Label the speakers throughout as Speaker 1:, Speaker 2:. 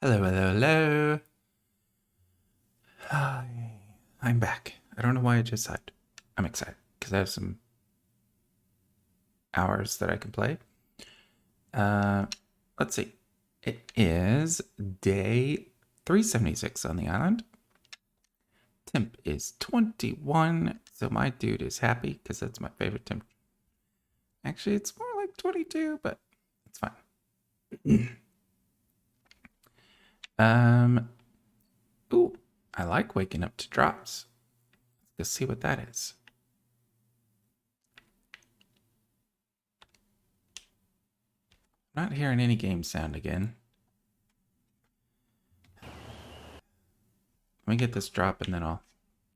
Speaker 1: Hello, hello, hello. Hi, I'm back. I don't know why I just sighed. I'm excited because I have some hours that I can play. Let's see. It is day 376 on the island. Temp is 21, so my dude is happy because that's my favorite temp. Actually, it's more like 22, but it's fine. Ooh, I like waking up to drops. Let's see what that is. Not hearing any game sound again. Let me get this drop and then I'll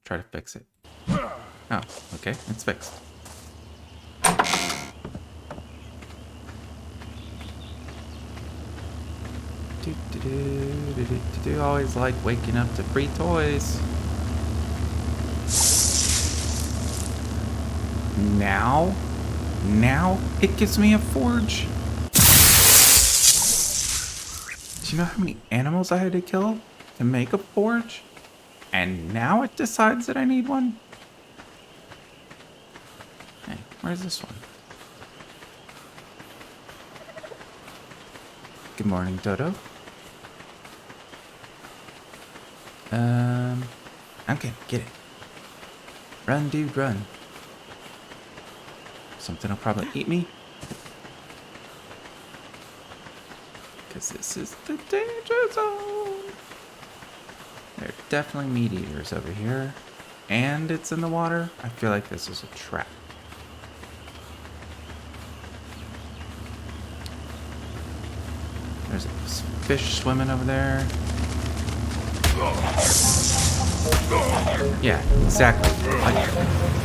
Speaker 1: try to fix it. Oh, okay, it's fixed. Always like waking up to free toys. Now it gives me a forge. Do you know how many animals I had to kill to make a forge? And now it decides that I need one? Hey, where's this one? Good morning, Dodo. Okay, get it. Run, dude, run. Something will probably eat me. Because this is the danger zone. There are definitely meat eaters over here. And it's in the water. I feel like this is a trap. There's a fish swimming over there. Yeah, exactly. Like,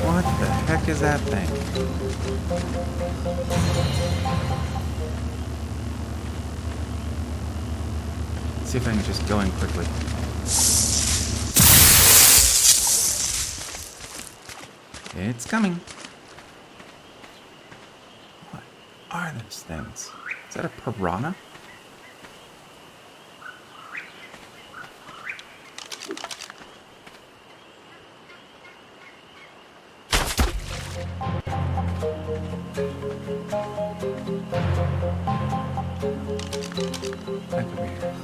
Speaker 1: what the heck is that thing? Let's see if I can just go in quickly. It's coming. What are those things? Is that a piranha? Back over here.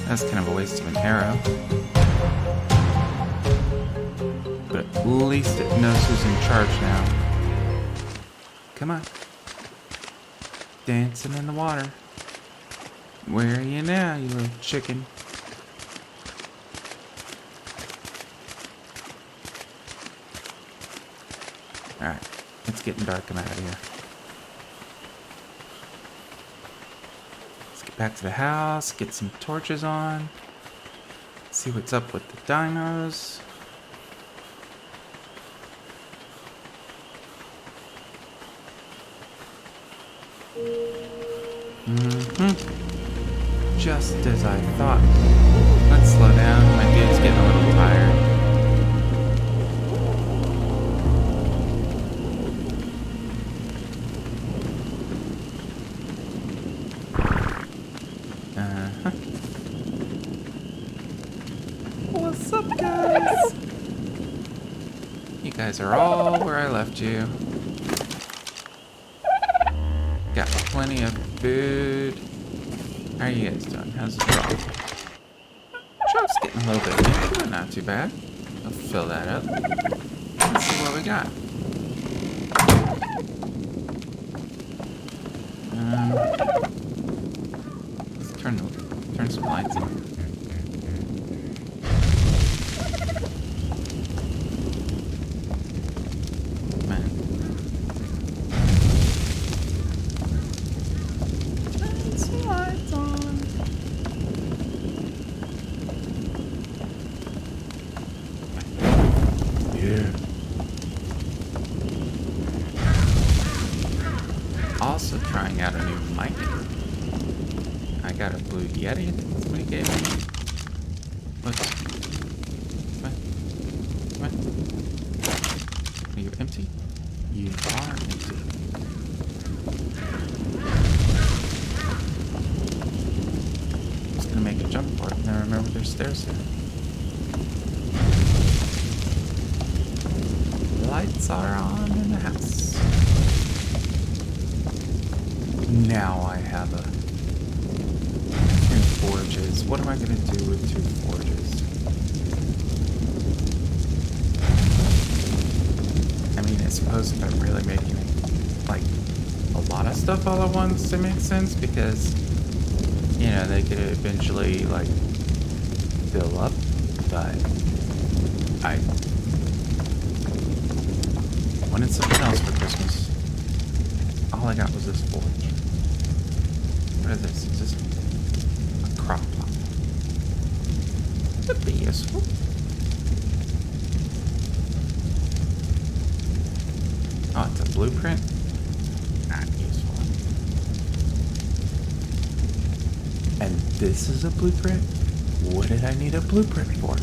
Speaker 1: That's kind of a waste of an arrow. But at least it knows who's in charge now. Come on. Dancing in the water. Where are you now, you little chicken? Alright, it's getting dark. I'm out of here. Let's get back to the house, get some torches on. See what's up with the dinos. Just as I thought. Let's slow down. My dude's getting a little tired. What's up, guys? You guys are all where I left you. Got plenty of food. How are you guys doing? How's the drop? Drop's getting a little bit big, but not too bad. I'll fill that up. Let's see what we got. Let's turn some lights on. Also trying out a new mic. I got a Blue Yeti that somebody gave me. Look. Come on. Are you empty? You are empty. gonna make a jump for it, and then remember there's stairs there. Lights are on in the house. Now I have a 2 forges. What am I gonna do with 2 forges? I mean, I suppose if I'm really making like a lot of stuff all at once, it makes sense because, you know, they could eventually like fill up, but I wanted something else for Christmas. All I got was this forge. What is this? It's just a crop top. That'd be useful. Oh, it's a blueprint? Not useful. And this is a blueprint? What did I need a blueprint for?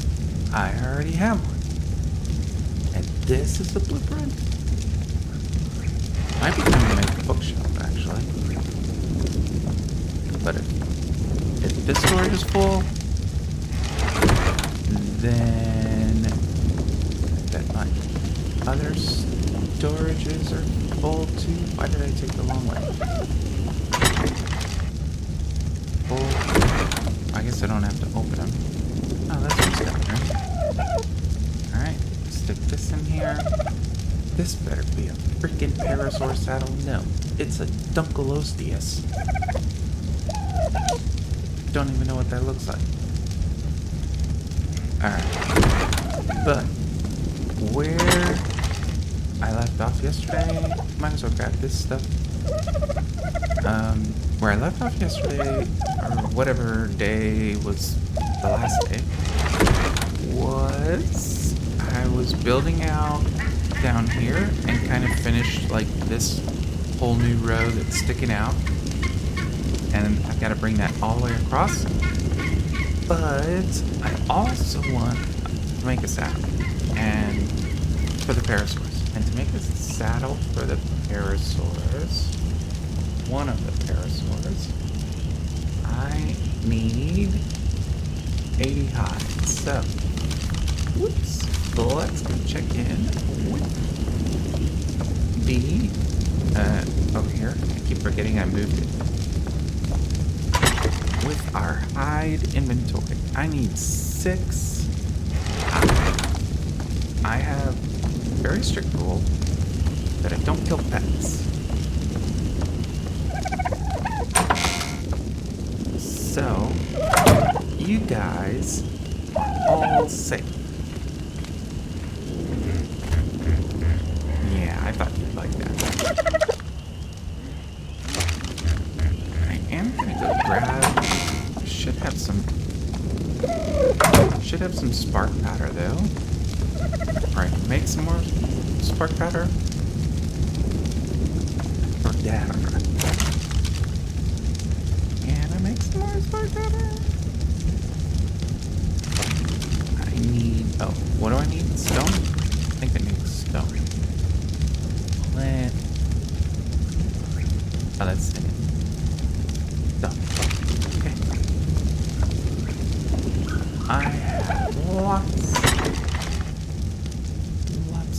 Speaker 1: I already have one. And this is the blueprint? Might be time to make a bookshelf, actually. But if this storage is full, then I bet my other storages are full too. Why did I take the long way? Full. I guess I don't have to open them. Oh, that's what's down there. Alright, stick this in here. This better be a freaking Parasaur saddle. No, it's a Dunkelostheus. Don't even know what that looks like. Alright. But where I left off yesterday, might as well grab this stuff. Where I left off yesterday, or whatever day was the last day, was I was building out down here and kind of finished like this whole new row that's sticking out, and I've got to bring that all the way across. But I also want to make a saddle and for the Parasaurs, and to make a saddle for the Parasaurs, one of the Parasaurs, I need 80 hides. So whoops. Let's go check in with the, over here. I keep forgetting I moved it. With our hide inventory. I need 6 hides. I have a very strict rule that I don't kill pets. So, you guys are all safe. I thought you'd like that. I am gonna go grab. Should have some spark powder though. Alright, make some more spark powder. Or dagger. Can I make some more spark powder? I need. Oh, what do I need? Stone? I think I need stone. Oh, that's it. Done. Okay. I have lots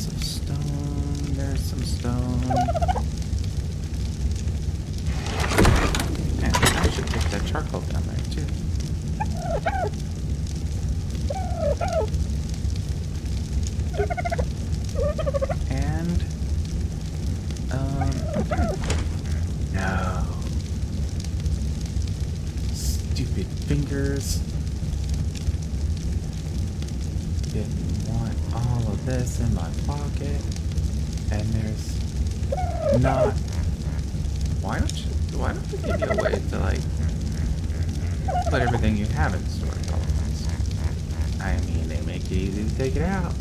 Speaker 1: of stone. There's some stone. And I should take that charcoal down there too. And no. Stupid fingers. Didn't want all of this in my pocket. And there's not. Why don't they give you a way to like put everything you have in storage all at once? I mean, they make it easy to take it out.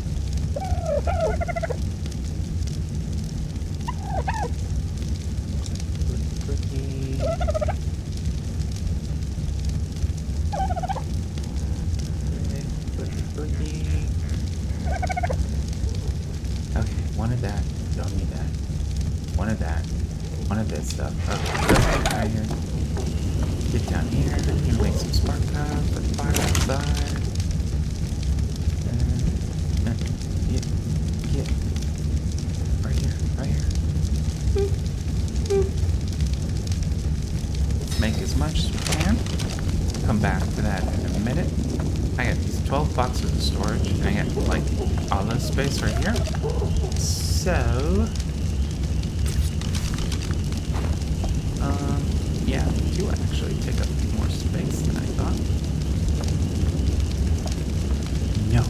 Speaker 1: Okay, one of that. Don't need that. One of that. One of this stuff. Okay, let's get out of here. get down here. I'm gonna make some spark cod for the fire outside. Yeah. Right here. Boop. Make as much as we can. Come back to that in a minute. I got these 12 boxes of storage, and I got like all this space right here. So, yeah, they do actually take up more space than I thought. No.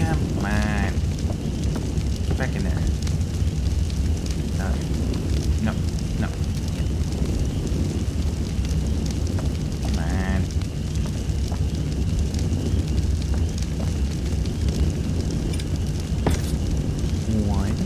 Speaker 1: Come on. Get back in there. No. Come on. One.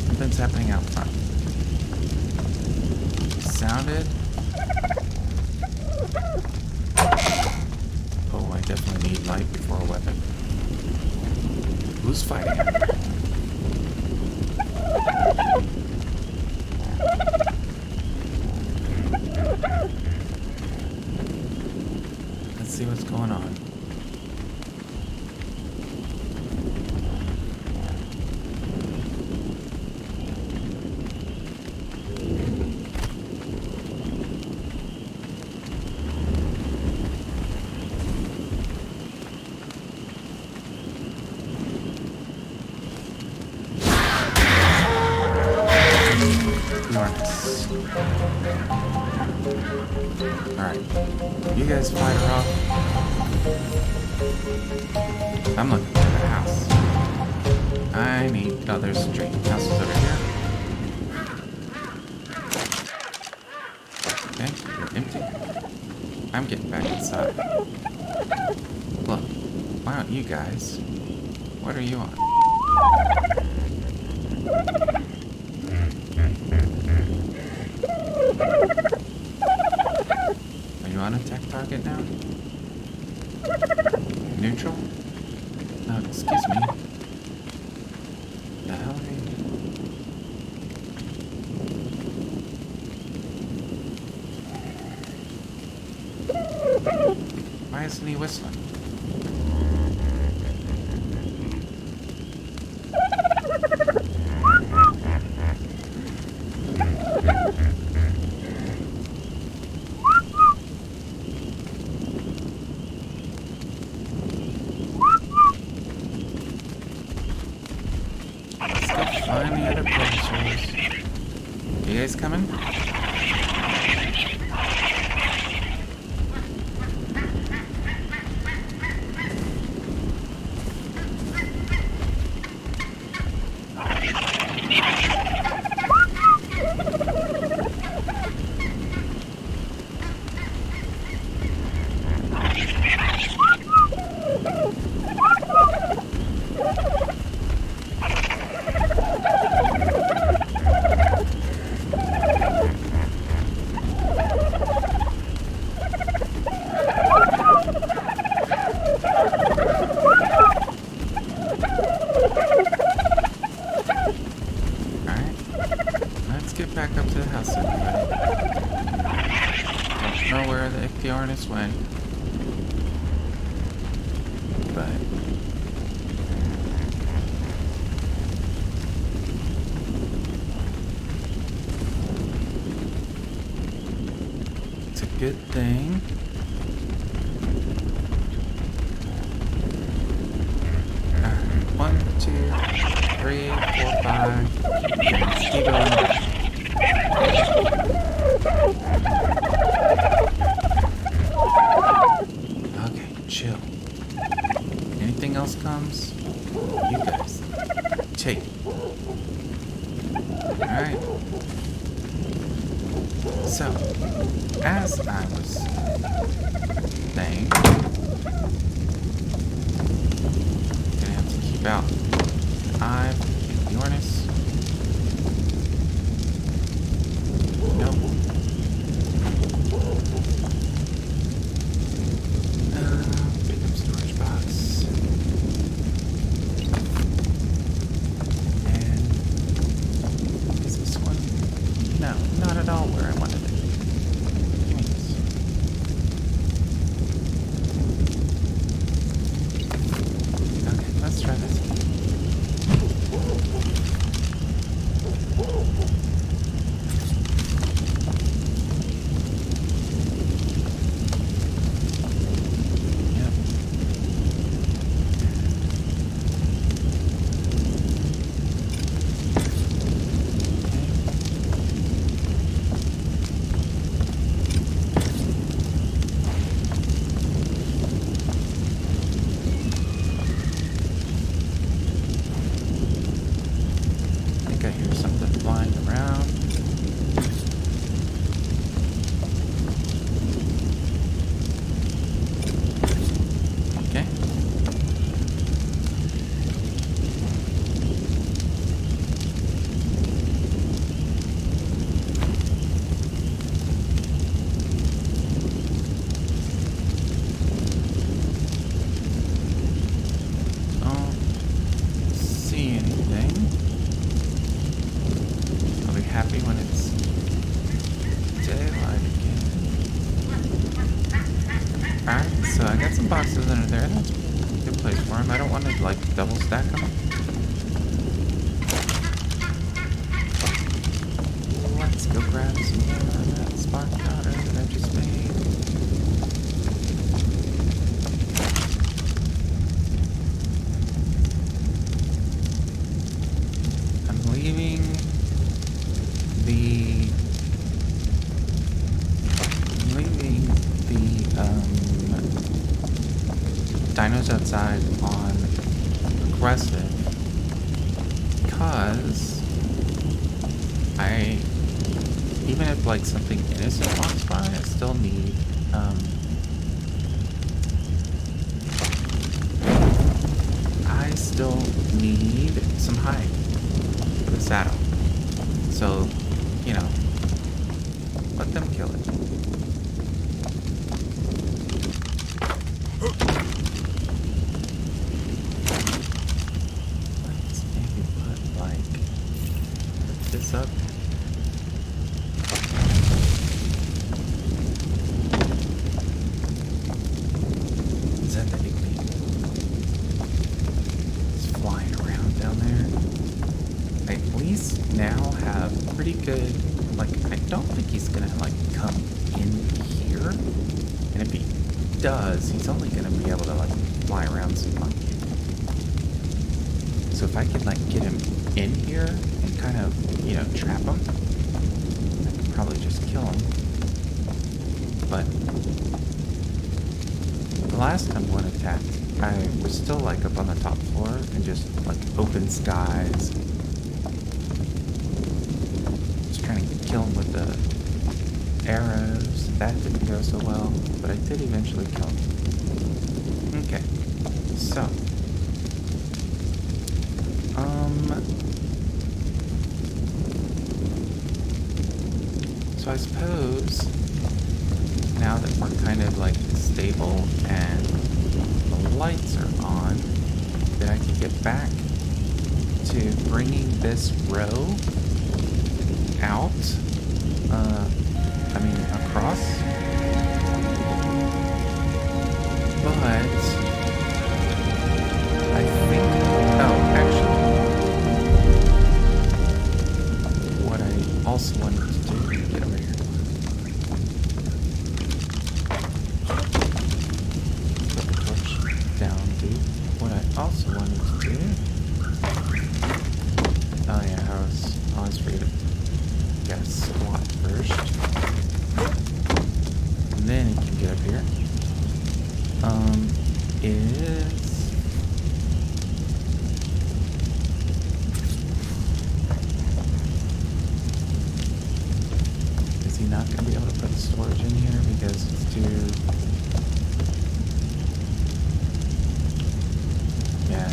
Speaker 1: Something's happening out front. Sounded. Oh, I definitely need light before a weapon. Who's fighting out there? Let's see what's going on. Alright, you guys fight her off. I'm looking for the house. I need... Oh, there's a tree. House is over here. Okay, you're empty. I'm getting back inside. Look, why don't you guys... What are you on? Are you on attack target now? Neutral? Oh, excuse me. The hell are you? Why isn't he whistling? Find the other Parasaurs. You guys coming? Back up to the house, everybody. Don't know where the Ichthyornis went, but it's a good thing. Alright, 1, 2, 3, 4, 5. Let's keep going. Okay, chill. Anything else comes, you guys take it. Alright. So, as I was saying, about I've Bjornis. Nope. Pick up storage box. And is this one? No, not at all where I wanted it. Give me this. Okay, let's try this. I hear something flying around. Okay. Don't see anything. Happy when it's daylight again. Alright, so I got some boxes under there. That's a good place for them. I don't want to like double stack them. Let's go grab some more of that spark powder that I just made. I'm leaving the dinos outside on aggressive because even if like something innocent walks by, I still need some hide for the saddle. So, you know, let them kill it. Let's maybe put this up. Is that the igloo? It's flying around down there. I at least now have pretty good, like, I don't think he's gonna, like, come in here. And if he does, he's only gonna be able to, like, fly around some monkey. So if I could, like, get him in here and kind of, you know, trap him, I could probably just kill him. But the last time one attacked, I was still, like, up on the top floor and just, like, open skies. Trying to kill him with the arrows. That didn't go so well, but I did eventually kill him. Okay, so I suppose now that we're kind of like stable and the lights are on, that I can get back to bringing this row out, across, but I think, actually, what I also wanted to do, get over here, put the torch down, dude. What I also wanted to do, oh yeah, I always forget it. Gotta squat first. And then you can get up here. Is he not gonna be able to put storage in here because it's too... Yeah,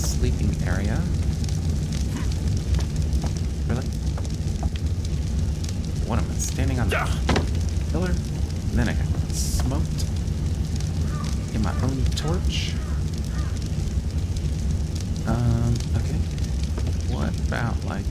Speaker 1: sleeping area. Really? What am I standing on the pillar? And then I got smoked in my own torch. Okay. What about like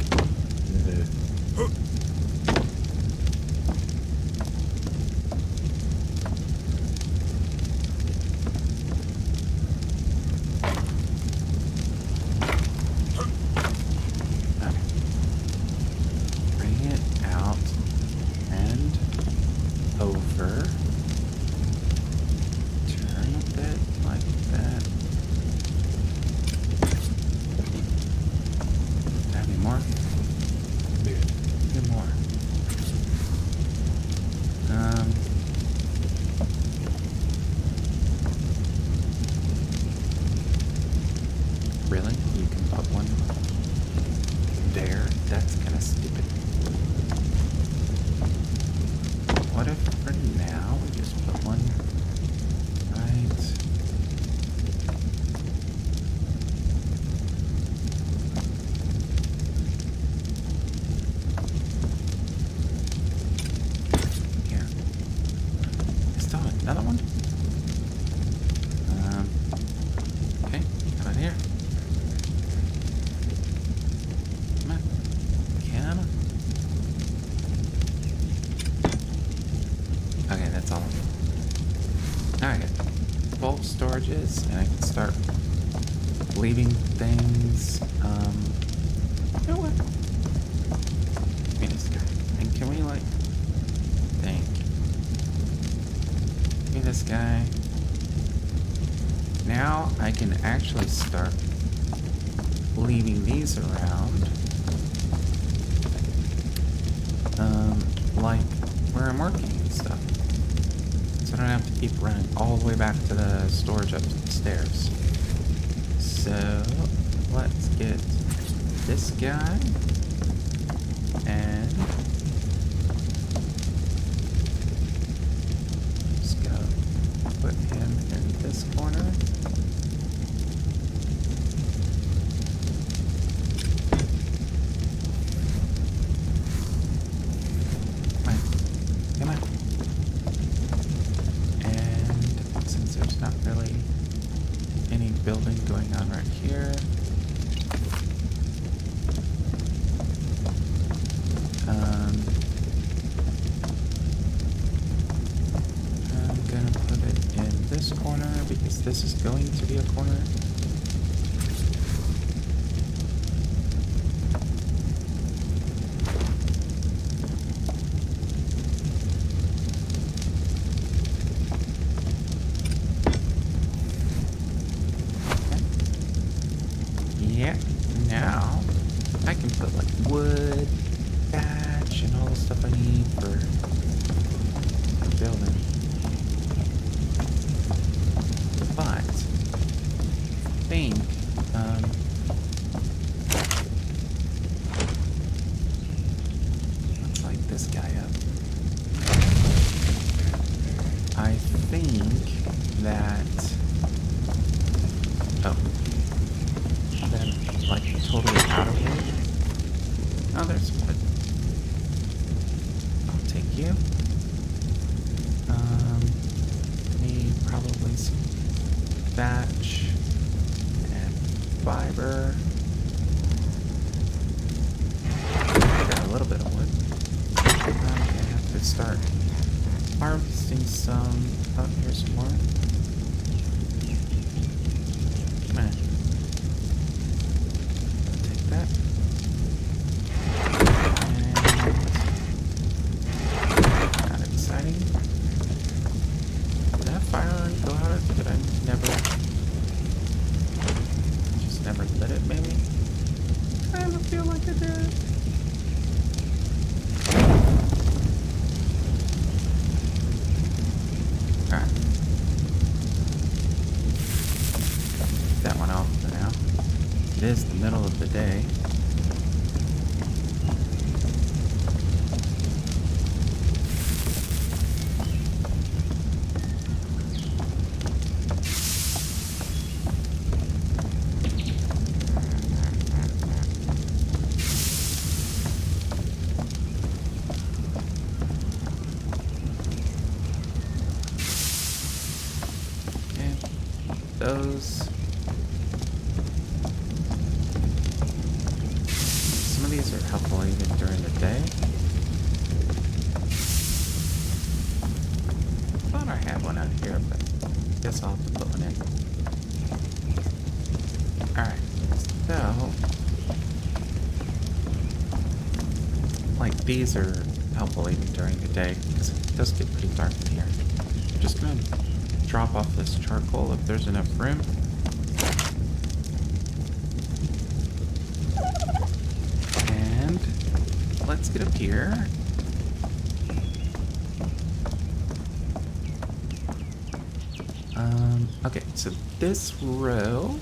Speaker 1: really? You can put one there? That's kind of stupid. What if for now we just put one right here? I still have another one? Okay, how about here? Come on. Come on. Okay, that's all. Now I got full storages, and I can start leaving things. You know what? Give me this guy. And can we, like, think? Give me this guy. Now I can actually start leaving these around. Like where I'm working and stuff. So I don't have to keep running all the way back to the storage upstairs. So let's get this guy and just go put him in this corner. Come on. And since there's not really any building going on right here, I'm gonna put it in this corner because this is going to be a corner. Yeah, now I can put like wood, thatch, and all the stuff I need for building. But I think let's light this guy up. I think that like totally out of wood. Oh, there's wood. I'll take you. Need probably some thatch and fiber. Got a little bit of wood. I'm gonna have to start harvesting some. Oh, here's some more. Man. That. And kind of exciting. Did that fire already go out? Did I never just never lit it maybe? I don't feel like I did. Alright. That one off for now. It is the middle of the day. those. Some of these are helpful even during the day. I thought I had one out here, but I guess I'll have to put one in. Alright, so like these are helpful even during the day because it does get pretty dark in here. I'm just gonna drop off this charcoal if there's enough room. And let's get up here. Okay, so this row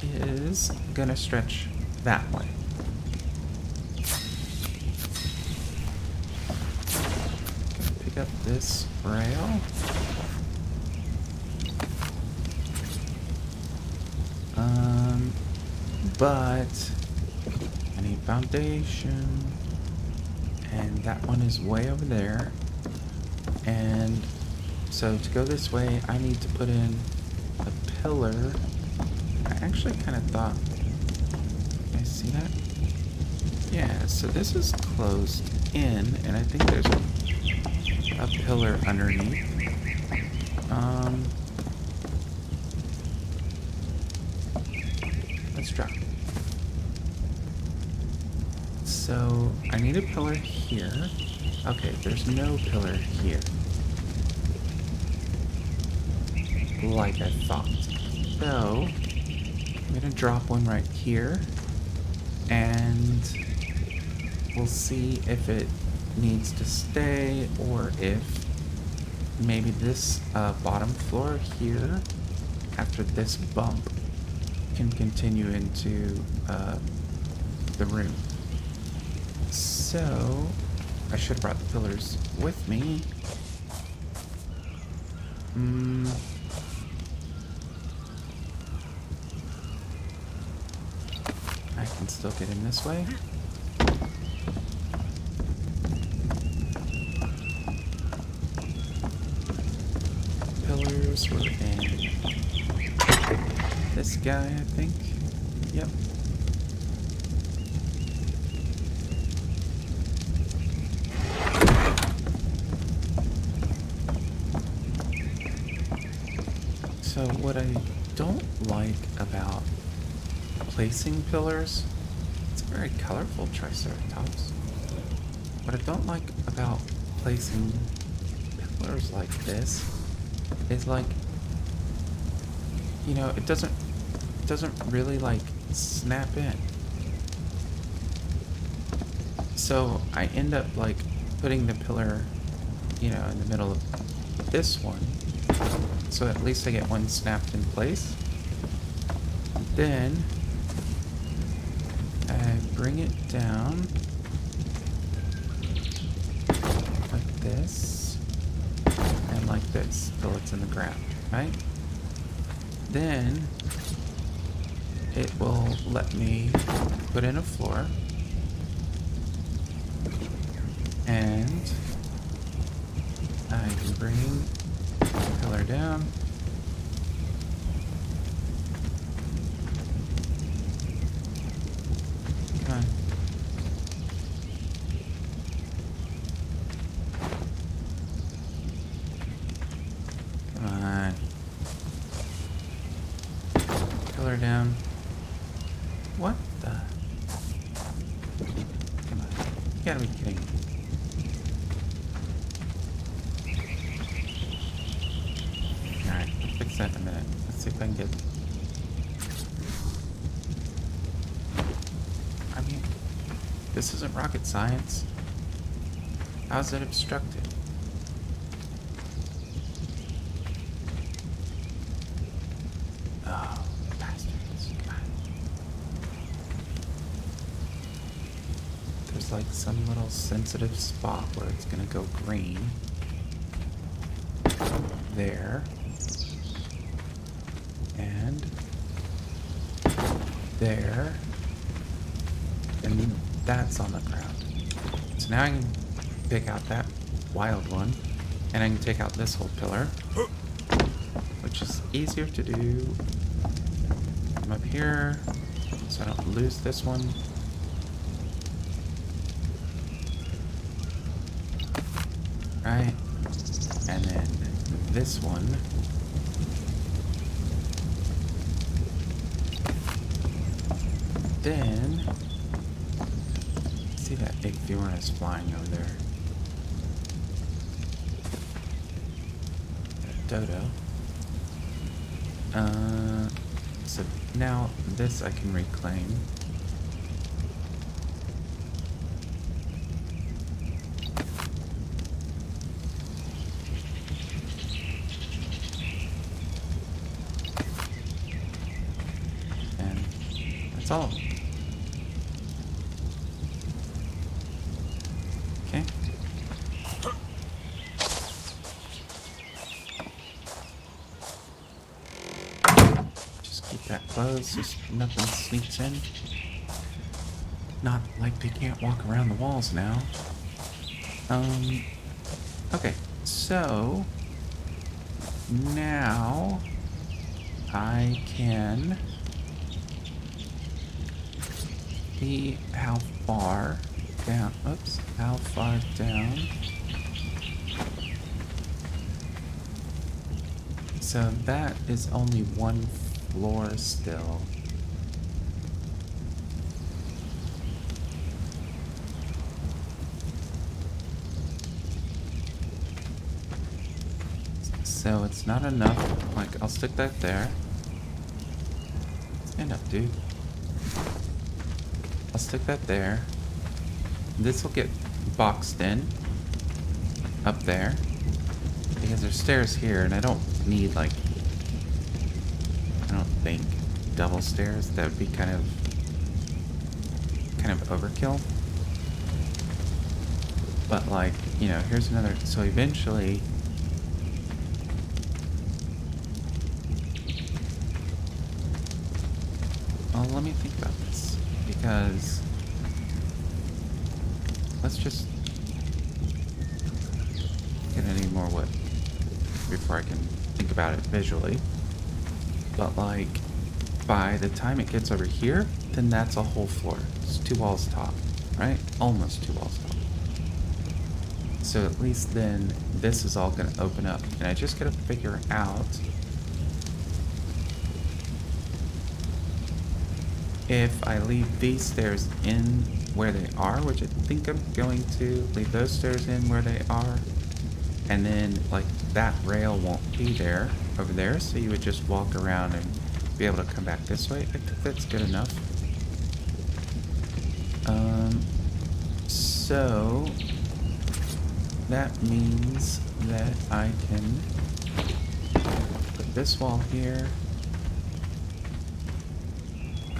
Speaker 1: is gonna stretch that way. Gonna pick up this rail. But I need foundation, and that one is way over there. And so to go this way, I need to put in a pillar. I actually kind of thought, can I see that? Yeah, so this is closed in, and I think there's a pillar underneath. Let's drop. So I need a pillar here. Okay, there's no pillar here. Like I thought. So I'm gonna drop one right here, and we'll see if it needs to stay or if maybe this bottom floor here, after this bump, can continue into the room. So I should have brought the pillars with me. I can still get in this way. Pillars were in this guy, I think. Yep. So what I don't like about placing pillars, it's a very colorful Triceratops. What I don't like about placing pillars like this is, like, you know, it doesn't really like snap in. So I end up like putting the pillar, you know, in the middle of this one. So at least I get one snapped in place. Then I bring it down like this and like this till it's in the ground, right? Then it will let me put in a floor, and I can bring the pillar down. Come on. Come on. Pillar down. What the? Come on. You gotta be kidding me. Alright, I'll fix that in a minute. Let's see if I can get... I mean, this isn't rocket science. How's it obstructed? Oh, bastards. God. There's like some little sensitive spot where it's gonna go green. There. And there. And that's on the ground. So now I can pick out that wild one, and I can take out this whole pillar. which is easier to do. I'm up here, so I don't lose this one. Right, and then this one. Then, see that big Fiona's flying over there. Dodo. So now this I can reclaim. And that's all. Okay. Keep that closed so nothing sneaks in. Not like they can't walk around the walls now. Okay, so now I can see how far down. Oops, how far down. So that is only one floor still. So it's not enough. Like, I'll stick that there. Stand up, dude. I'll stick that there. This will get boxed in up there because there's stairs here, and I don't need, like, I don't think double stairs. That would be kind of overkill. But, like, you know, here's another. So eventually, well, let me think about this, because let's just get any more wood before I can think about it visually. But, like, by the time it gets over here, then that's a whole floor. It's 2 walls top, right? Almost 2 walls top. So at least then this is all going to open up. And I just got to figure out if I leave these stairs in where they are, which I think I'm going to leave those stairs in where they are. And then, like, that rail won't be there over there, so you would just walk around and be able to come back this way. I think that's good enough. So that means that I can put this wall here.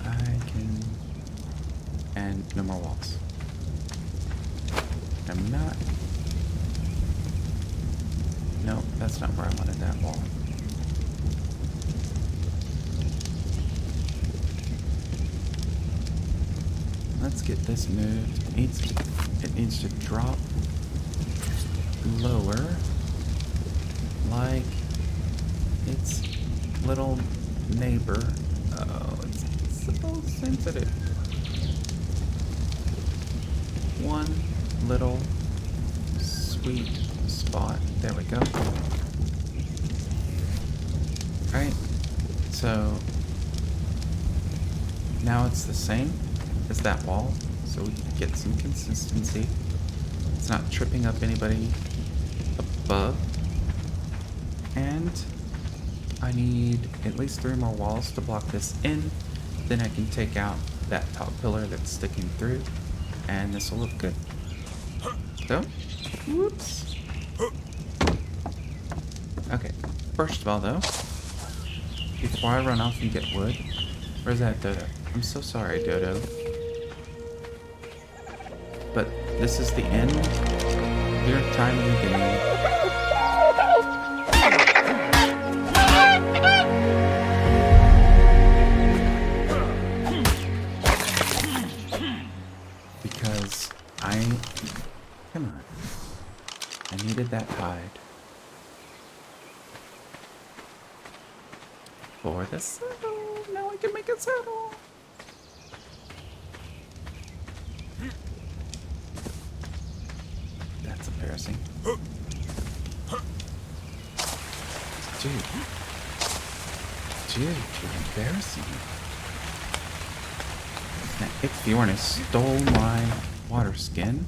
Speaker 1: I can, and no more walls. I'm not. No, that's not where I wanted that wall. Let's get this moved. It needs to drop lower, like its little neighbor. Oh, it's so sensitive. One little sweet spot. There we go. Alright, so now it's the same as that wall, so we can get some consistency. It's not tripping up anybody above. And I need at least 3 more walls to block this in. Then I can take out that top pillar that's sticking through, and this will look good. So, whoops. Okay, first of all though, before I run off and get wood, where's that Dodo? I'm so sorry, Dodo. But this is the end. Your time in the game. Because come on. I needed that hide. for the saddle. Now I can make a saddle. That's embarrassing. Dude, you're embarrassing me. That Ichthyornis stole my water skin.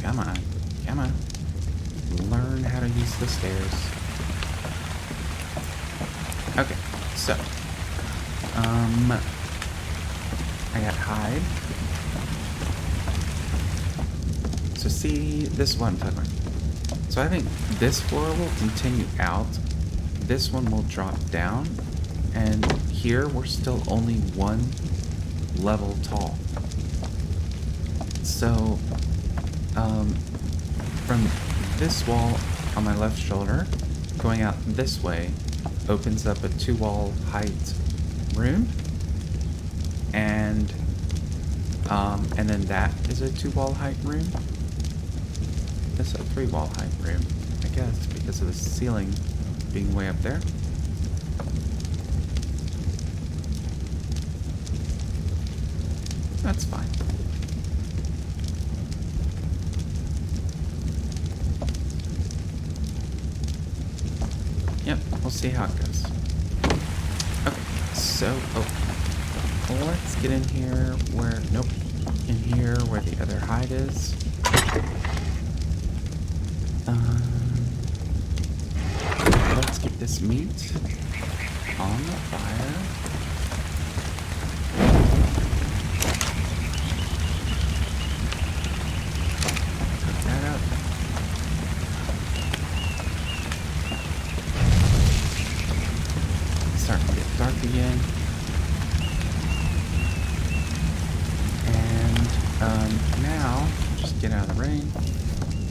Speaker 1: Come on. Learn how to use the stairs. Okay, so. I got hide. So see, this is what I'm talking about. So I think this floor will continue out. This one will drop down. And here we're still only one level tall. So, from this wall on my left shoulder, going out this way, opens up a 2-wall height room. And then that is a 2-wall height room. This is a 3-wall height room, I guess, because of the ceiling being way up there. That's fine. Yep, we'll see how it goes. Okay, so, let's get in here where, nope, in here where the other hide is. Let's get this meat on the fire. Cook that up. It's starting to get dark again. And now, just get out of the rain.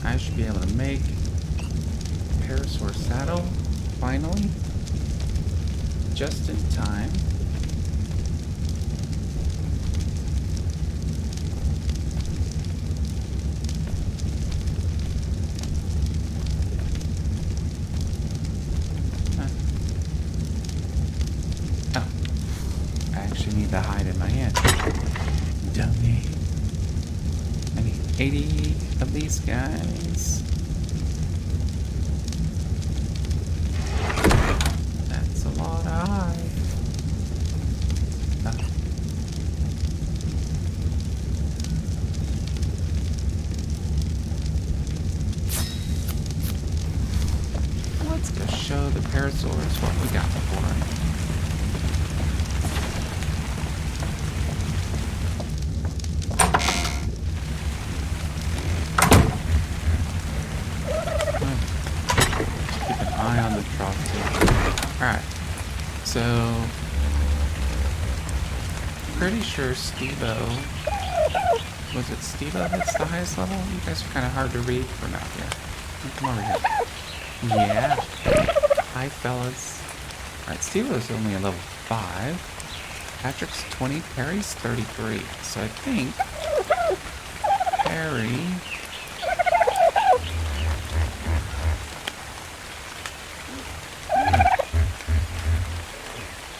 Speaker 1: I should be able to make Parasaur saddle, finally, just in time. Oh, I actually need the hide in my hand. Dummy. I need 80 of these guys. That's a lot of hide. Let's go show the Parasaurs what we got for them. On the trusty. Alright, so pretty sure Stevo, was it Stevo that's the highest level? You guys are kind of hard to read for now. Yeah, come over here. Yeah, hi fellas. Alright, Stevo's only a level 5. Patrick's 20, Perry's 33. So I think Perry.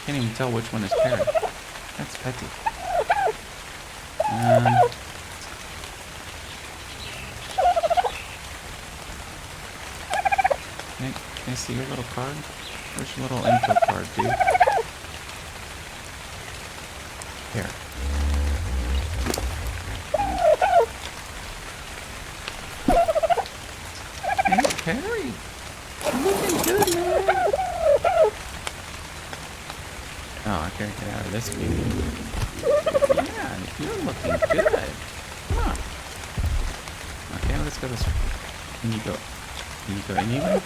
Speaker 1: Can't even tell which one is Perry. That's petty. Can I see your little card? Where's your little info card, dude? Here. Hey, Perry! You're looking good, man! Oh, I gotta get out of this view. Yeah, you're looking good. Come on. Okay, let's go this way. Can you go anywhere?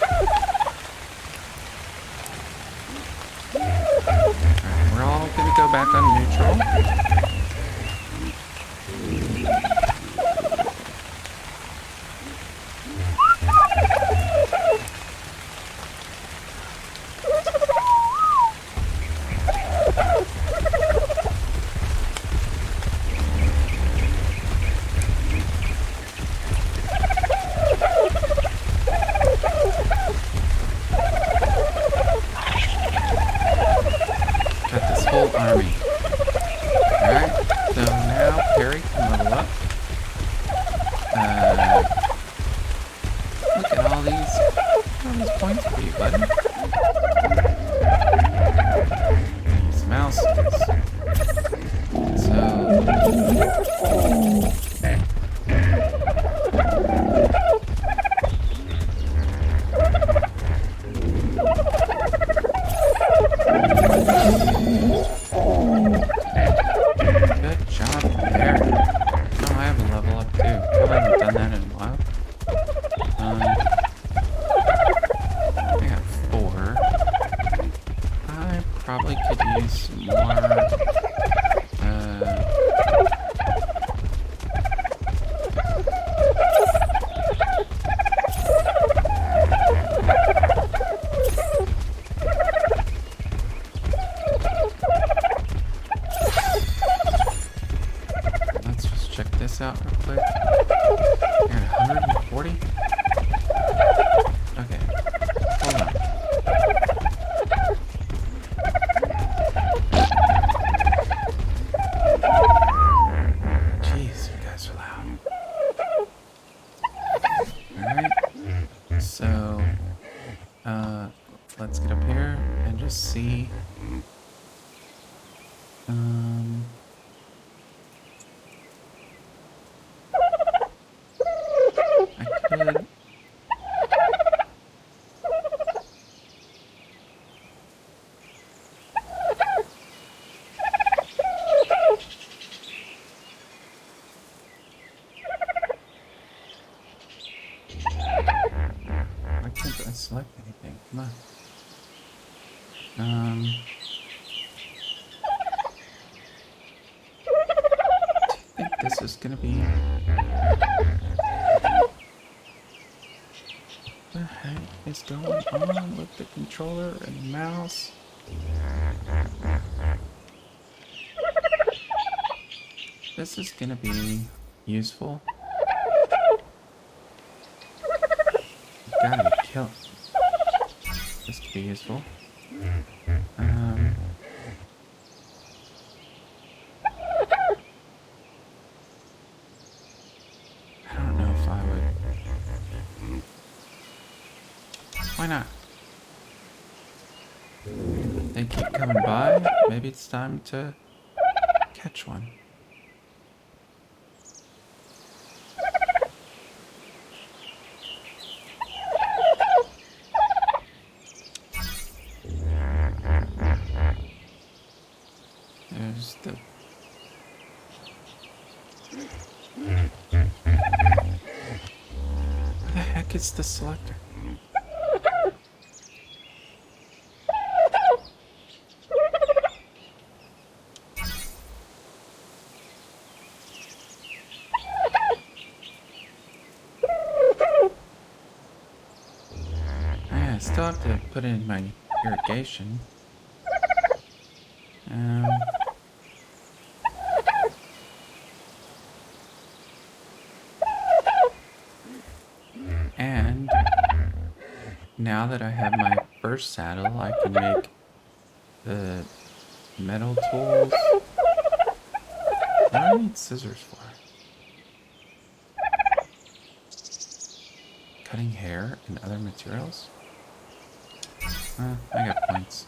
Speaker 1: Alright, we're all gonna go back on neutral. full army. Alright, so now Perry can level up. Look at all these points for you, buddy. These mouses. So... Good job there. Oh, I have a level up too. I haven't done that in a while. I got 4. I probably could use some more. Let's just check this out real quick. You're at 140? Okay, hold on. Jeez, you guys are loud. Alright, so, let's get up here and just see. I could... Why can't I select anything? Come on. Do you think this is gonna be... What the heck is going on with the controller and the mouse? This is gonna be useful. Gotta be killed. This could be useful. I don't know if I would. Why not? They keep coming by. Maybe it's time to catch one. There's the... Where the heck is the selector? I still have to put in my irrigation. And now that I have my first saddle, I can make the metal tools. What do I need scissors for? Cutting hair and other materials? I got points.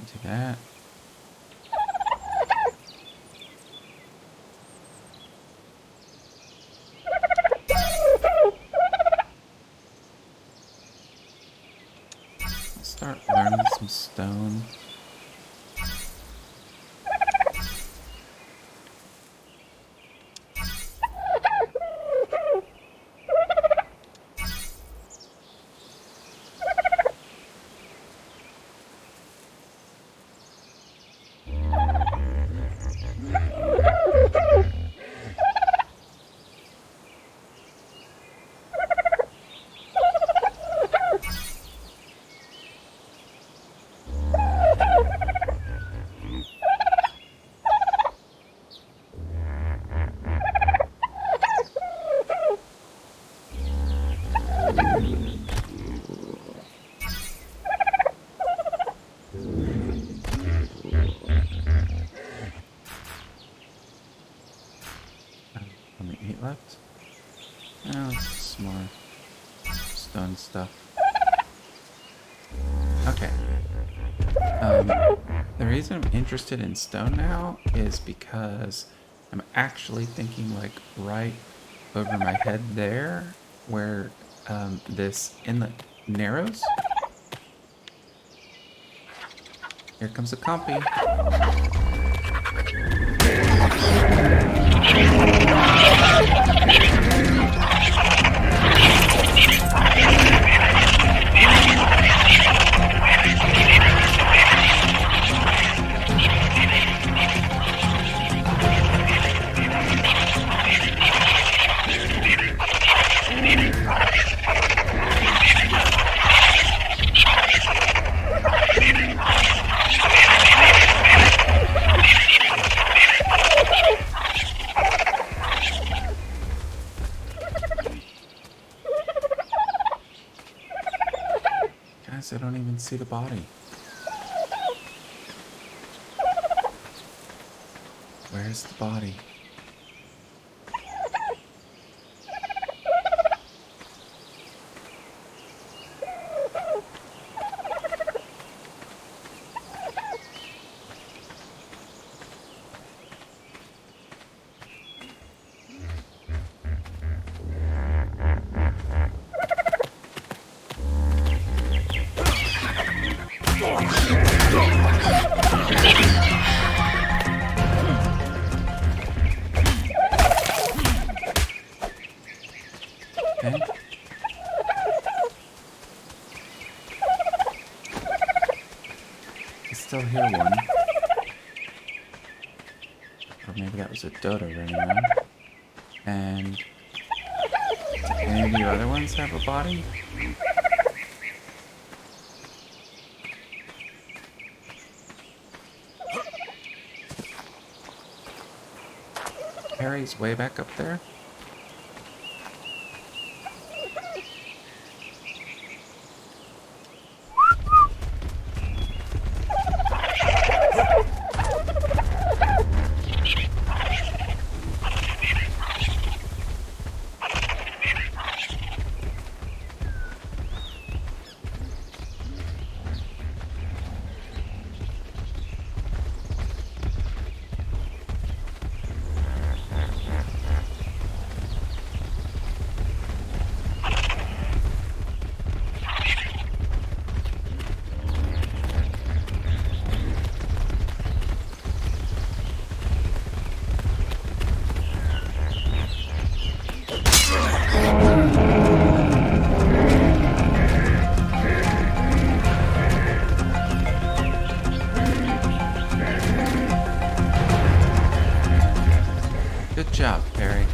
Speaker 1: Do that. Start learning some stone. left. Oh, some more stone stuff. Okay. The reason I'm interested in stone now is because I'm actually thinking like right over my head there where this inlet narrows. Here comes a compy. I don't even see the body. Where's the body? Okay. I still hear one. Or maybe that was a dodo running around. And do any of you other ones have a body? Harry's way back up there. Good job, Perry.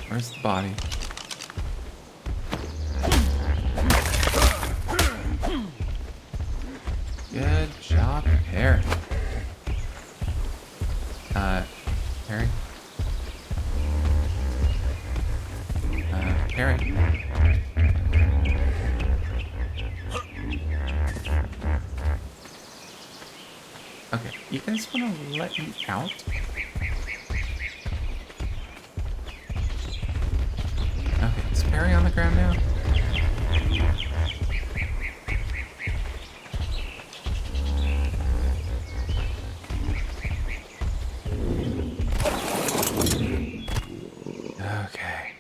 Speaker 1: Where's the body? Good job, Perry. Perry? Perry? Okay, you guys want to let me out? Okay, is Perry on the ground now? Okay.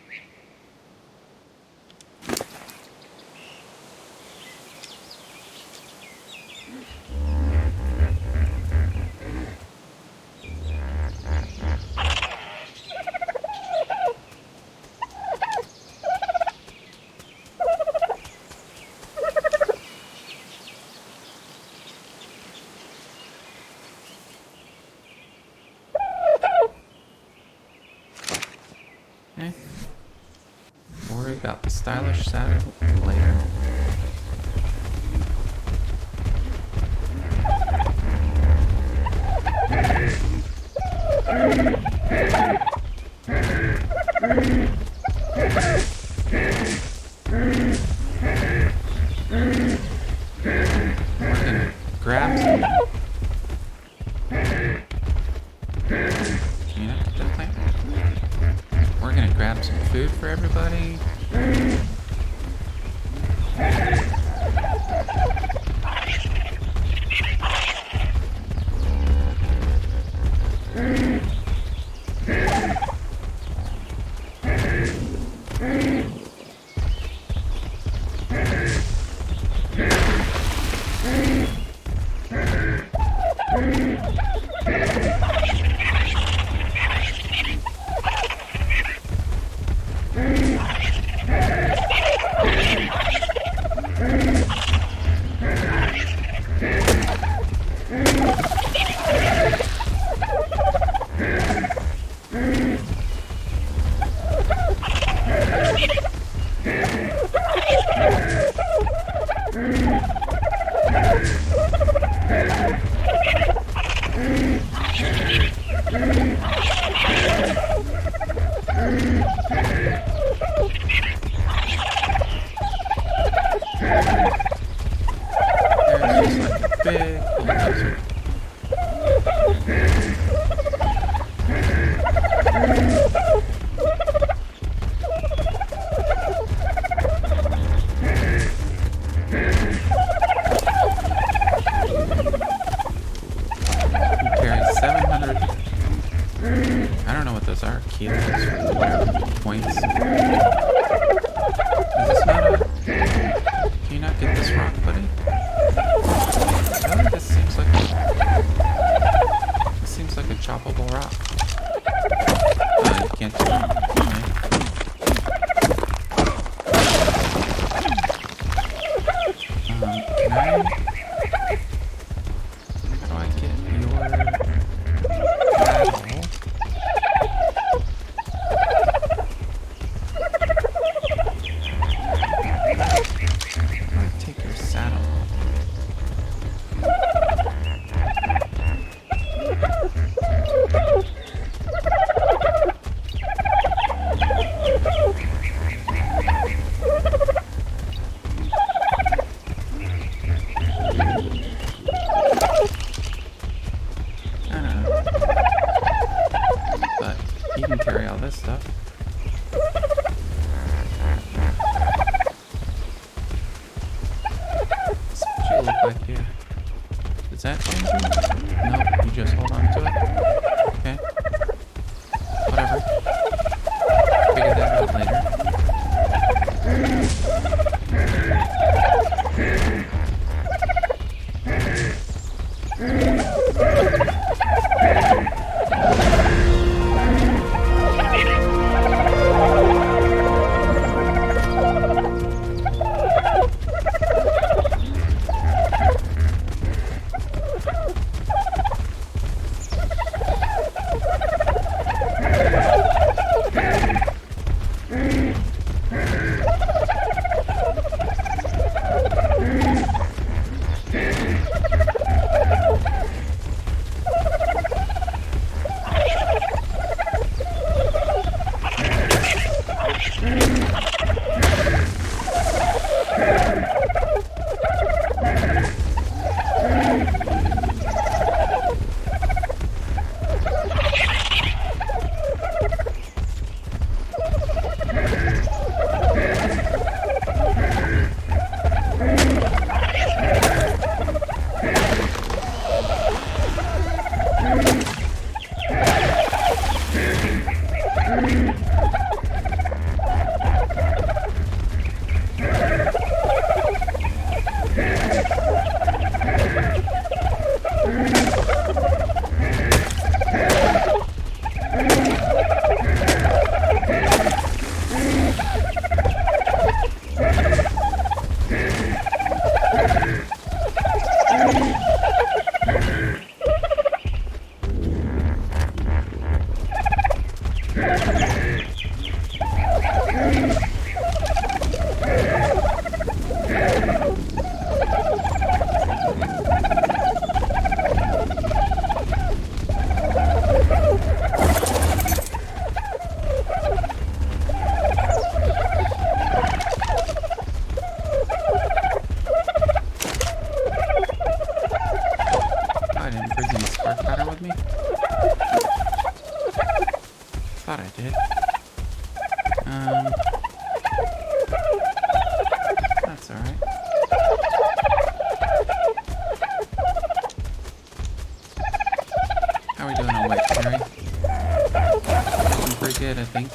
Speaker 1: Okay. Worry about the stylish saddle later. food for everybody? I don't know what those are. Kilos, whatever, points. Is this not a... Can you not get this rock, buddy? Really? This seems like a choppable rock. You can't do it. Can I... How do I get your... Does that change you? No, you just hold on to it? Okay. Whatever. Figure that out later. That's alright. How are we doing on weight, Harry? Doing pretty good, I think.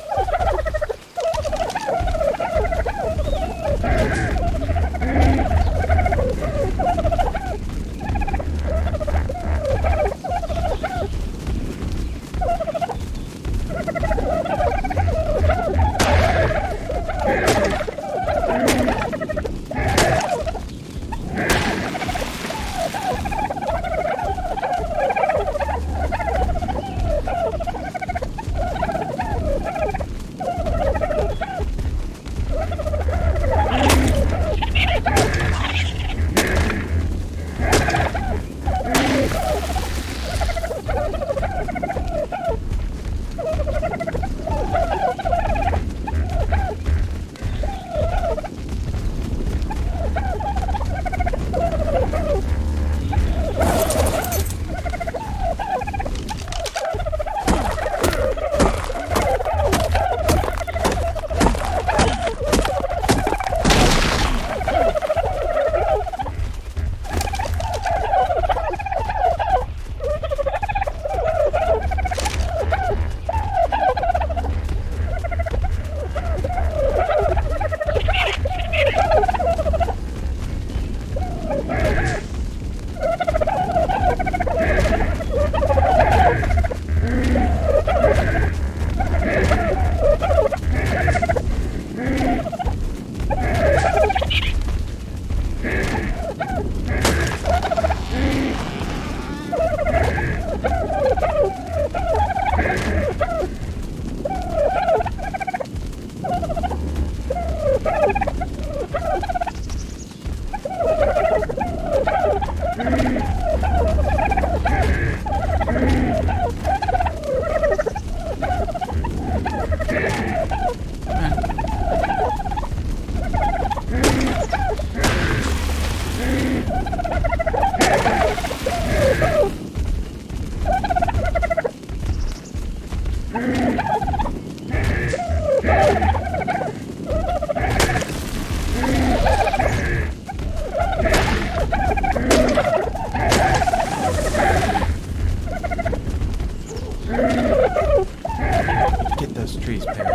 Speaker 1: Get those trees, Perry.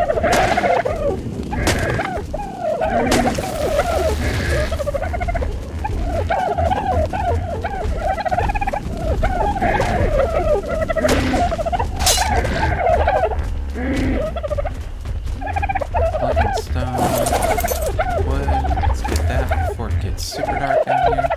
Speaker 1: Blood and stone. Wood. Let's get that before it gets super dark out here.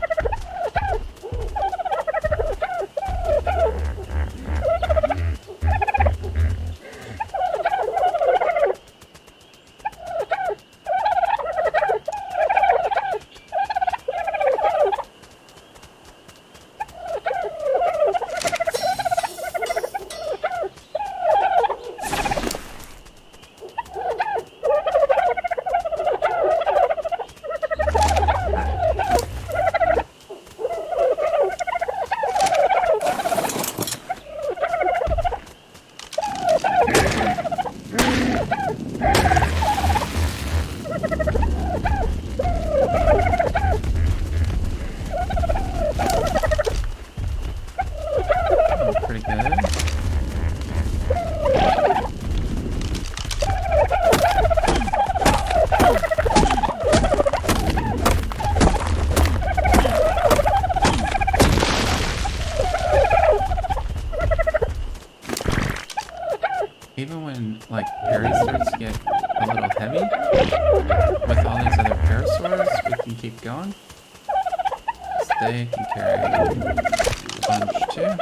Speaker 1: Pretty good. Even when, like, Perry starts to get a little heavy, with all these other parasaurs, we can keep going. They can carry a bunch too.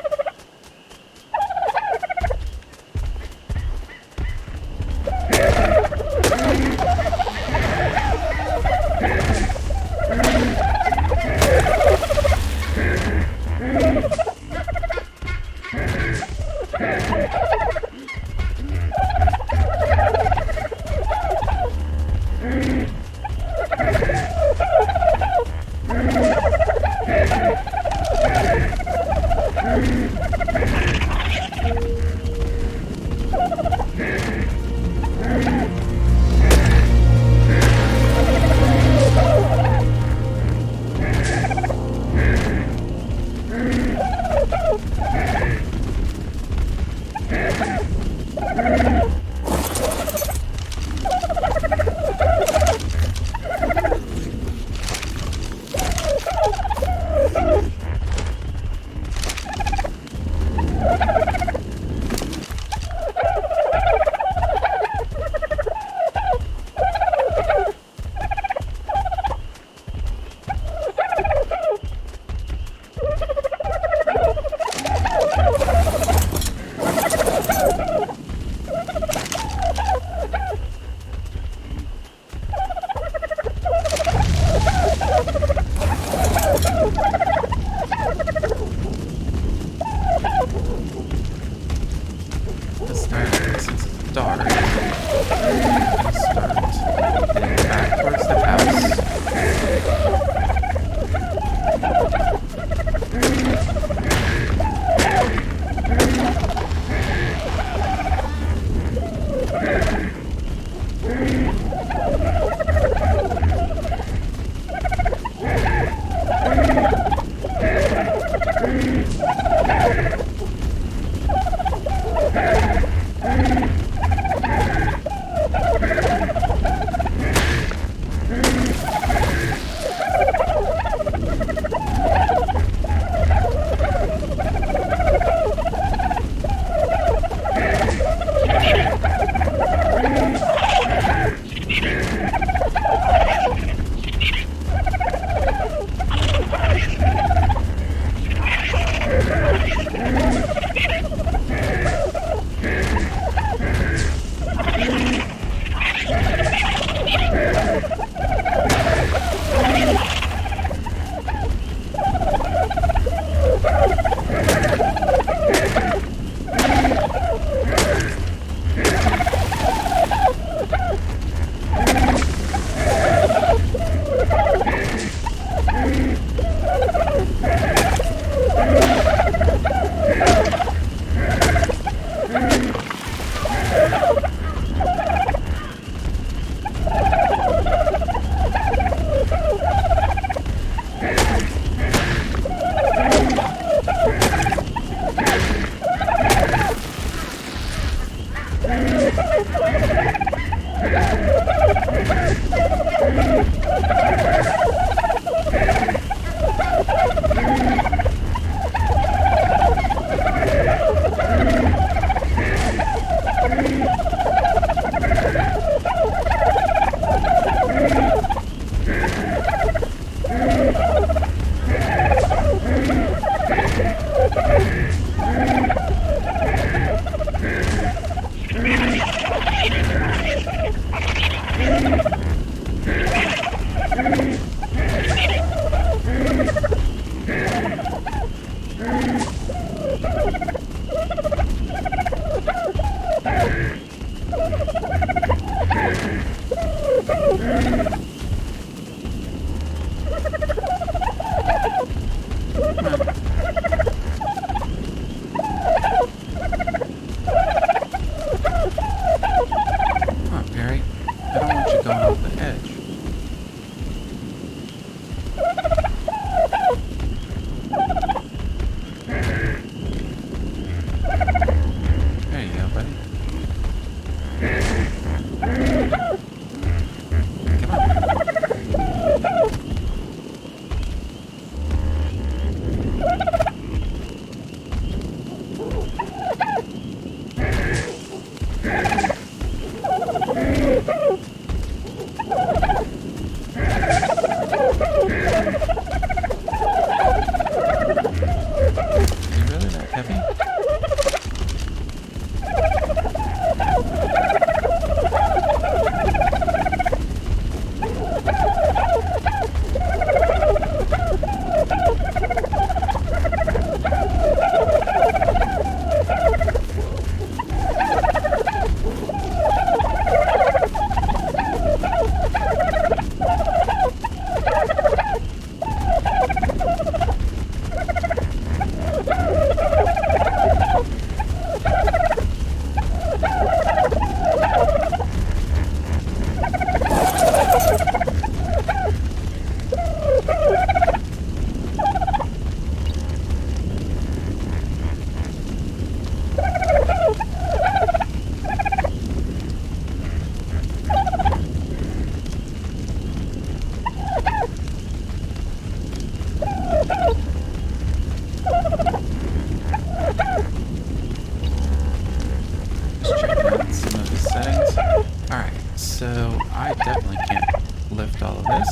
Speaker 1: So I definitely can't lift all of this.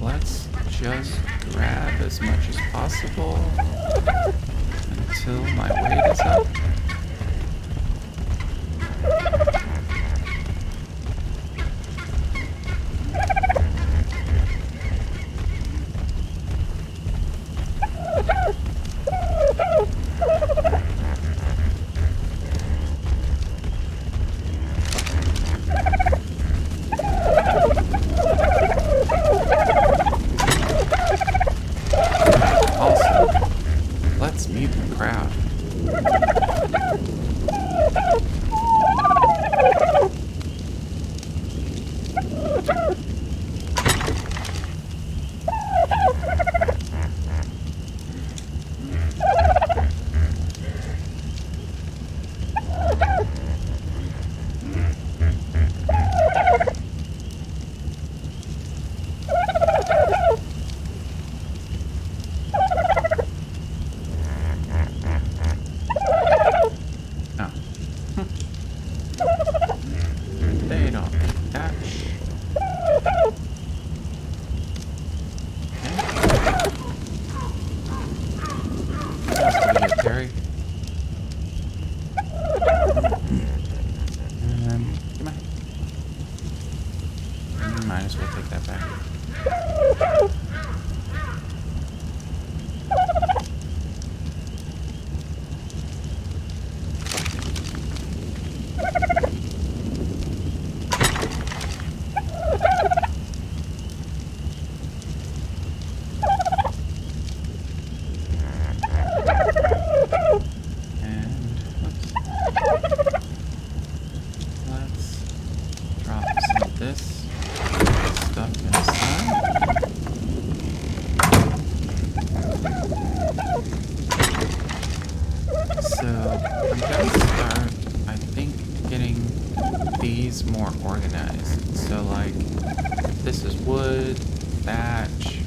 Speaker 1: Let's just grab as much as possible until my weight is up. Might as well take that back. getting these more organized. So like, this is wood, thatch,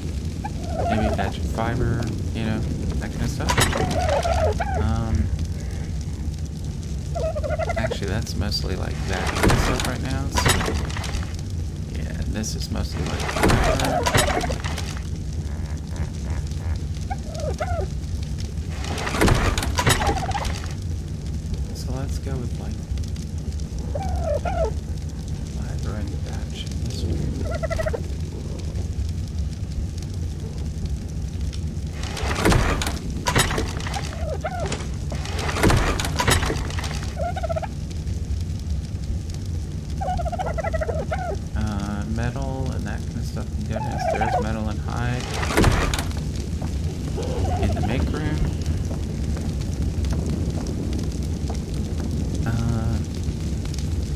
Speaker 1: maybe thatch and fiber, you know, that kind of stuff. Actually, that's mostly like that kind of stuff right now. So, yeah, this is mostly like fiber. So let's go with like fiber and thatch in this one. Metal and that kind of stuff. Goodness, there's metal and hide in the make room.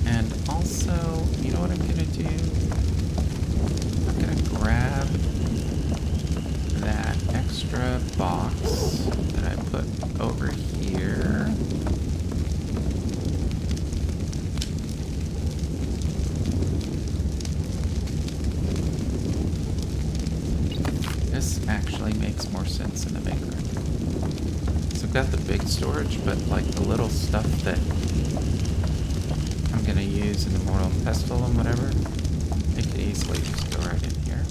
Speaker 1: And also, you know what I'm gonna do? I'm gonna grab that extra box that I put over here. This actually makes more sense in the make room. So I've got the big storage, but like the little stuff that I'm gonna use in the mortal and pestle and whatever, it could easily just go right in here.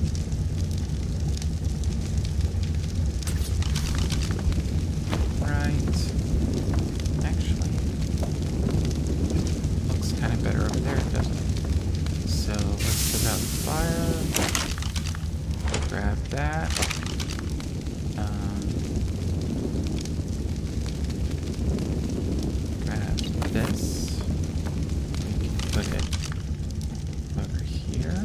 Speaker 1: Right. Actually, looks kind of better over there, doesn't it? So let's put out the fire. Grab that. Grab this. We can put it over here.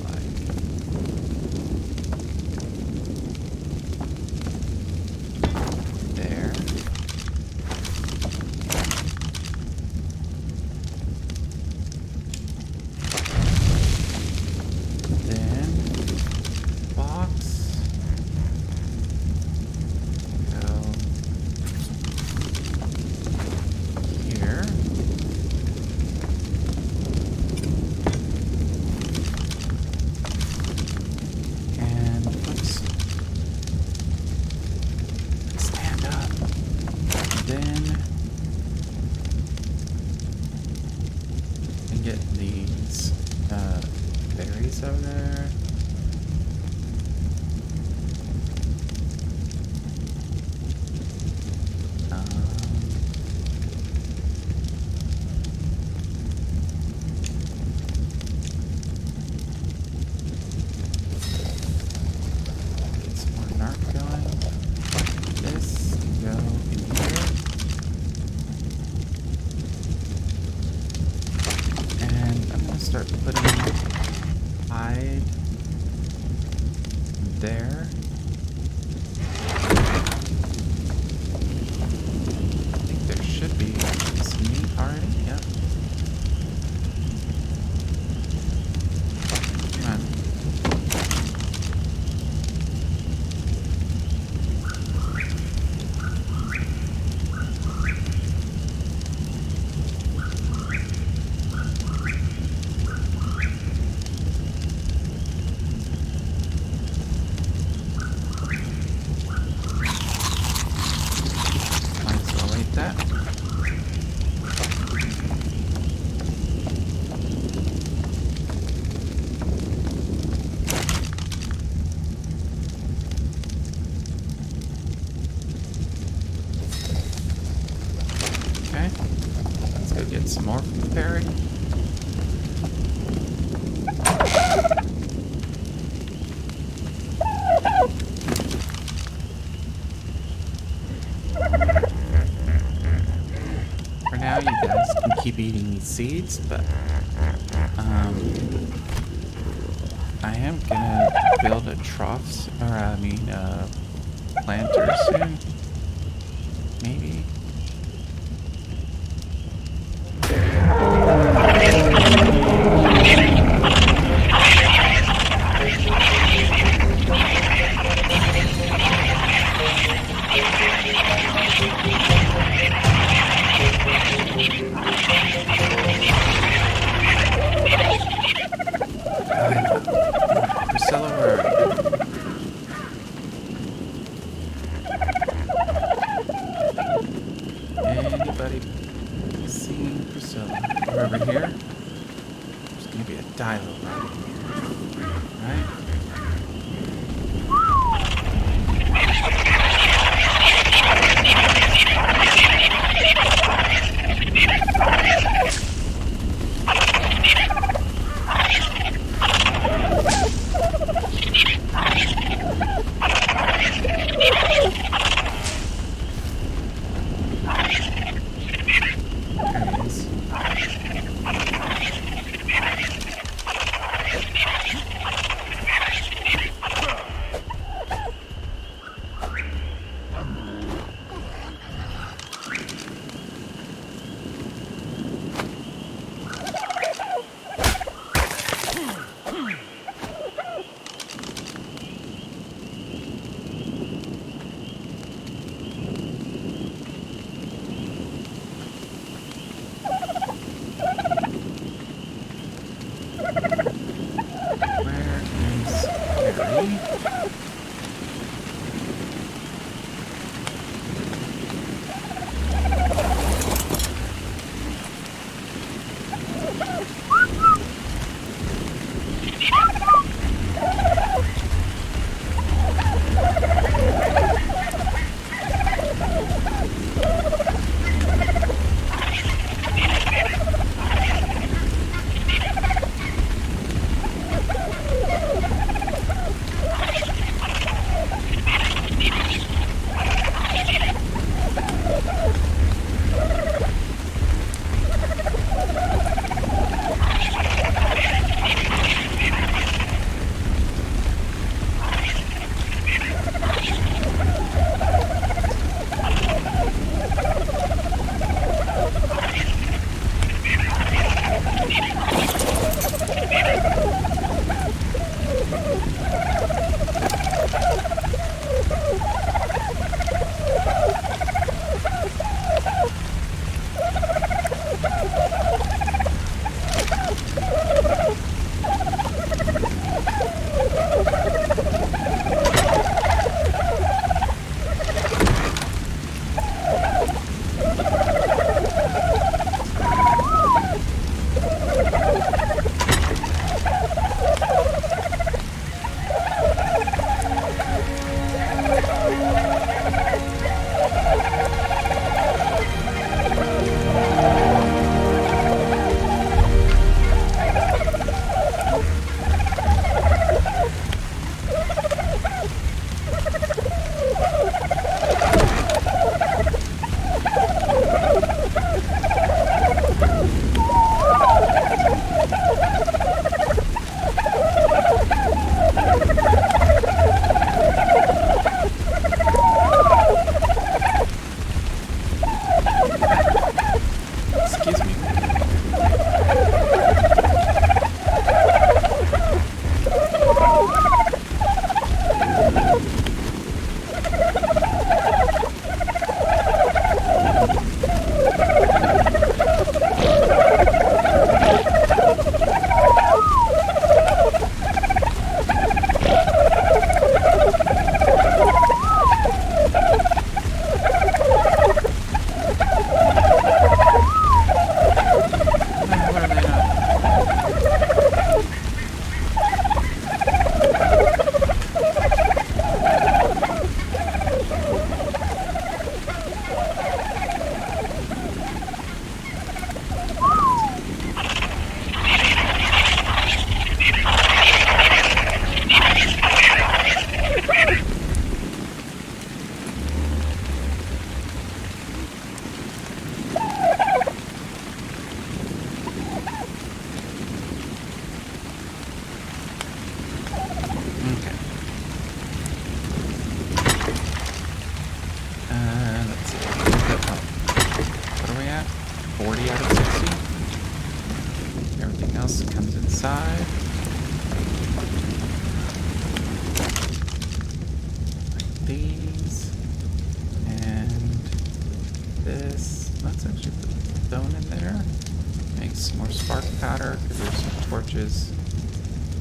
Speaker 1: Like there. Get these berries over there. Get some more narc going. This can go in here. Start putting hide there. I think there should be some meat already. Yep. Come on. Get some more from the berry. For now, you guys can keep eating these seeds, but I am gonna build a trough, or I mean, planter soon. Maybe. everybody. Singing Priscilla. We're over here. There's gonna be a dilo right here. Right?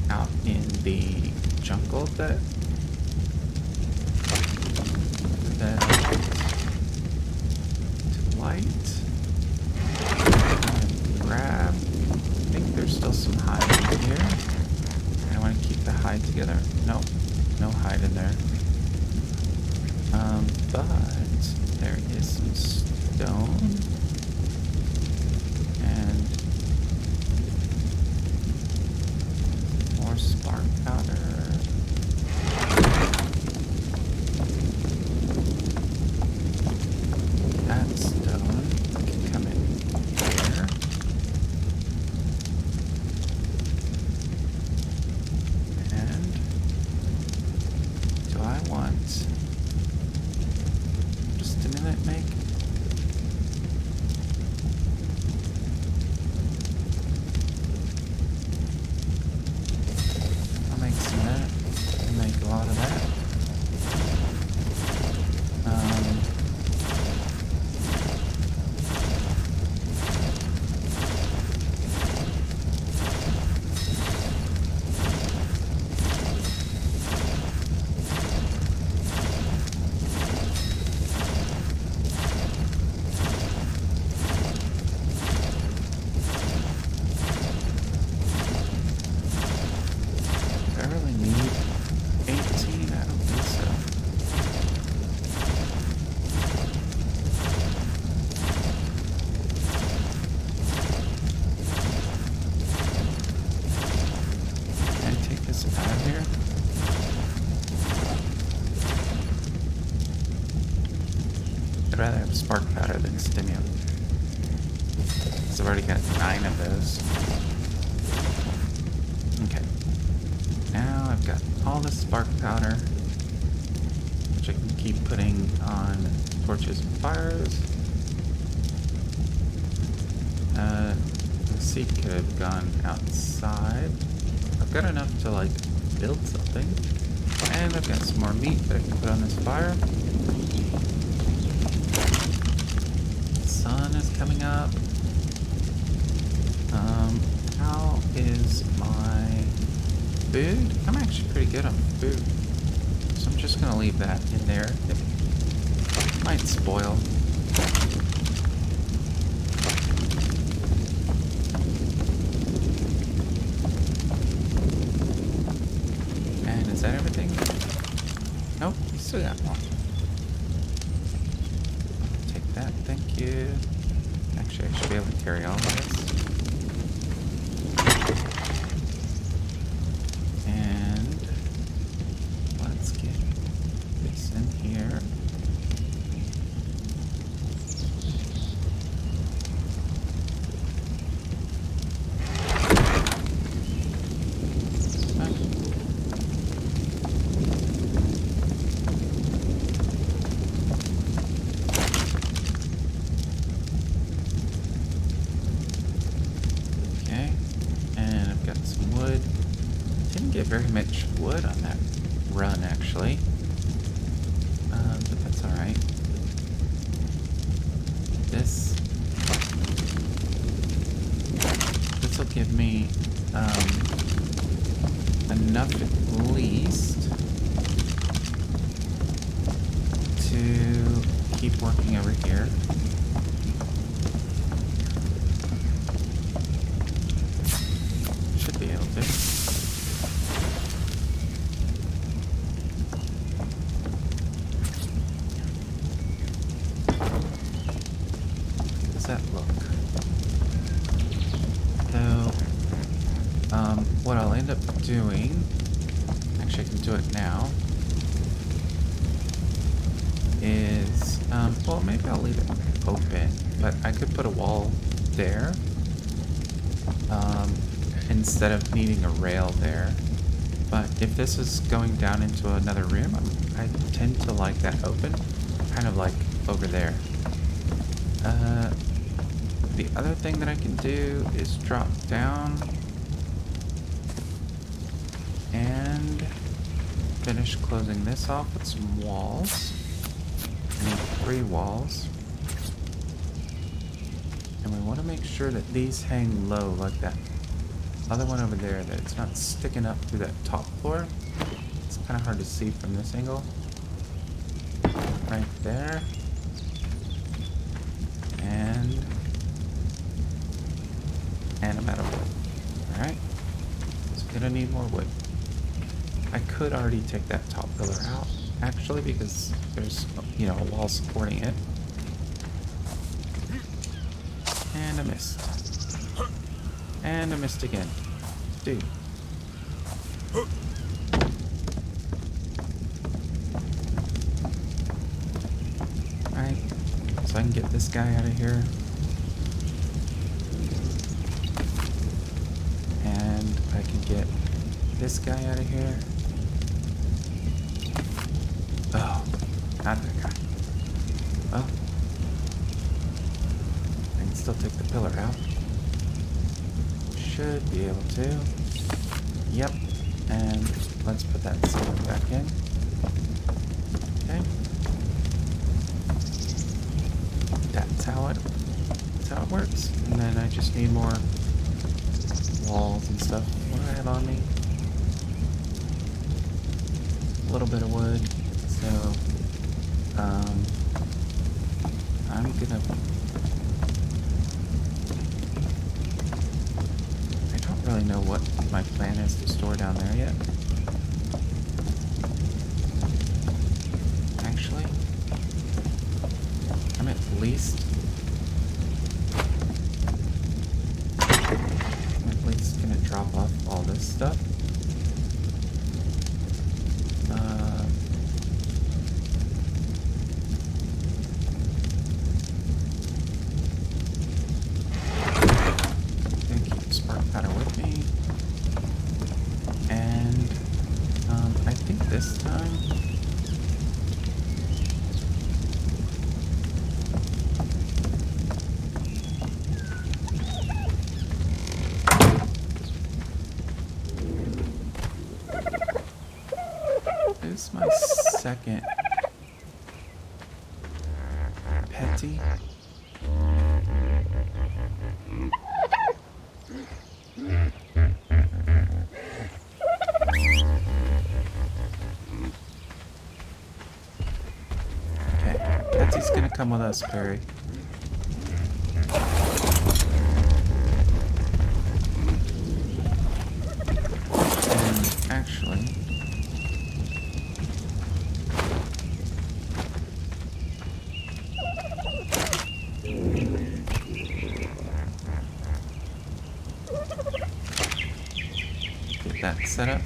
Speaker 1: Out in the jungle that to light. some hide in here. I want to keep the hide together. Nope, no hide in there. But there is some stone. And more spark powder. That stone can come in here. And do I want just a minute make? I'll make cement and make a lot of that. I'd rather have spark powder than stimulant. So I've already got 9 of those. Okay. Now I've got all the spark powder, which I can keep putting on torches and fires. The seed could have gone outside. I've got enough to like build something. And I've got some more meat that I can put on this fire. Sun is coming up. How is my food? I'm actually pretty good on food. So I'm just gonna leave that in there. It might spoil. And is that everything? Nope, we still got more. Take that, thank you. Actually, I should be able to carry all of this. And let's get this in here. Very much wood on that run, actually. But that's alright. This will give me enough at least to keep working over here. Should be able to. That look. So, what I'll end up doing, actually I can do it now, is, well, maybe I'll leave it open, but I could put a wall there, instead of needing a rail there. But if this is going down into another room, I tend to like that open, kind of like over there. The other thing that I can do is drop down and finish closing this off with some walls. I need 3 walls. And we want to make sure that these hang low like that other one over there, that it's not sticking up through that top floor. It's kind of hard to see from this angle. Right there. And I'm out of wood. Alright. gonna need more wood. I could already take that top pillar out, actually, because there's, you know, a wall supporting it. And I missed. And I missed again. Dude. Alright, so I can get this guy out of here. And I can get this guy out of here. Oh, not that guy. Oh. I can still take the pillar out. Should be able to. Yep. And let's put that ceiling back in. Okay. That's how it works. And then I just need more walls and stuff. What do I have on me? A little bit of wood. So, I'm gonna... I don't really know what my plan is to store down there yet. Actually, I'm at least gonna drop off all this stuff. This time, this is my second petty. He's gonna come with us, Perry. And actually, get that set up.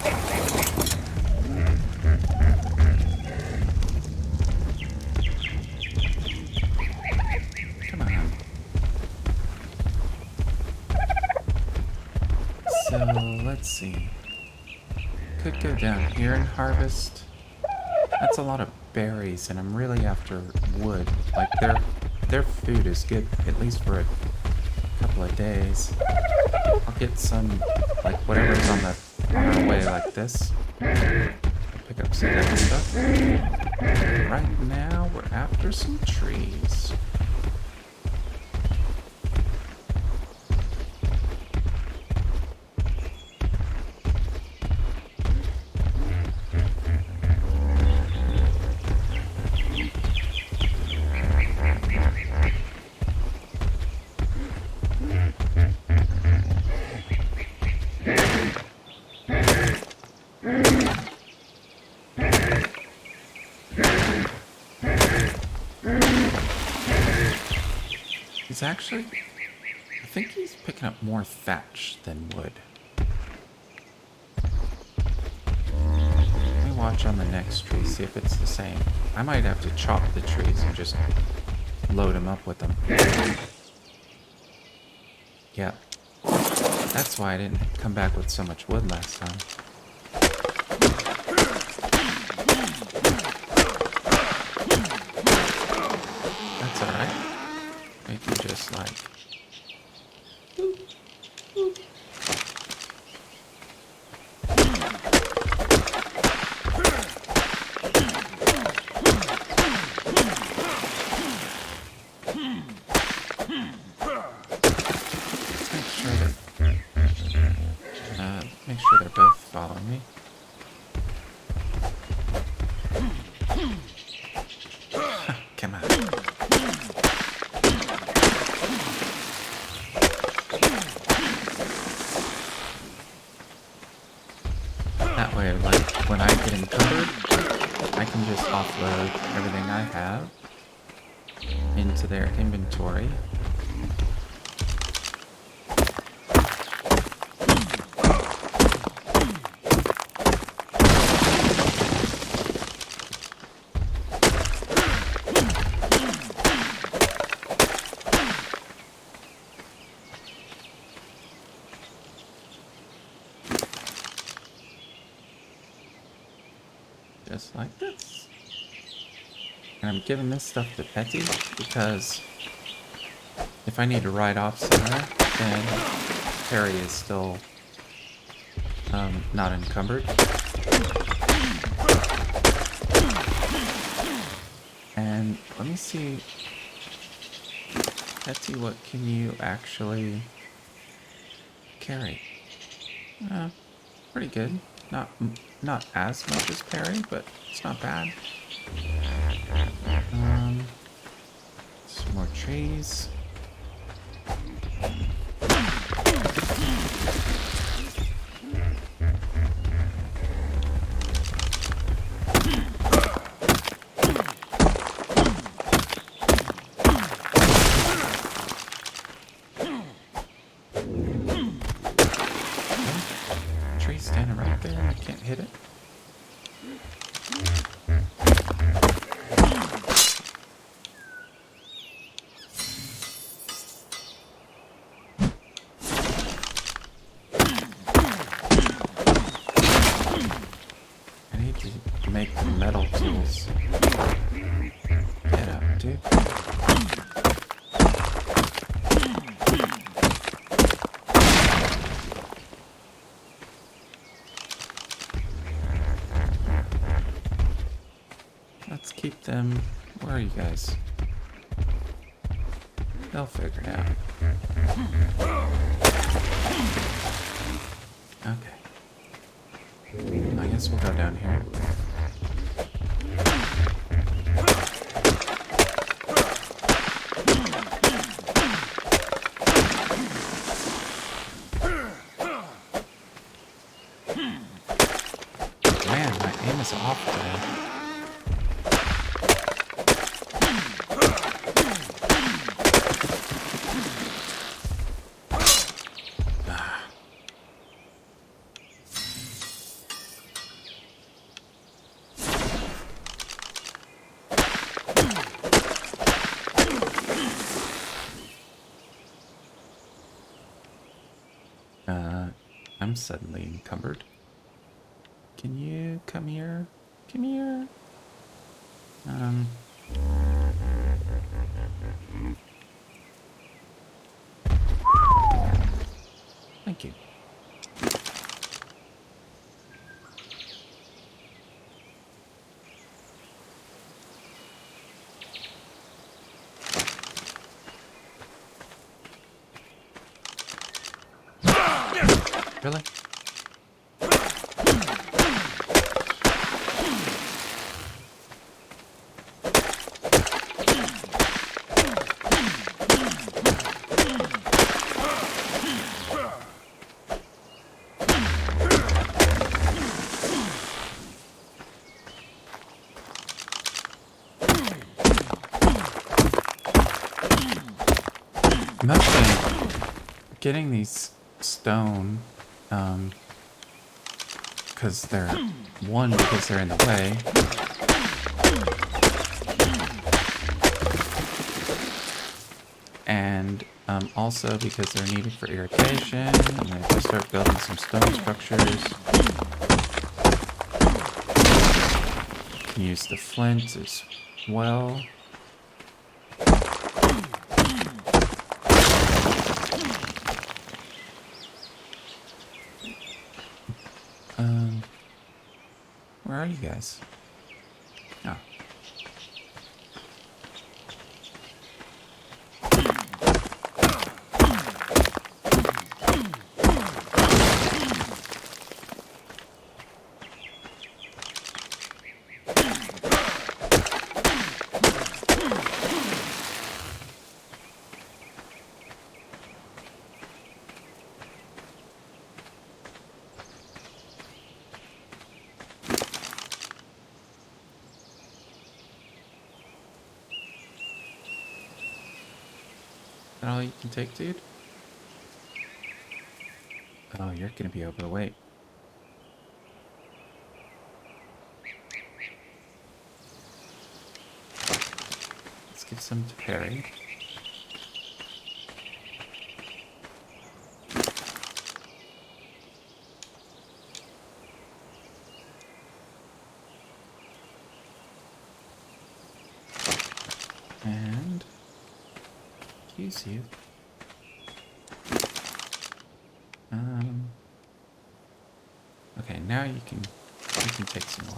Speaker 1: So, let's see. Could go down here and harvest. That's a lot of berries, and I'm really after wood. Like, their food is good, at least for a couple of days. I'll get some, like, whatever's on our way like this. Pick up some other stuff. Right now, we're after some trees. He's actually, I think he's picking up more thatch than wood. Let me watch on the next tree, see if it's the same. I might have to chop the trees and just load them up with them. Yeah, that's why I didn't come back with so much wood last time. That's alright. We can just like... Boop, boop. Make sure they're both following me. Come on. load everything I have into their inventory. Just like this. And I'm giving this stuff to Petty because if I need to ride off somewhere, then Perry is still not encumbered. And let me see, Petty, what can you actually carry? Pretty good. Not as much as Perry, but it's not bad. Some more trees. Tree standing right there. I can't hit it. Make the metal tools. Get up, dude. Let's keep them. Where are you guys? They'll figure it out. Okay. I guess we'll go down here. Man, my aim is off today. I'm suddenly encumbered. Can you come here? Come here. Thank you. Really? I'm actually getting these stone, because they're, because they're in the way. And also because they're needed for irrigation, and I have to start building some stone structures. Can use the flint as well. Where are you guys? Oh. that all you can take, dude? Oh, you're gonna be overweight. Let's give some to Perry. And use you. Okay, now you can take some more.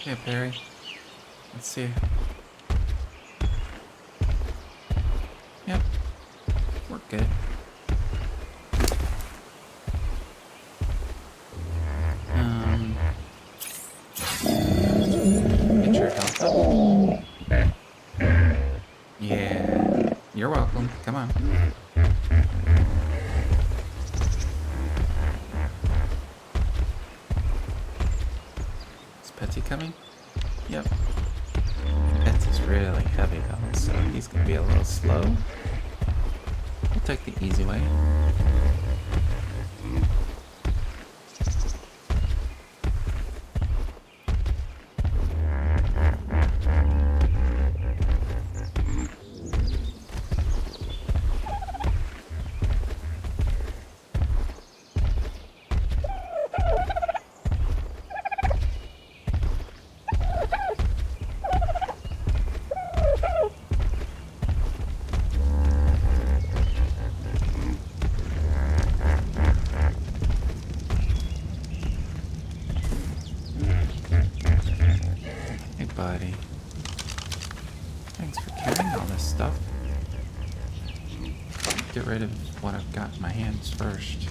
Speaker 1: Yeah, Perry. Let's see. Yep. We're good. Get your health up. Yeah. You're welcome. Come on. Is Petsy coming? Yep. Petsy's really heavy though, so he's gonna be a little slow. We'll take the easy way. Buddy. Thanks for carrying all this stuff. Get rid of what I've got in my hands first.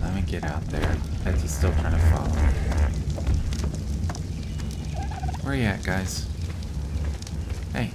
Speaker 1: Let me get out there. Petsy's still trying to follow. Where you at, guys? Hey.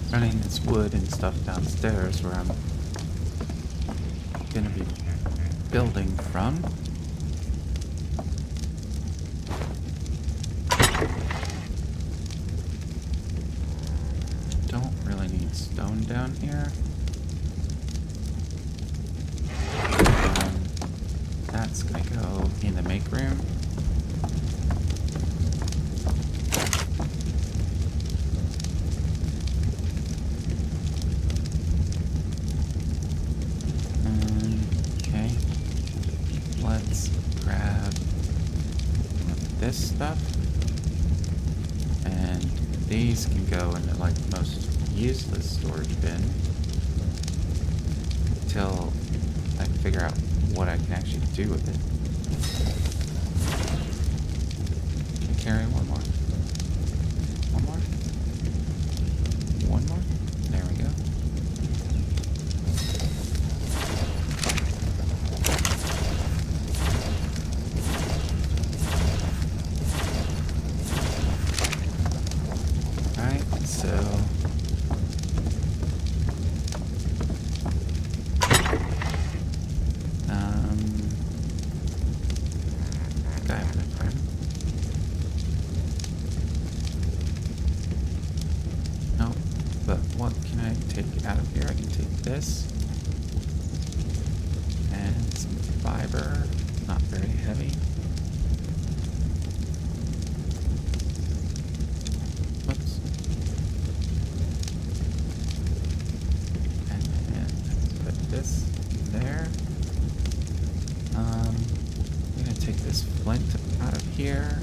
Speaker 1: Running this wood and stuff downstairs where I'm gonna be building from. Don't really need stone down here. That's gonna go in the make room. Okay. Let's grab this stuff. And these can go in the like most useless storage bin until I can figure out what I can actually do with it. Can I carry one more? One more? One more? There we go. Alright, so what can I take out of here? I can take this and some fiber, not very heavy. Whoops. And then let's put this there. I'm gonna take this flint out of here.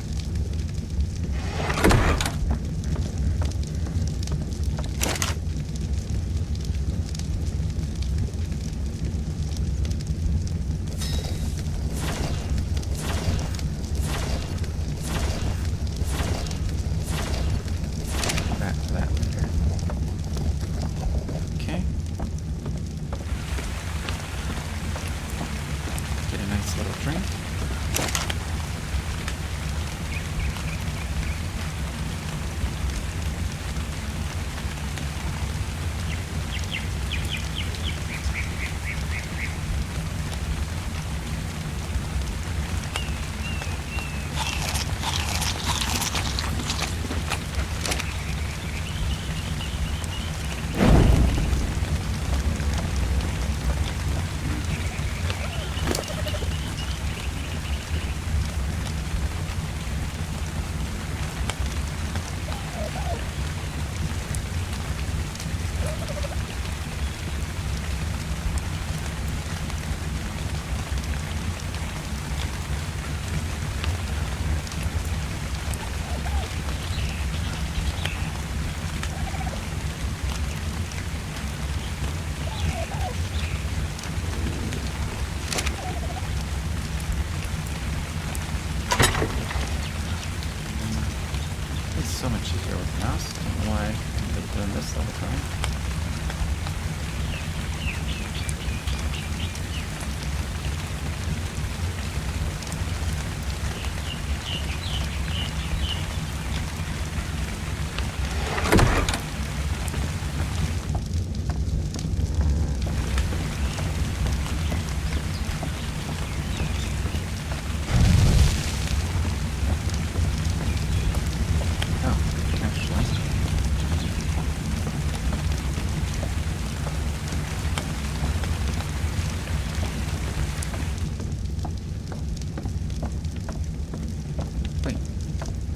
Speaker 1: So much easier with the mouse. I don't know why I'm doing this all the time.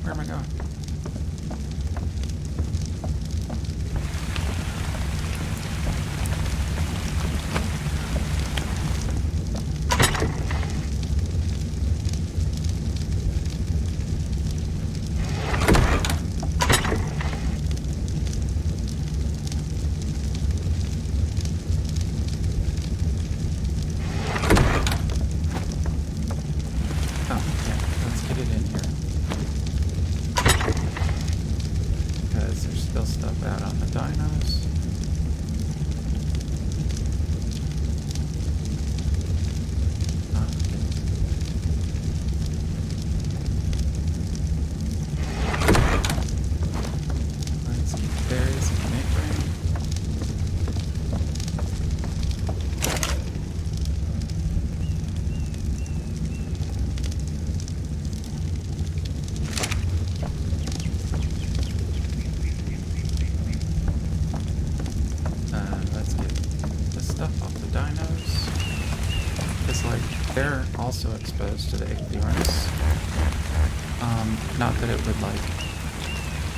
Speaker 1: Where am I going? Oh, yeah, let's get it in here. because, like, they're also exposed to the ichthyornis. Not that it would, like,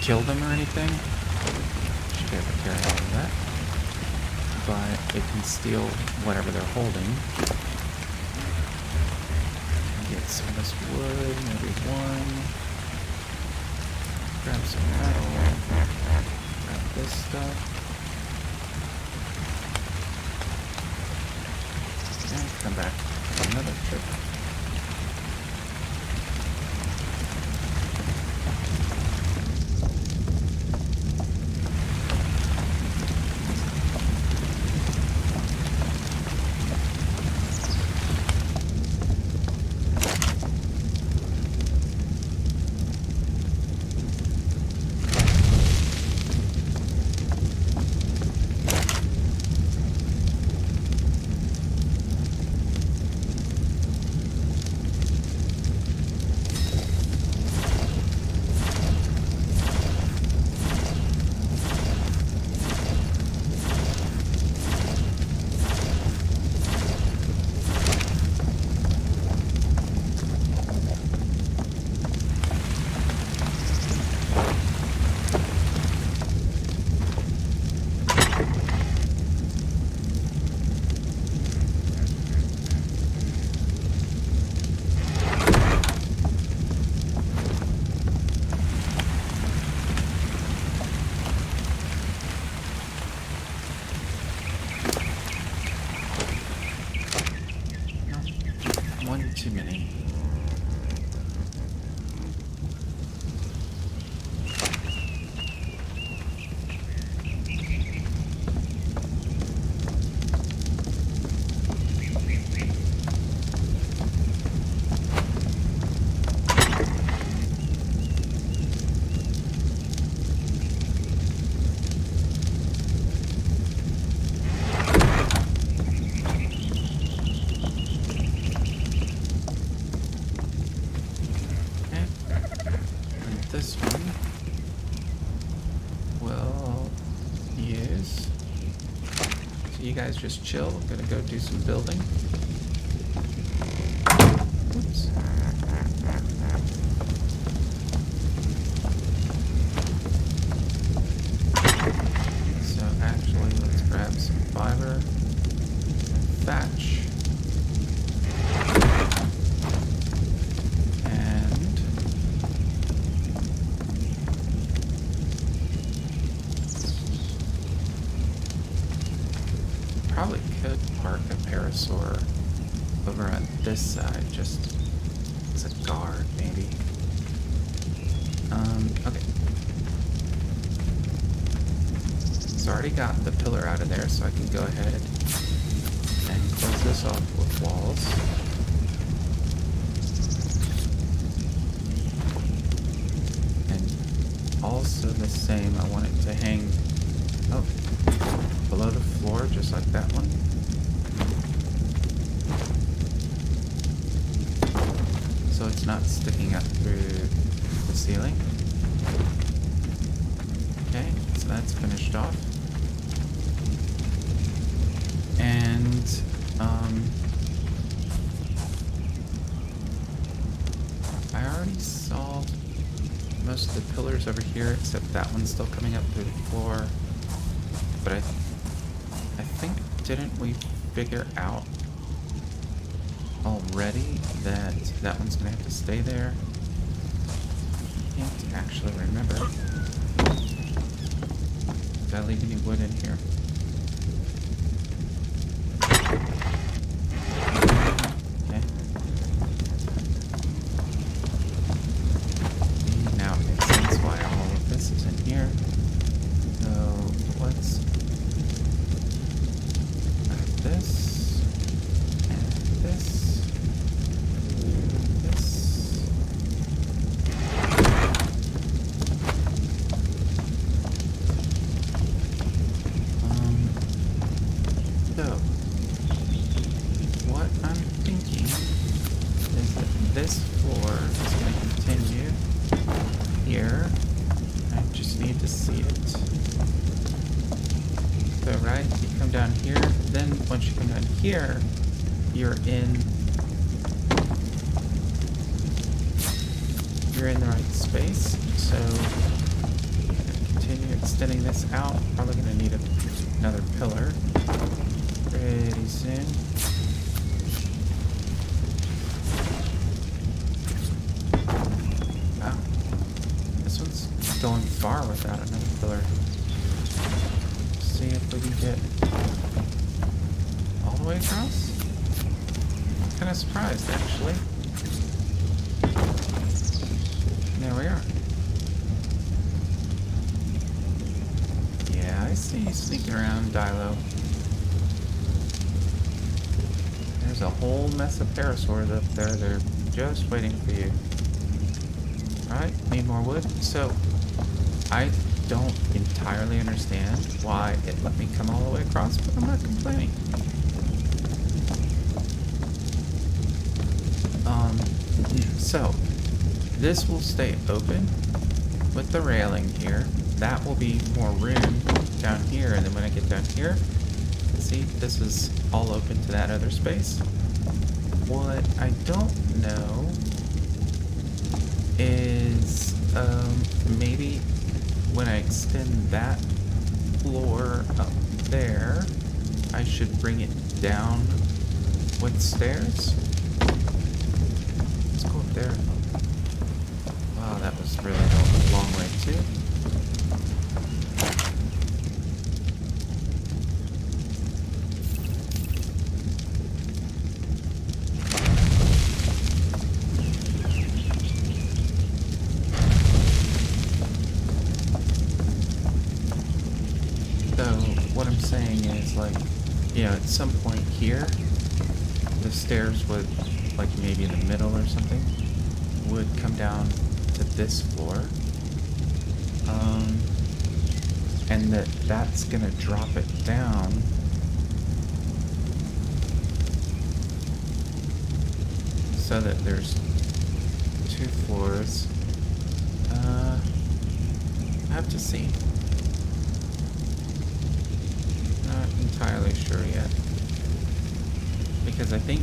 Speaker 1: kill them or anything. Should be able to carry all of that. But it can steal whatever they're holding. Get some of this wood, maybe one. Grab some metal. Grab this stuff. And come back for another trip. Too many. This one will use. So you guys just chill. I'm gonna go do some building. Oops. So actually, let's grab some fiber, thatch. Probably could park a Parasaur over on this side, just as a guard, maybe. Okay. So I already got the pillar out of there, so I can go ahead and close this off with walls. And also the same, I want it to hang below the floor, just like that one. So it's not sticking up through the ceiling. Okay, so that's finished off. And, I already solved most of the pillars over here, except that one's still coming up through the floor. But I think, didn't we figure out already that that one's gonna have to stay there? I can't actually remember. Did I leave any wood in here? Okay. Now it makes sense why all of this is in here. So let's this, and this, this. So, what I'm thinking is that this floor is going to continue here. I just need to see it. So, right, you come down here, then once you come down here, you're in the right space. So continue extending this out. Probably gonna need another pillar pretty soon. Wow, this one's going far without another pillar. See if we can get all the way across. I'm kind of surprised, actually. There we are. Yeah, I see you sneaking around, Dilo. There's a whole mess of parasaurs up there. They're just waiting for you. Alright, need more wood. So, I don't entirely understand why it let me come all the way across, but I'm not complaining. So, this will stay open with the railing here. That will be more room down here, and then when I get down here, see, this is all open to that other space. What I don't know is maybe when I extend that floor up there, I should bring it down with stairs. Let's go up there. Wow, that was really a long way too. You know, at some point here, the stairs would, like maybe in the middle or something, would come down to this floor. And that's gonna drop it down. So that there's 2 floors. I have to see. Not entirely sure yet, because I think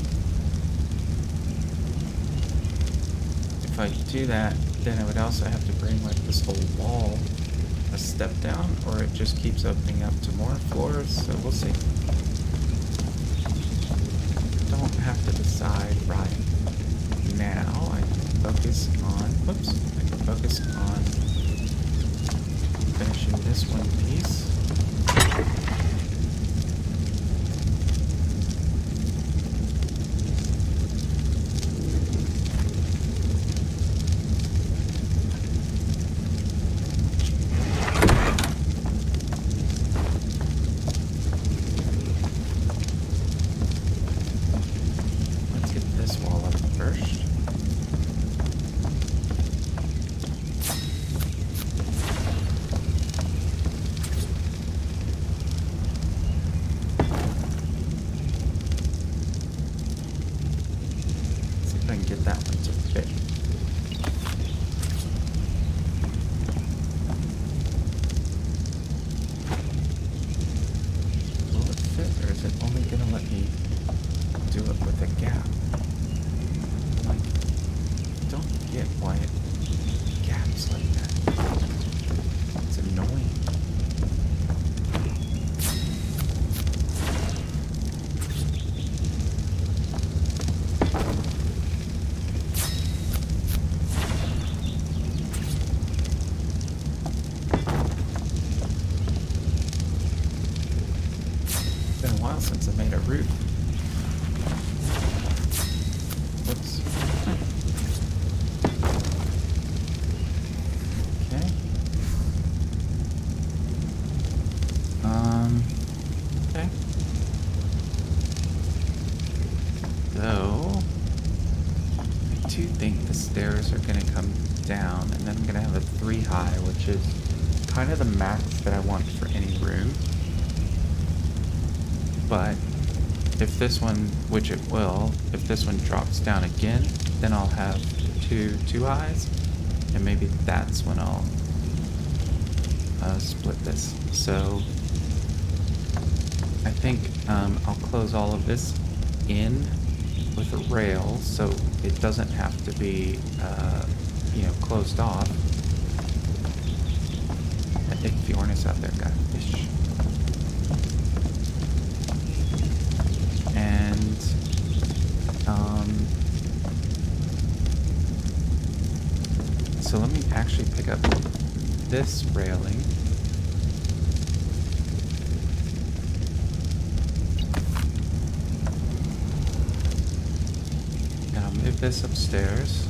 Speaker 1: if I do that, then I would also have to bring like this whole wall a step down, or it just keeps opening up to more floors, so we'll see. Don't have to decide right now. I can focus on, whoops, I can focus on finishing this one piece. Since I made a roof. Whoops. Okay. Okay. So, I do think the stairs are gonna come down, and then I'm gonna have a 3 high, which is kind of the max that I want for any room. But if this one, which it will, if this one drops down again, then I'll have two highs, and maybe that's when I'll split this. So I think I'll close all of this in with a rail so it doesn't have to be, closed off. That ichthyornis out there got fish. And, so let me actually pick up this railing. And I'll move this upstairs.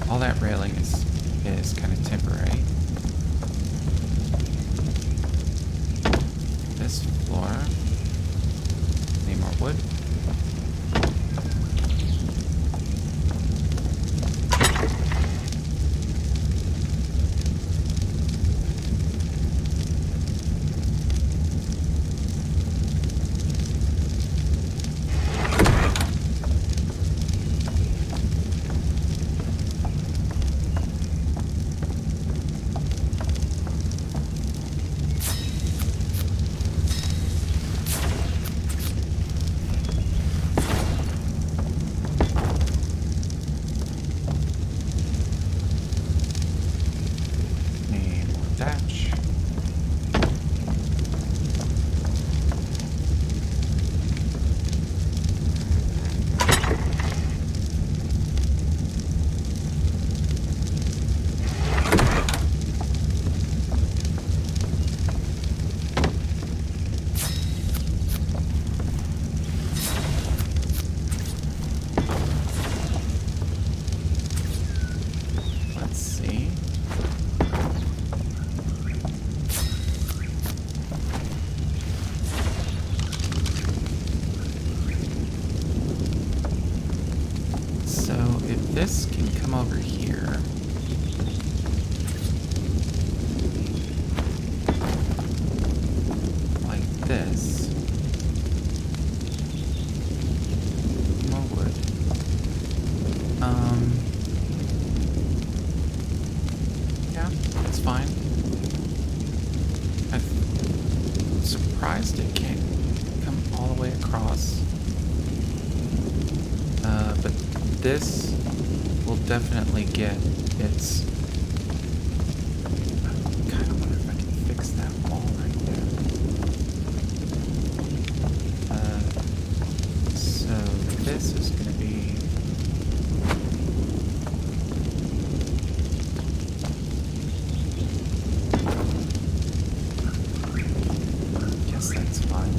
Speaker 1: All that railing is kind of temporary. This floor, need more wood. This can come over here. Like this. More wood. Yeah, that's fine. I'm surprised it can't come all the way across. But this will definitely get its... I kind of wonder if I can fix that wall right there. So this is going to be... I guess that's fine.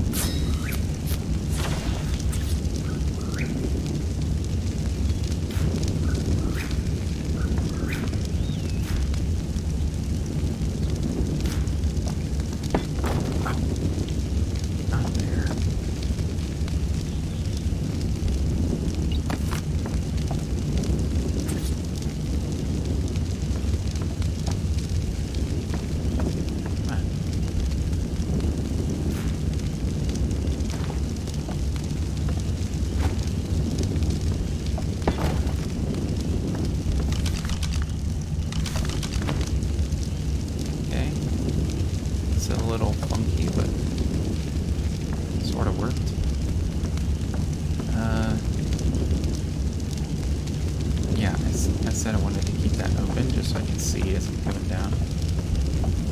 Speaker 1: I wanted to keep that open just so I can see as I'm coming down.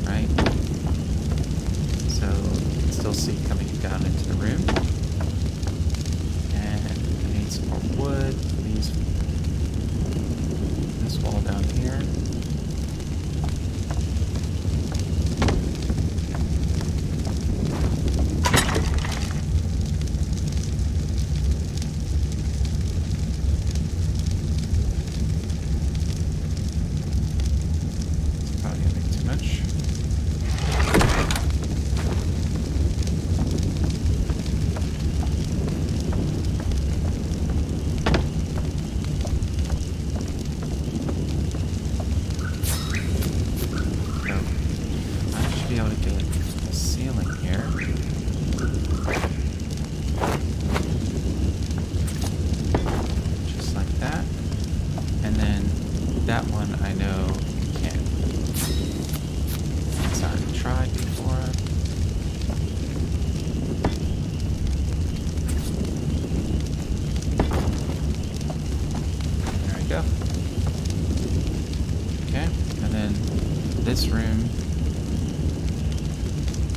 Speaker 1: Right? So you can still see coming down into the room. And I need some more wood. These, this wall down here. go. Okay, and then this room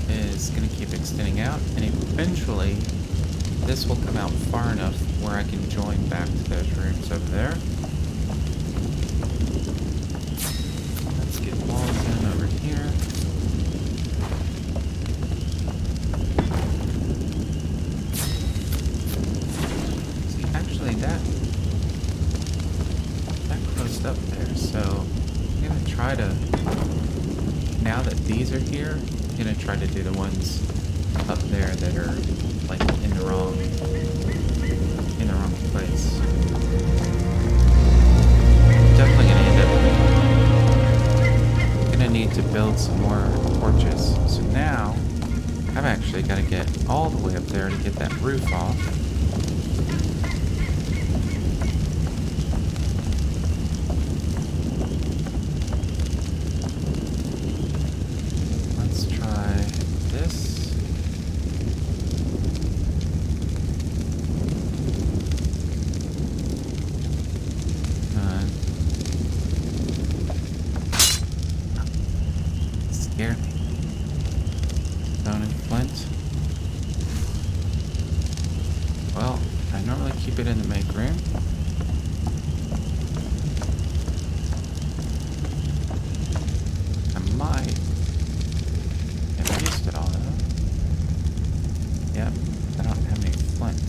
Speaker 1: is going to keep extending out, and eventually this will come out far enough where I can join back to those rooms over there. Let's get walls in over here. See, actually that closed up there, so I'm going to try to, now that these are here, I'm going to try to do the ones up there that are like in the wrong place. Definitely gonna need to build some more porches. So now I've actually got to get all the way up there to get that roof off. Let's try this. Scared me. Stone and flint. Well, I normally keep it in the make room. I might have used it all though. Yep, I don't have any flint.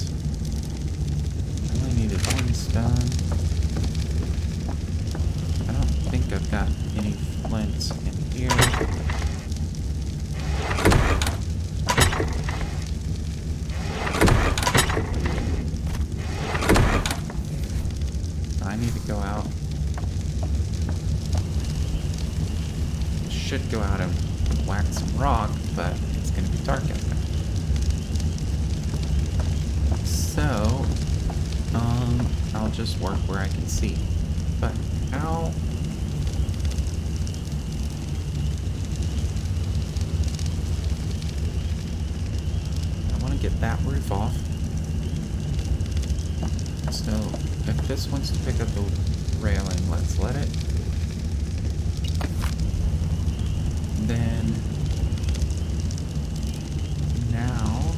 Speaker 1: I only needed one stone. I don't think I've got any flint in here. I need to go out. Should go out and whack some rock, but it's going to be dark out there. So, I'll just work where I can see. But how? I want to get that roof off. So, if this wants to pick up the railing, let's let it. Then, now,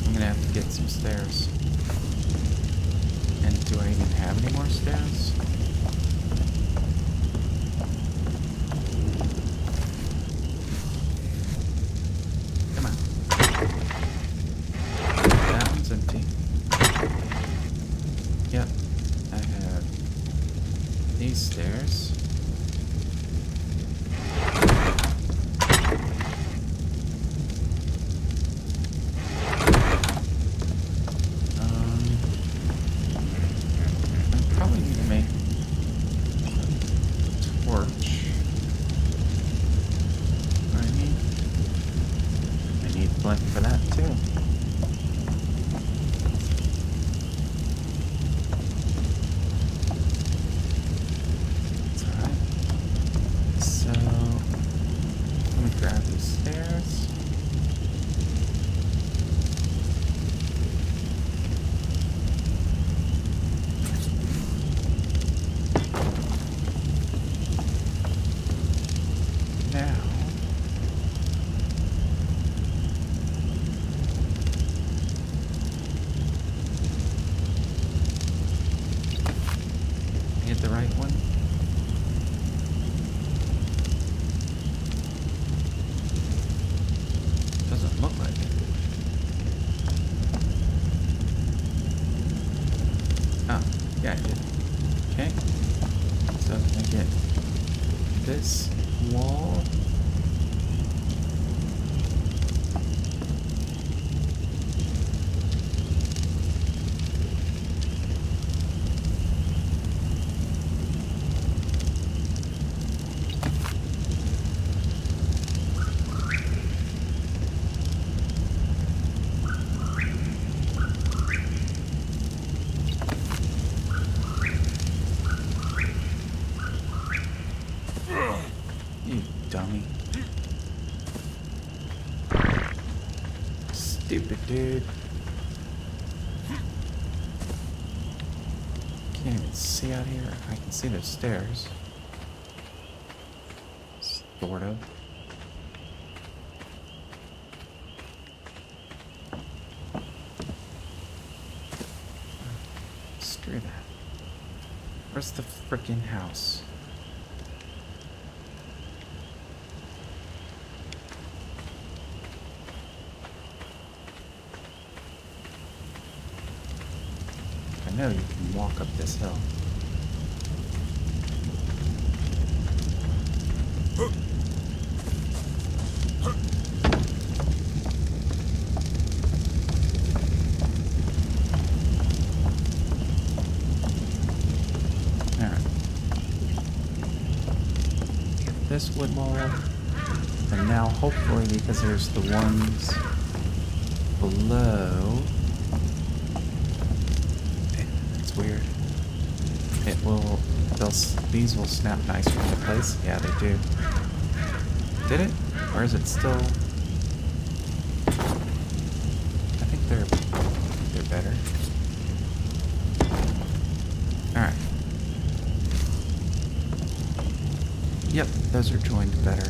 Speaker 1: I'm gonna have to get some stairs. And do I even have any more stairs? Come on. That one's empty. Yep. I have these stairs. I probably need to make a torch. I need flint for that too. Grab these stairs. Now, hit the right one. Doesn't look like it. Oh, yeah, I did. Okay. So can I get this wall? Stupid dude. Can't even see out here. I can see the stairs. Sort of. Screw that. Where's the frickin' house? I know you can walk up this hill. This wood wall, and now hopefully, because there's the ones below, it's weird, these will snap nicer into place. Yeah, they do. Did it? Or is it still? I think they're better. Alright. Yep, those are joined better.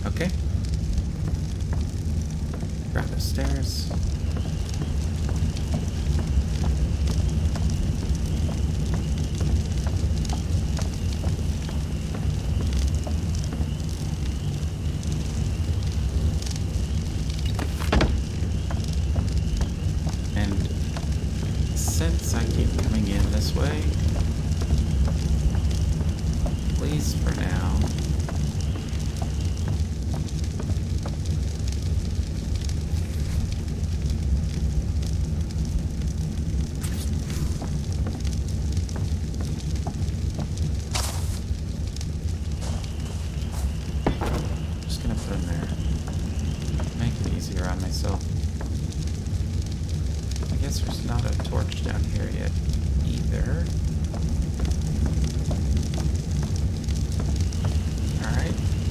Speaker 1: Okay. Grab the stairs. And since I keep coming in this way, please, for now, just gonna put them there. Make it easier on myself. I guess there's not a torch down here yet either.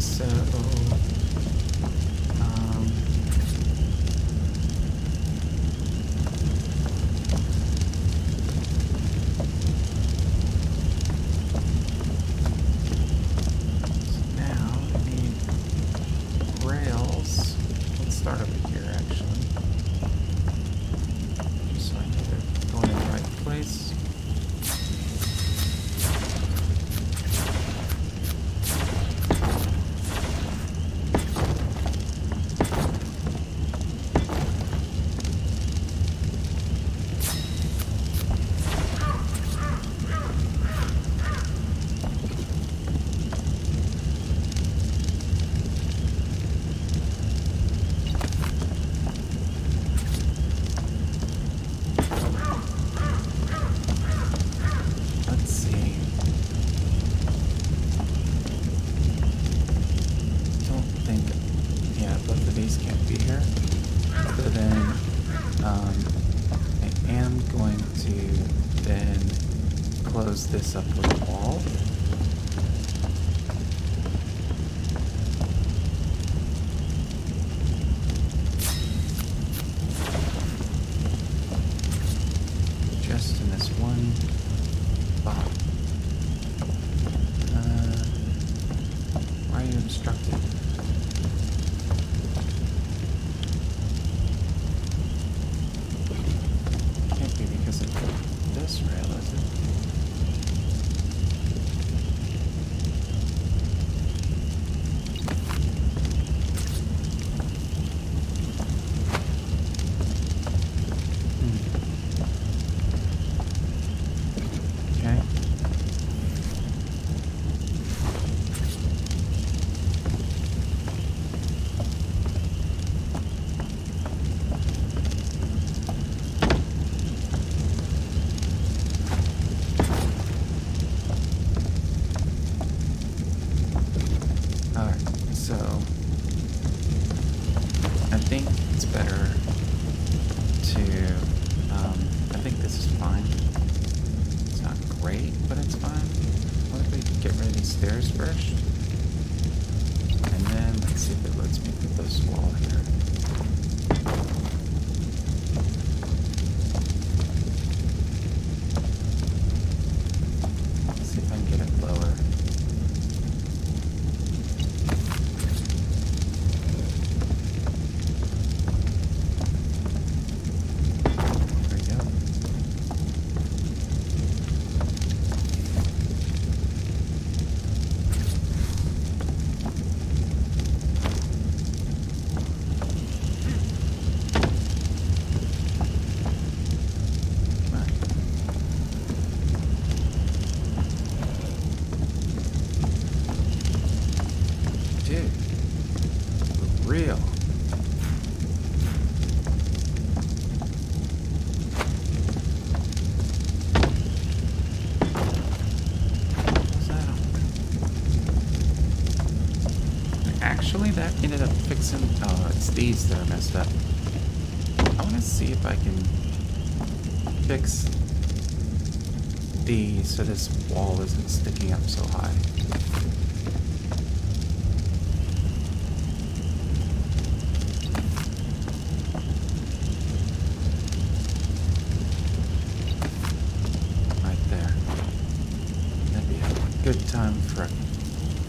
Speaker 1: So, now we need rails. Let's start over here, actually. Just so I know they're going in the right place. This up with the wall. Just in this one spot. Why are you obstructed? Can't be because of this rail, is it? Stairs first, and then let's see if it lets me put this wall here. real. Actually, that ended up fixing... Oh, it's these that are messed up. I want to see if I can fix these so this wall isn't sticking up so high. Right there. That'd be a good time for a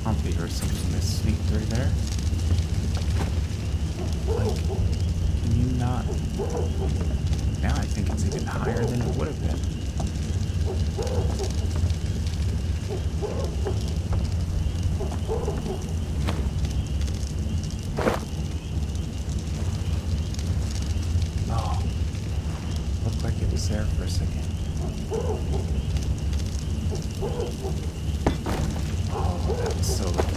Speaker 1: compy or something to sneak through there. Like, can you not? Now I think it's even higher than it would have been. Oh, looked like it was there for a second. Oh, that was so lucky.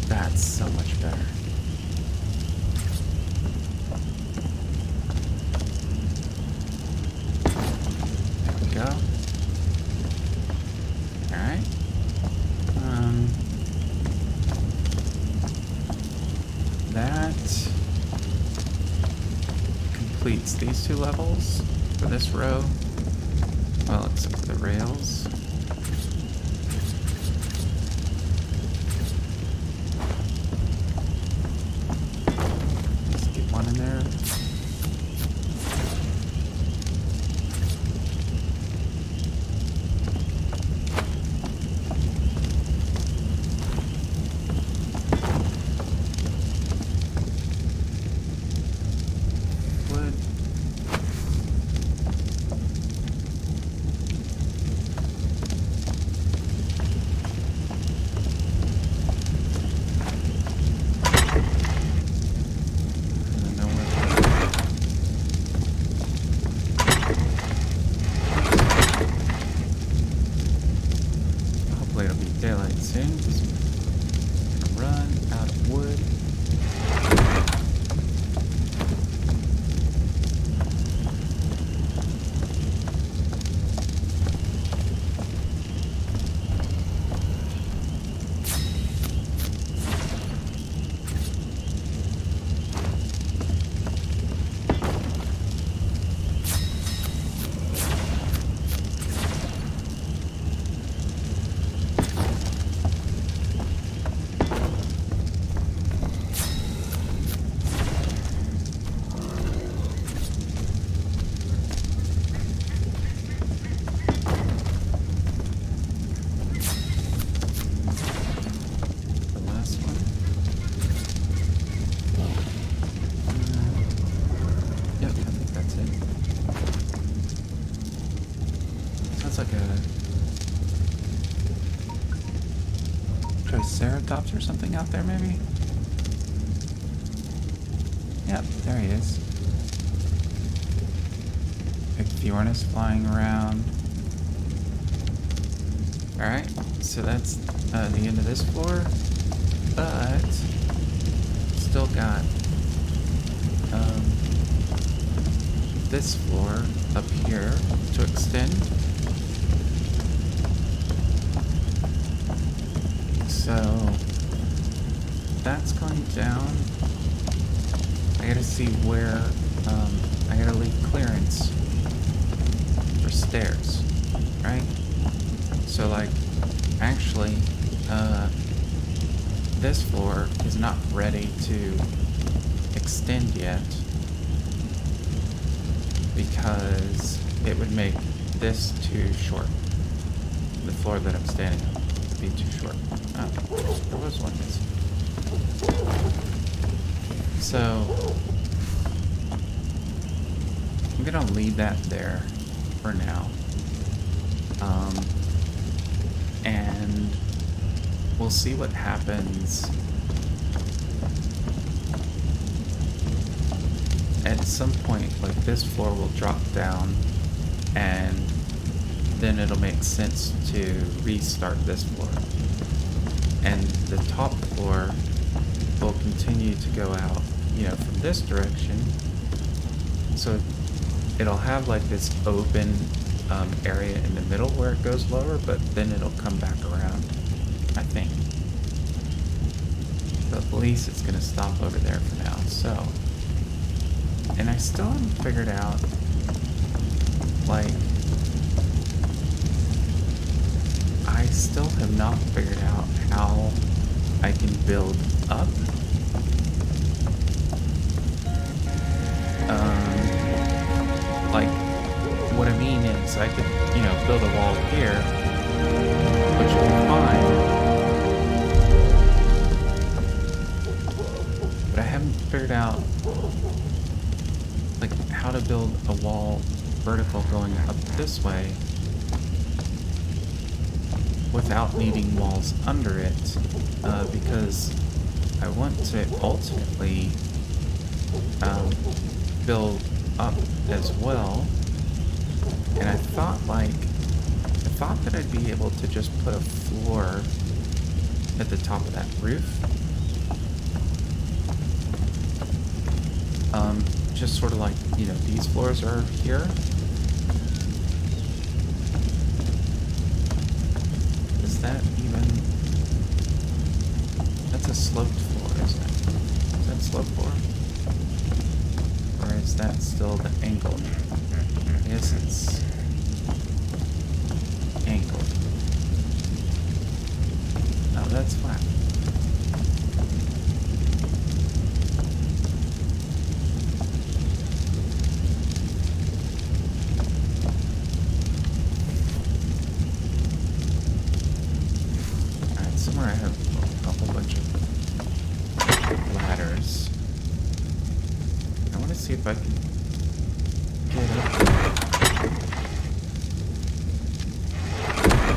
Speaker 1: That's so much better. There we go. Alright. That completes these two levels for this row. Well, except for the rails. Let's get one in there. Wood. Hopefully it'll be daylight soon. Just gonna run out of wood. Like a Triceratops or something out there, maybe? Yep, there he is. Ichthyornis flying around. Alright, so that's the end of this floor. But still got this floor up here to extend. So that's going down. I gotta see where I gotta leave clearance for stairs, right? So like, actually, this floor is not ready to extend yet because it would make this too short. The floor that I'm standing on would be too short. Oh, there was one missing. So I'm gonna leave that there for now. And we'll see what happens at some point. Like, this floor will drop down and then it'll make sense to restart this floor. And the top floor will continue to go out, from this direction. So it'll have like this open area in the middle where it goes lower, but then it'll come back around, I think. So at least it's gonna stop over there for now. So, and I still haven't figured out, like, I still have not figured out how I can build up. Like, what I mean is I could, build a wall here, which will be fine. But I haven't figured out, like, how to build a wall vertical going up this way without needing walls under it, because I want to ultimately build up as well. And I thought that I'd be able to just put a floor at the top of that roof. Just sort of like, these floors are here. Is that even... That's a sloped floor, isn't it? Is that sloped floor? Or is that still the angled? I guess it's angled. No, that's flat. Alright, somewhere I have a whole bunch of ladders. I want to see if I can get up there.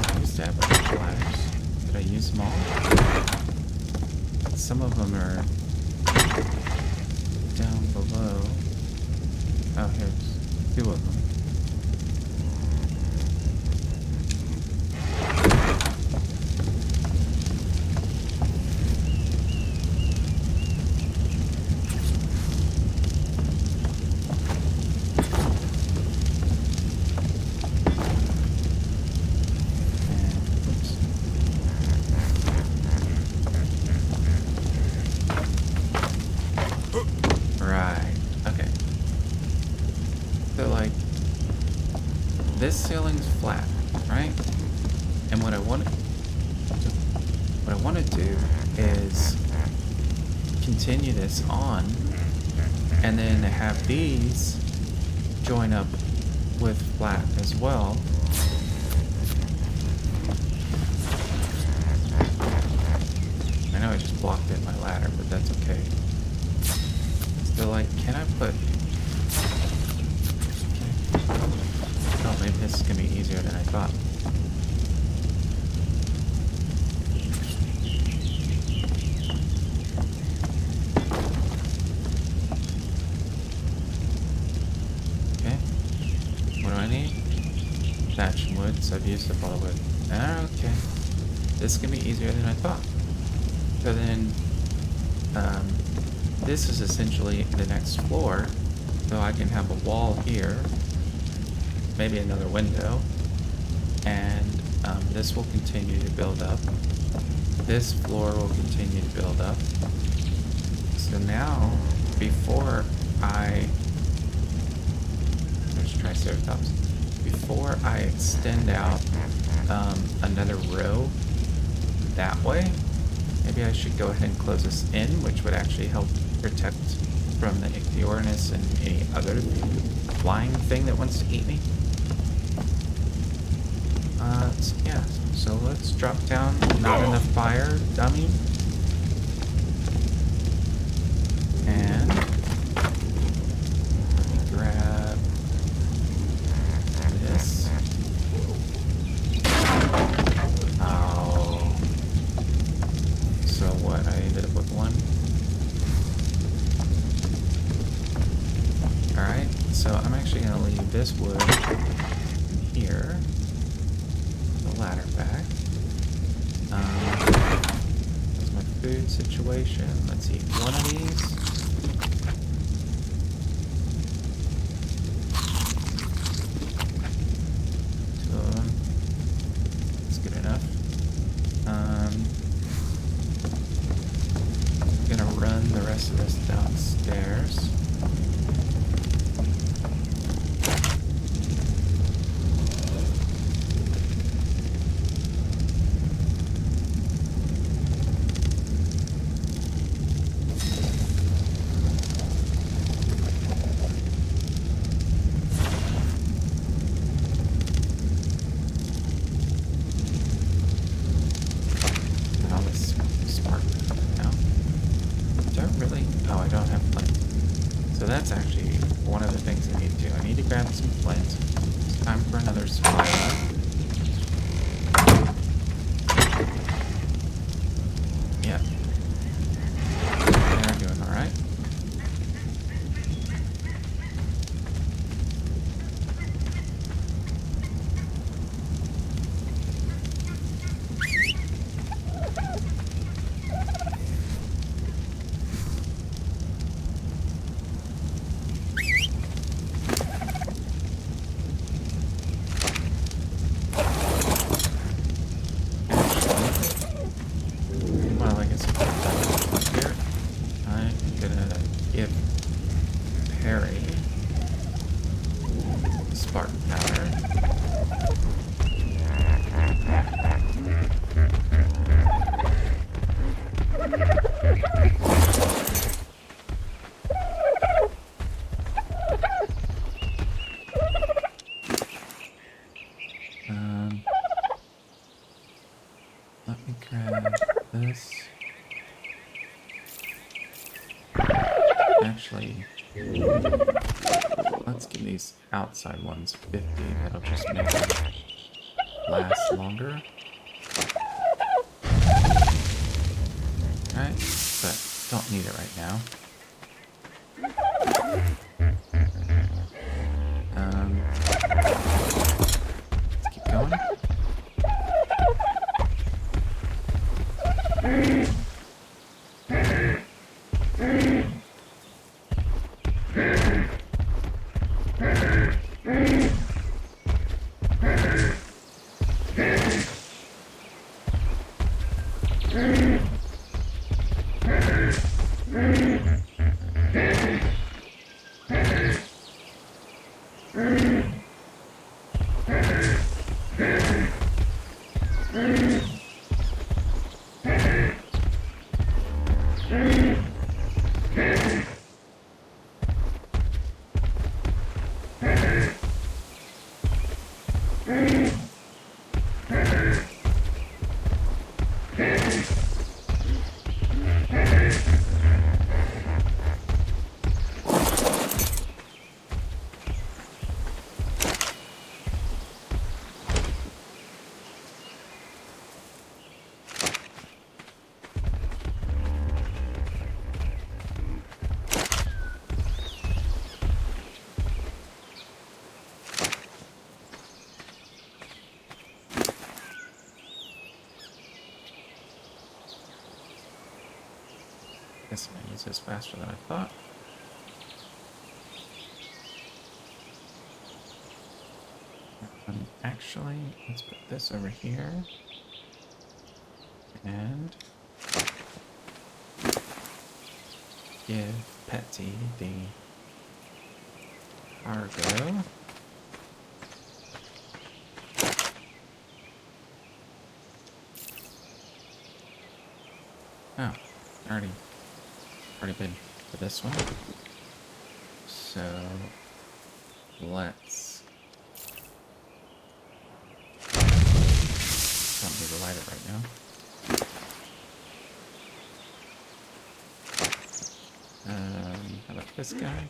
Speaker 1: I used to have a bunch of ladders. Did I use them all? Some of them are down below. Oh, here's 2 of them. This ceiling's flat, right? And what I want to do is continue this on, and then have these join up with flat as well. I know I just blocked in my ladder, but that's okay. Still, like, can I put... Oh, maybe this is gonna be easier than I thought. Okay. What do I need? Thatch and wood, so I've used up all the wood. Okay. This is gonna be easier than I thought. So then, this is essentially the next floor. So I can have a wall here. Maybe another window, and this will continue to build up. This floor will continue to build up. So now, before there's Triceratops. Before I extend out another row that way, maybe I should go ahead and close this in, which would actually help protect from the Ichthyornis and any other flying thing that wants to eat me. Yeah, so let's drop down. Not enough fire, dummy. And let me grab this. Oh. So what? I ended up with 1. Alright, so I'm actually going to leave this wood in here. ladder back. That's my food situation. Let's eat one of these. Two of them. That's good enough. I'm gonna run the rest of this downstairs. That's actually one of the things I need to do. I need to grab some flint. It's time for another supply run. Yep. They're doing alright. Let me grab this. Actually, let's give these outside ones 50. That'll just make them last longer. Alright, but don't need it right now. Let's keep going. Guess I'm gonna use this faster than I thought. Actually, let's put this over here. And give Petsy the cargo. Oh, already been for this one. So let's don't need to light it right now. How about this guy?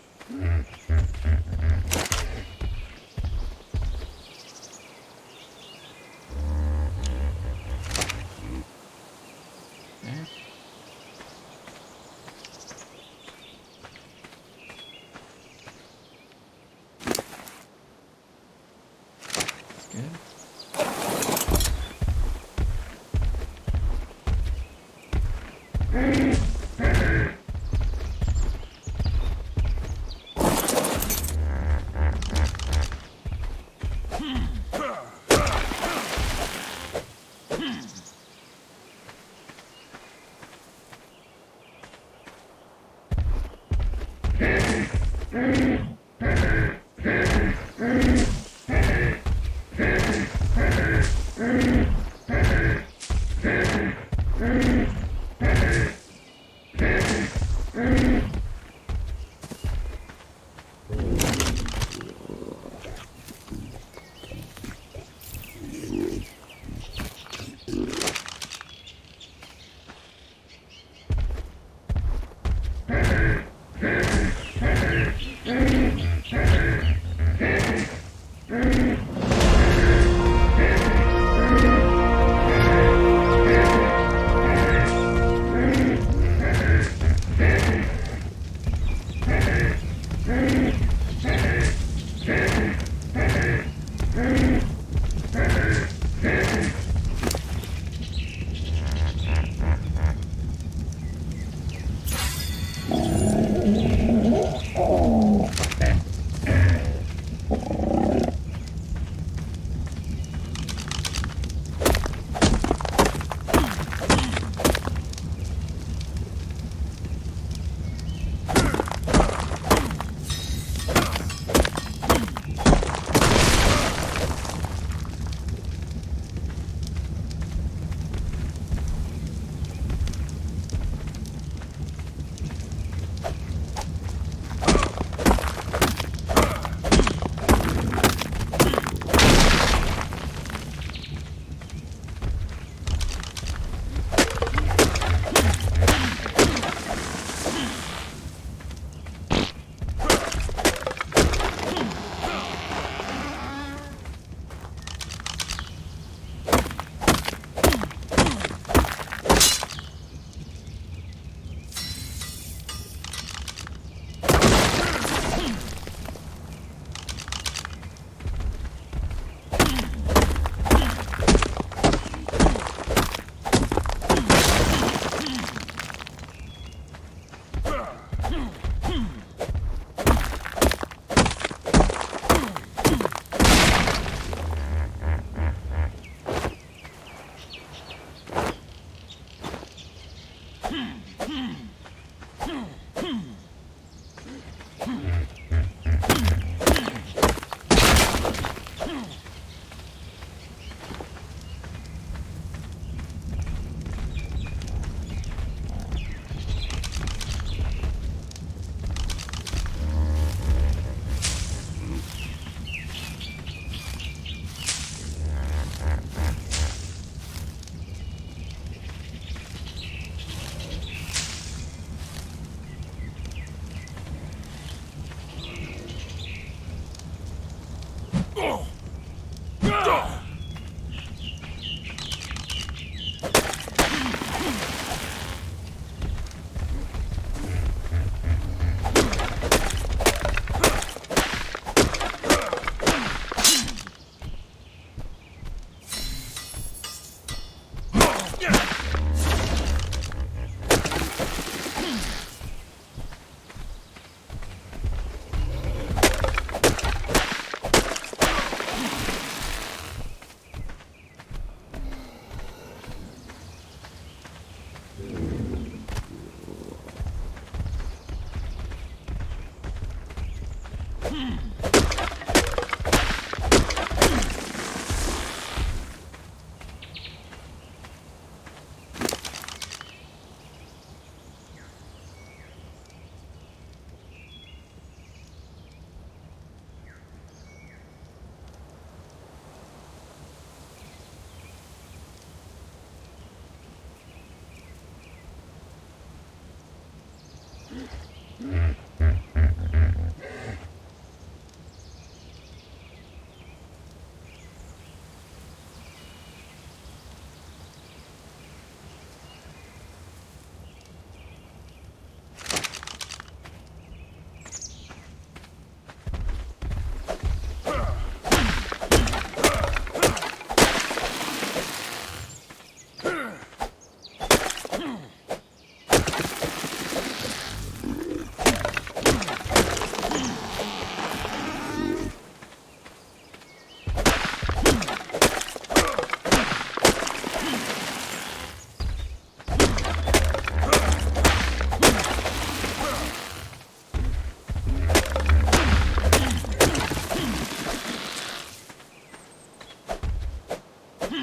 Speaker 1: So,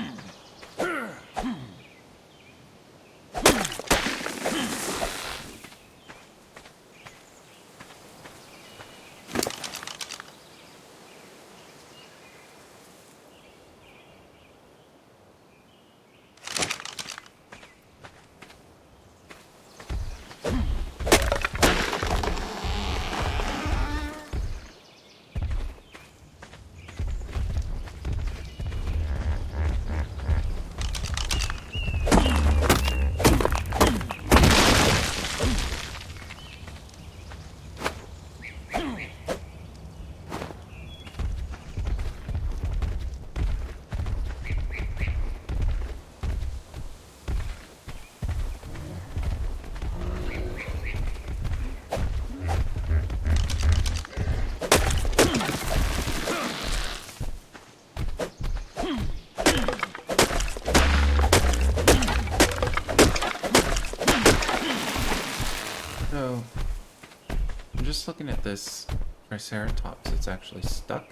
Speaker 1: I'm just looking at this Triceratops. It's actually stuck.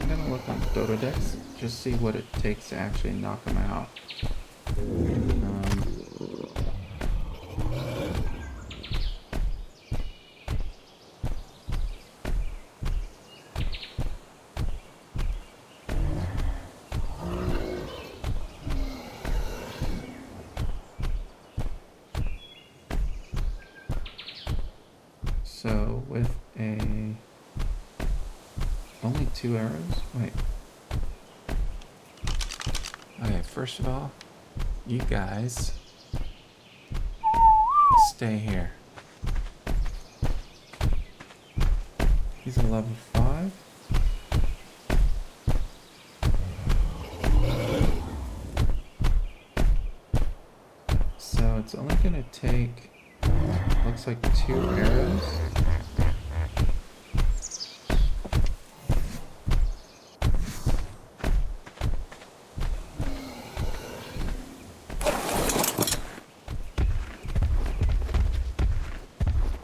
Speaker 1: I'm gonna look on Dododex, just see what it takes to actually knock him out. So with only 2 arrows? Wait. Okay, first of all, you guys stay here. He's a level 5. So it's only gonna take, looks like 2 arrows.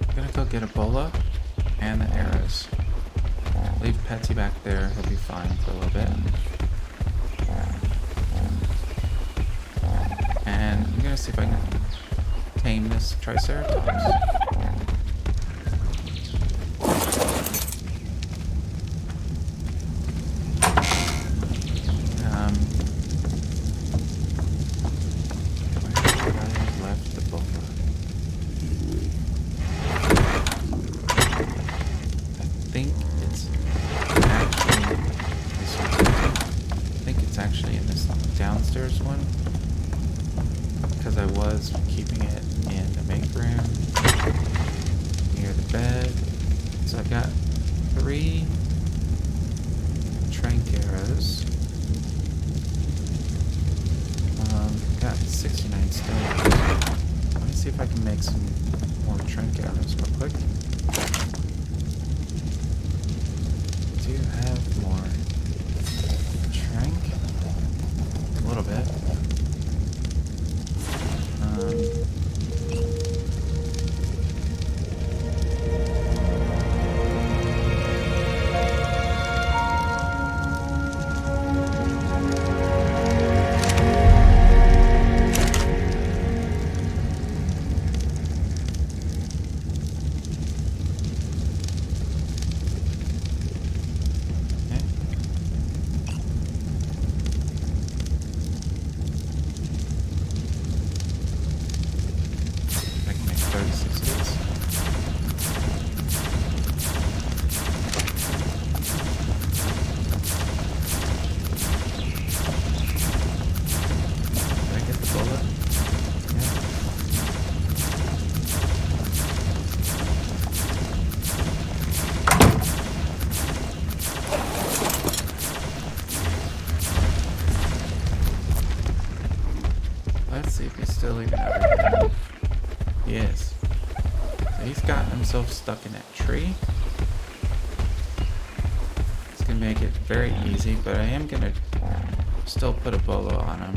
Speaker 1: I'm gonna go get a bola and the arrows. Leave Petsy back there, he'll be fine for a little bit. And I'm gonna see if I can tame this Triceratops. Actually in this downstairs one, because I was keeping it in the make room near the bed. So I got 3 tranq arrows. Got 69 stones. Let me see if I can make some more tranq arrows real quick. Do you have more tranq? A little bit. Let's see if he's still even everything. He is. So he's gotten himself stuck in that tree. It's gonna make it very easy, but I am gonna still put a bolo on him.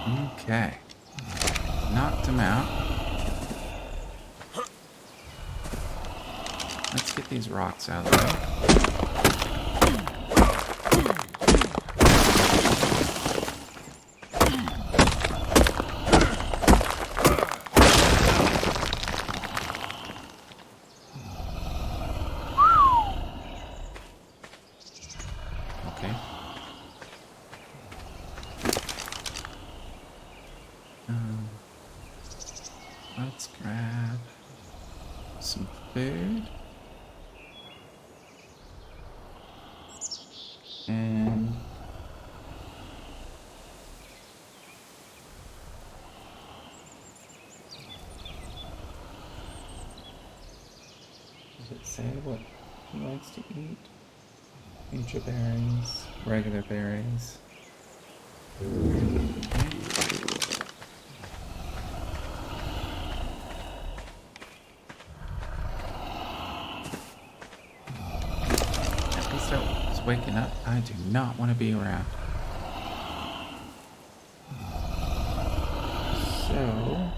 Speaker 1: Okay. Knocked him out. Let's get these rocks out of the way. Okay. Let's grab some food. And does it say what he likes to eat? Nature berries, regular berries. At least I was waking up. I do not want to be around. So,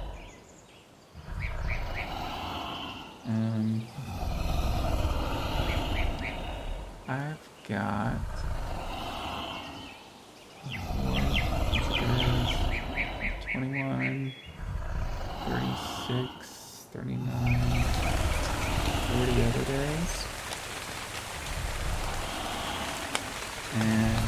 Speaker 1: I've got 21, 36, 39, 40 other days. And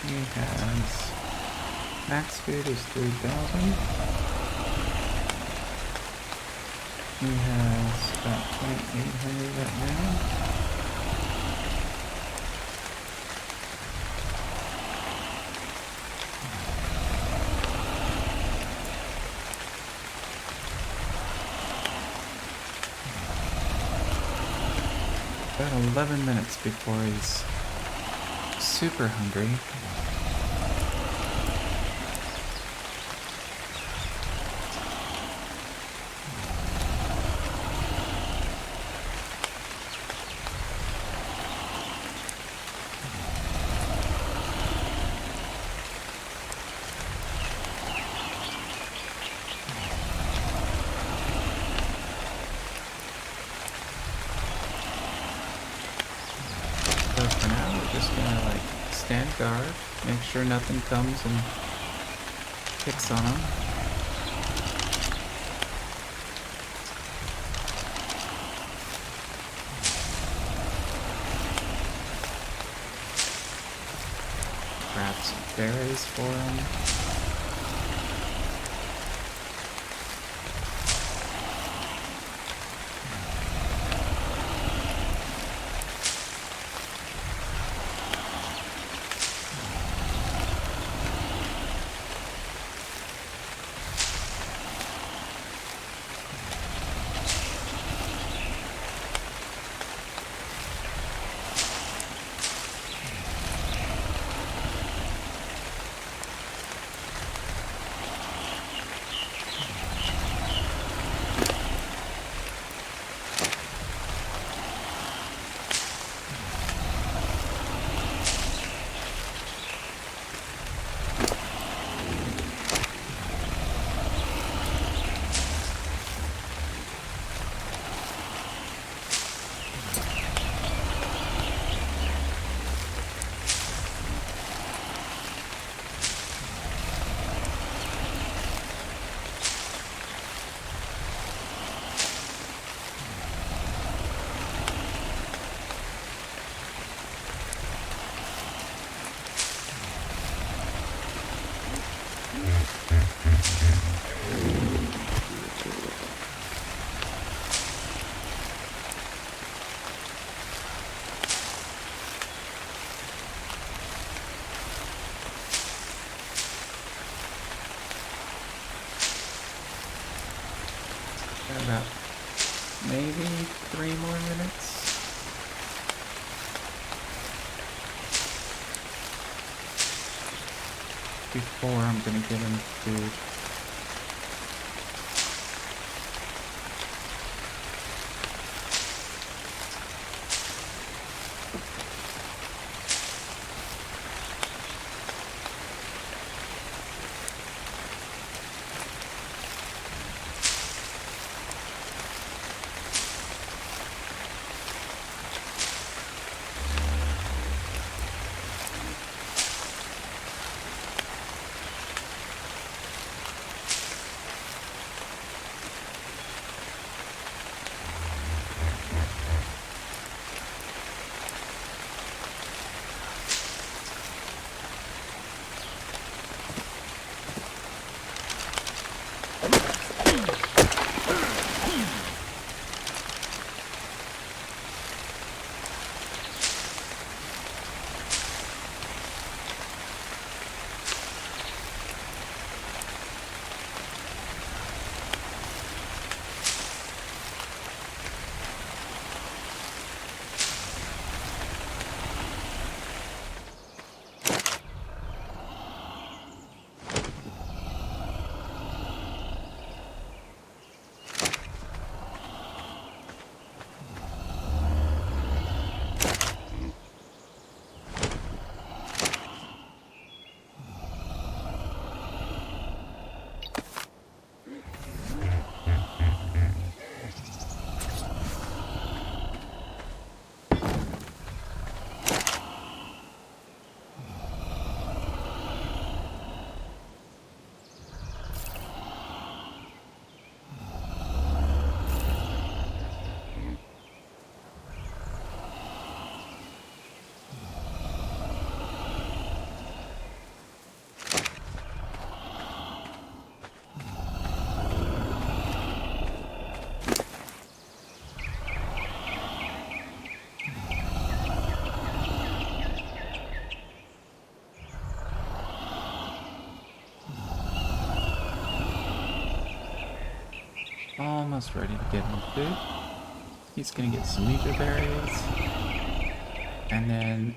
Speaker 1: he has max food is 3,000. He has about 2,800 right now. About 11 minutes before he's super hungry. So for now, we're just gonna like stand guard, make sure nothing comes and picks on him. Grab some berries for him. Got about maybe 3 more minutes. Before I'm gonna give him food. Almost ready to get him food. He's gonna get some meter berries, and then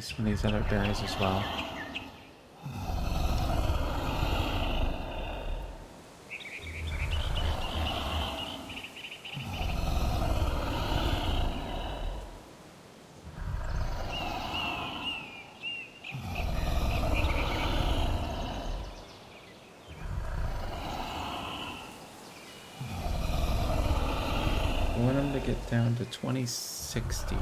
Speaker 1: some of these other berries as well. I want him to get down to 2060.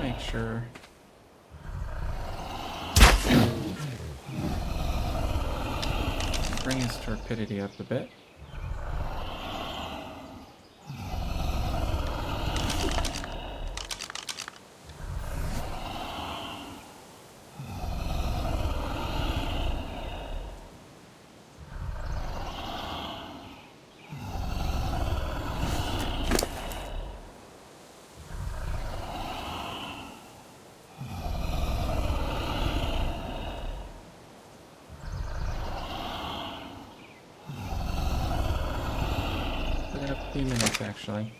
Speaker 1: Make sure. Bring his torpidity up a bit. A few minutes actually.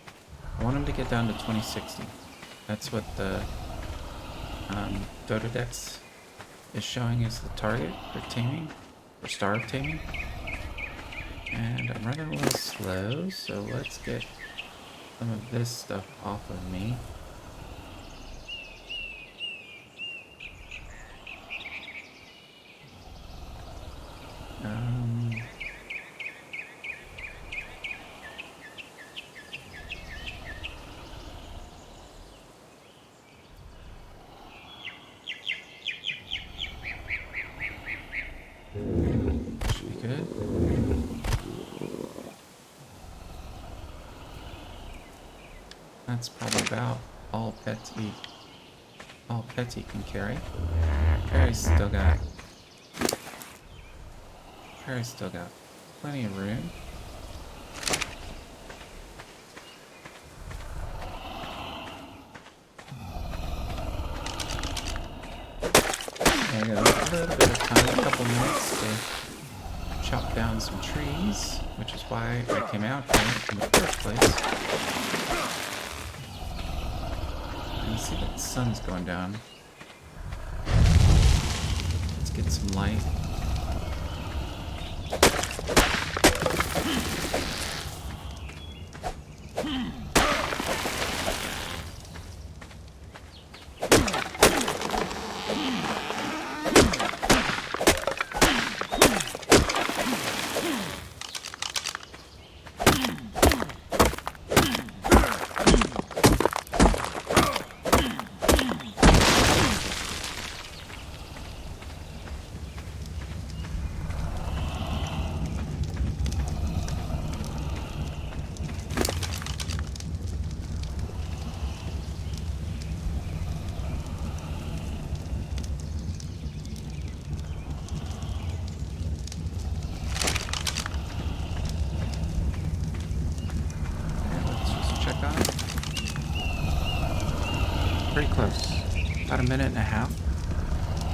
Speaker 1: I want him to get down to 2060. That's what the Dododex is showing as the target for taming, for star of taming. And I'm running a little slow, so let's get some of this stuff off of me. Should be good. That's probably about all pets he can carry. Perry's still got plenty of room. I got a little bit of time, a couple minutes to chop down some trees, which is why I came out here in the first place. You see that the sun's going down. Let's get some light. Pretty close. About a minute and a half.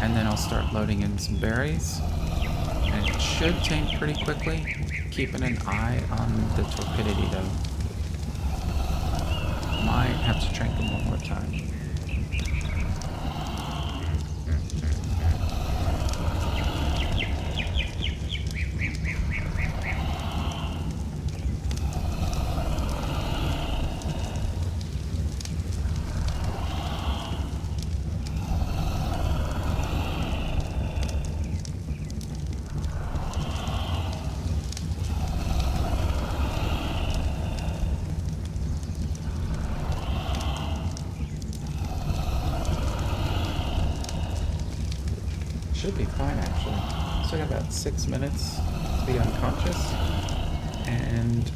Speaker 1: And then I'll start loading in some berries. And it should tame pretty quickly. Keeping an eye on the torpidity though. Might have to tranq him one more time. Should be fine actually. Still got about 6 minutes to be unconscious and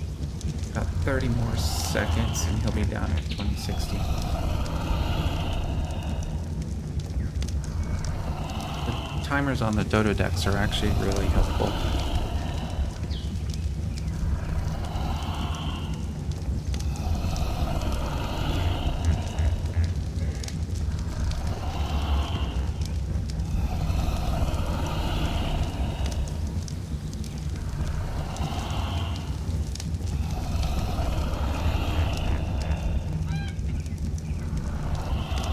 Speaker 1: about 30 more seconds and he'll be down at 2060. The timers on the dodo decks are actually really helpful.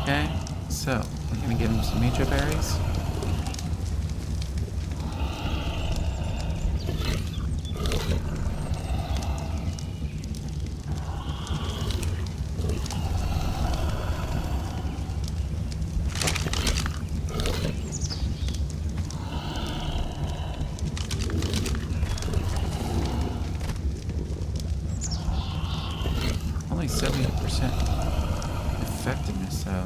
Speaker 1: Okay, so we're gonna give him some meat berries. Only 70% effectiveness though.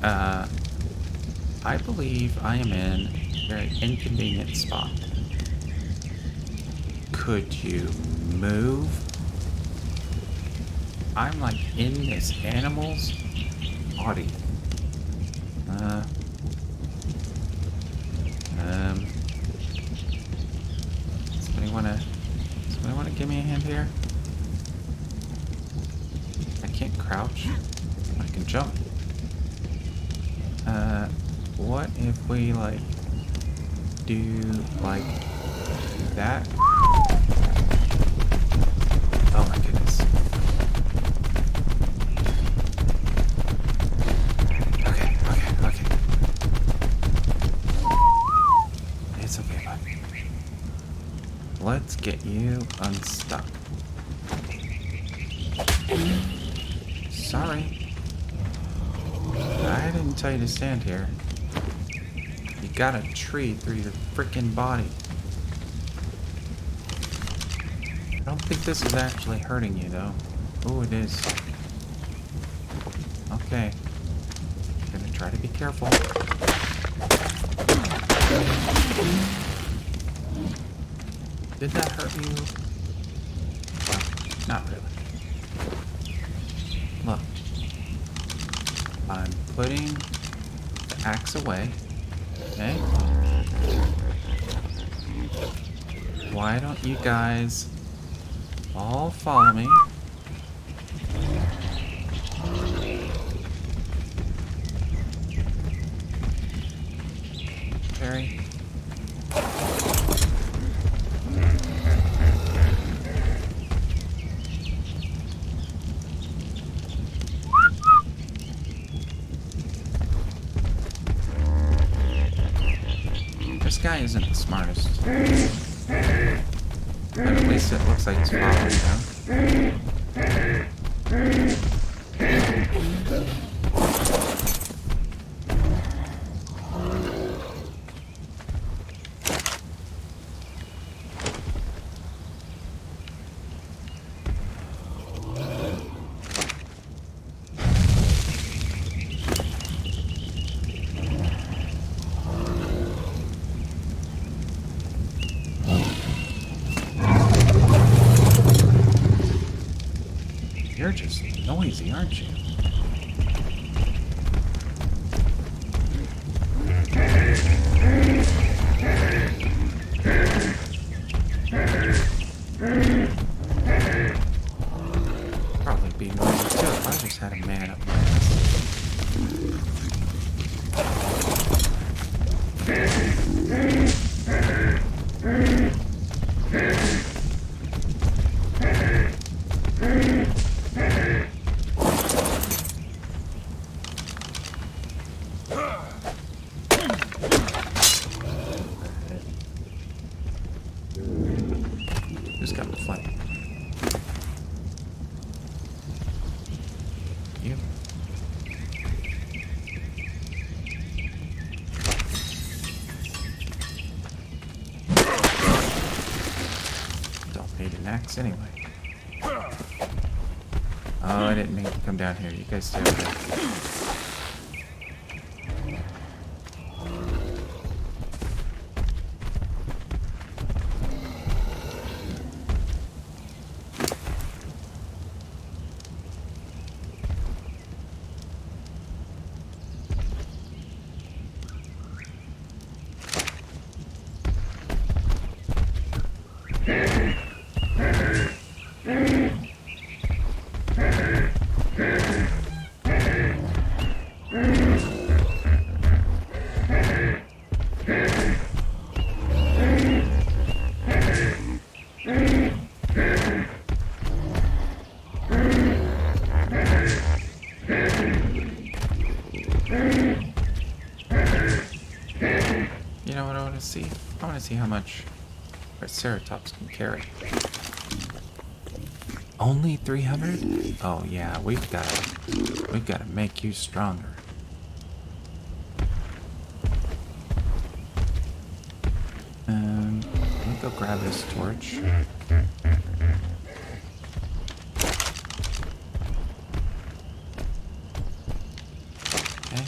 Speaker 1: I believe I am in a very inconvenient spot. Could you move? I'm like in this animal's body. Somebody wanna give me a hand here? I can't crouch. I can jump. What if we like do like that? Oh my goodness. Okay. It's okay, bud. Let's get you unstuck. Sorry. I didn't tell you to stand here. You got a tree through your freaking body. I don't think this is actually hurting you, though. Oh, it is. Okay. I'm gonna try to be careful. Did that hurt you? Well, not really. Look. I'm putting the axe away. Okay? Why don't you guys all follow me? Barry. This guy isn't the smartest. But at least it looks like he's following them. You're just noisy, aren't you? Probably be noisy too if I just had a man up my Who's got the fight? You. Don't need an axe anyway. Oh, I didn't mean to come down here. You guys stay over there. You know what I want to see? I want to see how much Triceratops can carry. Only 300? Oh yeah, we've got to make you stronger. Let me go grab this torch. Okay.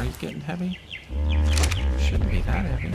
Speaker 1: body's getting heavy. Shouldn't be that heavy.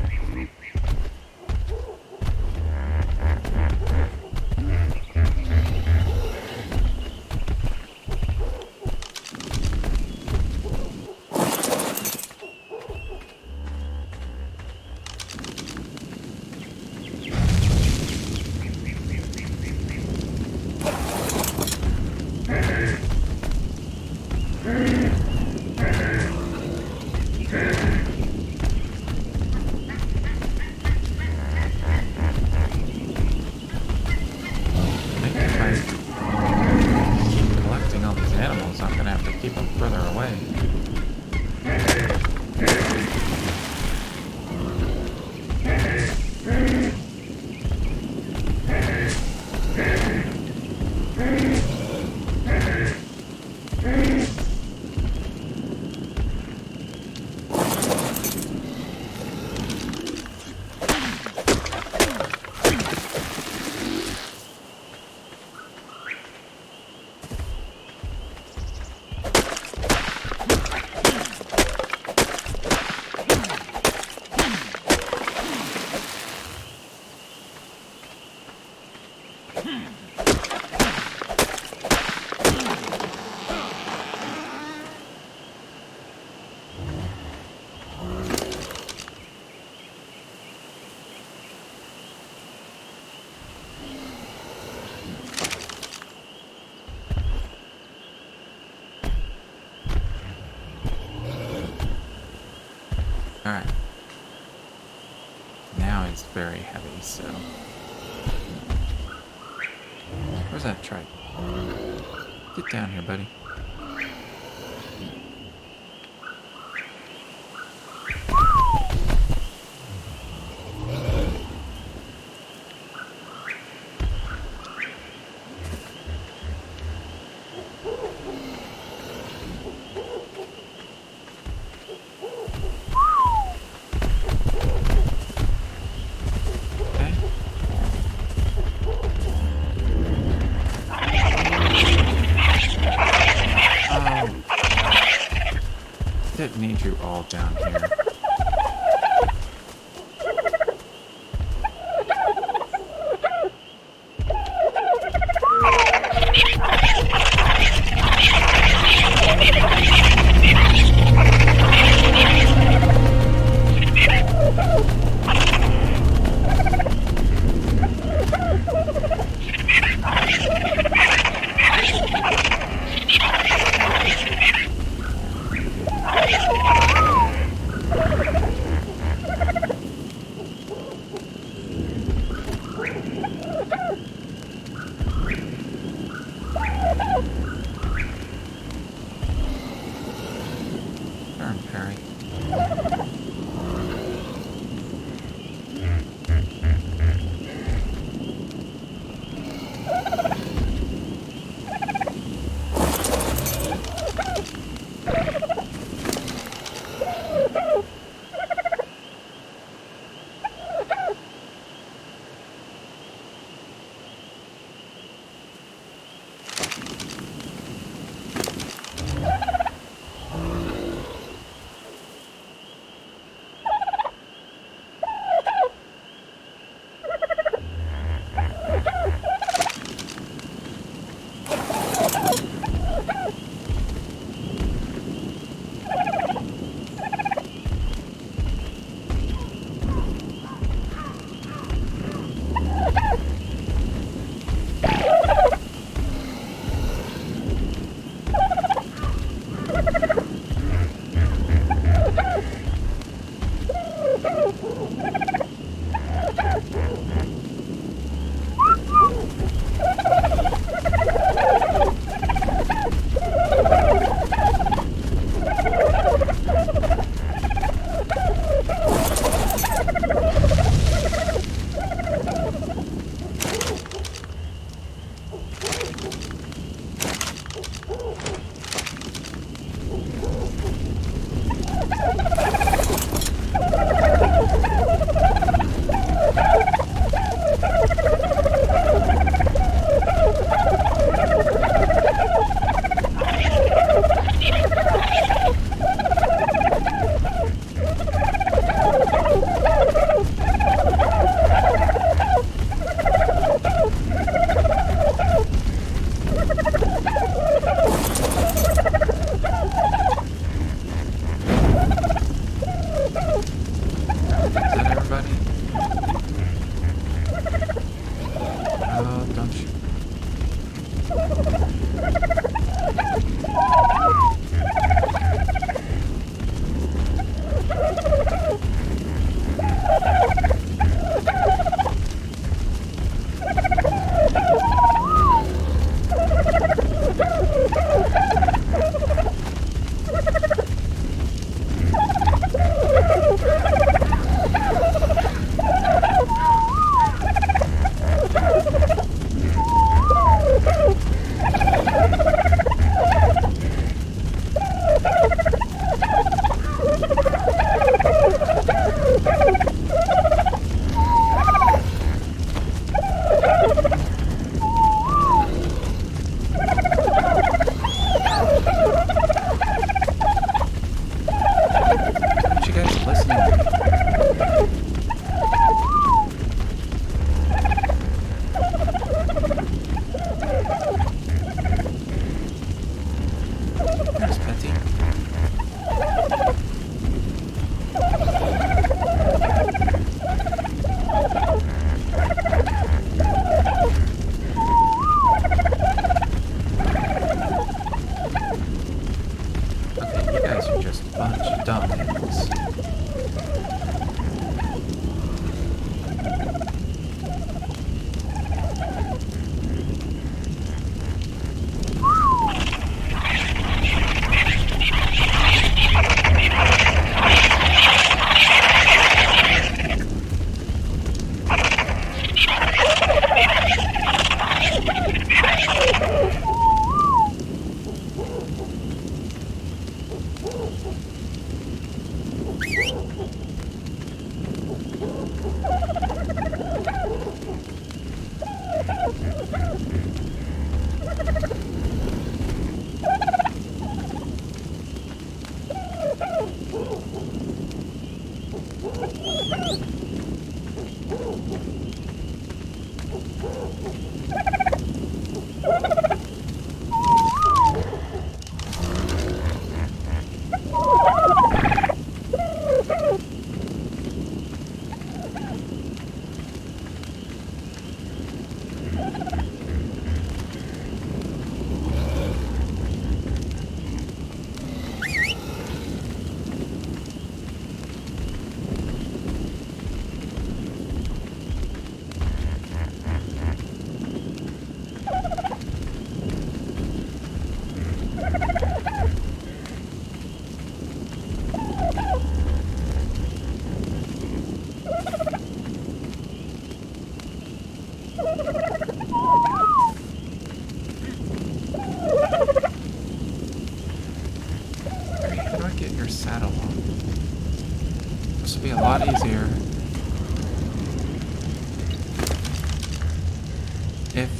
Speaker 1: Alright. Now it's very heavy, so... Where's that trike? Get down here, buddy. Didn't need you all down here. Saddle on. This will be a lot easier if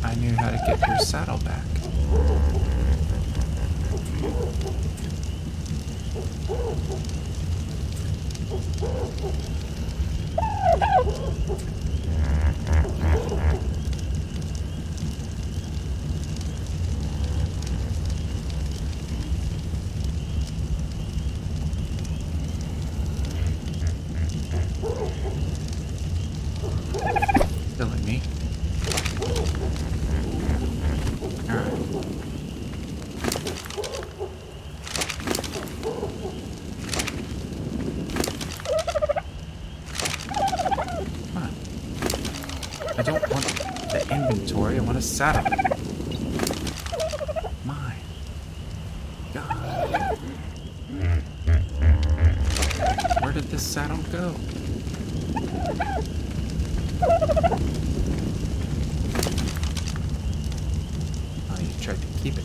Speaker 1: I knew how to get your saddle back. Killing me. Alright. Come on. I don't want the inventory, I want a saddle. My God. Where did this saddle go? Oh, you tried to keep it.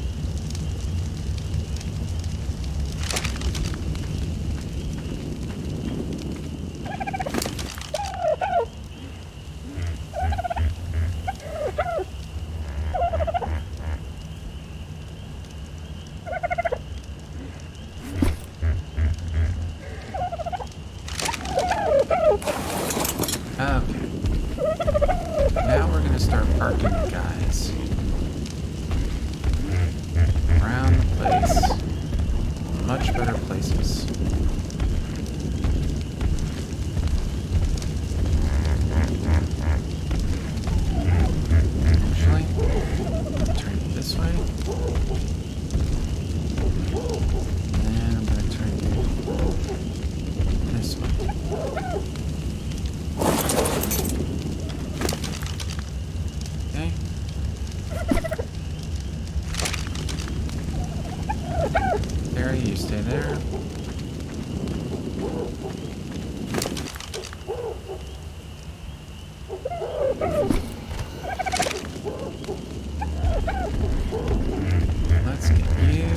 Speaker 1: Okay. Now we're gonna start parking the guys around the place. Much better places. Actually, turn it this way. And then I'm gonna turn it this way. Okay. There, you stay there. Let's get you.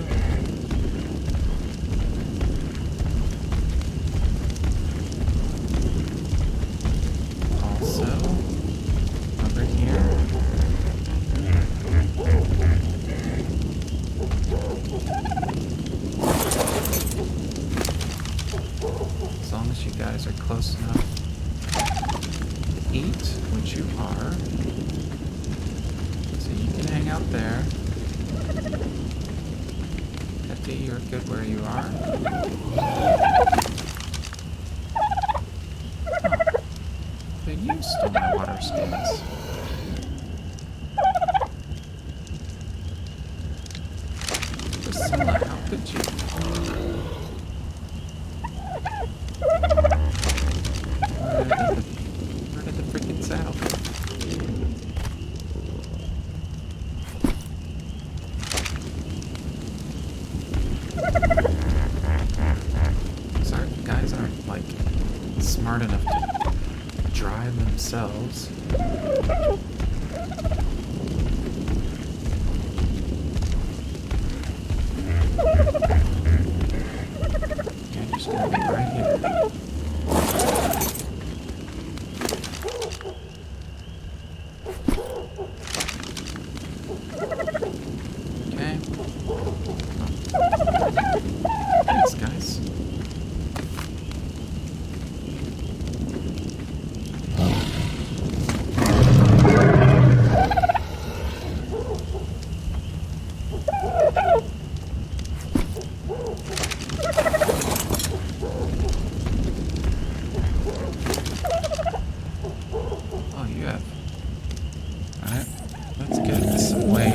Speaker 1: Also, over here. As long as you guys are close enough to eat, which you are. So you can hang out there. Petty, you're good where you are. Oh, but you stole my water skins. Priscilla, how could you? Where did the freaking saddle go? Sorry, guys aren't like smart enough to drive themselves. You're just gonna be right here. wait.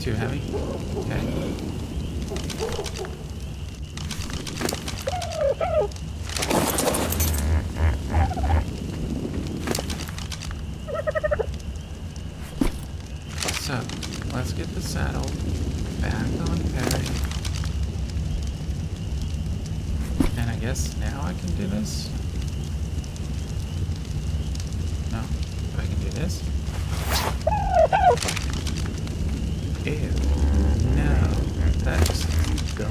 Speaker 1: Too heavy? Okay. So, let's get the saddle back on Perry. And I guess now I can do this? No, I can do this. Ew, no, that just is dumb.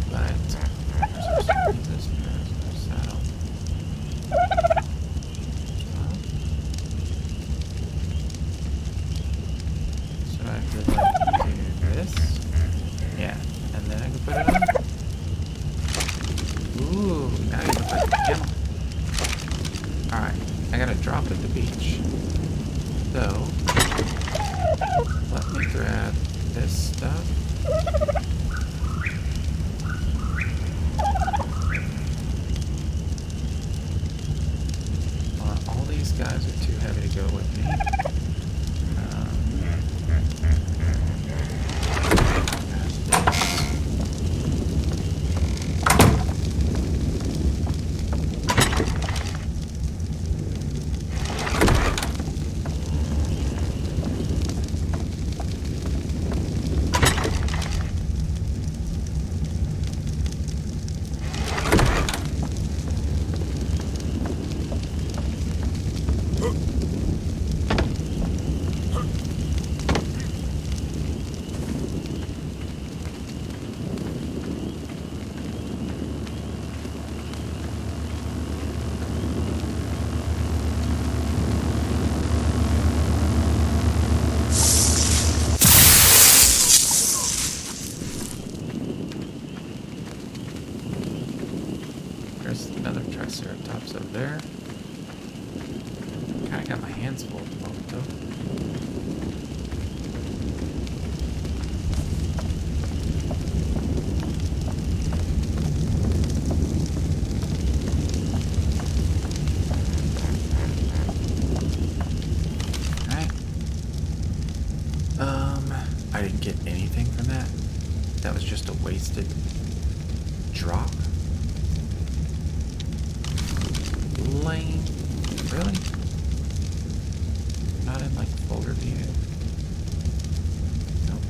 Speaker 1: But, this saddle. So I could like do this. Yeah, and then I can put it on. Ooh, now you look like a camel. Alright, I gotta drop at the beach. So, let me grab this stuff. All these guys are too heavy to go with me. There's another Triceratops over there. Kinda got my hands full at the moment though. get anything from that? That was just a wasted drop? Lame. Really? Not in like boulder view? Nope.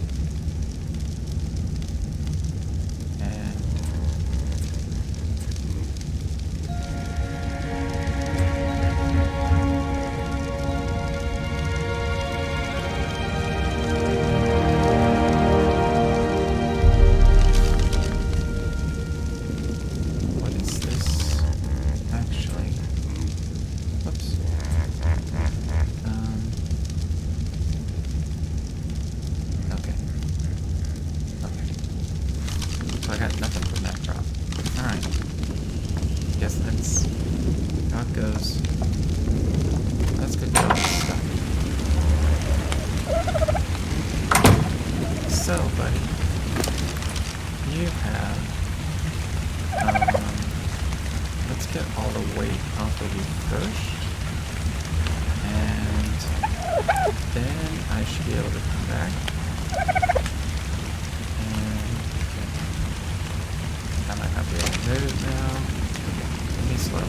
Speaker 1: And I got nothing from that drop. Alright. Guess that's how it goes. That's good job stuff. So, buddy, you have let's get all the weight off of you first. And then I should be able to come back. I might not be able to move now. Let me slow.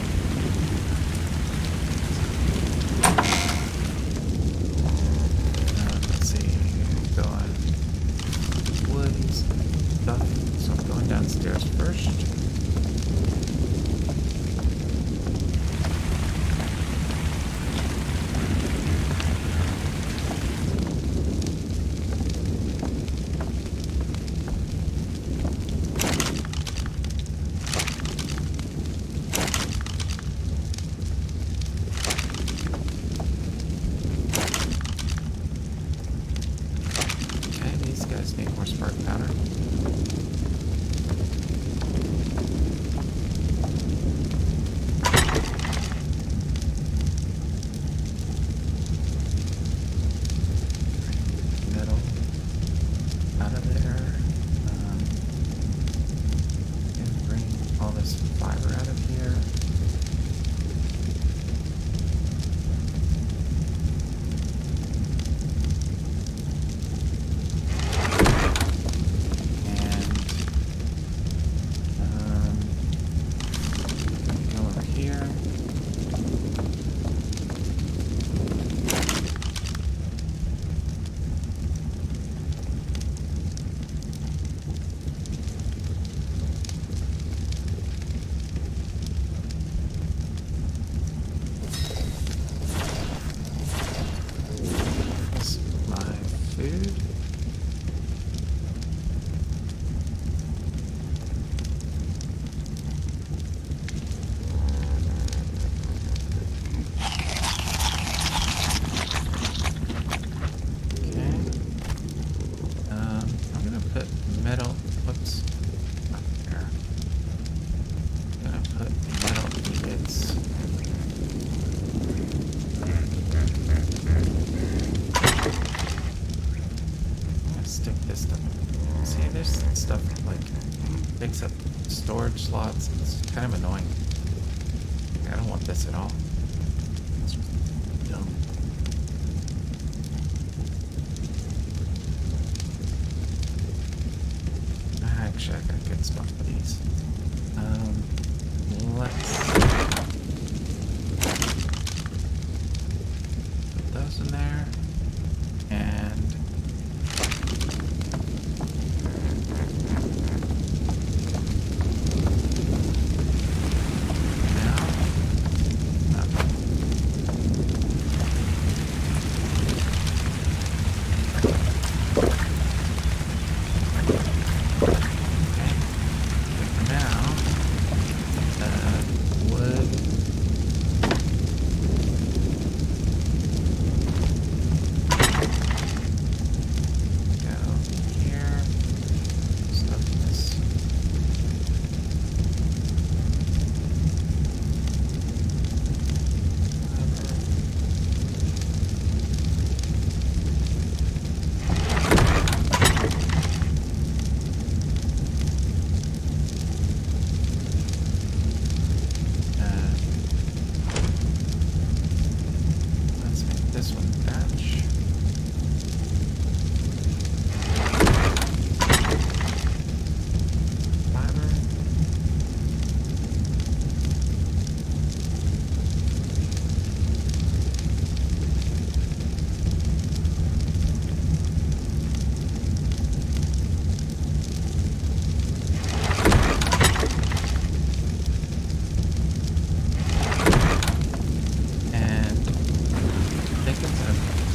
Speaker 1: Let's see. Going woods stuff. So I'm going downstairs first. Need more spark powder. Metal out of there. And bring all this fiber out of here. Takes up storage slots. It's kind of annoying. I don't want this at all. It's dumb. Actually, I got a good spot for these. Let's put those in there. And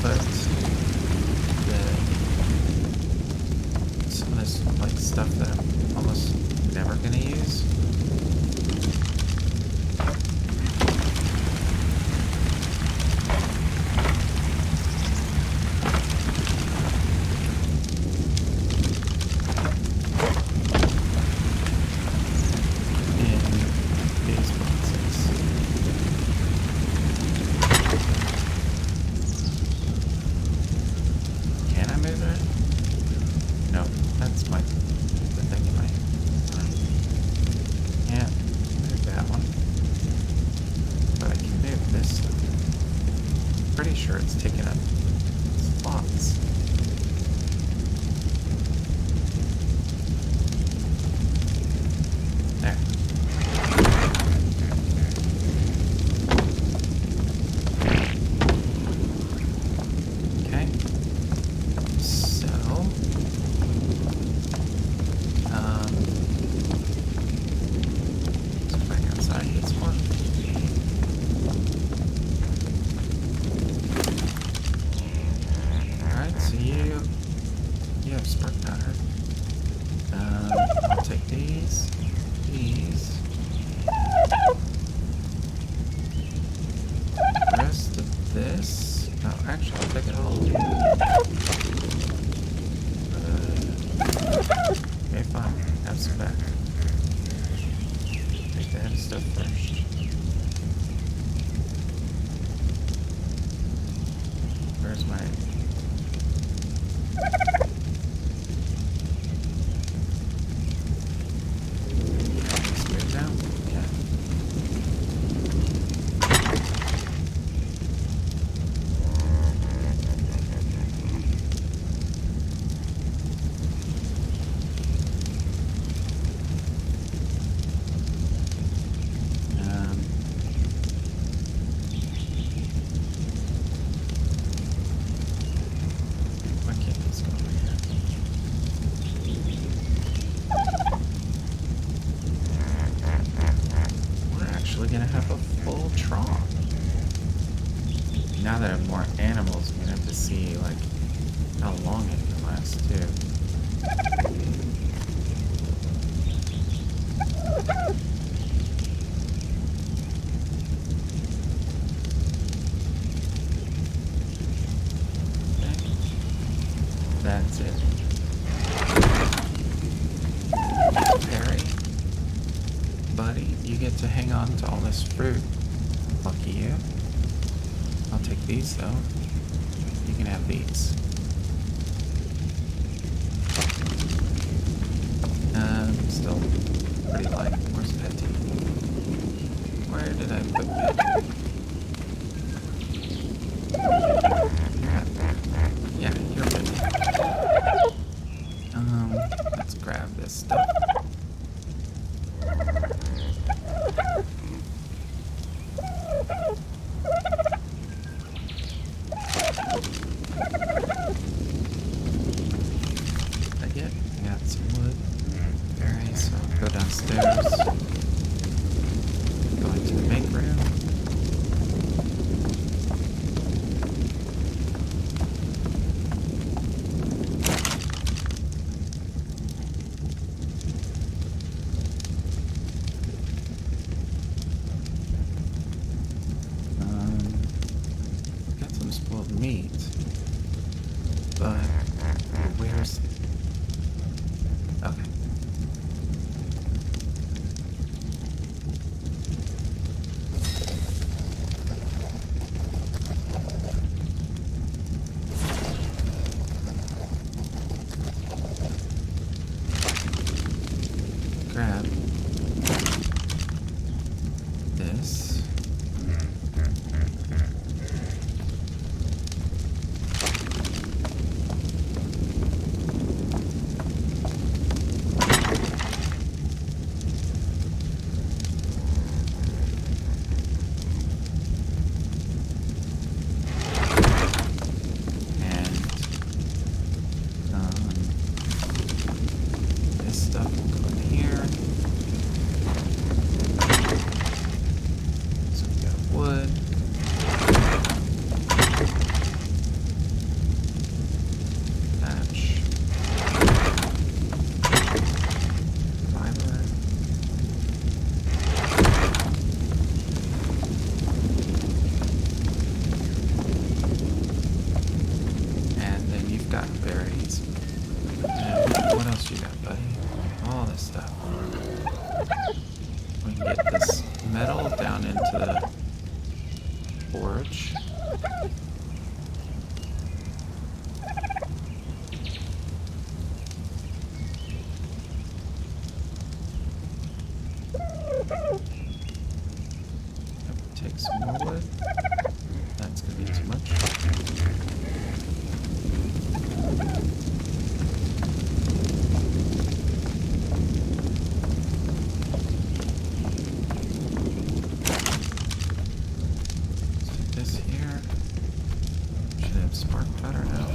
Speaker 1: put some of this like stuff that I'm almost never gonna use. Pretty sure it's taking up spots. There. Okay. So, let's go back outside and get some more. So you have spark powder. I'll take these. The rest of this. Oh, actually, I'll take it all. Okay, fine. Have some back. Take the heavy stuff first. Where's my... gonna have a full tranq. Now that I have more animals, I'm gonna have to see like how long it can last too. Okay. That's it. Perry. Buddy, you get to hang on to all this fruit. Lucky you. I'll take these though. You can have these. Still pretty light. Where's Betty? Where did I put Betty? Yeah, you're Betty. Let's grab this stuff. I got some wood. Alright, so I'll go downstairs. Go into the make room. Got some spoiled meat. But where's... Okay. Grab this. you that, buddy. All this stuff. We can get this metal down into the forge. Take some more wood. That's gonna be too much. This here should have spark powder now.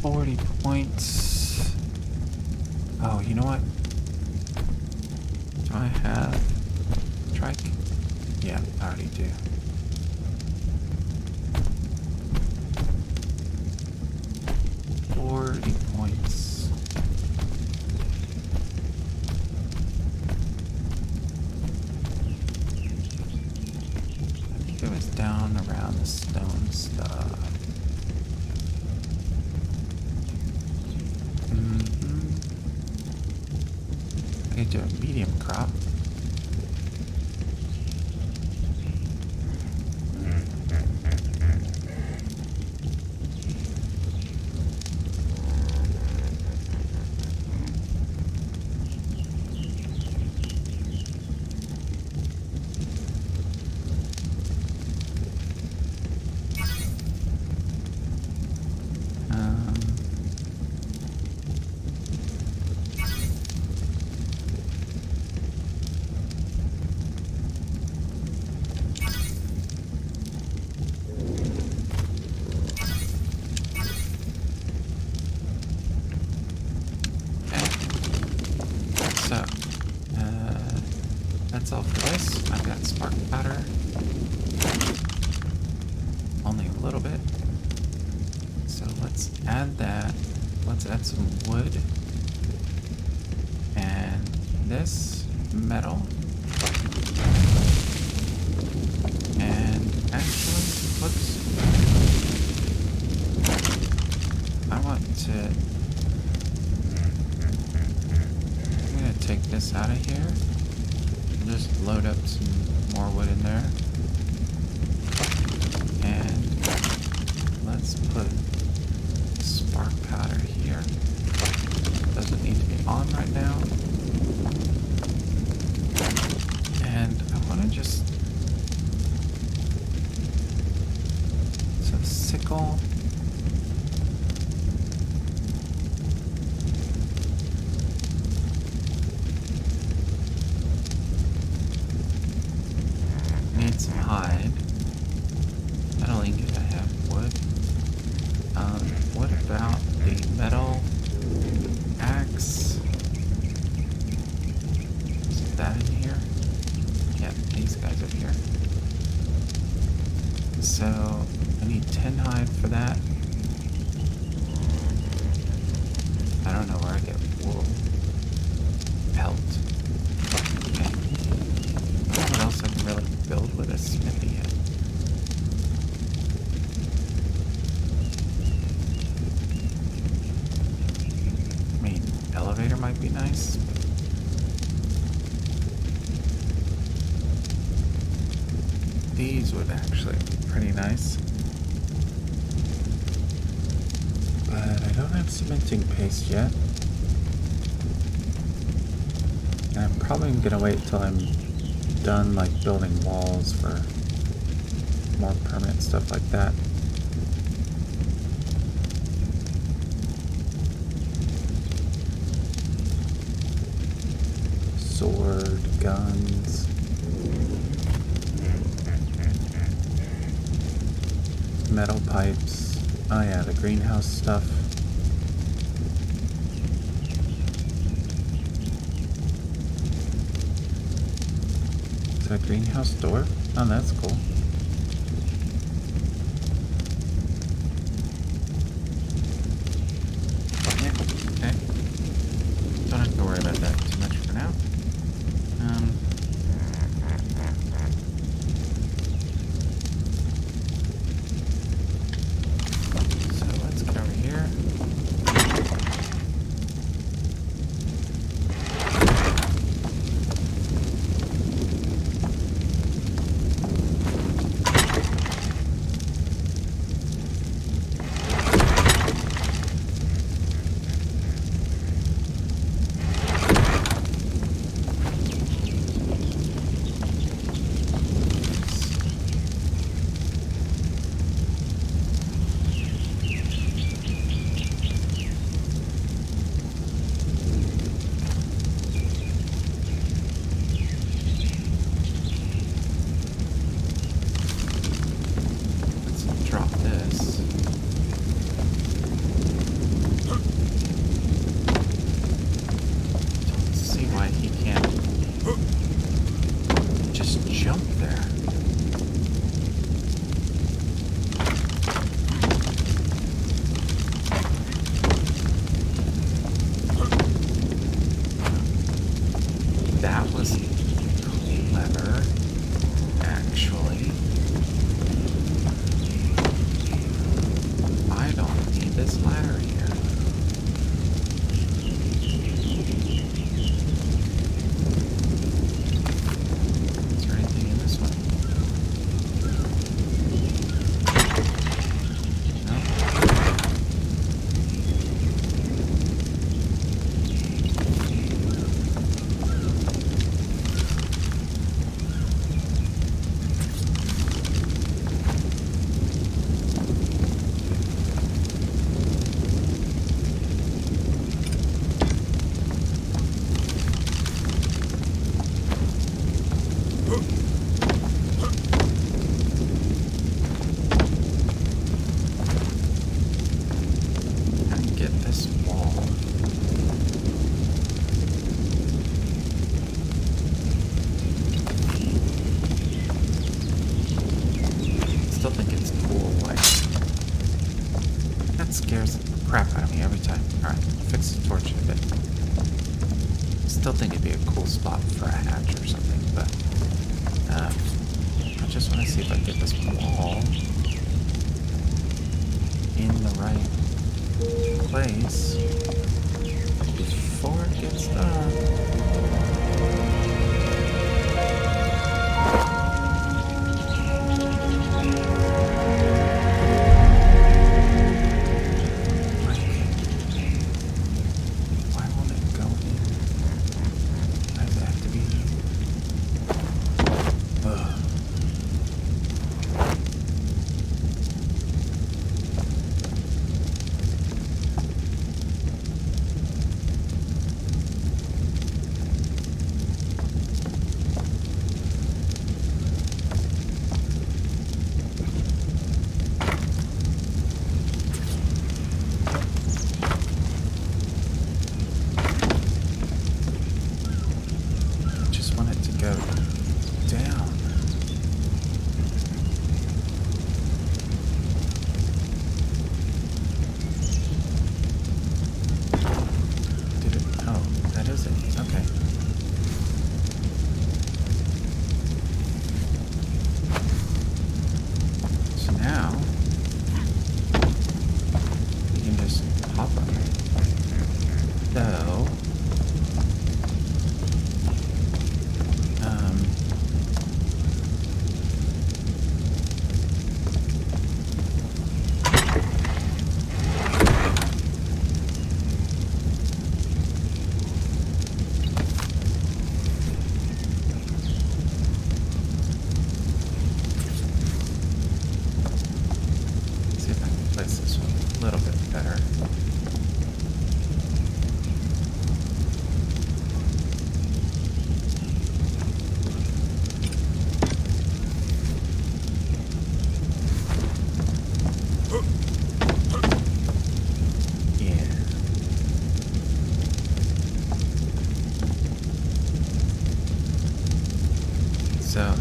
Speaker 1: 40 points. Oh, you know what? Do I have Trike? Yeah, I already do. Points. I think it was down around the stone stuff. I could do a medium crop. That's all for this. I've got spark powder. Only a little bit. So let's add that. Let's add some wood. And this metal. And actually, whoops. I want to... I'm going to take this out of here. Just load up some more wood in there. And let's put spark powder here. Doesn't need to be on right now. And I want to just... So sickle. Some hide. Metal ingot, I have wood. What about the metal axe? Is that in here? Yep, these guys are here. So I need 10 hide for that. I don't know where I get wool. Pelt. Okay. I don't know what else I can really build with a smithy yet. I mean, elevator might be nice. These would actually be pretty nice. But I don't have cementing paste yet. And I'm probably gonna wait till I'm done like building walls for more permanent stuff like that. Sword, guns. Metal pipes. Oh yeah, the greenhouse stuff. Is that a greenhouse door? Oh, that's cool. Okay. Don't have to worry about that too much for now. So let's get over here. Scares the crap out of me every time. Alright, fix the torch a bit. Still think it'd be a cool spot for a hatch or something, but I just want to see if I can get this wall in the right place before it gets done.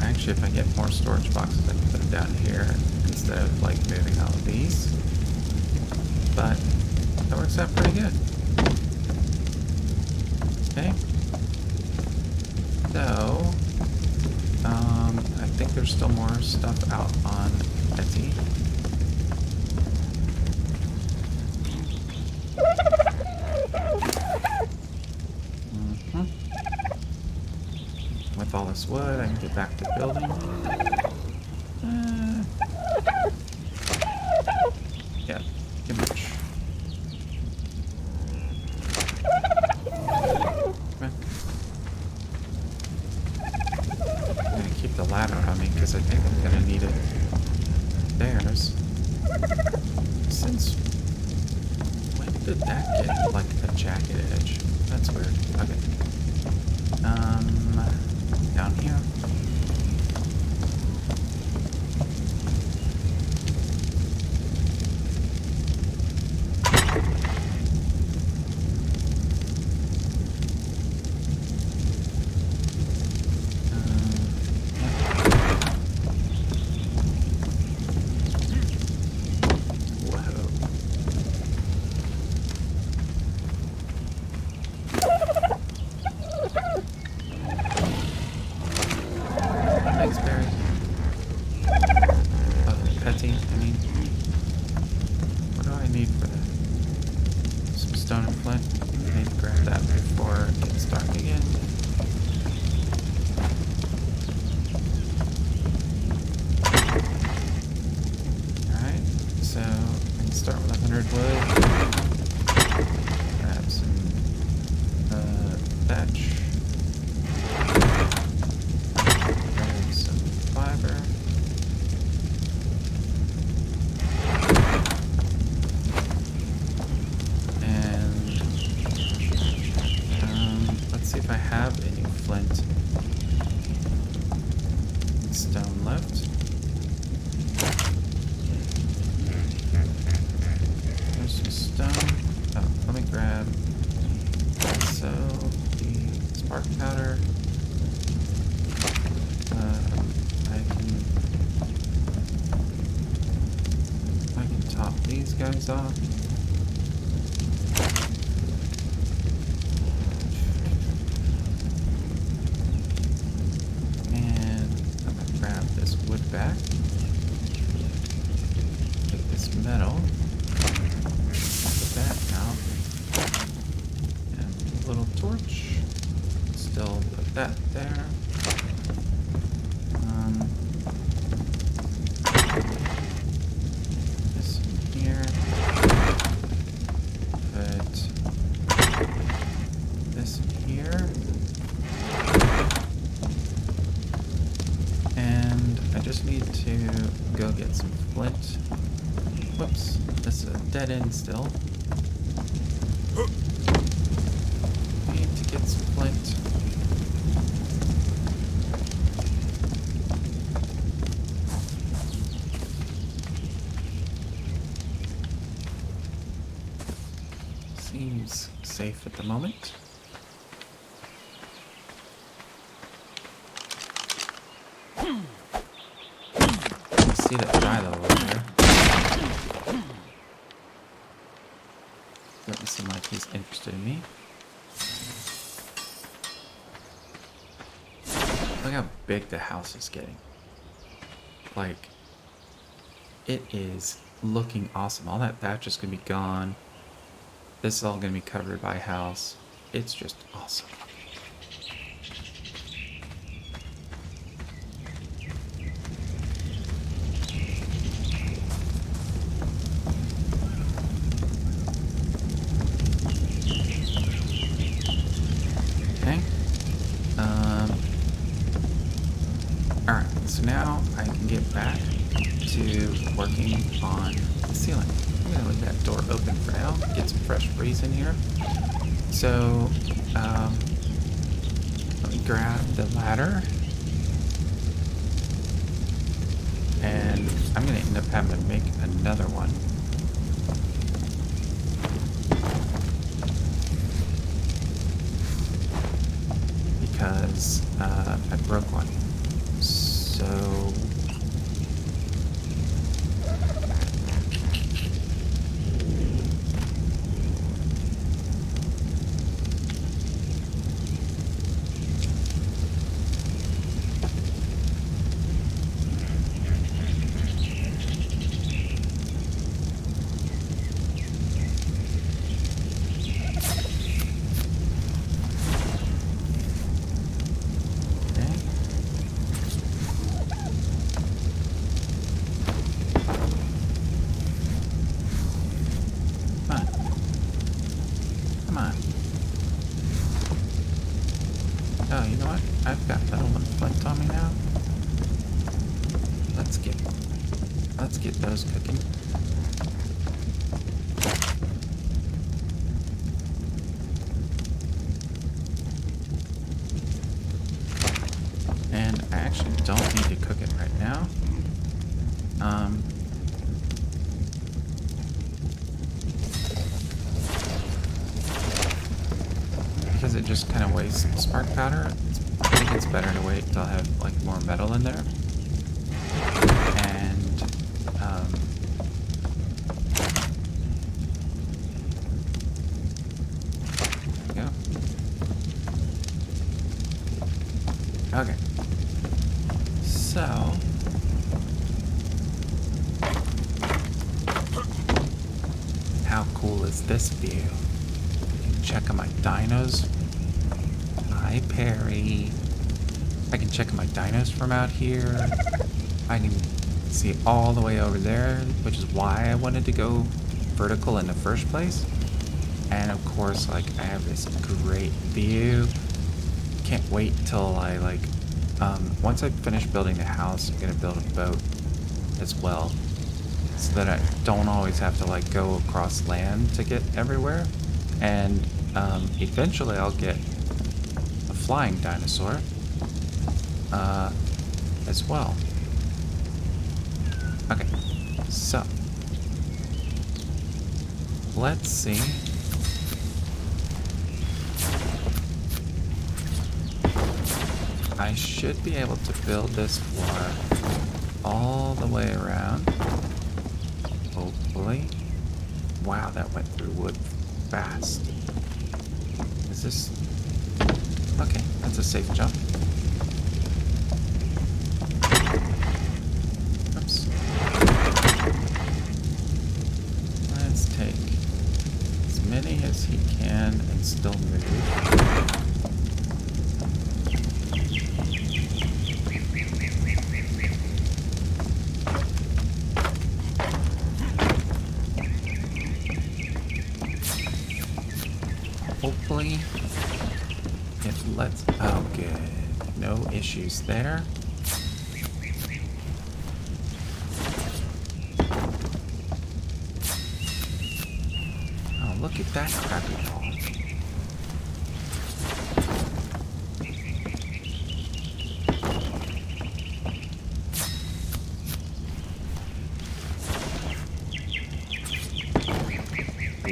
Speaker 1: actually, if I get more storage boxes, I can put them down here instead of like moving all of these. But that works out pretty good. Okay. So, I think there's still more stuff out on Etsy. With all this wood, I can get back to building. Yeah, too much. I'm gonna keep the ladder on me because I think I'm gonna need it. There's. Since when did that get like a jagged edge? That's weird. Okay. Down here. Guys off. And I'm gonna grab this wood back. Take this metal. Put that out. And a little torch. Still put that there. Go get some flint. Whoops, this is a dead end still. Need to get some flint. Seems safe at the moment. See that dry level over there. Doesn't seem like he's interested in me. Look how big the house is getting. Like, it is looking awesome. All that thatch is gonna be gone. This is all gonna be covered by a house. It's just awesome. So now I can get back to working on the ceiling. I'm gonna leave that door open for now, get some fresh breeze in here. So, let me grab the ladder. And I'm gonna end up having to make another one. Because I broke one. let's get those cooking. And I actually don't need to cook it right now. Because it just kind of wastes spark powder. I think it's better to wait till I have like more metal in there. And there we go. Okay. So how cool is this view? You can check on my dinos. Hi, Perry. I can check my dinos from out here. I can see all the way over there, which is why I wanted to go vertical in the first place. And of course, like, I have this great view. Can't wait till I, like, once I finish building the house, I'm gonna build a boat as well. So that I don't always have to, like, go across land to get everywhere. And eventually I'll get a flying dinosaur as well. Okay, so let's see. I should be able to build this floor all the way around. Hopefully. Wow, that went through wood fast. Is this... Okay, that's a safe jump. Oops. Let's take as many as he can and still move. Hopefully it lets... Oh, good. No issues there. Oh, look at that crappy ball.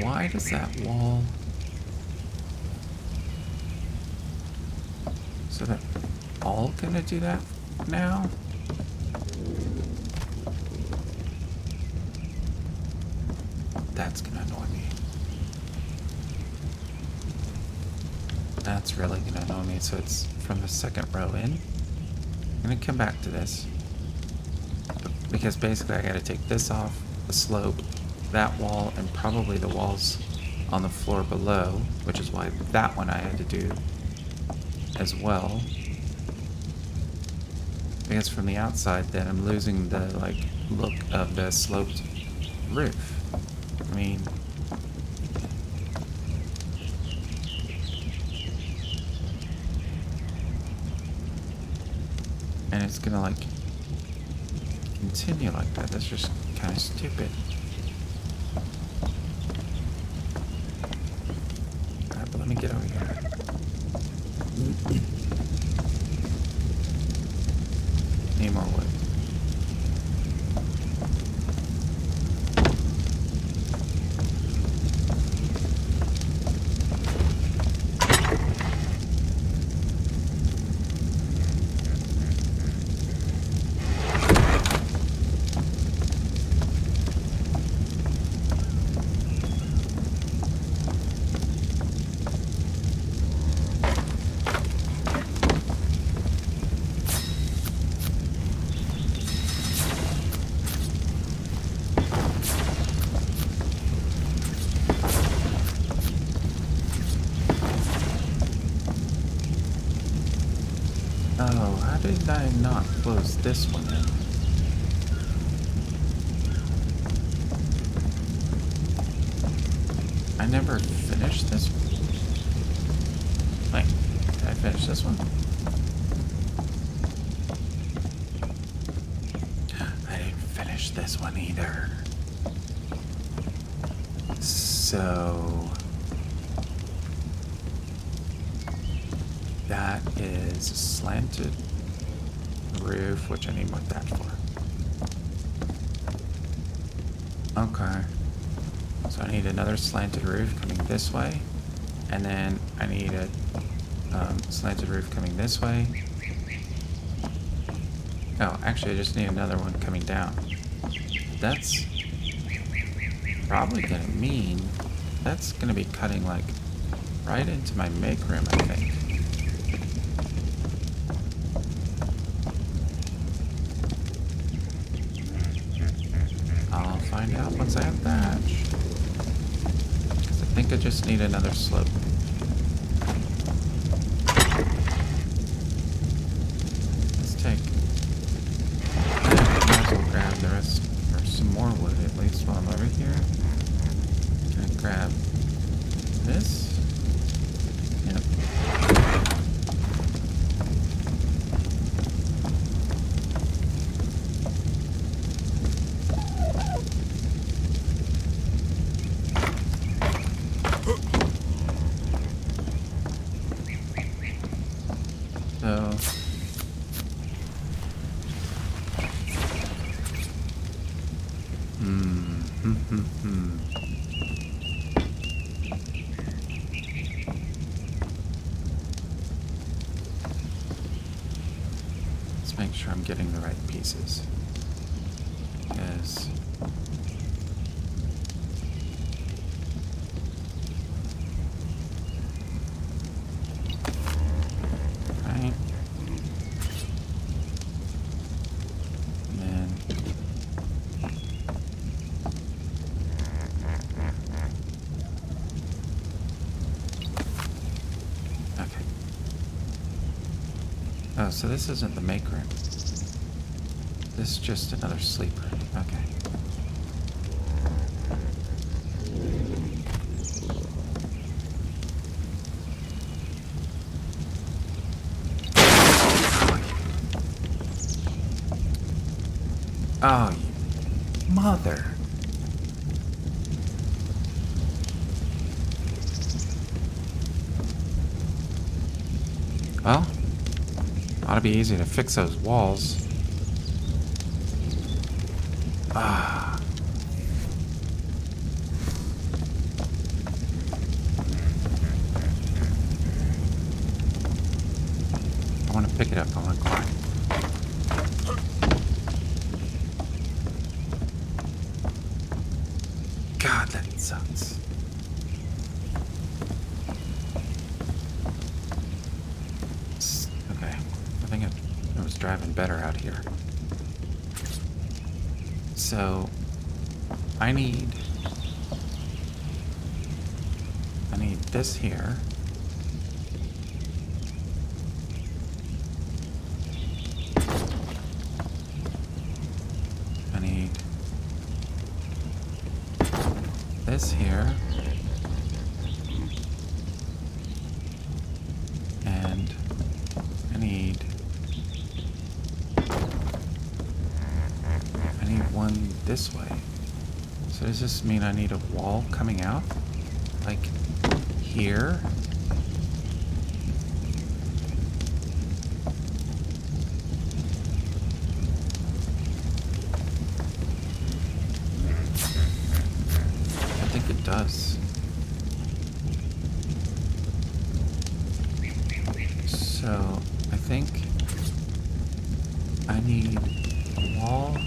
Speaker 1: Why does that wall... So they're all gonna do that now? That's gonna annoy me. That's really gonna annoy me. So it's from the second row in. I'm gonna come back to this. Because basically I gotta take this off, the slope, that wall, and probably the walls on the floor below, which is why that one I had to do as well, because from the outside then I'm losing the like look of the sloped roof. I mean, and it's gonna like continue like that. That's just kind of stupid. Alright, but let me get over here. Need more wood. Oh, how did I not close this one in? I never finished this one. Wait, did I finish this one? I didn't finish touch this one either. So that is a slanted roof, which I need more that for. Okay. So I need another slanted roof coming this way. And then I need a slanted roof coming this way. Oh, actually I just need another one coming down. That's probably gonna mean that's gonna be cutting like right into my make room, I think. I'll find out once I have thatch. 'Cause I think I just need another slope. Let's take. I might as well grab the rest, or some more wood at least while I'm over here. Can I grab this? Yep. So let's make sure I'm getting the right pieces. Because right. And then okay. Oh, so this isn't the make room. This is just another sleep room. Okay. Oh, you mother. Well, ought to be easy to fix those walls. Ah. I want to pick it up. I want to climb. God, that sucks. Okay. I think I was driving better out here. So, I need this here. I need this here. And I need one this way. So does this mean I need a wall coming out? Like here? I think it does. So I think I need a wall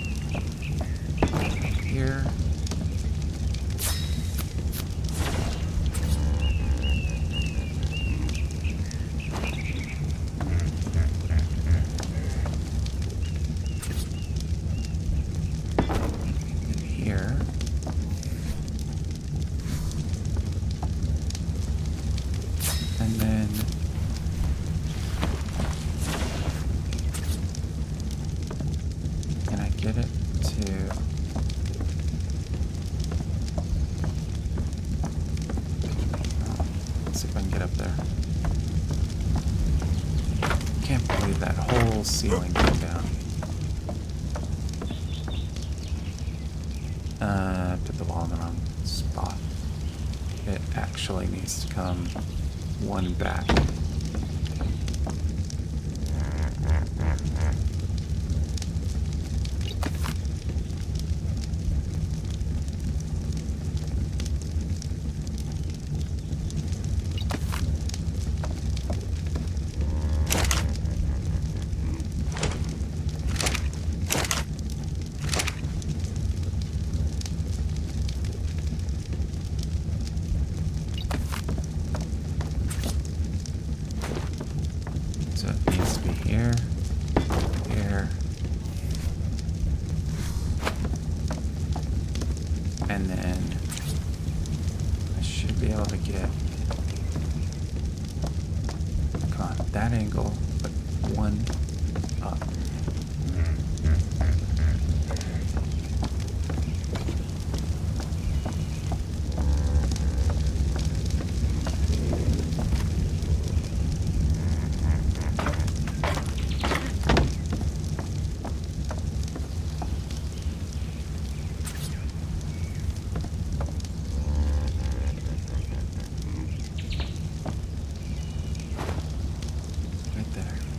Speaker 1: here. And here. And then can I get it to let's see if I can get up there. Can't believe that whole ceiling came down. actually needs to come one back. So it needs to be here, here, and then I should be able to get, come on, that angle, but one up.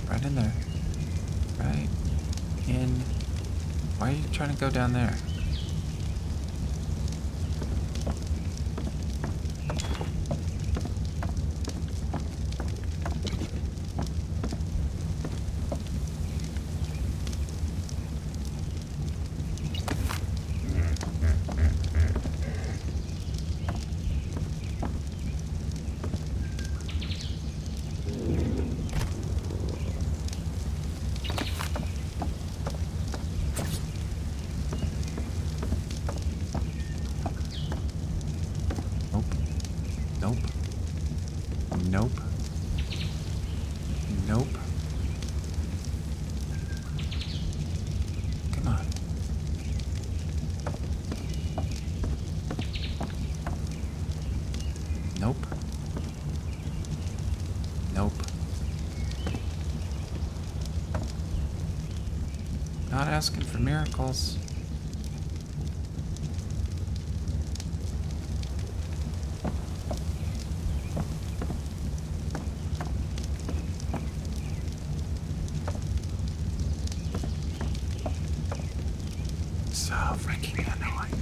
Speaker 1: Right in there. Right in. Why are you trying to go down there? Nope. Nope. Nope. Come on. Nope. Nope. Not asking for miracles. So freaking annoying.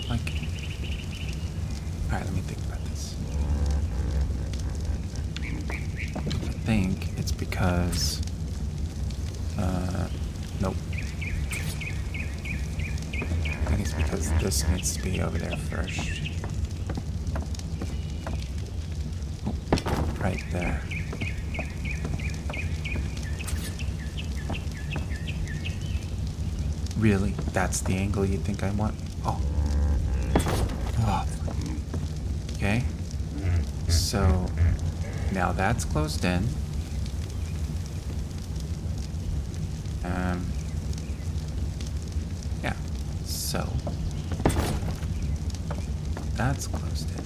Speaker 1: Like, alright, let me think about this. I think it's because, nope. I think it's because this needs to be over there first. Oh, right there. Really? That's the angle you think I want? Oh. Oh. Okay. So, now that's closed in. Yeah. So, that's closed in.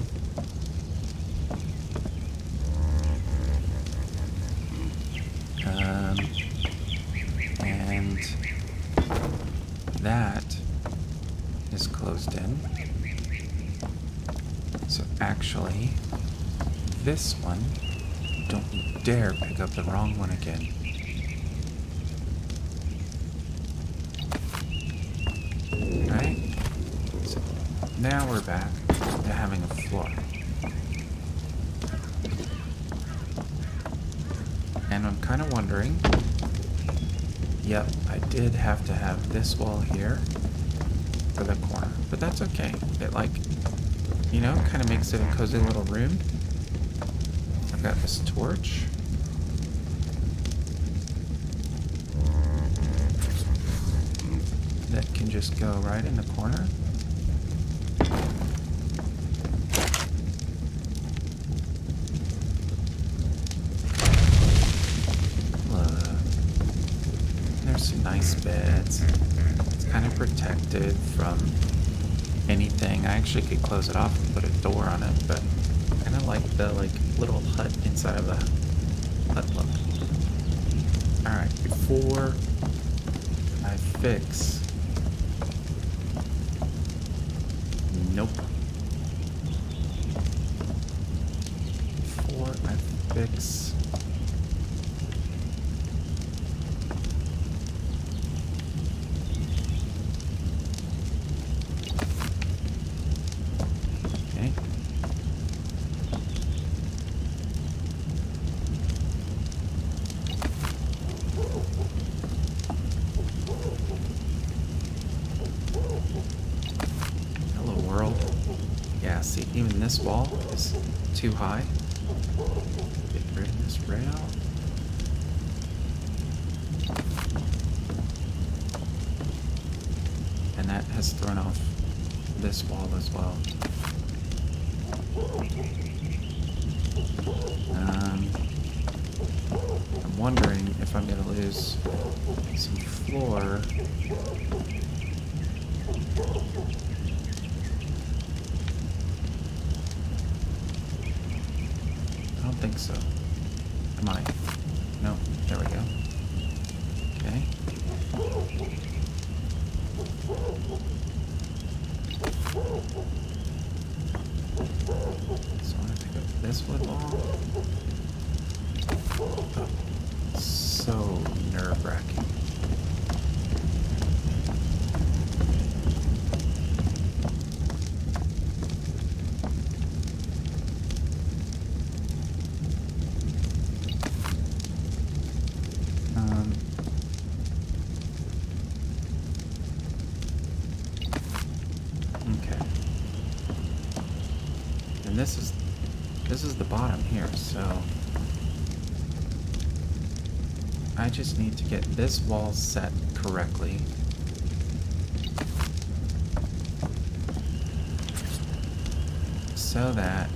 Speaker 1: And that is closed in. So actually, this one, don't dare pick up the wrong one again. Right? So now we're back to having a floor. And I'm kind of wondering, yep, I did have to have this wall here for the corner, but that's okay. It, like, you know, kind of makes it a cozy little room. I've got this torch. That can just go right in the corner. There's some nice beds. It's kind of protected from anything. I actually could close it off and put a door on it, but I kind of like the little hut inside of the hut look. Alright, before I fix Nope. 4 I fix. Okay. Hello, world. Yeah, see, even this wall is too high. Get rid of this rail. And that has thrown off this wall as well. I'm wondering if I'm going to lose some floor. I don't think so. Am I? No, there we go. Okay. So I'm going to pick up this wood wall. Oh, so nerve-wracking. Okay. And this is the bottom here, so I just need to get this wall set correctly. So that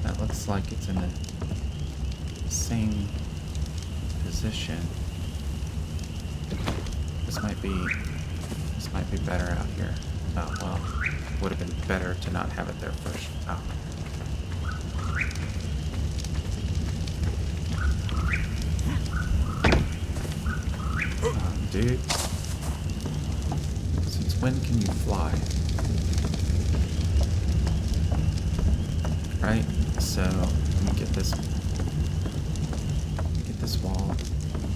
Speaker 1: that looks like it's in the same position. This might be better out here. Oh, well, would have been better to not have it there first. Oh. Dude. Since when can you fly? Right? So, let me get this wall.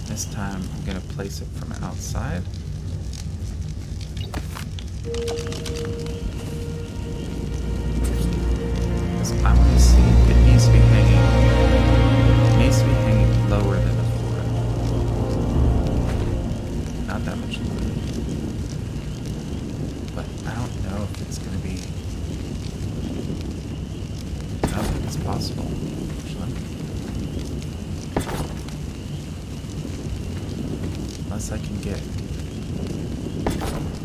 Speaker 1: This time, I'm gonna place it from outside. Because I want to see, it needs to be hanging lower than the floor. Not that much lower. But I don't know if it's going to be, I don't think it's possible, actually. Unless I can get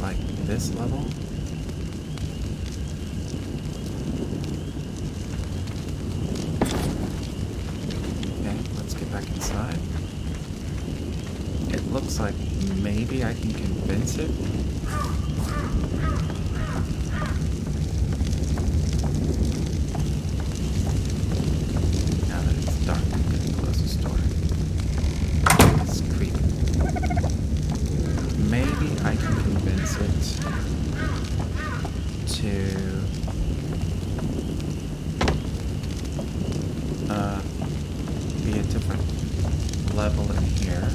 Speaker 1: like this level. Okay, let's get back inside. It looks like maybe I can convince it. Now that it's dark, I'm going to close this door. It's creepy. Maybe I can convince it to be a different level in here.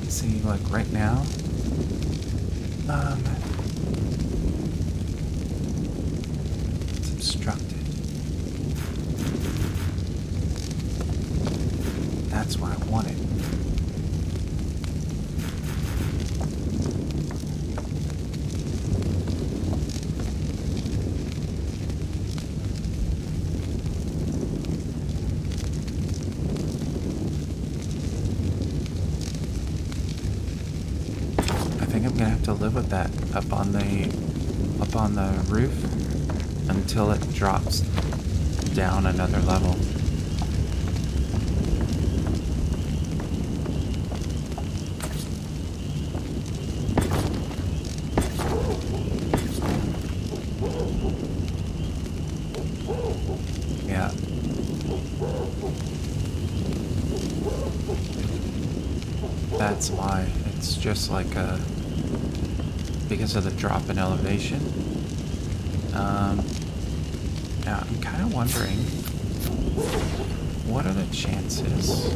Speaker 1: See, like right now, it's obstructed. That's what I wanted. I think I'm gonna have to live with that up on the roof until it drops down another level. That's why. It's just like because of the drop in elevation. Now I'm kind of wondering, what are the chances?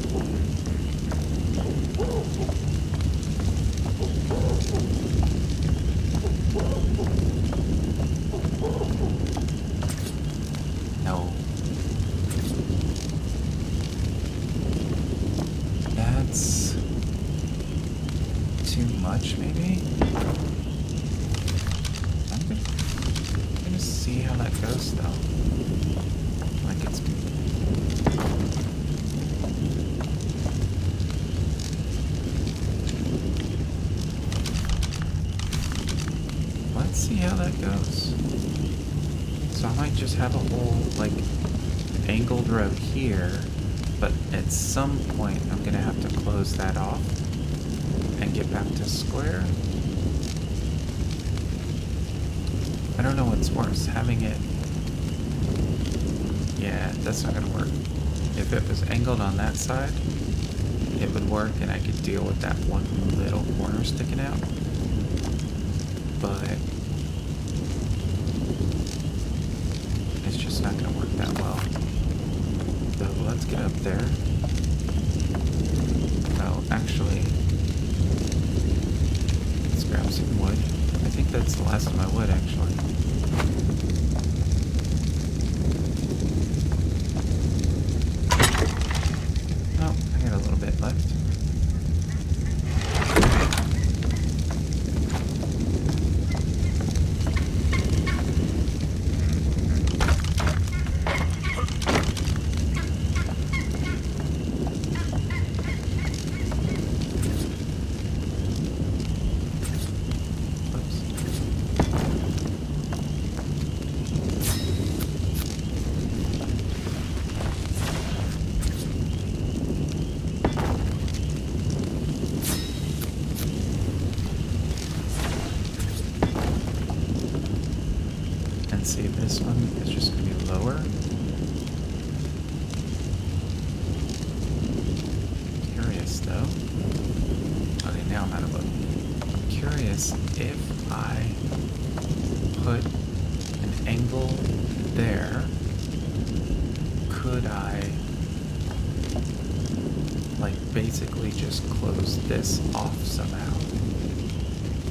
Speaker 1: No. That's too much, maybe? I'm gonna see how that goes, though. Like it's... Let's see how that goes. So I might just have a whole, like, angled road here, but at some point I'm gonna have to close that off and get back to square. I don't know what's worse, having it... Yeah, that's not gonna work. If it was angled on that side, it would work and I could deal with that one little corner sticking out. But it's just not gonna work that well. So let's get up there. Well, actually, let's grab some wood. I think that's the last of my wood, actually. Oh, I got a little bit left. See, this one is just going to be lower. Curious though. Okay, now I'm out of wood. I'm curious if I put an angle there, could I like basically just close this off somehow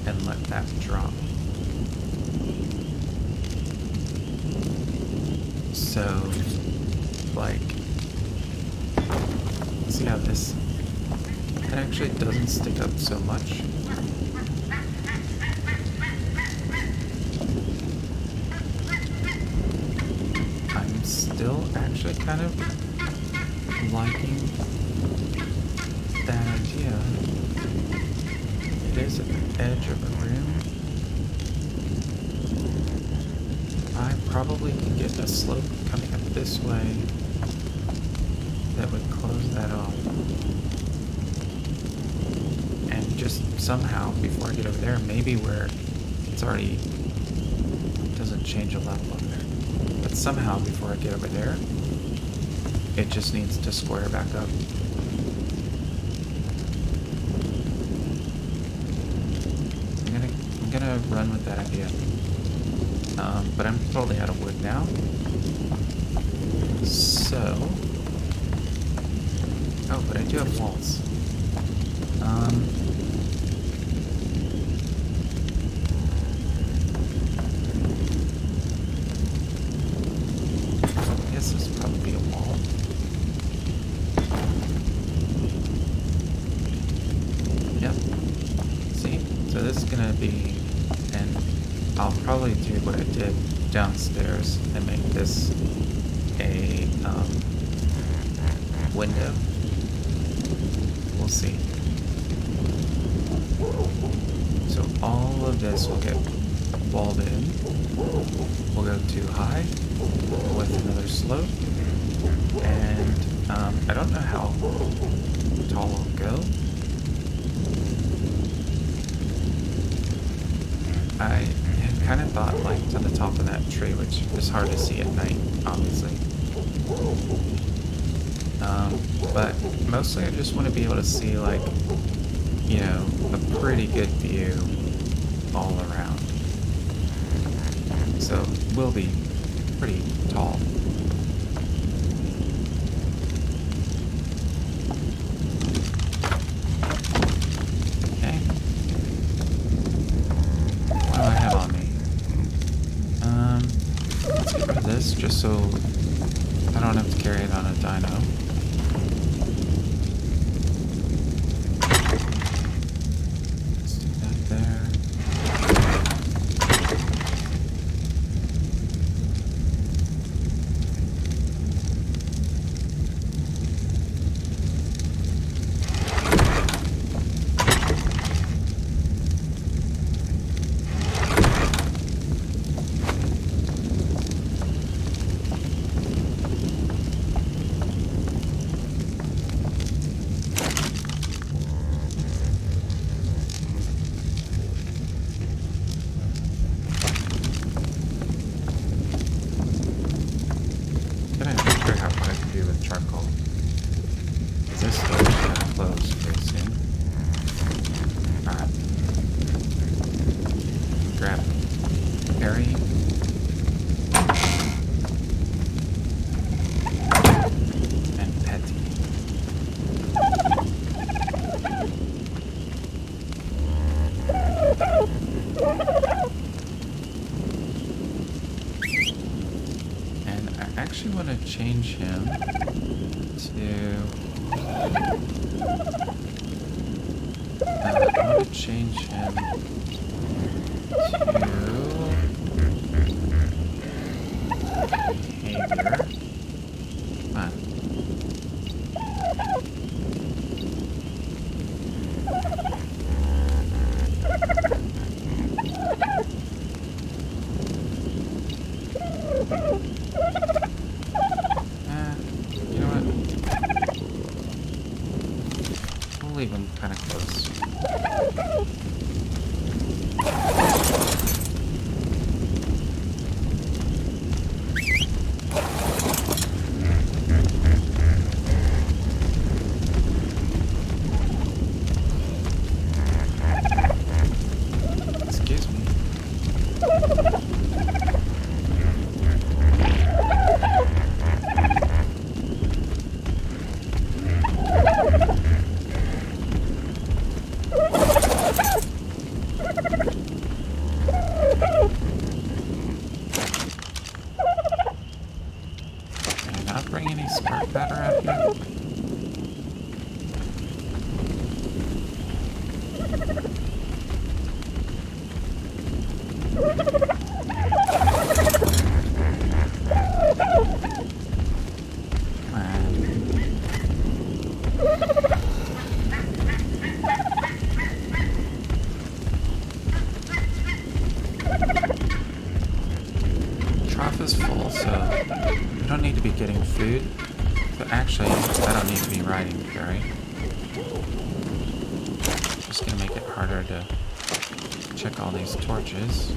Speaker 1: and let that drop? So, like, see how this, it actually doesn't stick up so much. I'm still actually kind of liking that idea. It is at the edge of a room. I probably can get a slope coming up this way that would close that off. And just somehow, before I get over there, maybe where it's already doesn't change a level over there. But somehow, before I get over there, it just needs to square back up. I'm gonna run with that idea. But I'm totally out of wood now. So... Oh, but I do have walls. I guess this will probably be a wall. Yep. See? So this is gonna be... And I'll probably do what I did downstairs and make this a window. We'll see. So all of this will get walled in. We'll go too high with another slope. And I don't know how tall it'll go. I had kind of thought like to the top of that tree, which is hard to see at night, obviously. But mostly I just want to be able to see like you know, a pretty good view all around. So we'll be pretty tall. Okay. What do I have on me? Let's get rid of this just so I don't have to carry it on a dino. Change him to I want to change him to behavior. Come on. Leave him kind of close. Excuse me. Is full, so I don't need to be getting food. But actually, I don't need to be riding Fury. Just gonna make it harder to check all these torches.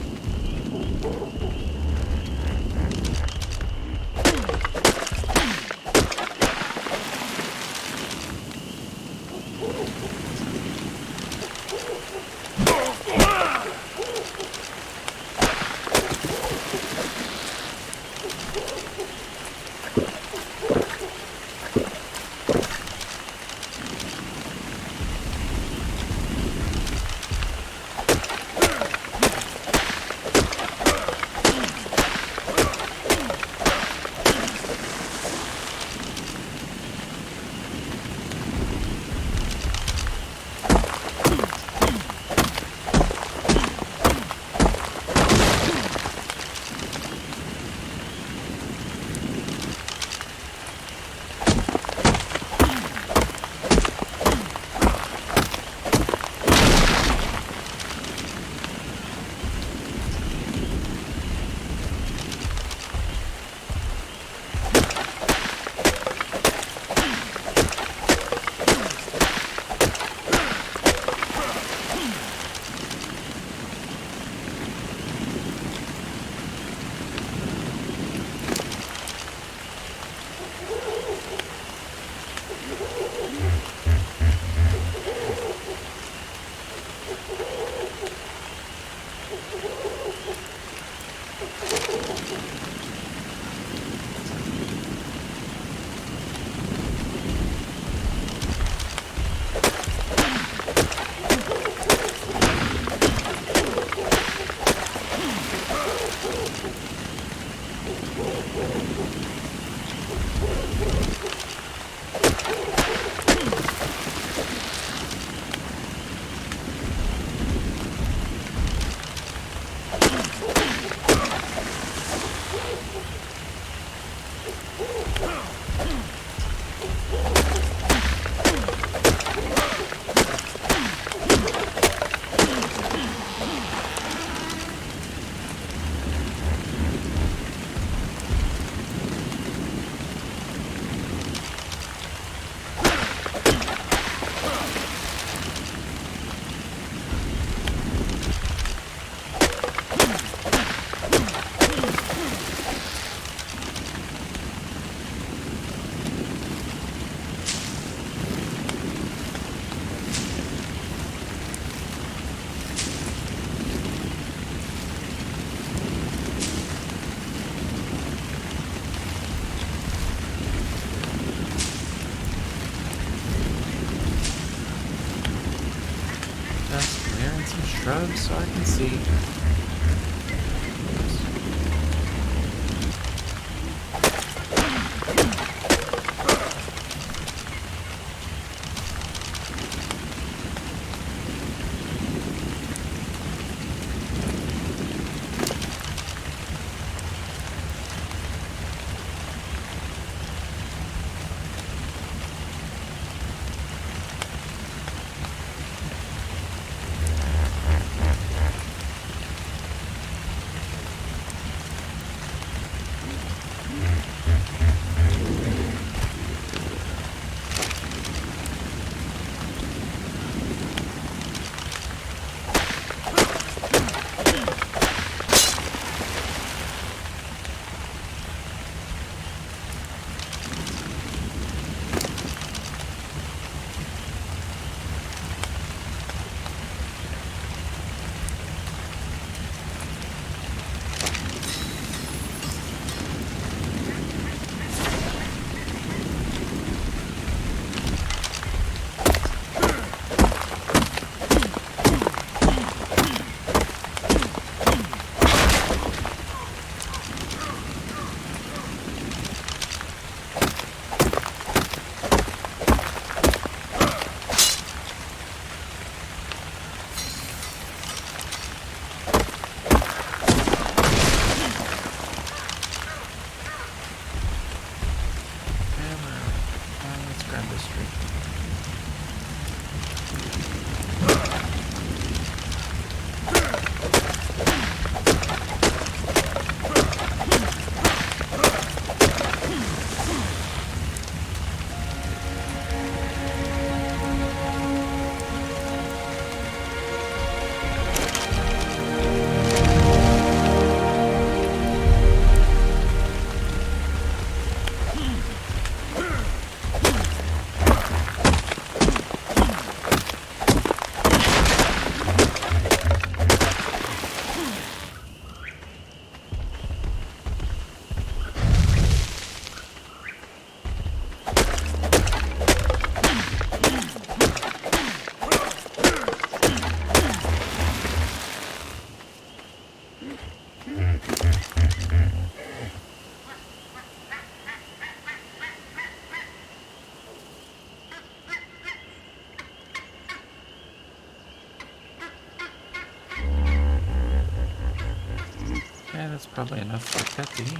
Speaker 1: shrubs so I can see. Yeah, that's probably enough for Teddy.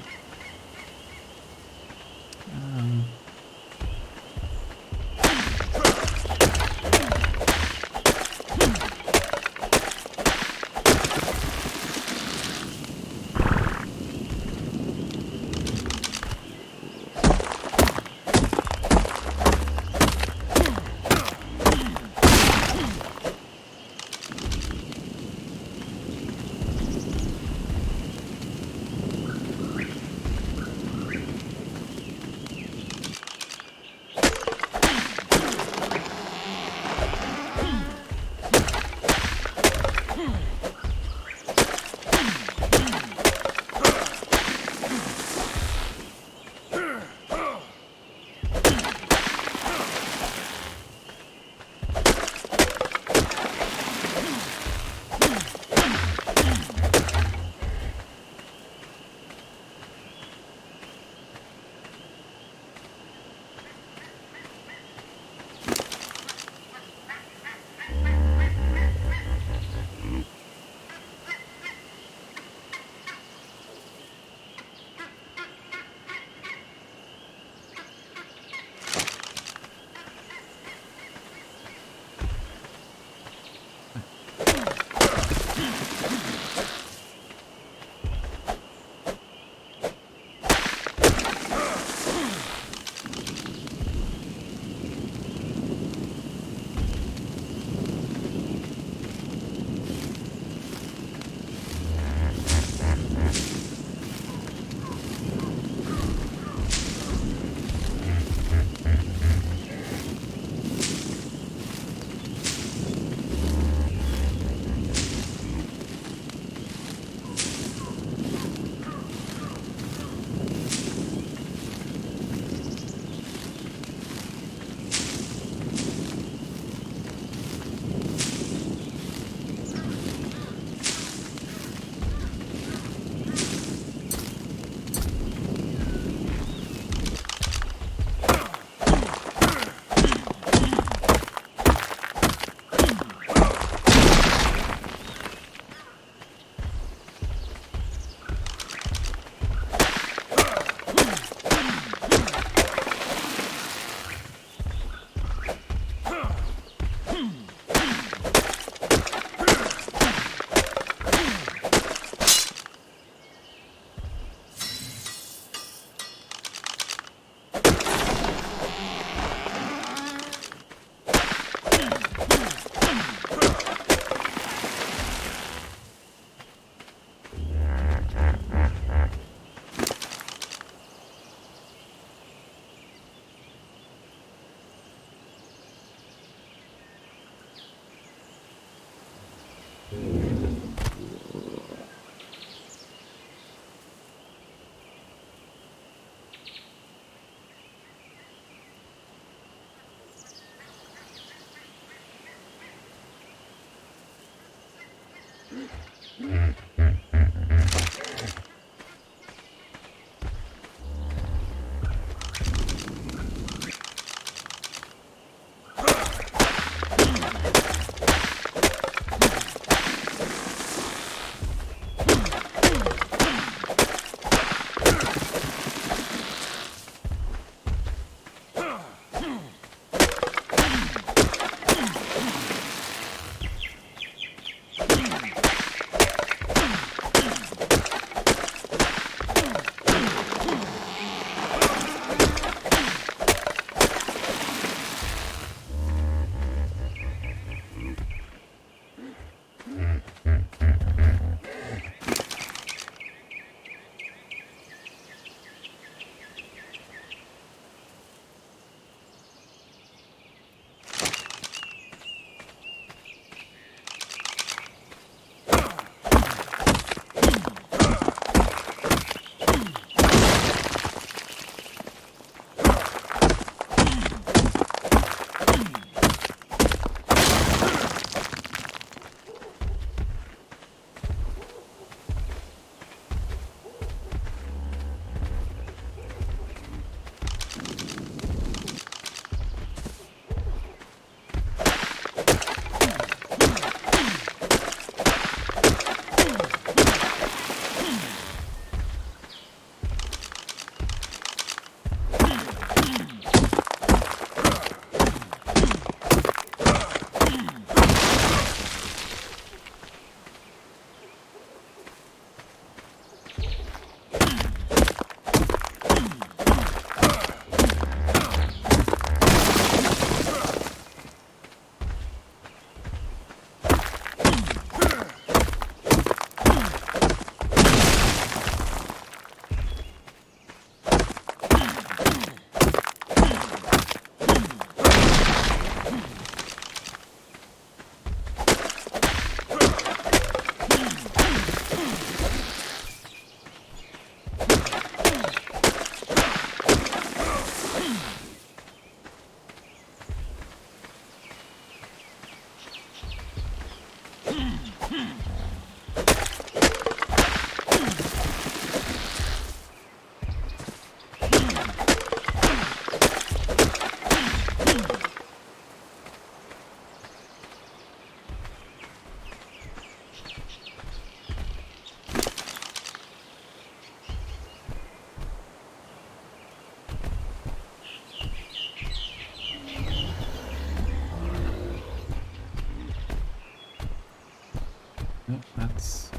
Speaker 1: Nope, that's...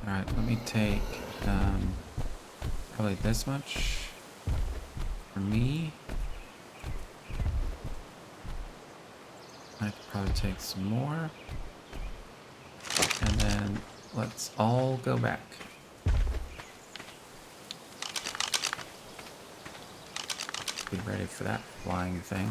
Speaker 1: Alright, let me take probably this much for me. I could probably take some more. And then let's all go back. Be ready for that flying thing.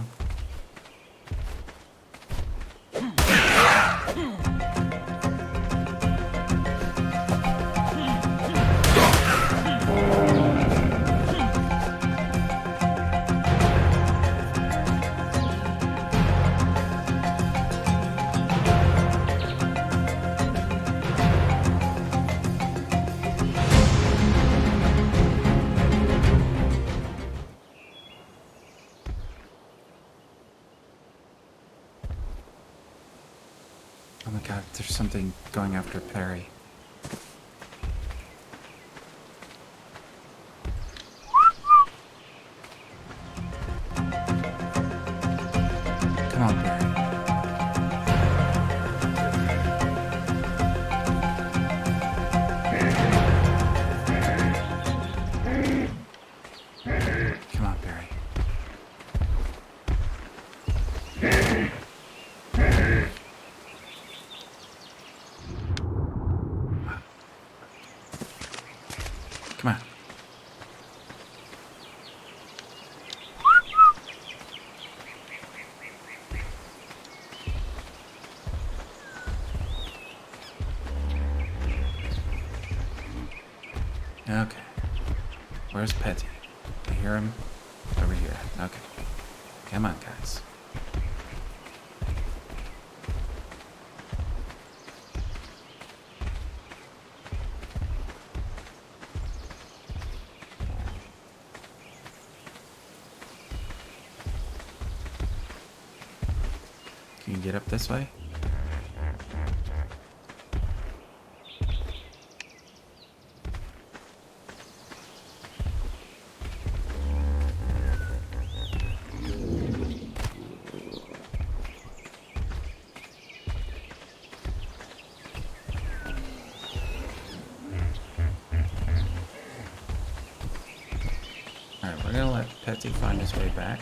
Speaker 1: Oh my god, there's something going after Perry. Come on, Perry. Come on, Perry. Come on. Okay. Where's Petty? I hear him over here. Okay. Come on, guys. You can get up this way? Alright, we're gonna let Petty find his way back.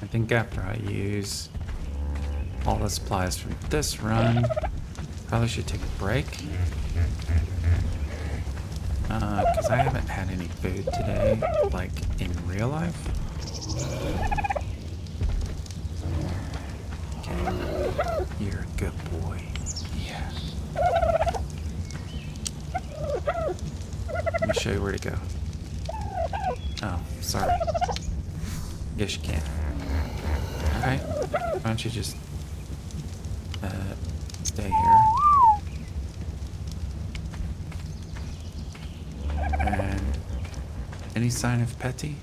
Speaker 1: I think after I use all the supplies from this run, probably should take a break. Because I haven't had any food today, like in real life. Okay, you're a good boy. Yeah. Let me show you where to go. Oh, sorry. Guess you can't. Alright, why don't you just stay here. And any sign of Petty?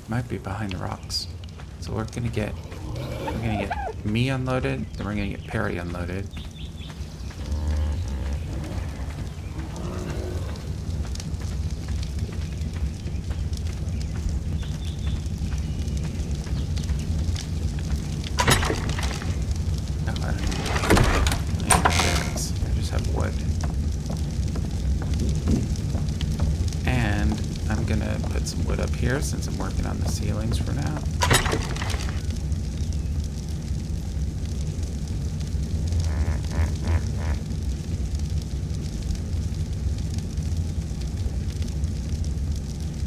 Speaker 1: Might be behind the rocks. So we're gonna get me unloaded, then we're gonna get Perry unloaded. Here since I'm working on the ceilings for now.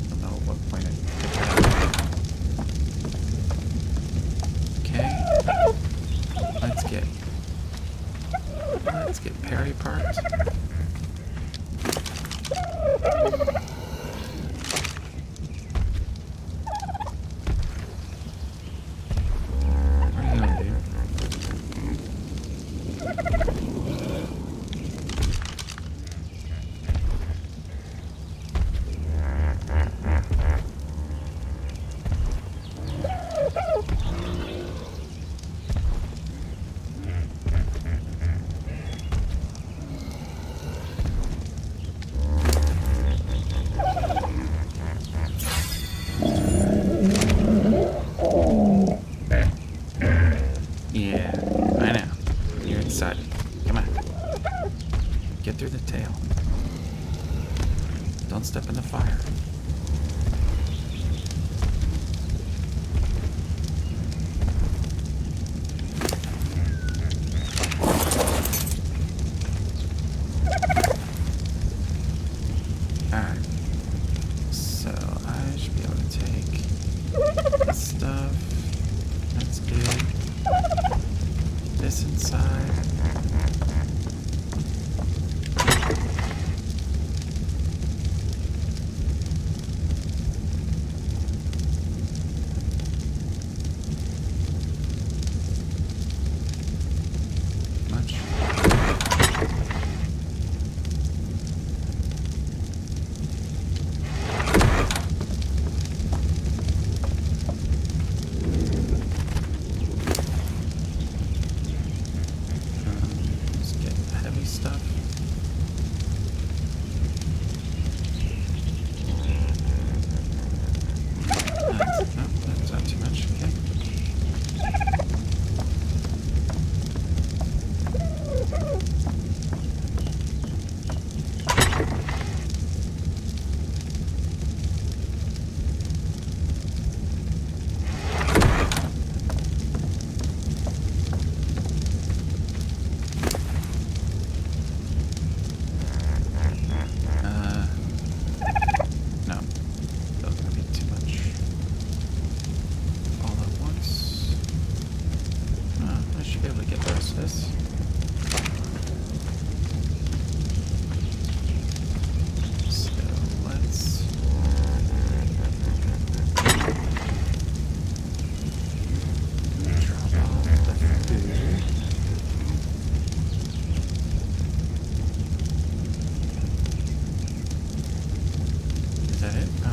Speaker 1: Don't know what point I pick that up. Okay. Let's get Perry parked. Don't step in the fire. Alright. So I should be able to take this stuff. That's good. This inside.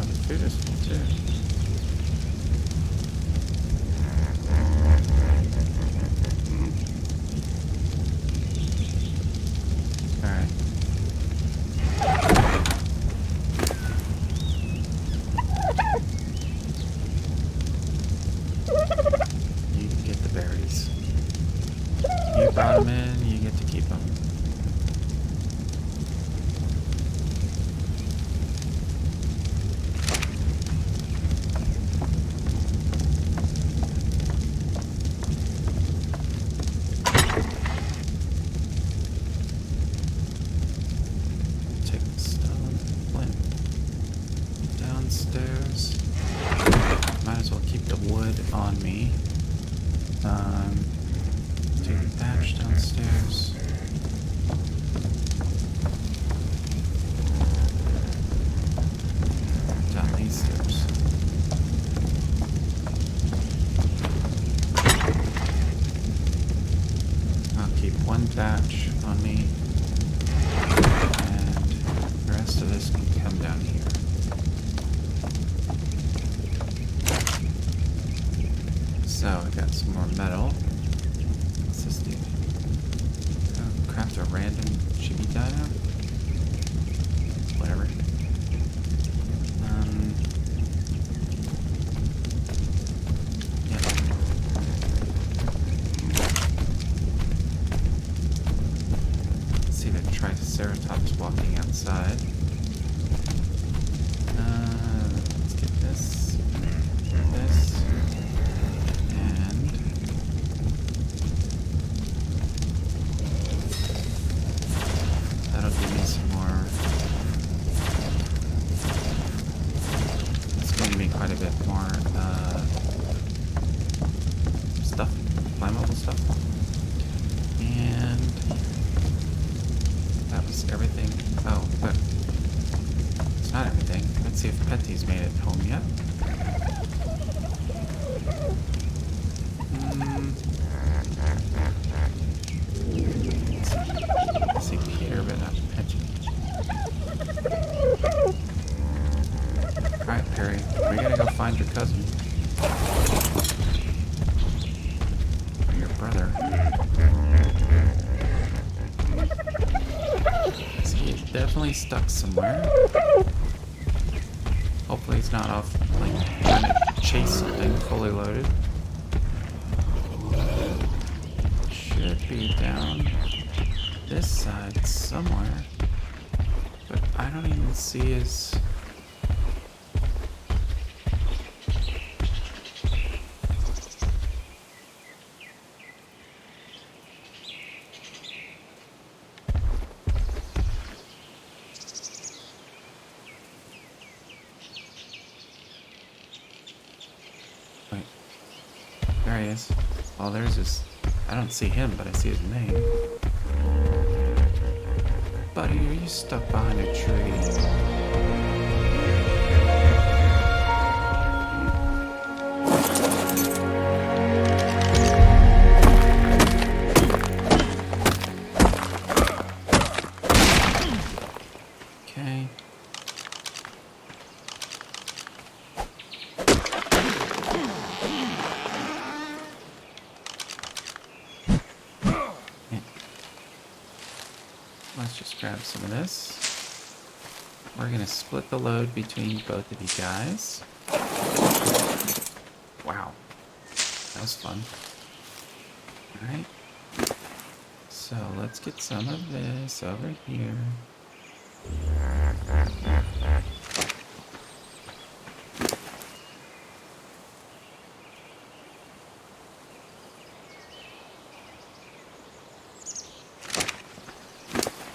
Speaker 1: Oh, the food is full too. Alright. You can get the berries. You brought them in, you get to keep them. Take the stone flint downstairs. Might as well keep the wood on me. Take the thatch downstairs. Down these stairs. I'll keep one thatch on me, and the rest of this can come down here. So we got some more metal. What's this do? Oh, craft a random chibi dino? Whatever. Yeah. See the Triceratops walking outside. Let's get this. This. And that'll give me some more. It's going to be quite a bit more stuff, flammable stuff. And that was everything. Oh, but it's not everything. Let's see if Petty's made it home yet. I see Peter, but not Petty. Alright, Perry, we gotta go find your cousin. Or your brother. So he's definitely stuck somewhere. Hopefully he's not off, like, trying to chase something fully loaded. Should be down this side somewhere, but I don't even see his. Wait, there he is. Oh, there's his. I don't see him, but I see his name. Buddy, are you stuck behind a tree? Okay. Let's just grab some of this. We're going to split the load between both of you guys. Wow. That was fun. Alright. So let's get some of this over here.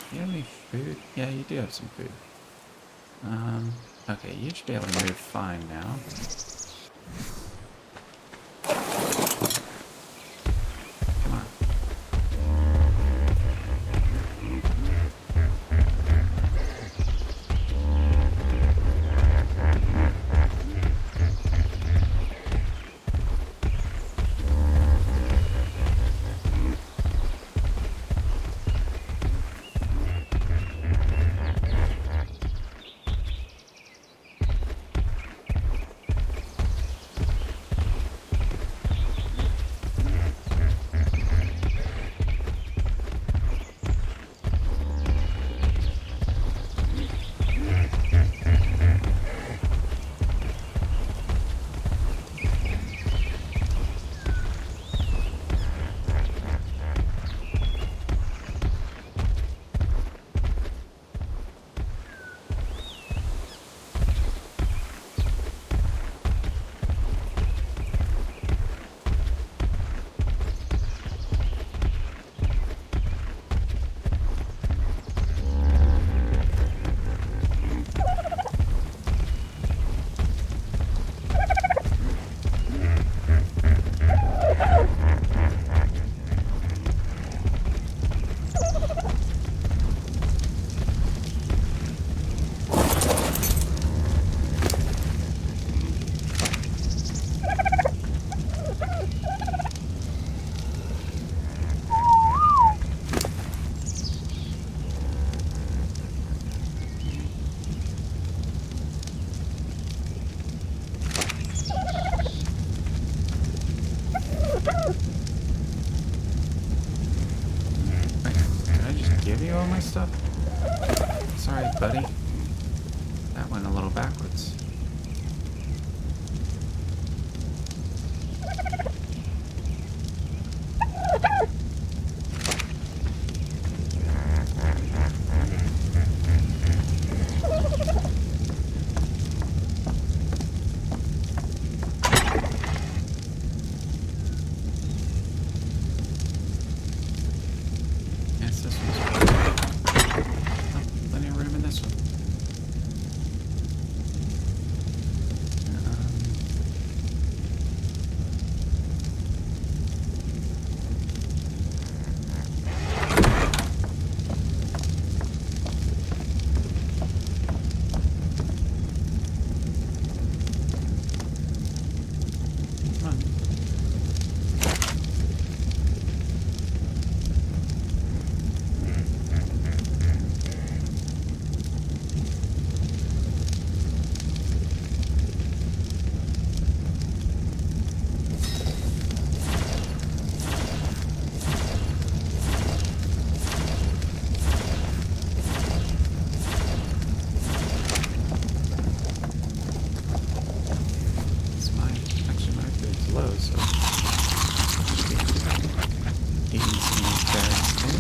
Speaker 1: Do you have any food? Yeah, you do have some food. Okay, you should be able to move fine now. Come on. backwards. Yes, this one's plenty of room in this one. Come on. Actually, my food's low, so I should be eating some of these berries too.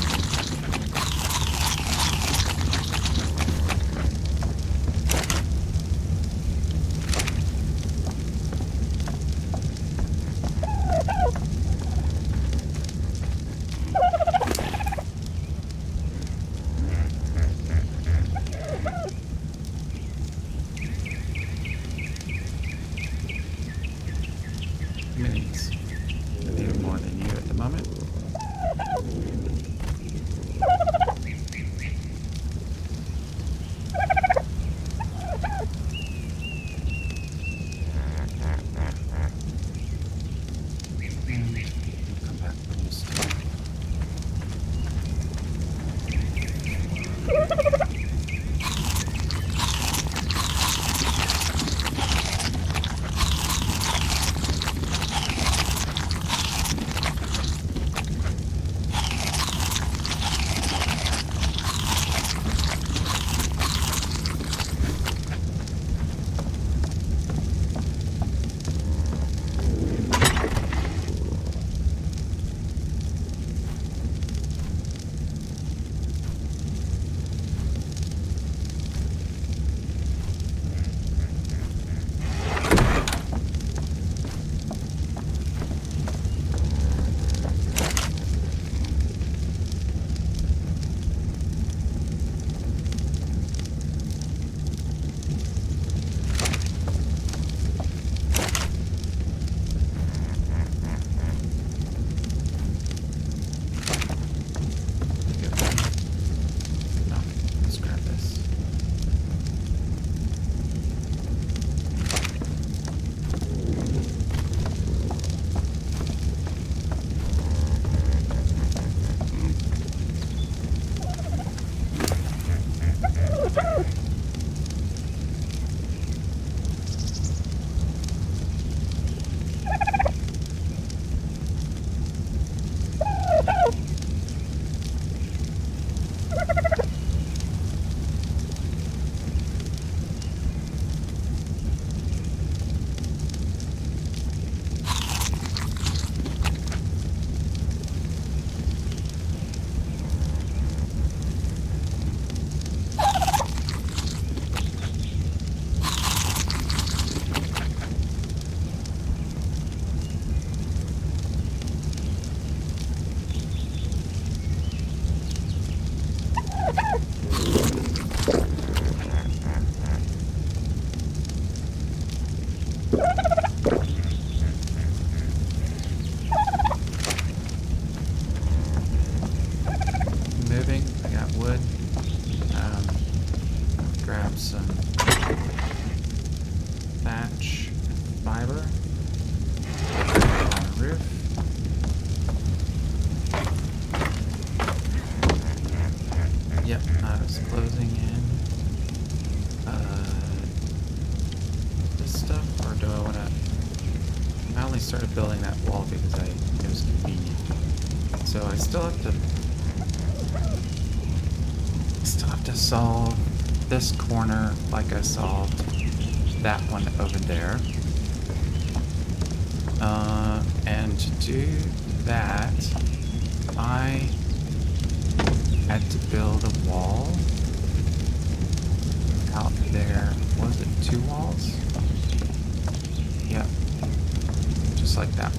Speaker 1: Minis. I need more than you at the moment. We'll come back for this too. No, let's grab this. Moving. I got wood. Grab some thatch and fiber. Get that on the roof. Yep, I was closing in this stuff, or do I want to? I only started building that wall because it was convenient. So I still have to solve this corner like I solved that one over there. And to do that, I had to build a wall out there. Was it 2 walls? Yep. Just like that.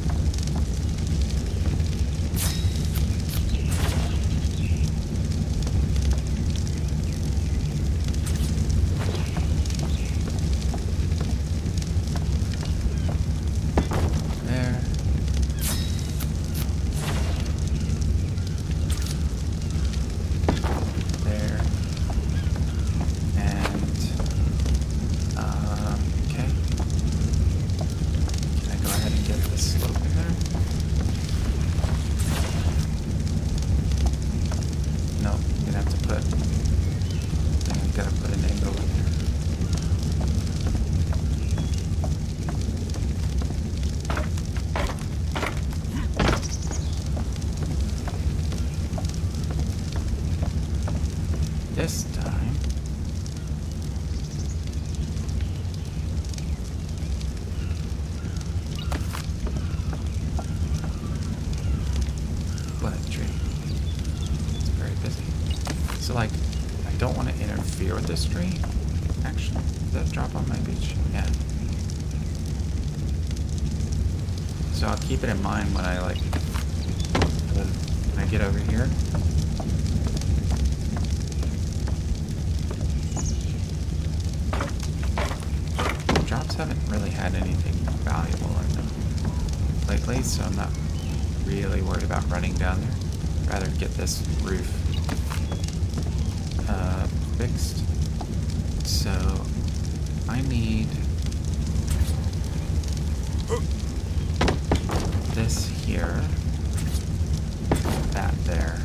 Speaker 1: This time, what a tree. It's very busy. So, like, I don't want to interfere with this tree. Actually, did that drop on my beach? Yeah. So I'll keep it in mind when I, like, when I get over here. Haven't really had anything valuable in them lately, so I'm not really worried about running down there. Rather get this roof fixed. So I need this here, that there.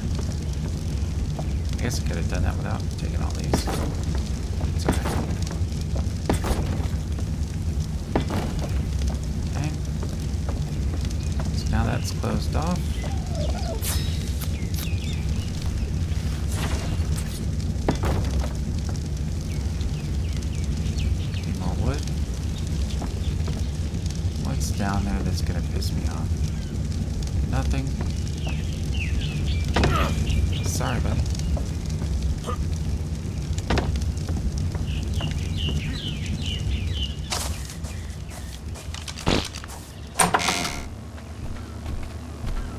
Speaker 1: I guess I could have done that without taking all these. It's alright. Now that's closed off. Need more wood. What's down there that's gonna piss me off? Nothing. Sorry, buddy.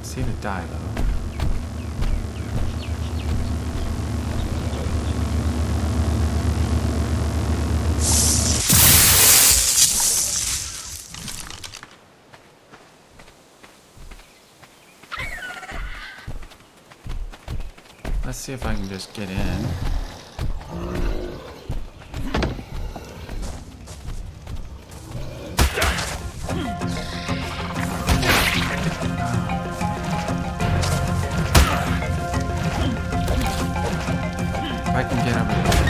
Speaker 1: See to die though. Let's see if I can just get in. I can get over there.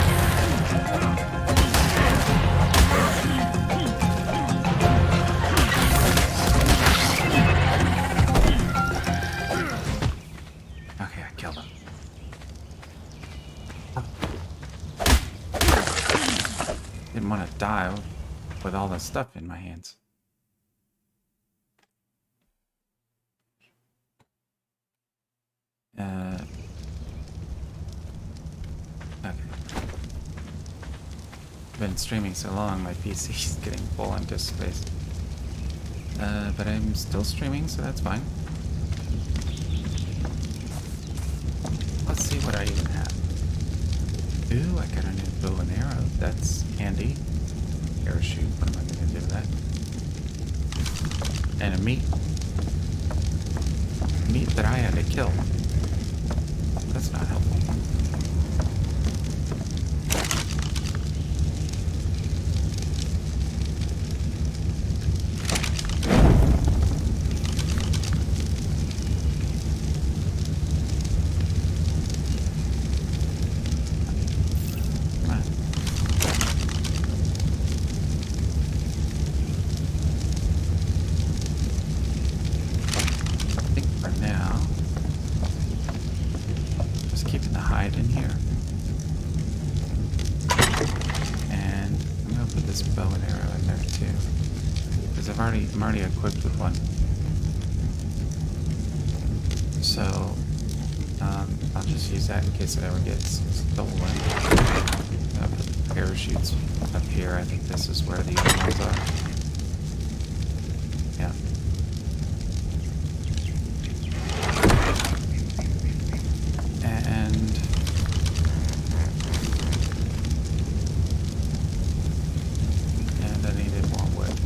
Speaker 1: Okay, I killed him. Didn't want to die with all this stuff in my hands. Okay. Been streaming so long, my PC is getting full on disk space. But I'm still streaming, so that's fine. Let's see what I even have. Ooh, I got a new bow and arrow. That's handy. Parachute. What am I going to do with that? And a meat. Meat that I had to kill. That's not helpful. Hide in here. an arrow in there too. Because I'm already equipped with one. So, I'll just use that in case it ever gets stolen. I'll put the parachutes up here. I think this is where the other ones are. Yeah. And I needed more wood.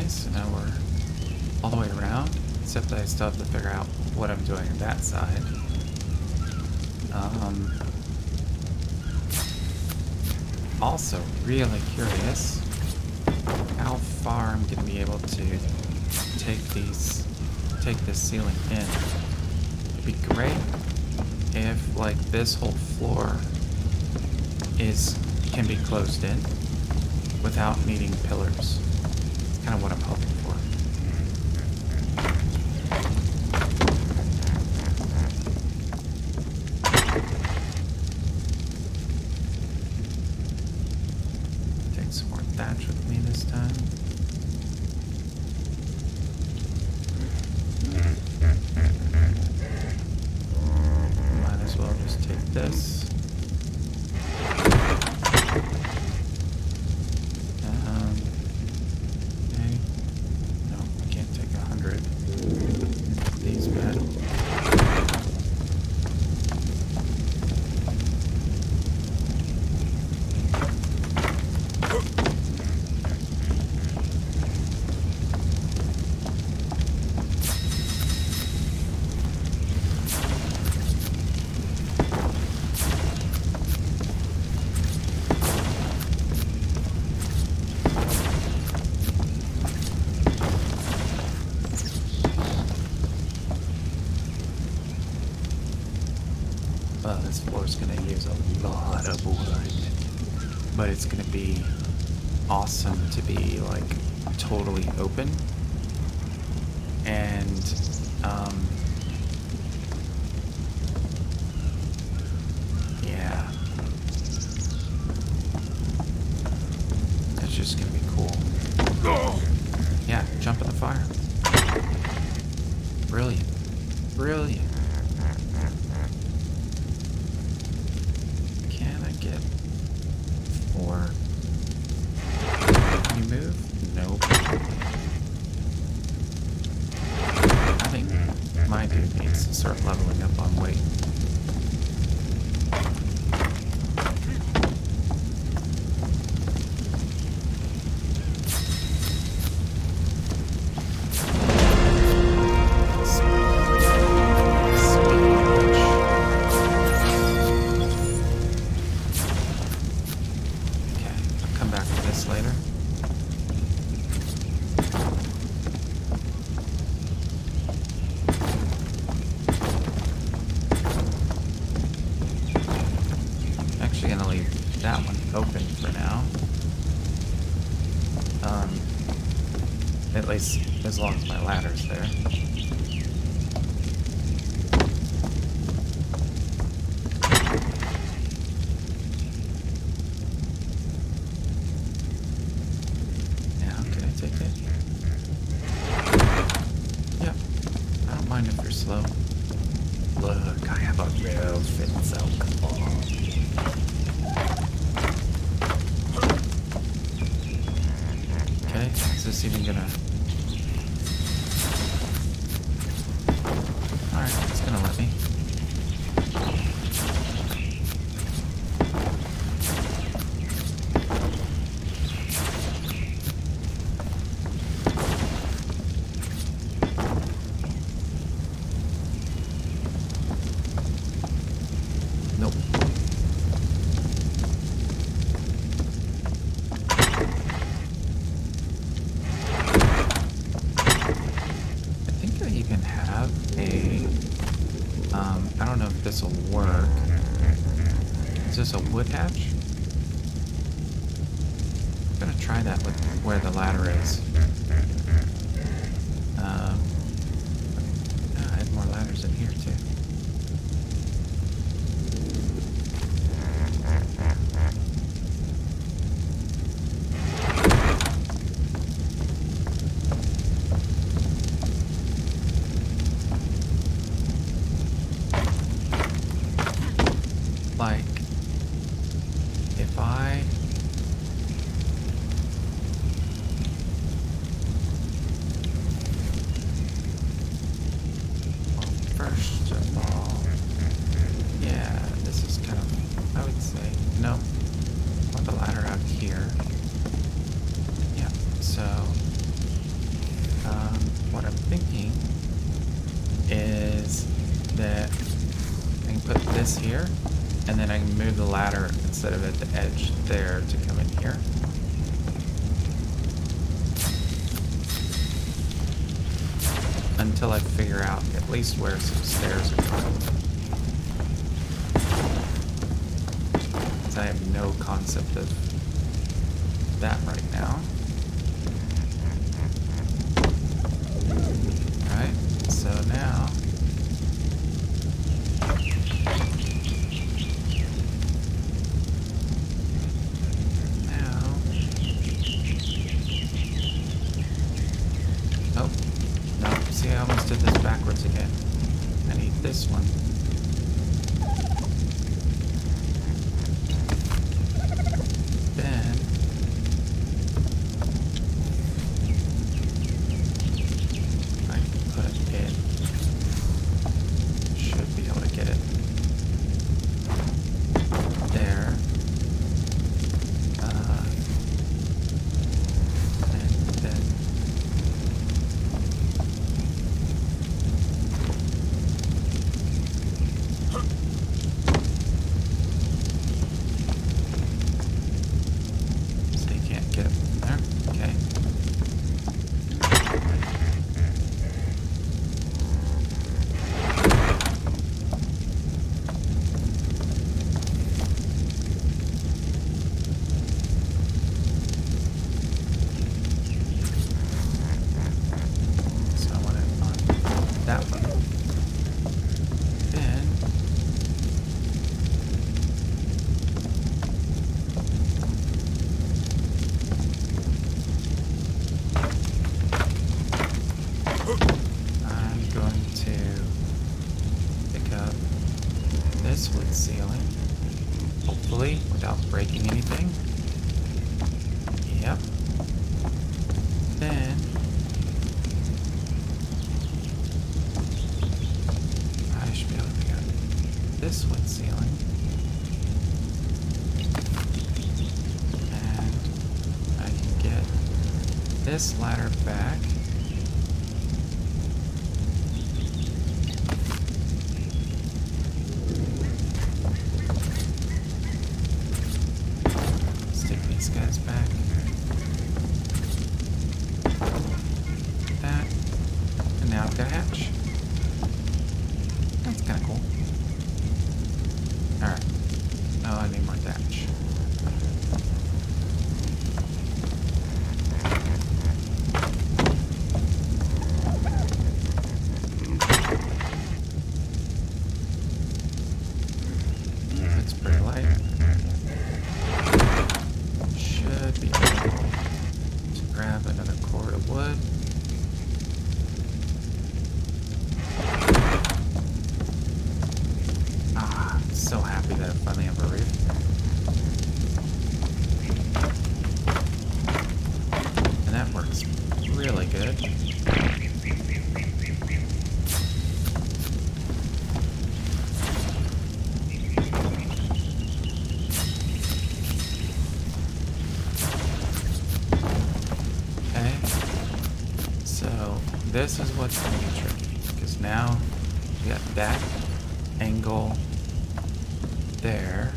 Speaker 1: So now we're all the way around, except I still have to figure out what I'm doing on that side. Also really curious how far I'm going to be able to take this ceiling in. It'd be great if like this whole floor can be closed in without needing pillars. Kind of what I'm hoping for. Take some more thatch with me this time. Might as well just take this. Well, this floor is going to use a lot of wood, but it's going to be awesome to be like totally open and yeah, it's just going to be cool. Yeah, jump in the fire. Brilliant. Brilliant. Can I get 4? Can you move? Nope. I think my dude needs to start leveling up on weight. Gonna leave that one open for now. At least as long as my ladder's there. Now, can I take it? Yep. I don't mind if you're slow. Look, I have a real fit self-control. Is this even gonna... Alright, it's gonna let me. I don't know if this will work. Is this a wood hatch? I'm gonna try that with where the ladder is. I had more ladders in here too. Like, if I... Well, first of all, yeah, this is kind of, I would say, no, I want the ladder out here. Yeah, so, what I'm thinking is that I can put this here, and then I can move the ladder instead of at the edge there to come in here. Until I figure out at least where some stairs are going. Because I have no concept of that right now. Alright, so now... Oh, no, see, I almost did this backwards again. I need this one. Then... I can put it in. Should be able to get it there. And then... So you can't get it there? Okay. So I want it on that one. Then I'm going to pick up this wood ceiling, hopefully without breaking anything. Yep. Then I should be able to pick up this wood ceiling. And I can get this ladder back. Stick these guys back. That. And now I've got a hatch. That's kind of cool. Alright. Oh, I need more thatch. That's pretty light. Should be able to grab another cord of wood. Ah, I'm so happy that I finally have a roof. And that works really good. Okay. So this is what's going to be tricky. Because now we got that angle there.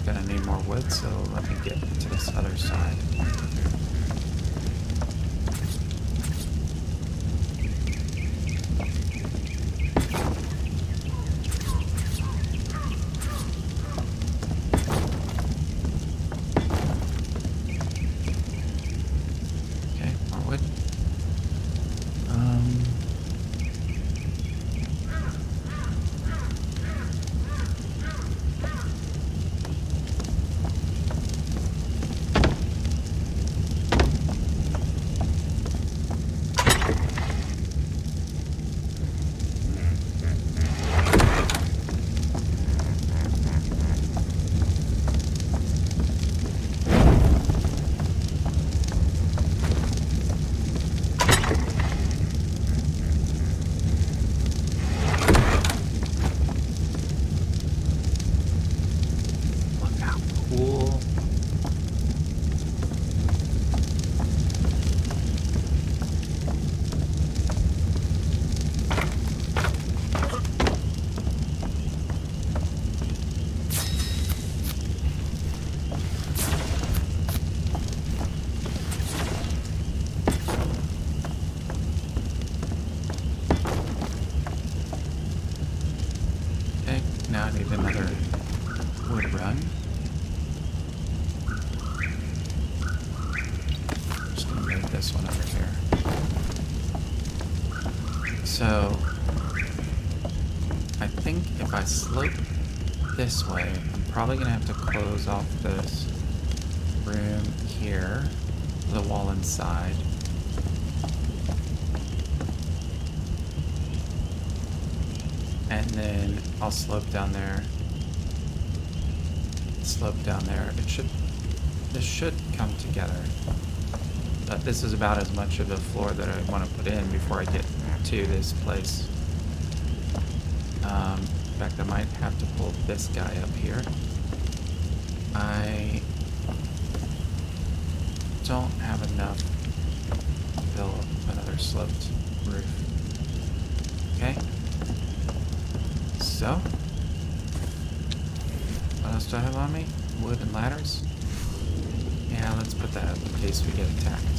Speaker 1: Gonna need more wood, so let me get to this other side. over here. So I think if I slope this way, I'm probably gonna have to close off this room here, the wall inside. And then I'll slope down there. Slope down there. This should come together. But this is about as much of the floor that I want to put in before I get to this place. In fact, I might have to pull this guy up here. I don't have enough to build another sloped roof. Okay. So, what else do I have on me? Wood and ladders? Yeah, let's put that in case we get attacked.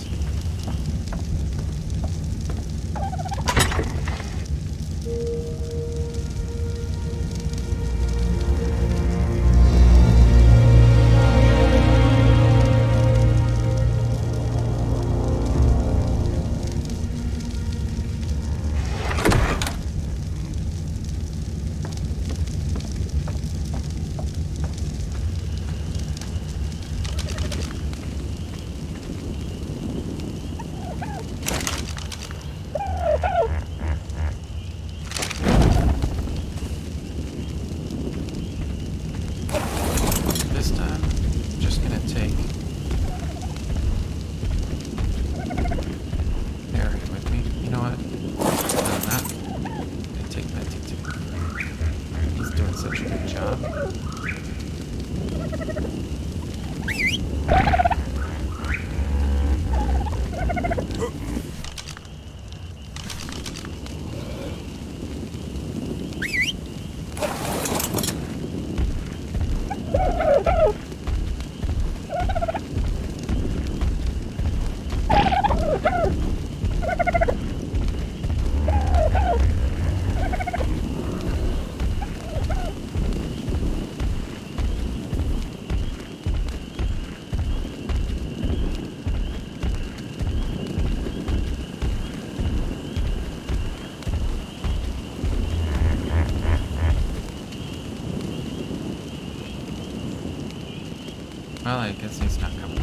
Speaker 1: Well, I guess he's not coming.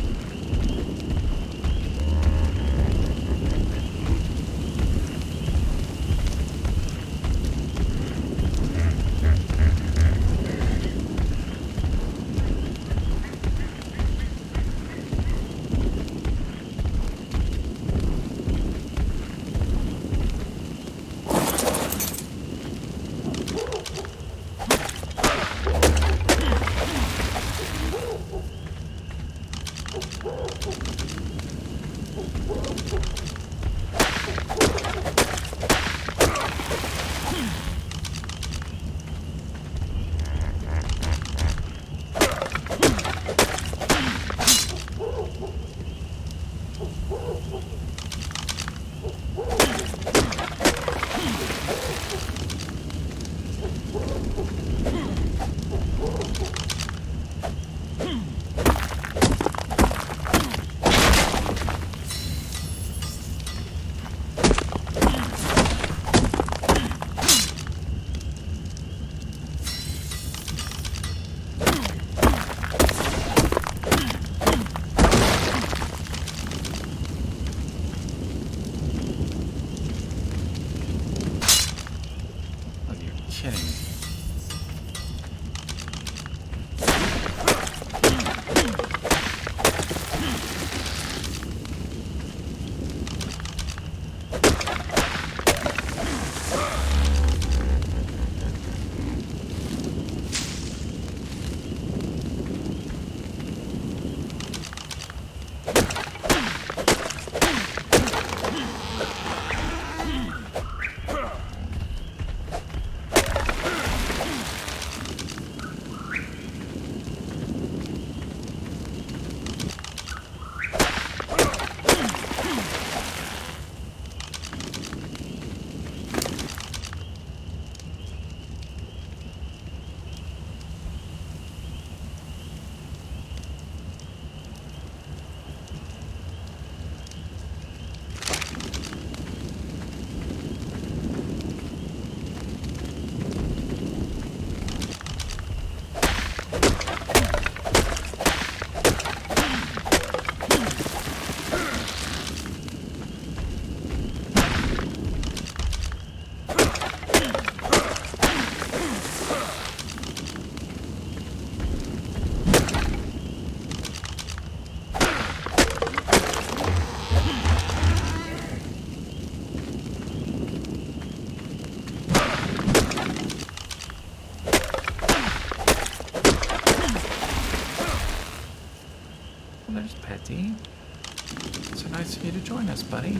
Speaker 1: buddy.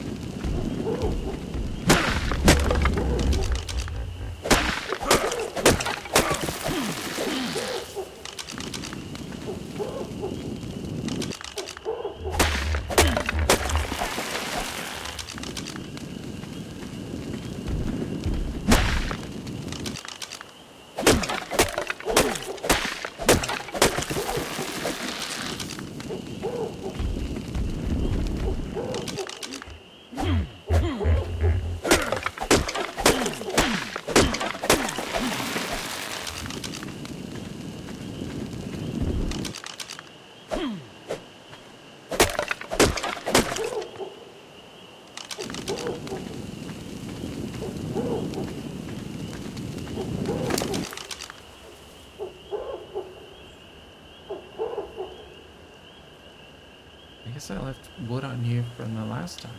Speaker 1: I guess I left wood on you from the last time.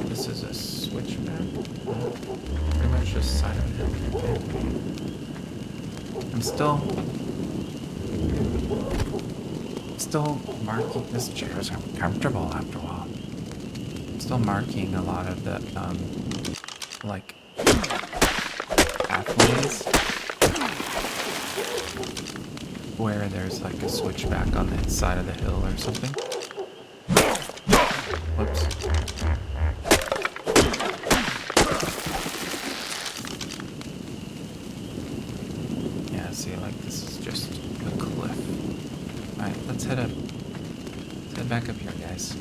Speaker 1: This is a switch map. Pretty much just side of it. I'm still marking. This chair is uncomfortable after a while. I'm still marking a lot of the like pathways where there's like a switchback on the side of the hill or something. Whoops. Yeah, see, like this is just a cliff. Alright, let's head up. Let's head back up here, guys.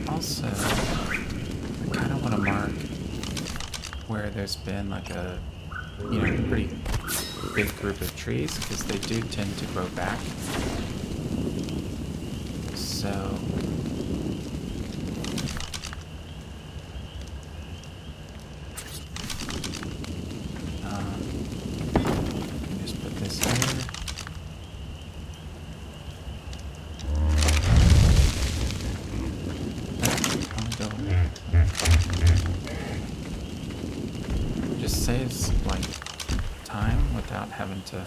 Speaker 1: Also, I kind of want to mark where there's been like a, pretty big group of trees, because they do tend to grow back. So, just put this here. just saves, like, time without having to...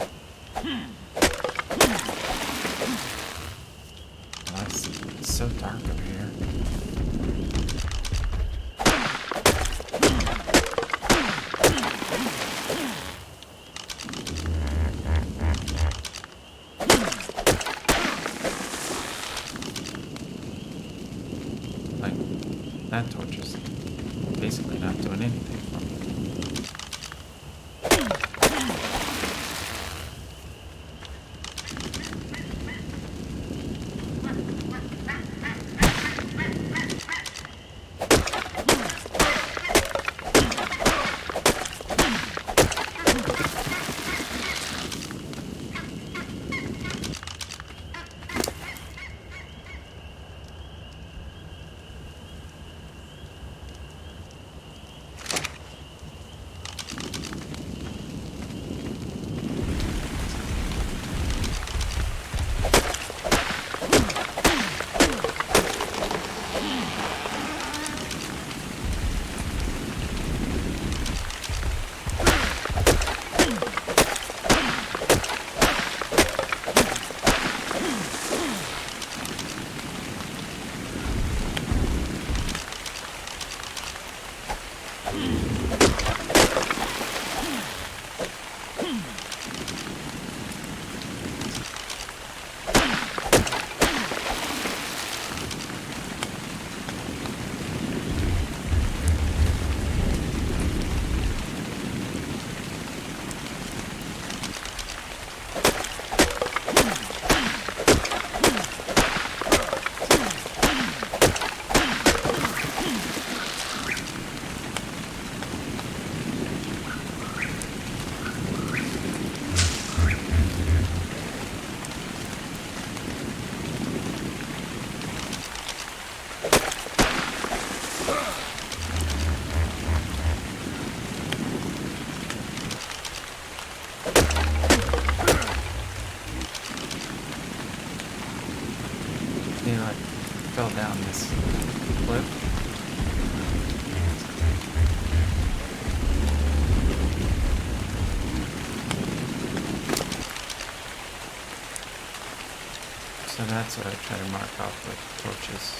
Speaker 1: Oh, it's so dark over here. Like, that torch is basically not doing anything for me. They like fell down this cliff. So that's what I try to mark off with torches.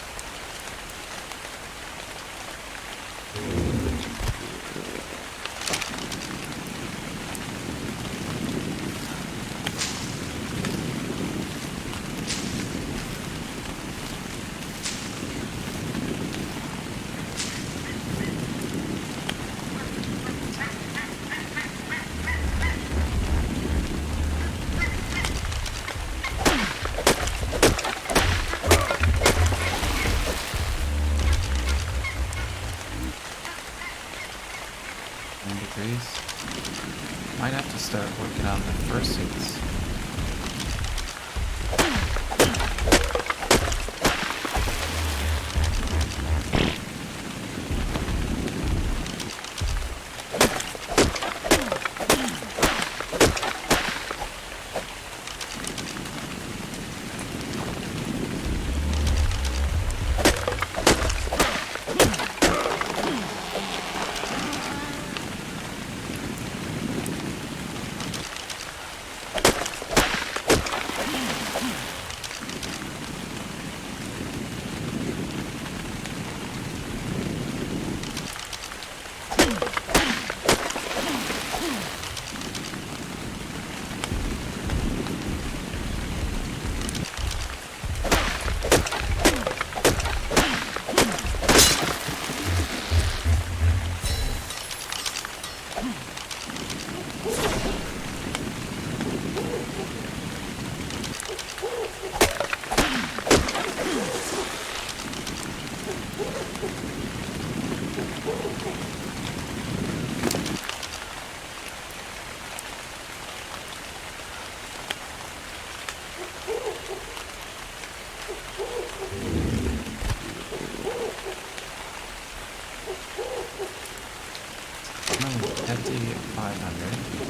Speaker 1: Might have to start working on the fursuits. Empty 500.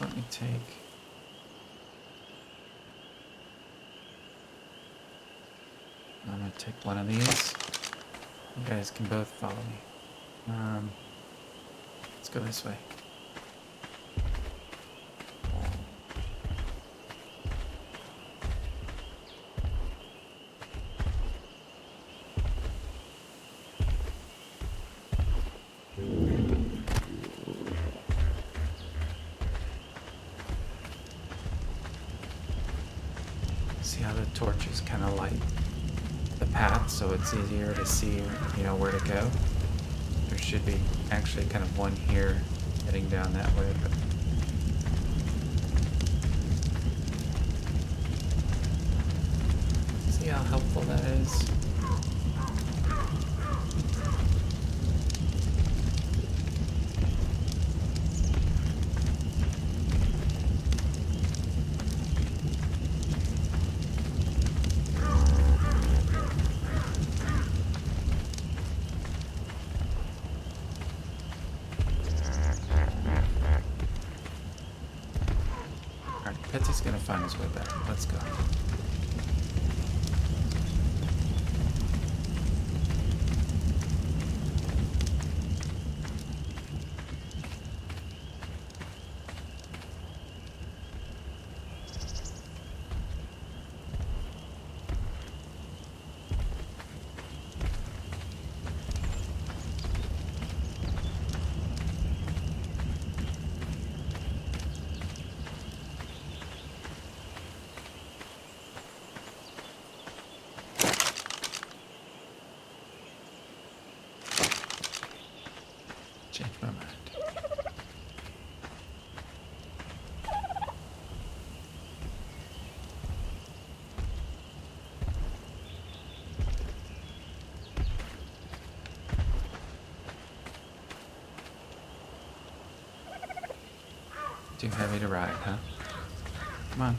Speaker 1: let me take... I'm gonna take one of these. You guys can both follow me. Let's go this way. See how the torches kind of light the path, so it's easier to see, where to go. There should be actually kind of one here heading down that way, but see how helpful that is? Petsy's gonna find his way back. Let's go. Change my mind. Too heavy to ride, huh? Come on.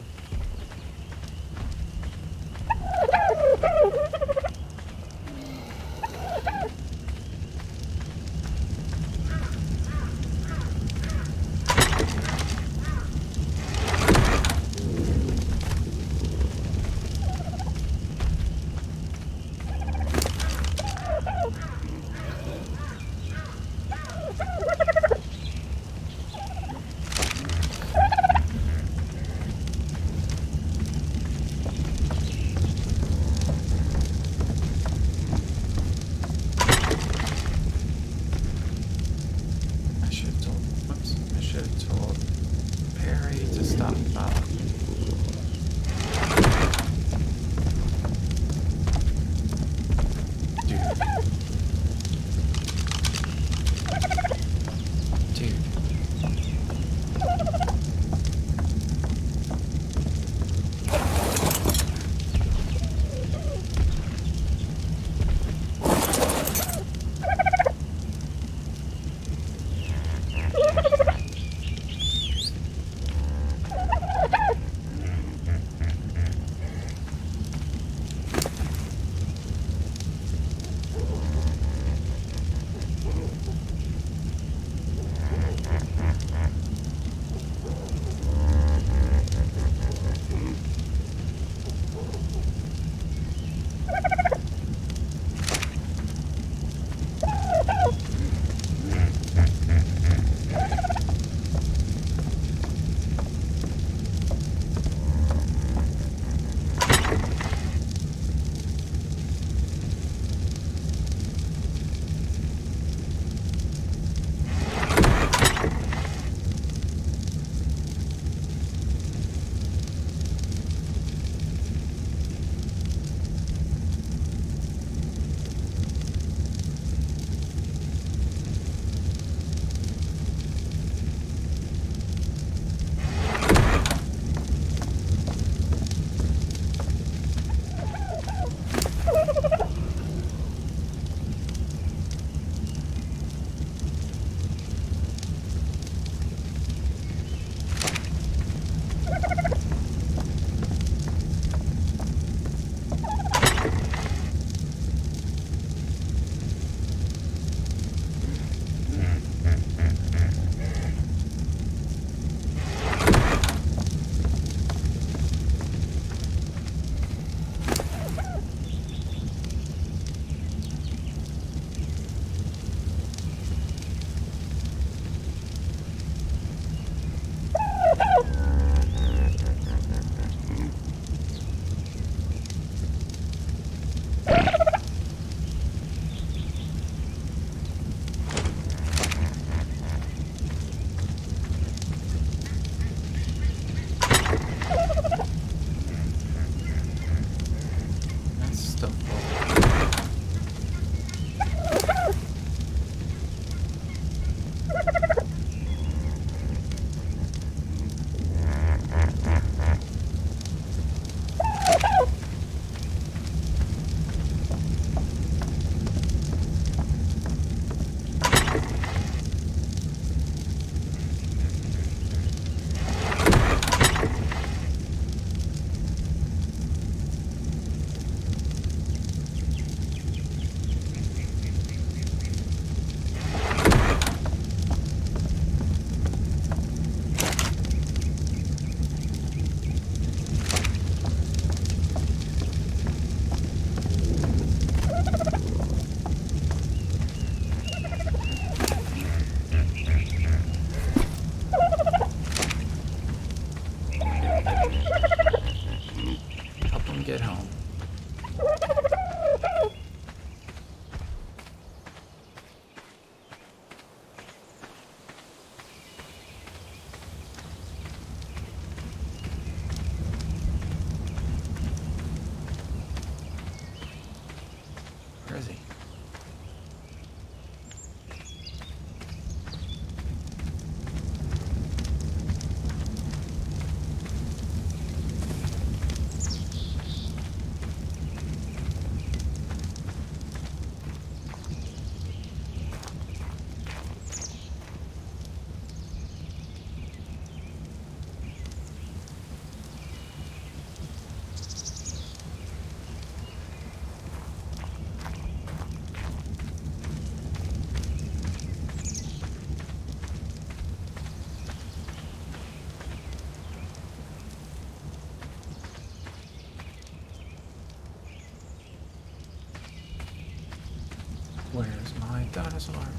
Speaker 1: Where's my dinosaur? I'm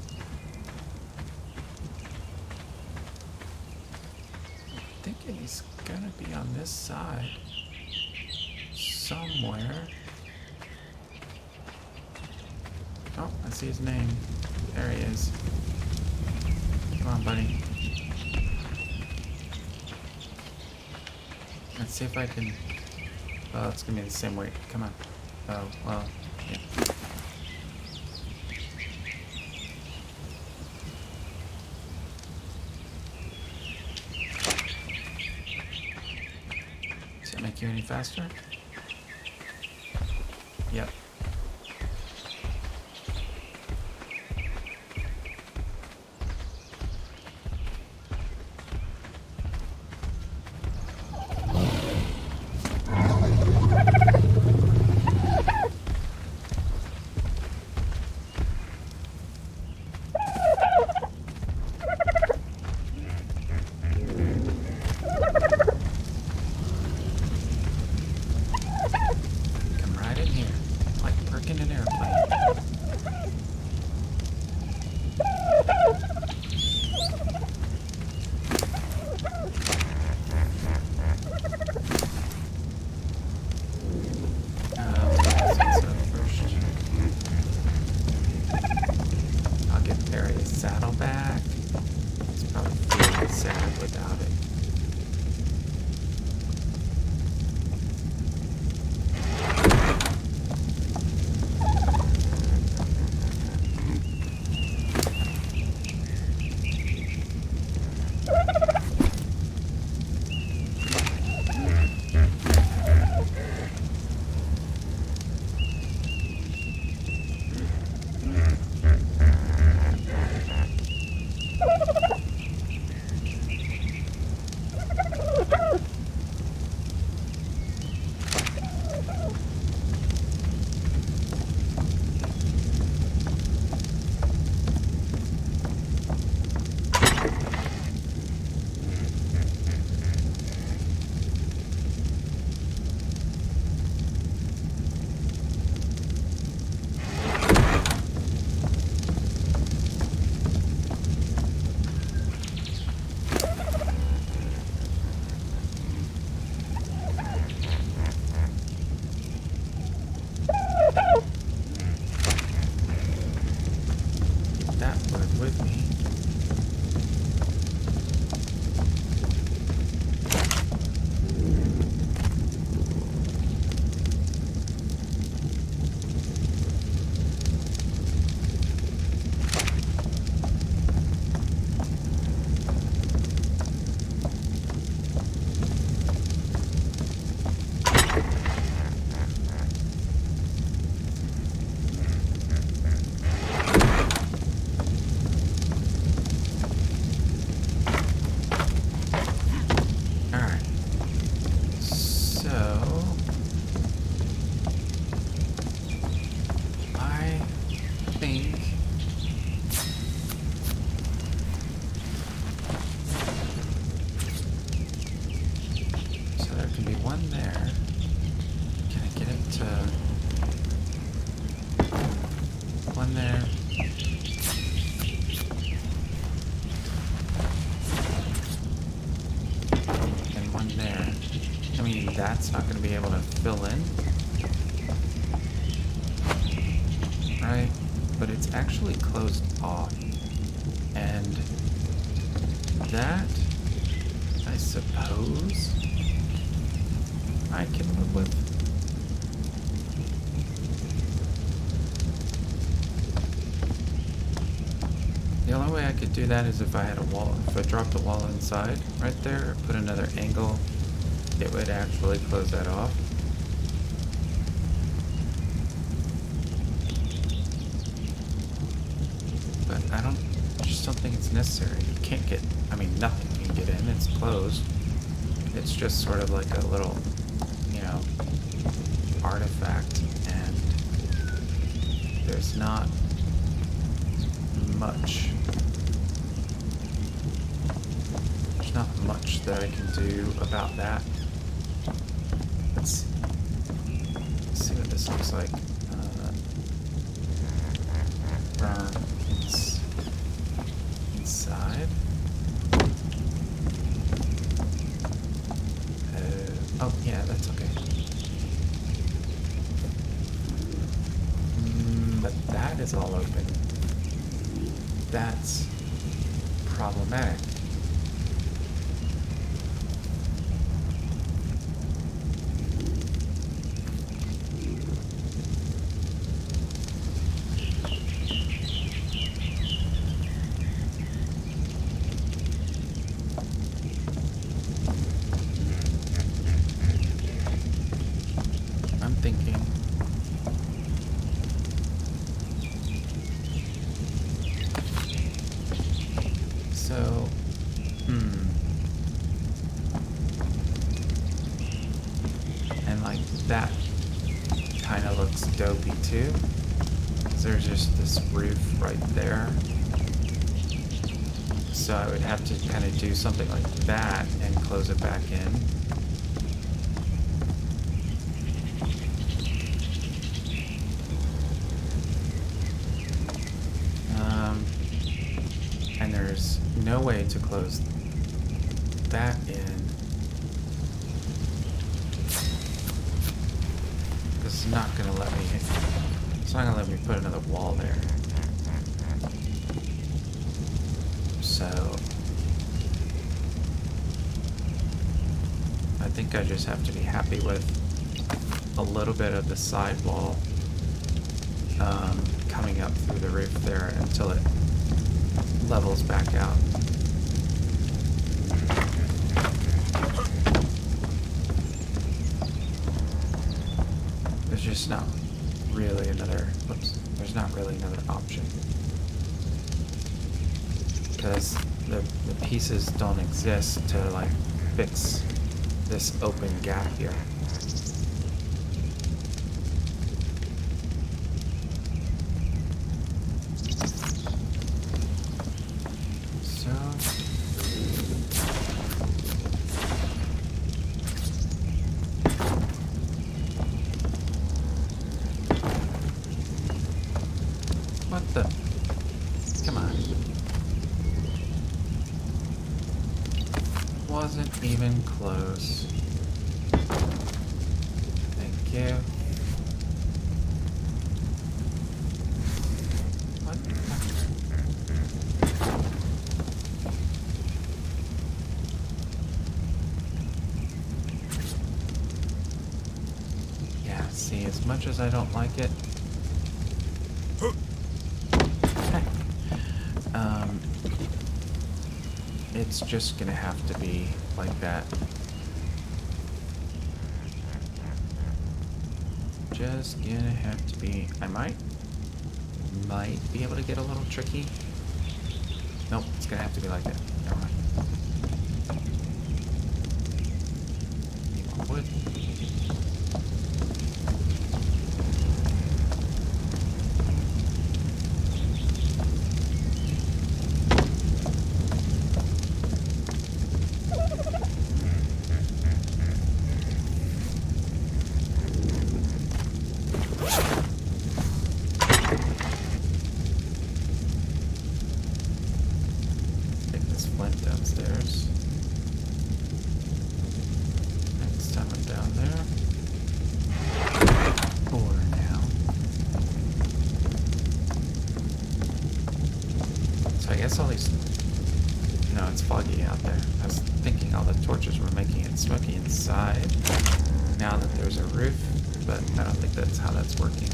Speaker 1: thinking he's gonna be on this side. Somewhere. Oh, I see his name. There he is. Come on, buddy. Let's see if I can... Oh, it's gonna be the same weight. Come on. Oh, well, yeah. Does it make you any faster? Yep. That's not going to be able to fill in, right? But it's actually closed off, and that, I suppose, I can live with. The only way I could do that is if I had a wall. If I dropped a wall inside right there, or put another angle, it would actually close that off. But I just don't think it's necessary. You can't get, I mean, nothing can get in, it's closed. It's just sort of like a little, you know, artifact, and there's not much. There's not much that I can do about that. Let's see what this looks like. side is all open. That's problematic. I'm thinking so, and like that kind of looks dopey too. So there's just this roof right there. So I would have to kind of do something like that and close it back in. And there's no way to close that in. This is not going to let me hit. It's not going to let me put another wall there. So I think I just have to be happy with a little bit of the side wall coming up through the roof there until it levels back out. There's just not really another, there's not really another option. Because the pieces don't exist to like fix this open gap here. What the? Come on. Wasn't even close. Thank you. What? Yeah, see, as much as I don't like it, it's just gonna have to be like that. Just gonna have to be. I might be able to get a little tricky. Nope, it's gonna have to be like that. Never mind. Need more wood. Downstairs. Next time I'm down there. Or now. So I guess all these. No, it's foggy out there. I was thinking all the torches were making it smoky inside. Now that there's a roof, but I don't think that's how that's working.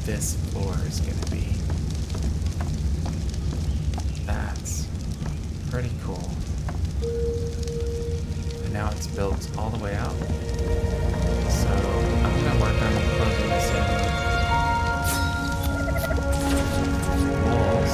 Speaker 1: this floor is gonna be. That's pretty cool. And now it's built all the way out. So I'm gonna work on closing this in walls.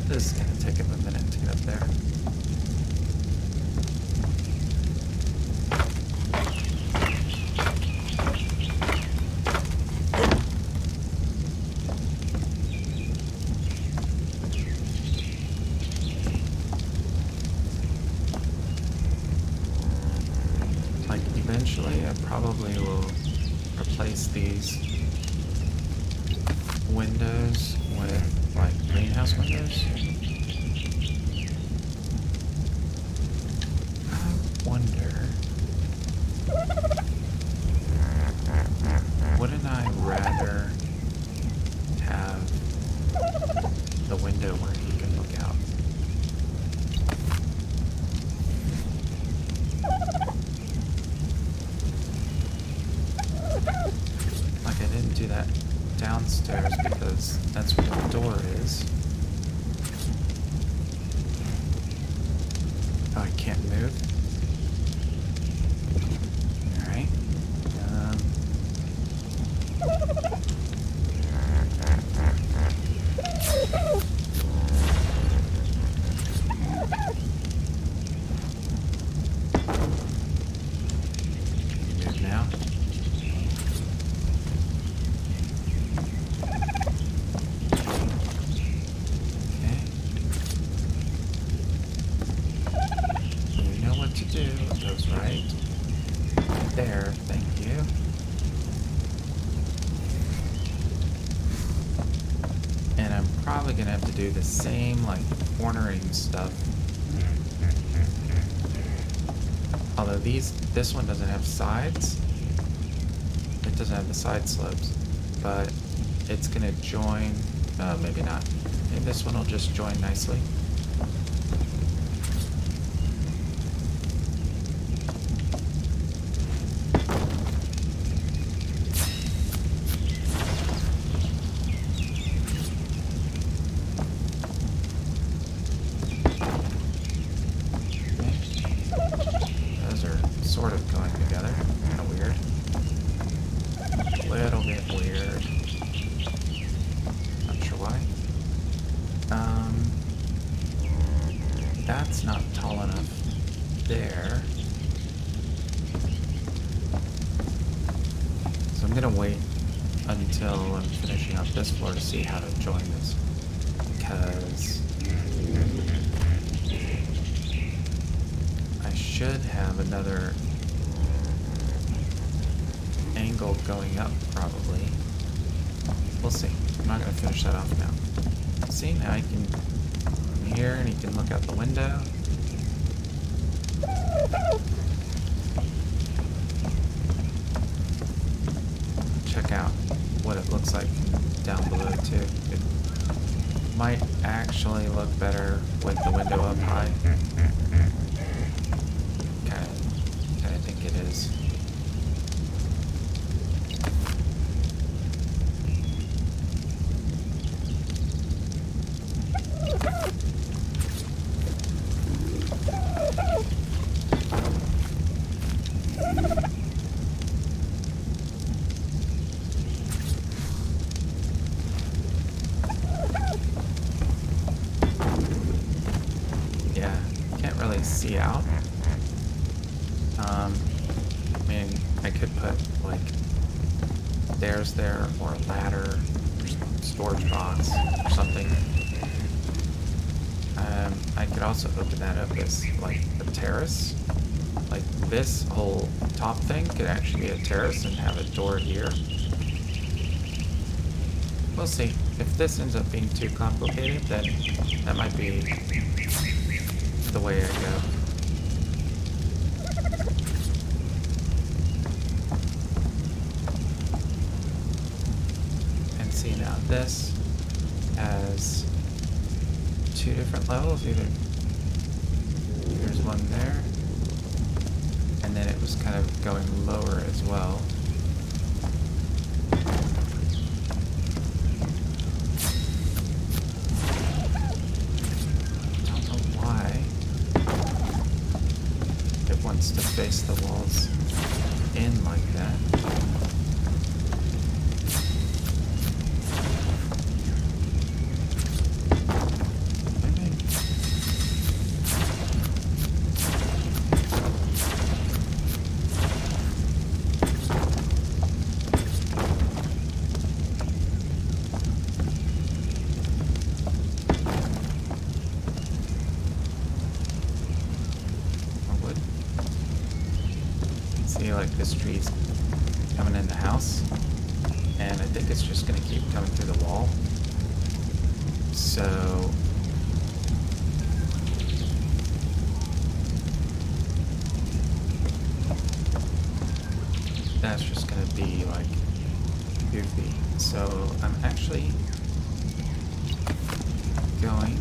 Speaker 1: This is going to take him a minute to get up there. Like, eventually I probably will replace these windows with, like, greenhouse windows. I wonder, wouldn't I rather have the window where he can look out? Like, I didn't do that downstairs because that's where the door is. Oh, I can't move? Alright. Move now. gonna have to do the same, like, cornering stuff. Although this one doesn't have sides. It doesn't have the side slopes. But it's gonna join, maybe not. Maybe this one will just join nicely. Sort of going together. Kind of weird. A little bit weird. Not sure why. That's not tall enough there. So I'm gonna wait until I'm finishing up this floor to see how to join this. Because I should have another angle going up, probably. We'll see. I'm not going to finish that off now. See, now I can come here and you can look out the window. Check out what it looks like down below, too. It might actually look better with the window up high. Kind of think it is. See out. I mean, I could put like stairs there, or a ladder, or storage box, or something. I could also open that up as like a terrace. Like this whole top thing could actually be a terrace and have a door here. We'll see. If this ends up being too complicated, then that might be the way I go. And see, now this has two different levels. Either there's one there, and then it was kind of going lower as well. To face the walls in like that. Like this tree's coming in the house, and I think it's just going to keep coming through the wall. So that's just going to be like goofy. So I'm actually going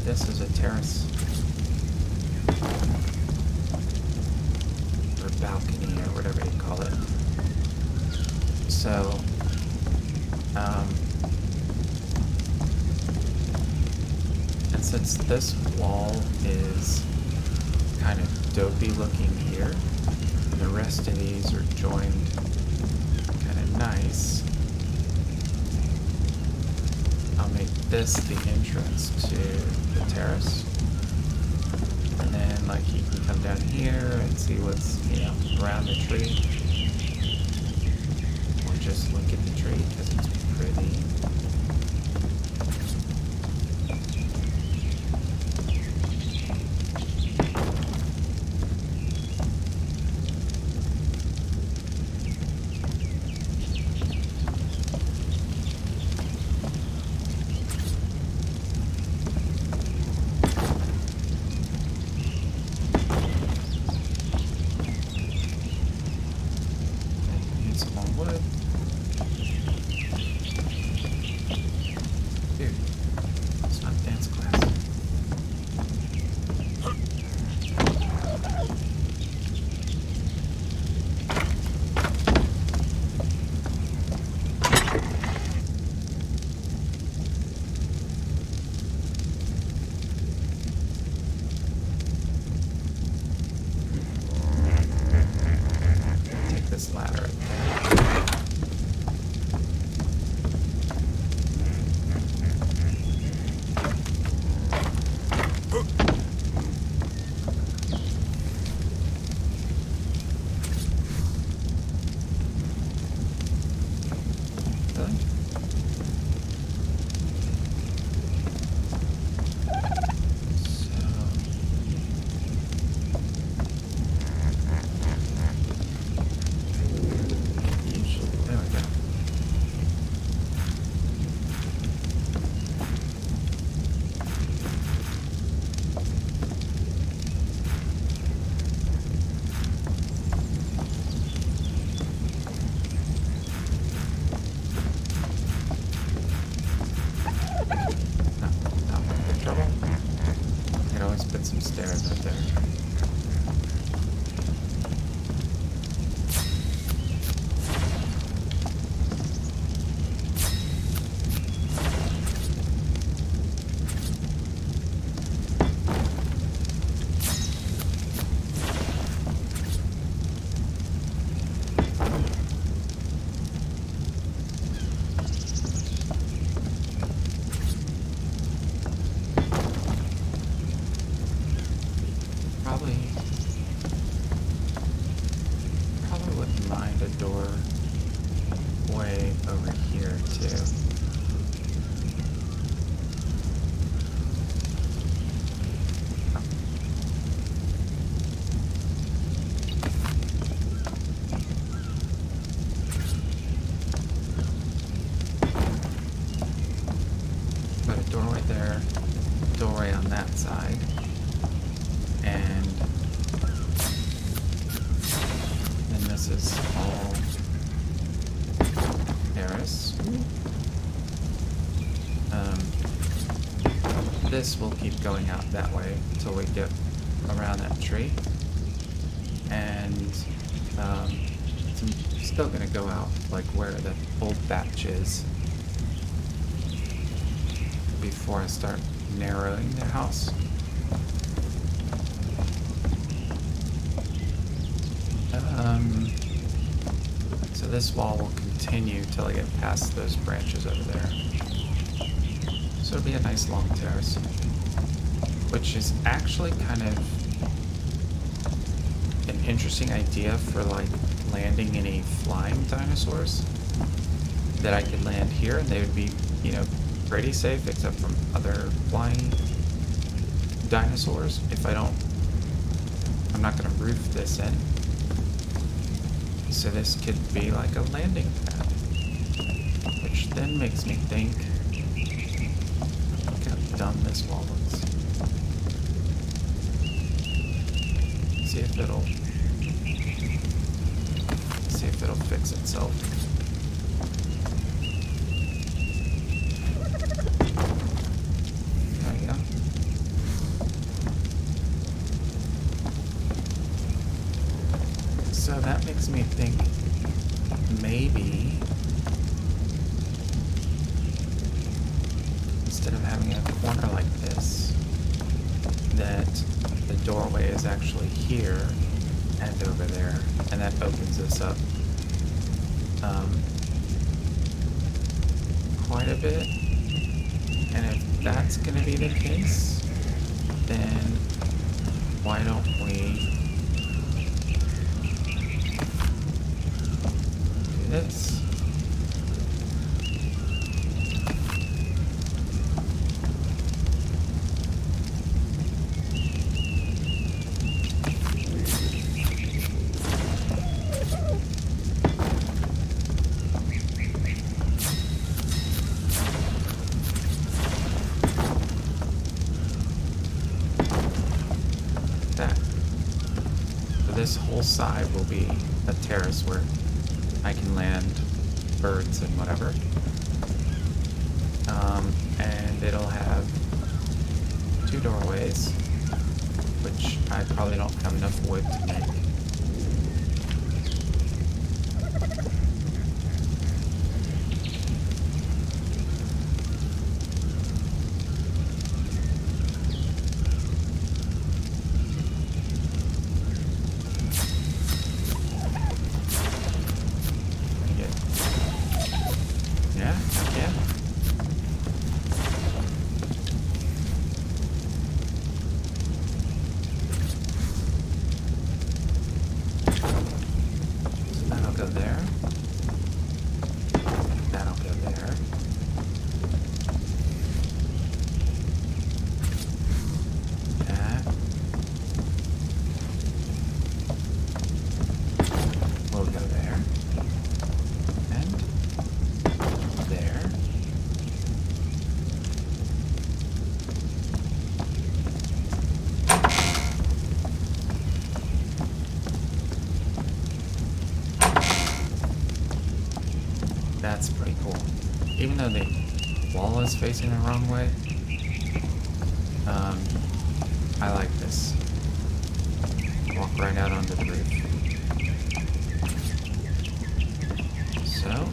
Speaker 1: this as a terrace or balcony or whatever you call it. So and since this wall is kind of dopey looking here. And the rest of these are joined kind of nice. I'll make this the entrance to the terrace. And then, like, you can come down here and see what's, around the tree. Or just look at the tree because it's pretty. Ladder right there. Probably wouldn't mind a door way over here too. Put a doorway there, doorway on that side, and then this is all terrace. This will keep going out that way until we get around that tree, and it's still gonna go out like where the old batch is before I start narrowing the house. So this wall will continue till I get past those branches over there. So it'll be a nice long terrace, which is actually kind of an interesting idea for like landing any flying dinosaurs, that I could land here and they would be, pretty safe except from other flying dinosaurs. If I'm not going to roof this in. So this could be like a landing pad, which then makes me think, look how dumb this wall looks. See if it'll fix itself. There we go. So that makes me think maybe instead of having a corner like this, that the doorway is actually here and over there, and that opens us up quite a bit. And if that's going to be the case, then why don't we do this? This whole side will be a terrace where I can land birds and whatever. And it'll have 2 doorways, which I probably don't have enough wood to make. That's pretty cool. Even though the wall is facing the wrong way, I like this. Walk right out onto the roof. So.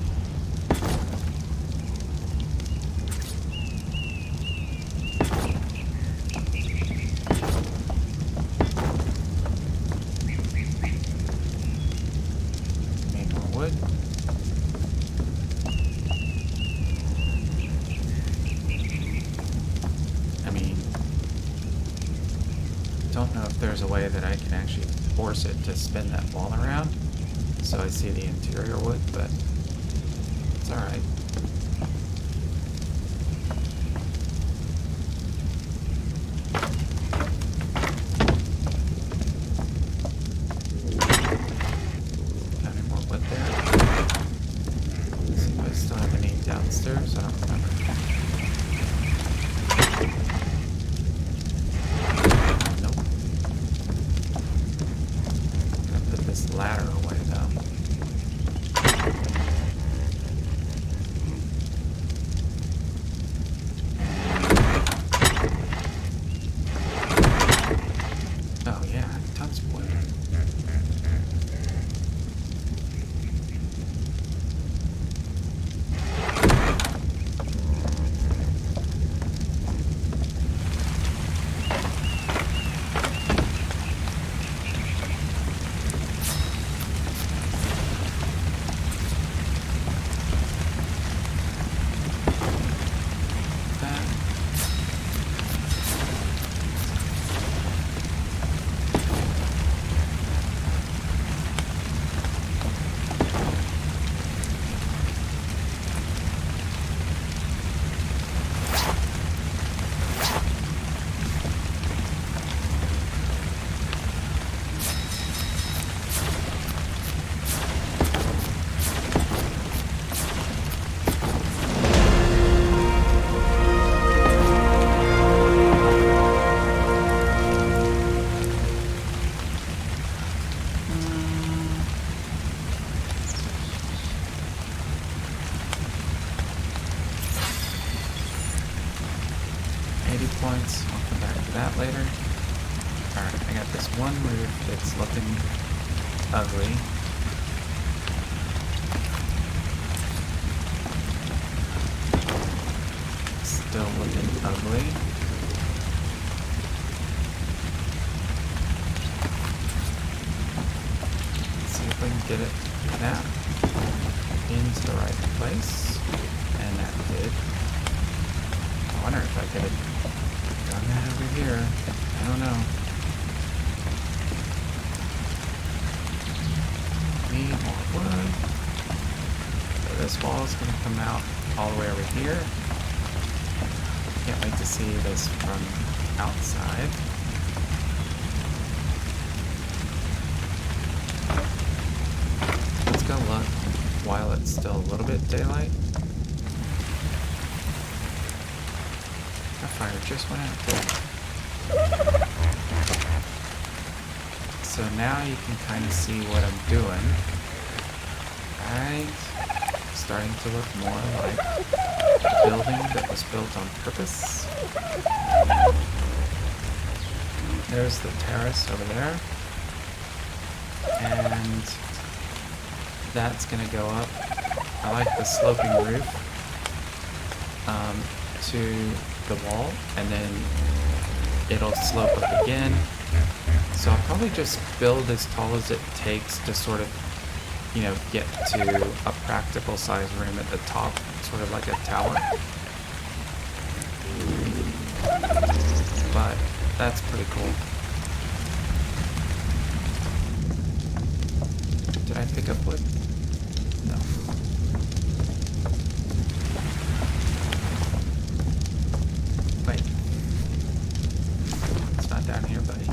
Speaker 1: Need more wood. Don't know if there's a way that I can actually force it to spin that ball around so I see the interior wood, but it's alright. Got any more wood there? Let's see if I still have any downstairs. I don't remember. Ladder away though. Oh yeah, tons of wood. Points. I'll come back to that later. Alright, I got this one roof that's looking ugly. Still looking ugly. hopefully get it now into the right place. And that did. I wonder if I could have done that over here. I don't know. Need more wood. So this wall is going to come out all the way over here. Can't wait to see this from outside. Let's go look while it's still a little bit daylight. Our fire just went out there. So now you can kind of see what I'm doing. Right? Starting to look more like a building that was built on purpose. There's the terrace over there. And that's going to go up. I like the sloping roof to the wall, and then it'll slope up again. So I'll probably just build as tall as it takes to sort of, you know, get to a practical size room at the top, sort of like a tower. But that's pretty cool. Did I pick up wood? No. Wait. It's not down here, buddy.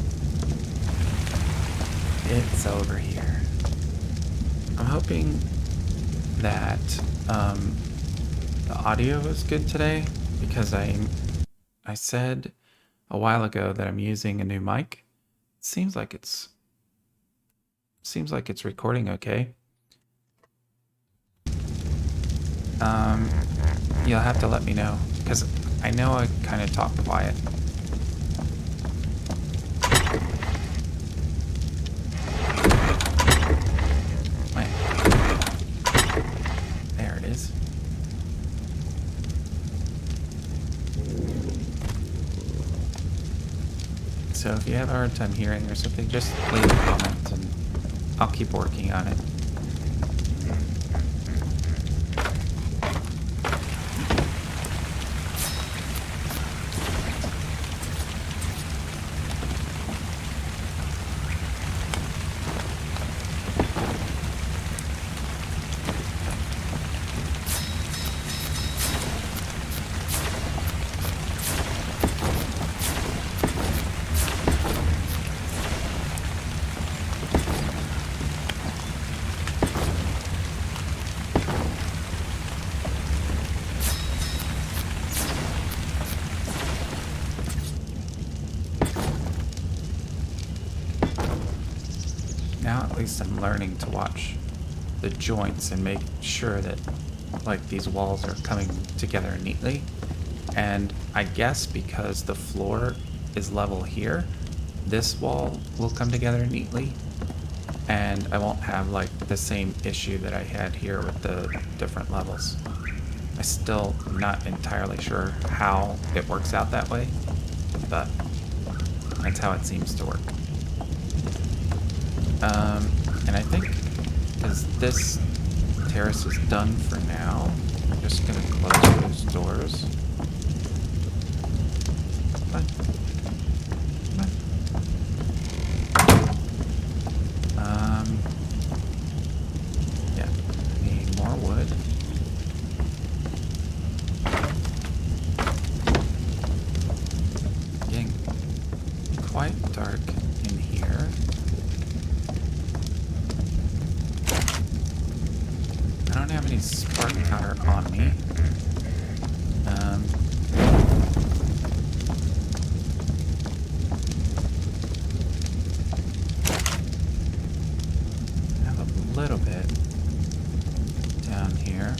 Speaker 1: It's over here. I'm hoping that the audio is good today, because I said a while ago that I'm using a new mic. It seems like it's recording okay. You'll have to let me know, because I know I kind of talk quiet. Wait. There it is. So if you have a hard time hearing or something, just leave a comment and I'll keep working on it. Now at least I'm learning to watch the joints and make sure that like these walls are coming together neatly. And I guess because the floor is level here, this wall will come together neatly, and I won't have like the same issue that I had here with the different levels. I'm still not entirely sure how it works out that way, but that's how it seems to work. And I think as this terrace is done for now, I'm just gonna close those doors. Come on. Come on. Yeah, need more wood. Getting quite dark in here. I don't have any spark powder on me. I have a little bit down here.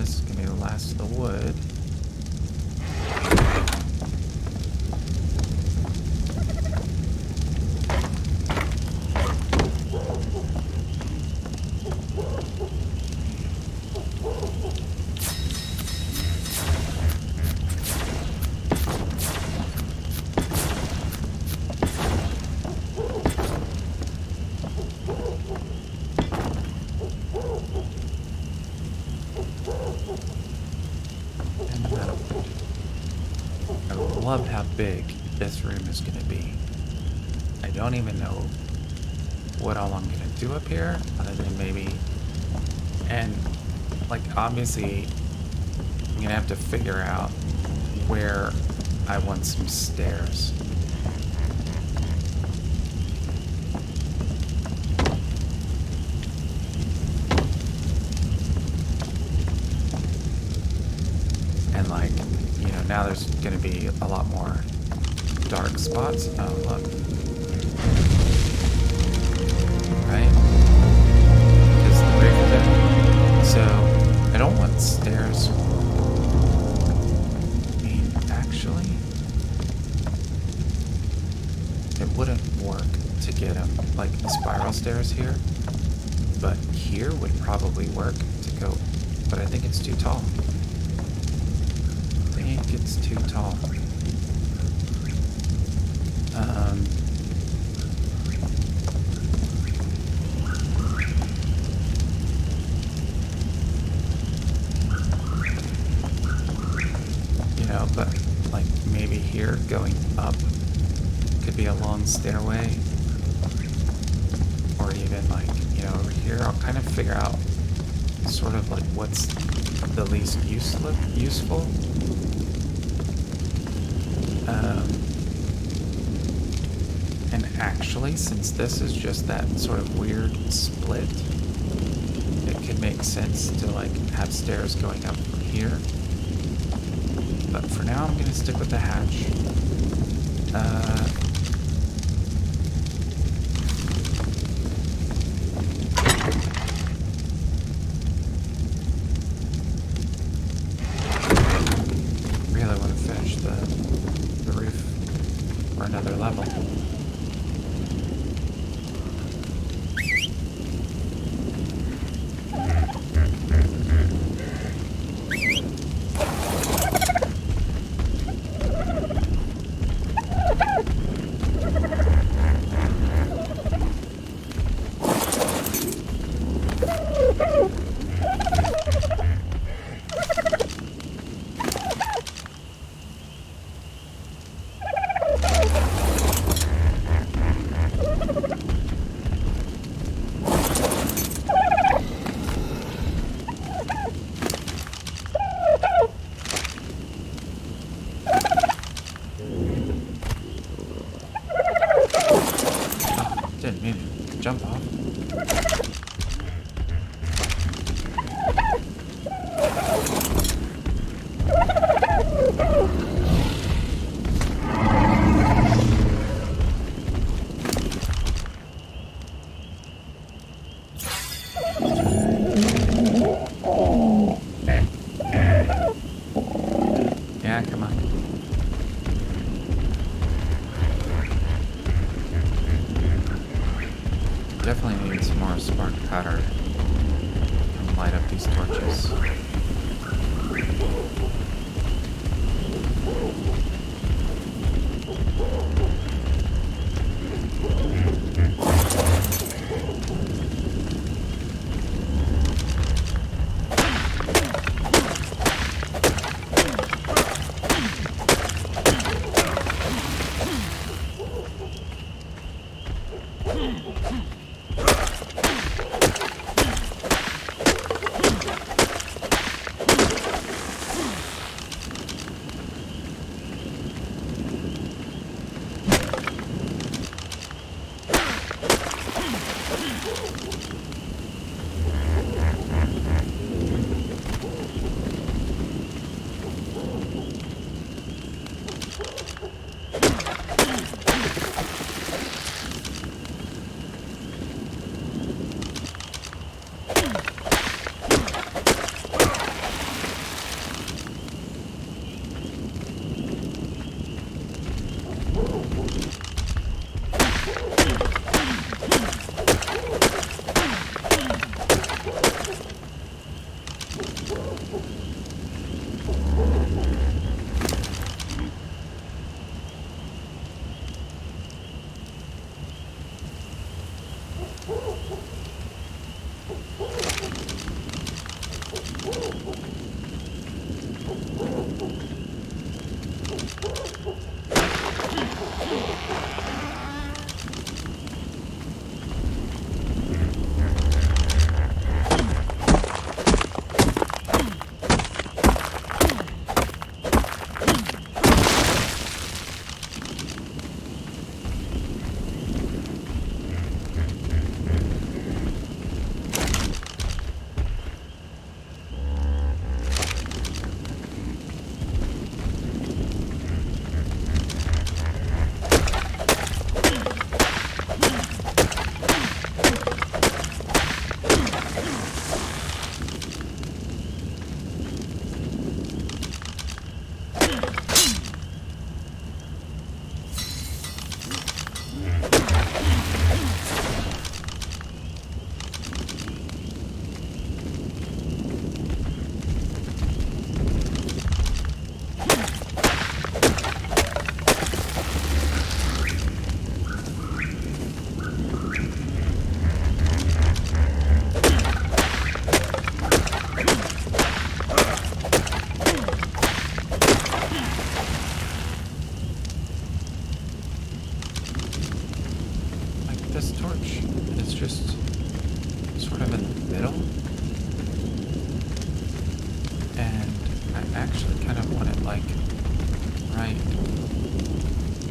Speaker 1: this is gonna be the last of the wood. I love how big this room is going to be. I don't even know what all I'm going to do up here, other than maybe, and like obviously I'm going to have to figure out where I want some stairs. And like, you know, now there's going to be a lot more dark spots. Oh, look. Right? Because the roof is there. So, I don't want stairs. I mean, actually, it wouldn't work to get them, like, spiral stairs here. But here would probably work to go, but I think it's too tall. I think it's too tall. You know, but like maybe here going up could be a long stairway, or even like, you know, over here I'll kind of figure out sort of like what's the least useful. And actually, since this is just that sort of weird split, it could make sense to like have stairs going up from here. But for now, I'm gonna stick with the hatch. Really want to finish the roof for another level. And I actually kind of want it like right.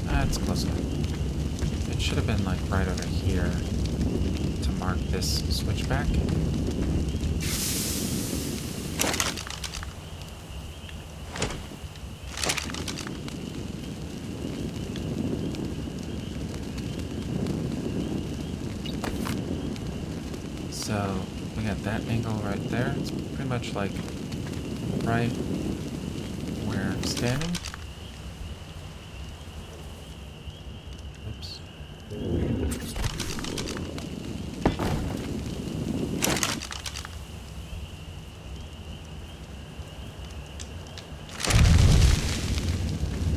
Speaker 1: That's close enough. It should have been like right over here to mark this switchback. So we got that angle right there. It's pretty much like right where I'm standing. Oops. There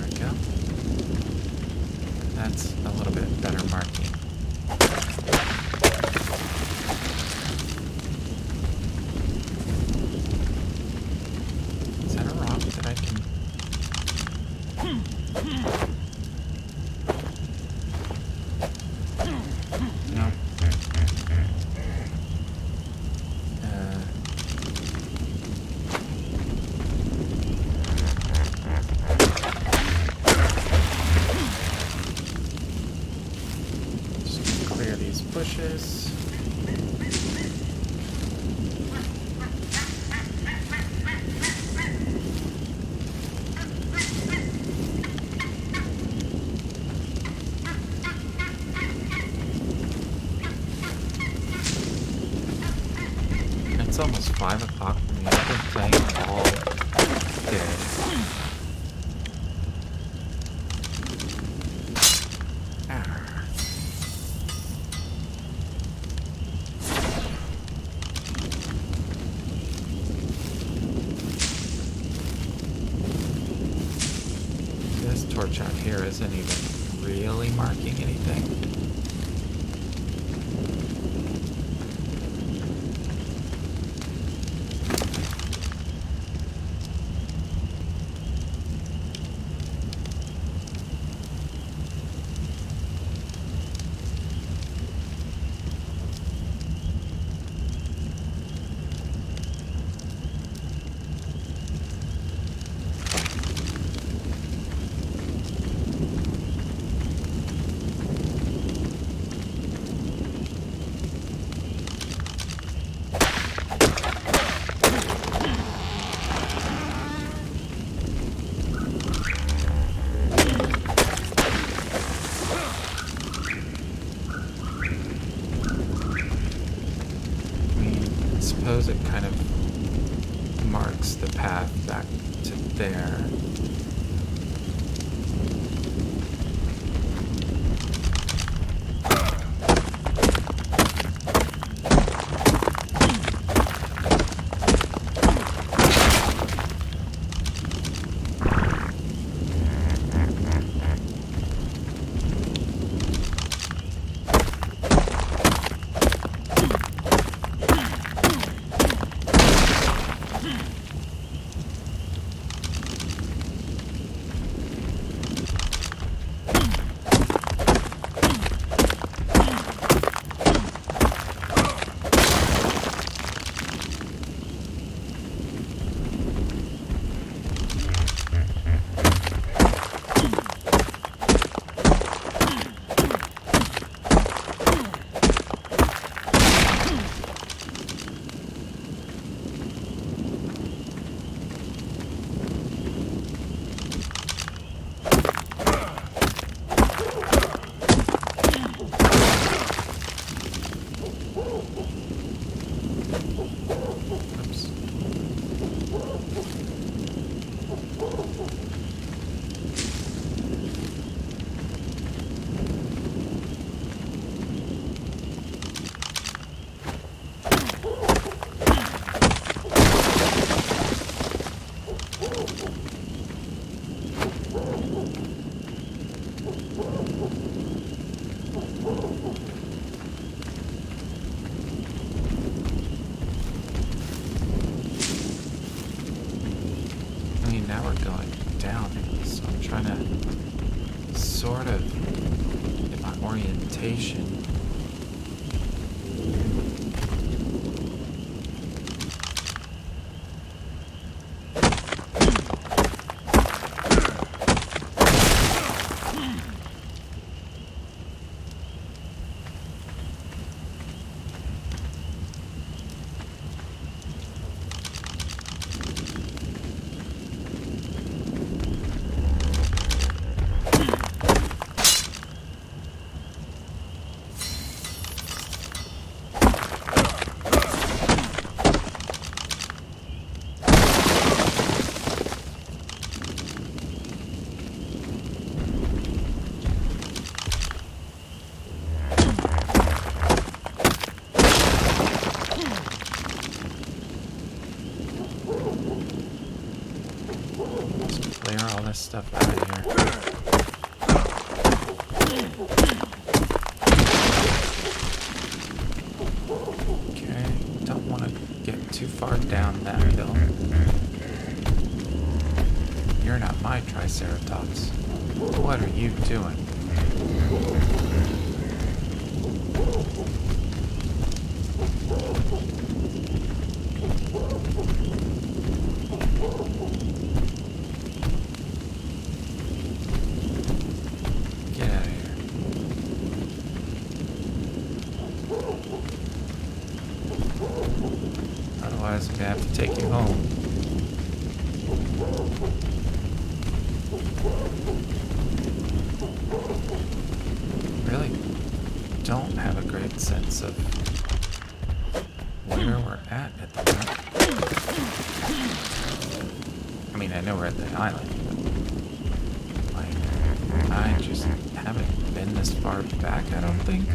Speaker 1: we go. That's a little bit better marking. Is that a rock that I can... No. Just clear these bushes. It's almost 5 o'clock for me. I've been playing all day. This torch out here isn't even really marking anything. I suppose it kind of marks the path back to there. Now we're going down, so I'm trying to sort of get my orientation. clear all this stuff out of here. Okay, don't want to get too far down that hill. You're not my Triceratops. What are you doing? Get out of here. Otherwise, I'm gonna have to take you home. Really don't have a great sense of where we're at the moment. I mean, I know we're at the island, but like, I just haven't been this far back, I don't think.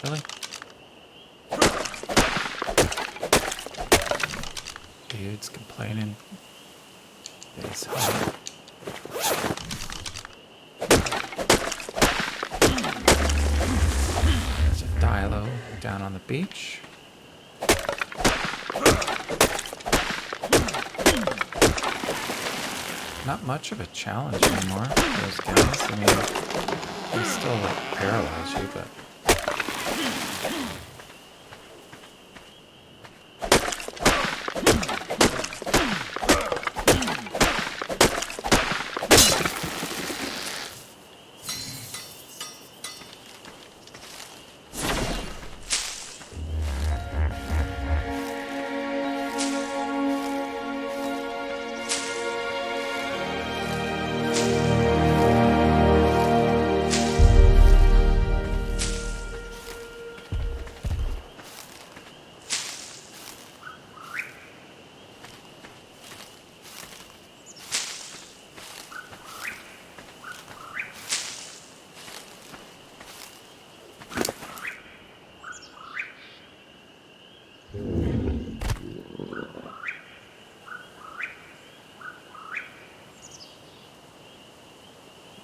Speaker 1: Really? Dude's complaining that it's hot. There's a dilo down on the beach. Not much of a challenge anymore for those guys. I mean, they still like paralyze you, but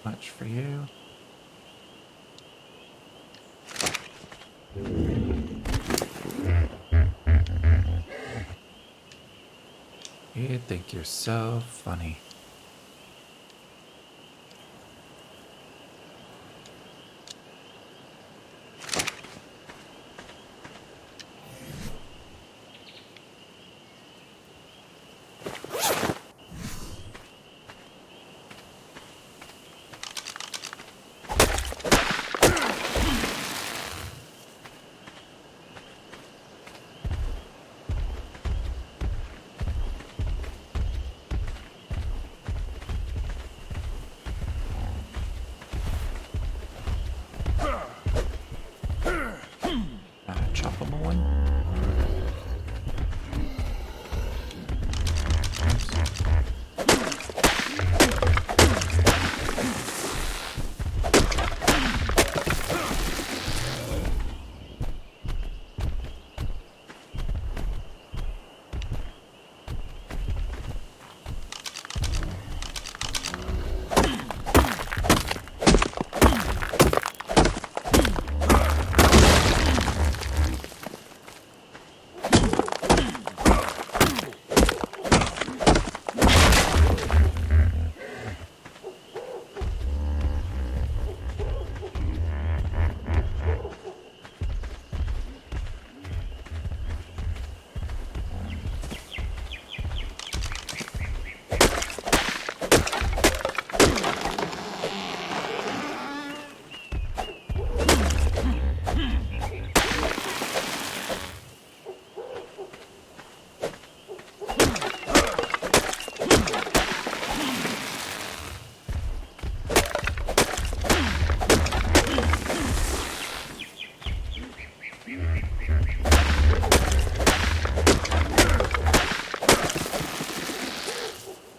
Speaker 1: much for you. You think you're so funny.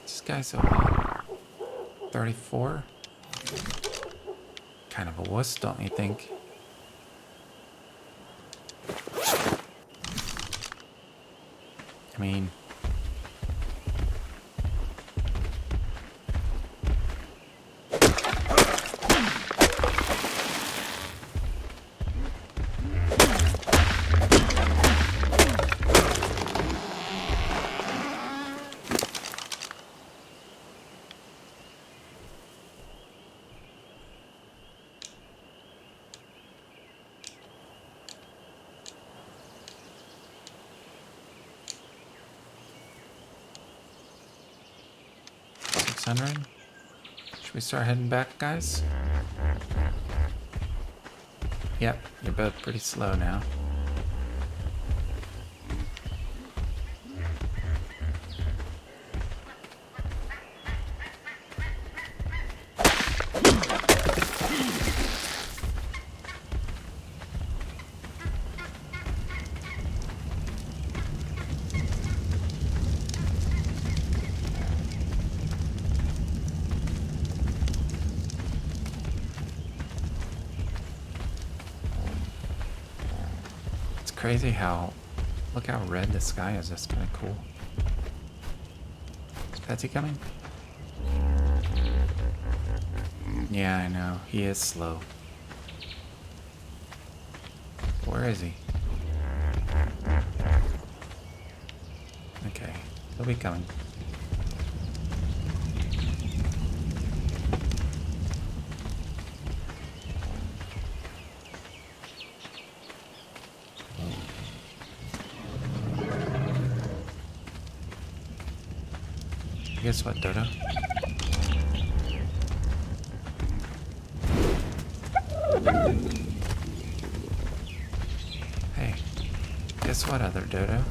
Speaker 1: This guy's a 34. Kind of a wuss, don't you think? I mean, should we start heading back, guys? Yep, you're both pretty slow now. Crazy how, look how red the sky is. That's kind of cool. Is Patsy coming? Yeah, I know. He is slow. Where is he? Okay, he'll be coming. Guess what, Dodo? Hey, guess what, other Dodo?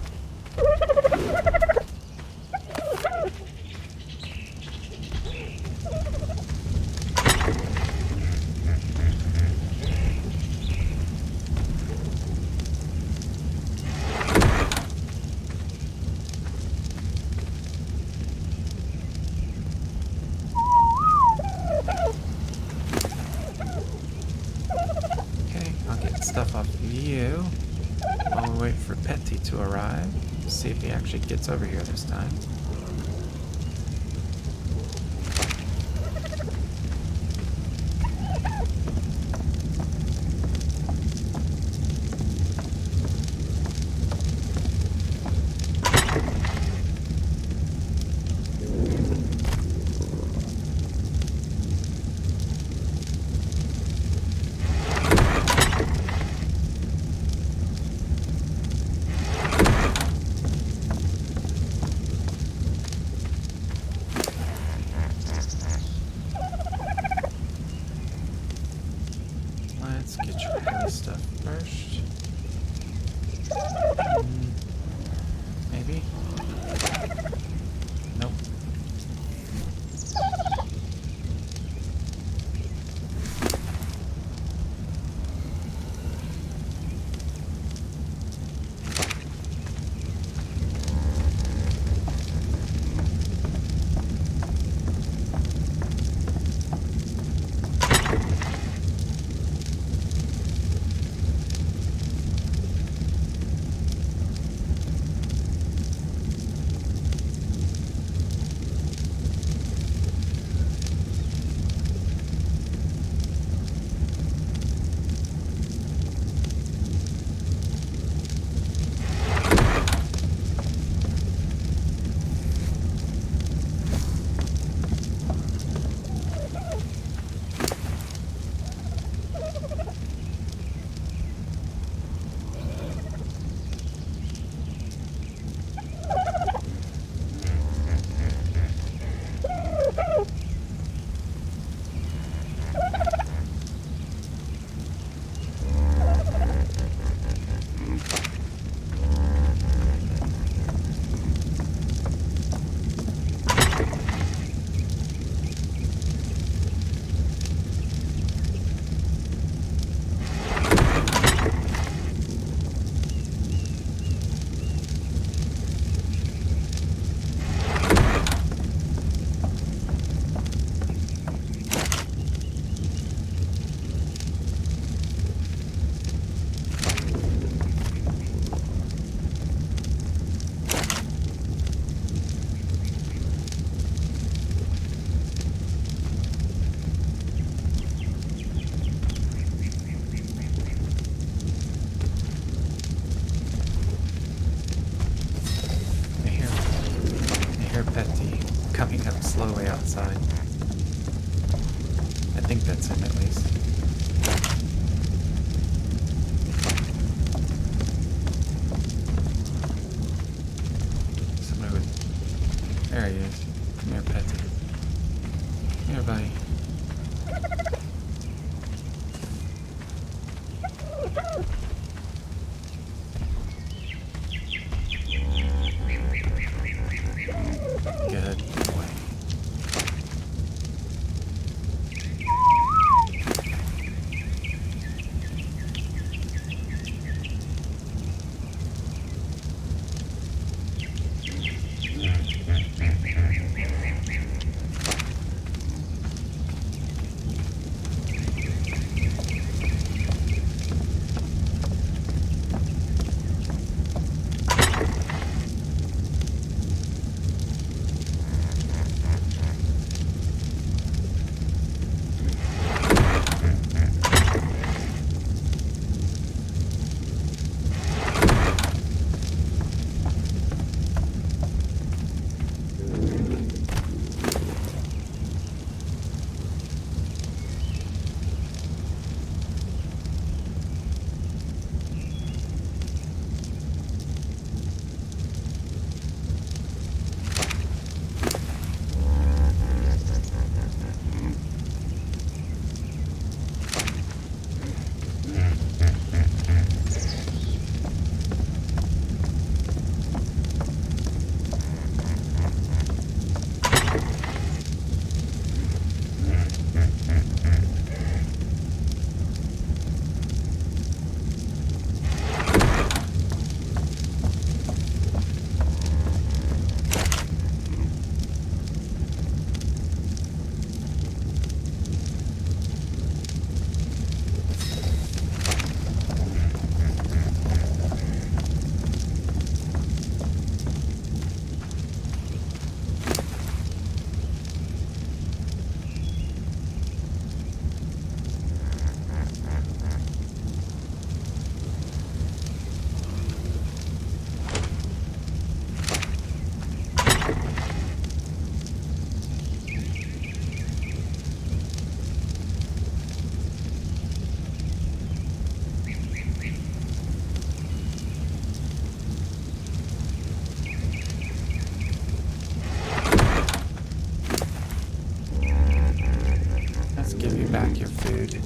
Speaker 1: Stuff off of you while we wait for Petty to arrive. See if he actually gets over here this time. Stuff first. Maybe? Nope. coming up slowly outside. I think that's him at least. Somebody with... There he is. Come here, Patsy. Come here, buddy. Good boy. Back your food.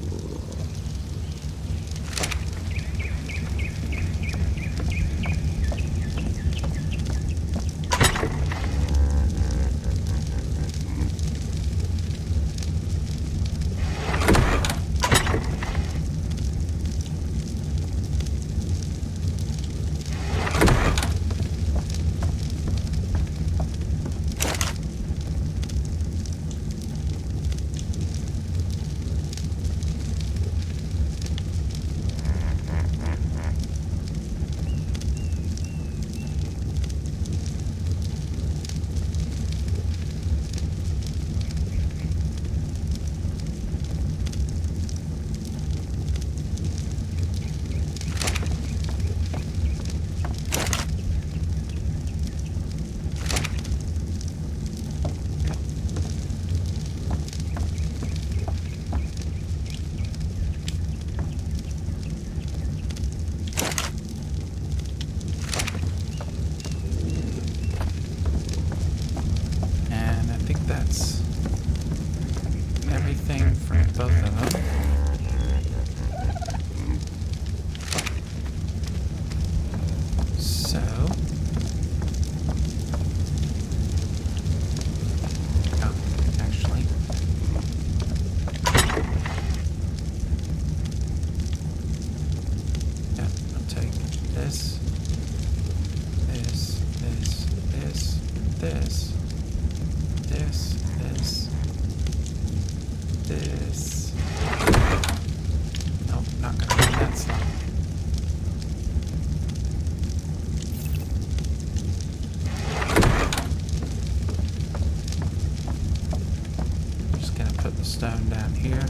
Speaker 1: Stone down here.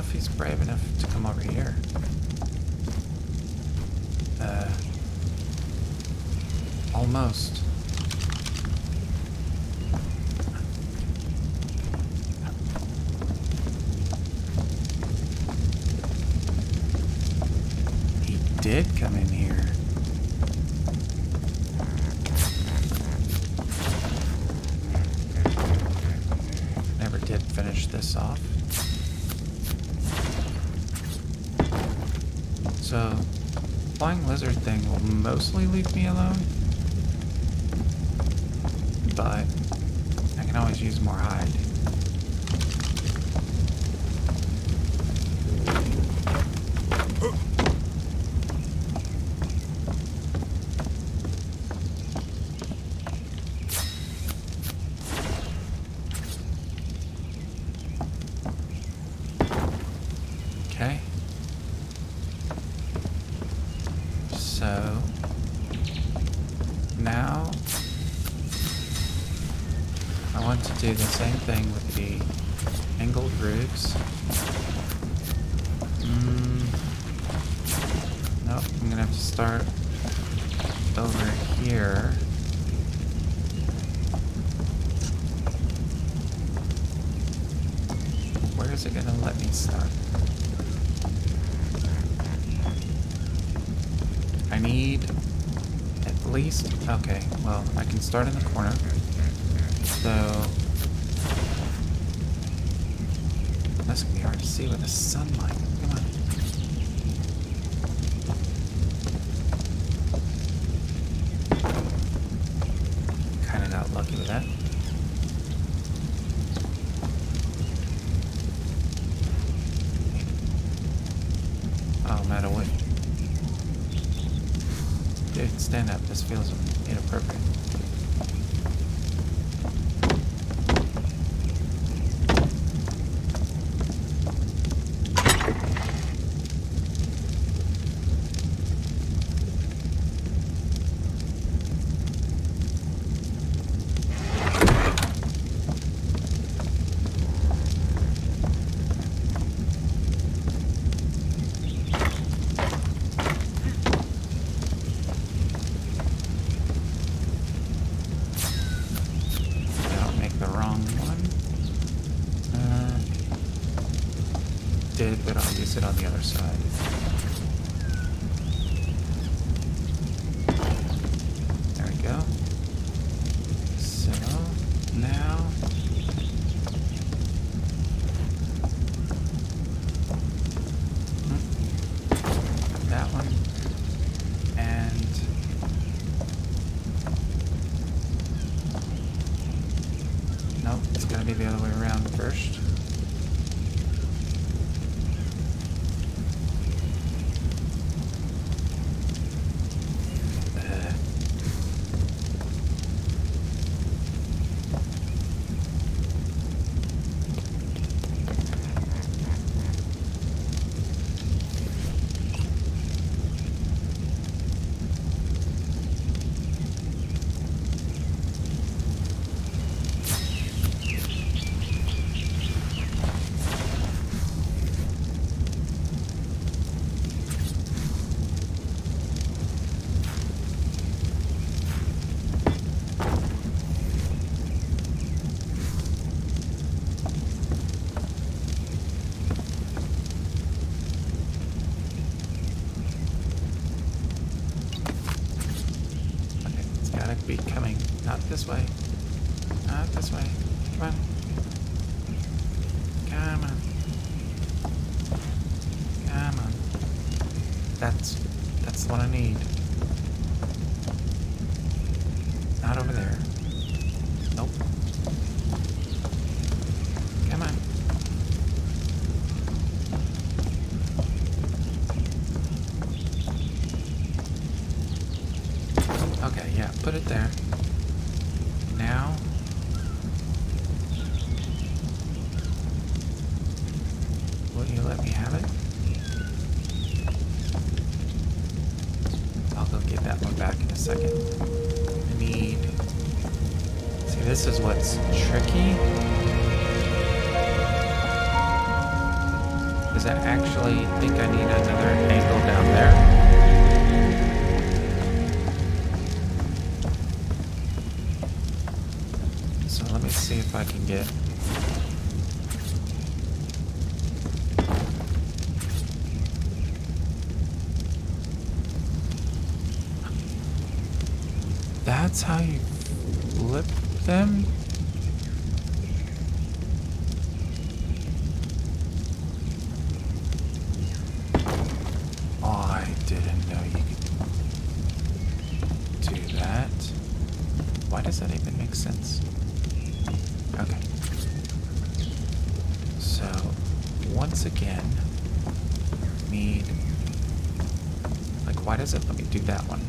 Speaker 1: if he's brave enough to come over here. Almost. He did come in here. Never did finish this off. So, flying lizard thing will mostly leave me alone, but I can always use more hide. Okay. So now I want to do the same thing with the angled roofs. Nope, I'm gonna have to start over here. Where is it gonna let me start? I need at least, okay, well, I can start in the corner. So, that's gonna be hard to see with the sunlight. Come on. Kinda got lucky with that. Oh, I'm out of wood. Dude, stand up. This feels inappropriate. But I'll use it on the other side. There we go. So now that one, and nope, it's gonna be the other way around first. Be coming. Not this way. Not this way. Come on. Come on. Come on. That's what I need. Not over there. Nope. Come on. Okay, yeah, put it there. Now, will you let me have it? I'll go get that one back in a second. I need... See, this is what's tricky. Because I actually think I need another angle down there. So let me see if I can get... That's how you flip them? Oh, I didn't know you could do that. Why does that even make sense? Okay. So, once again, need... Like, why does it let me do that one?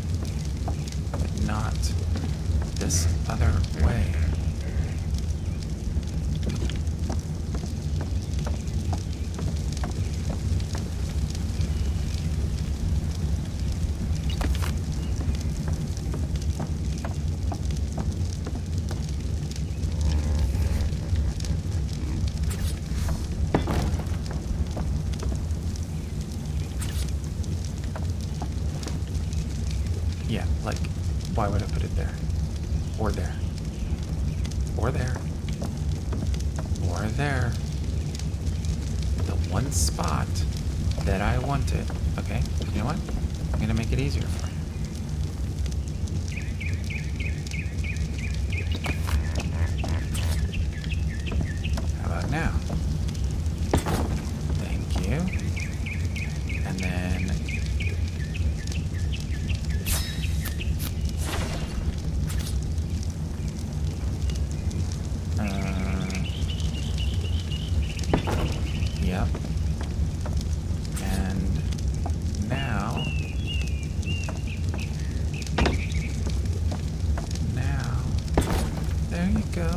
Speaker 1: But not this other way. Yeah, like, why would I put it there? Or there. Or there. Or there. The one spot that I wanted. Okay, you know what? I'm gonna make it easier for you. How about now? Thank you. And then... Yep. And now... There you go.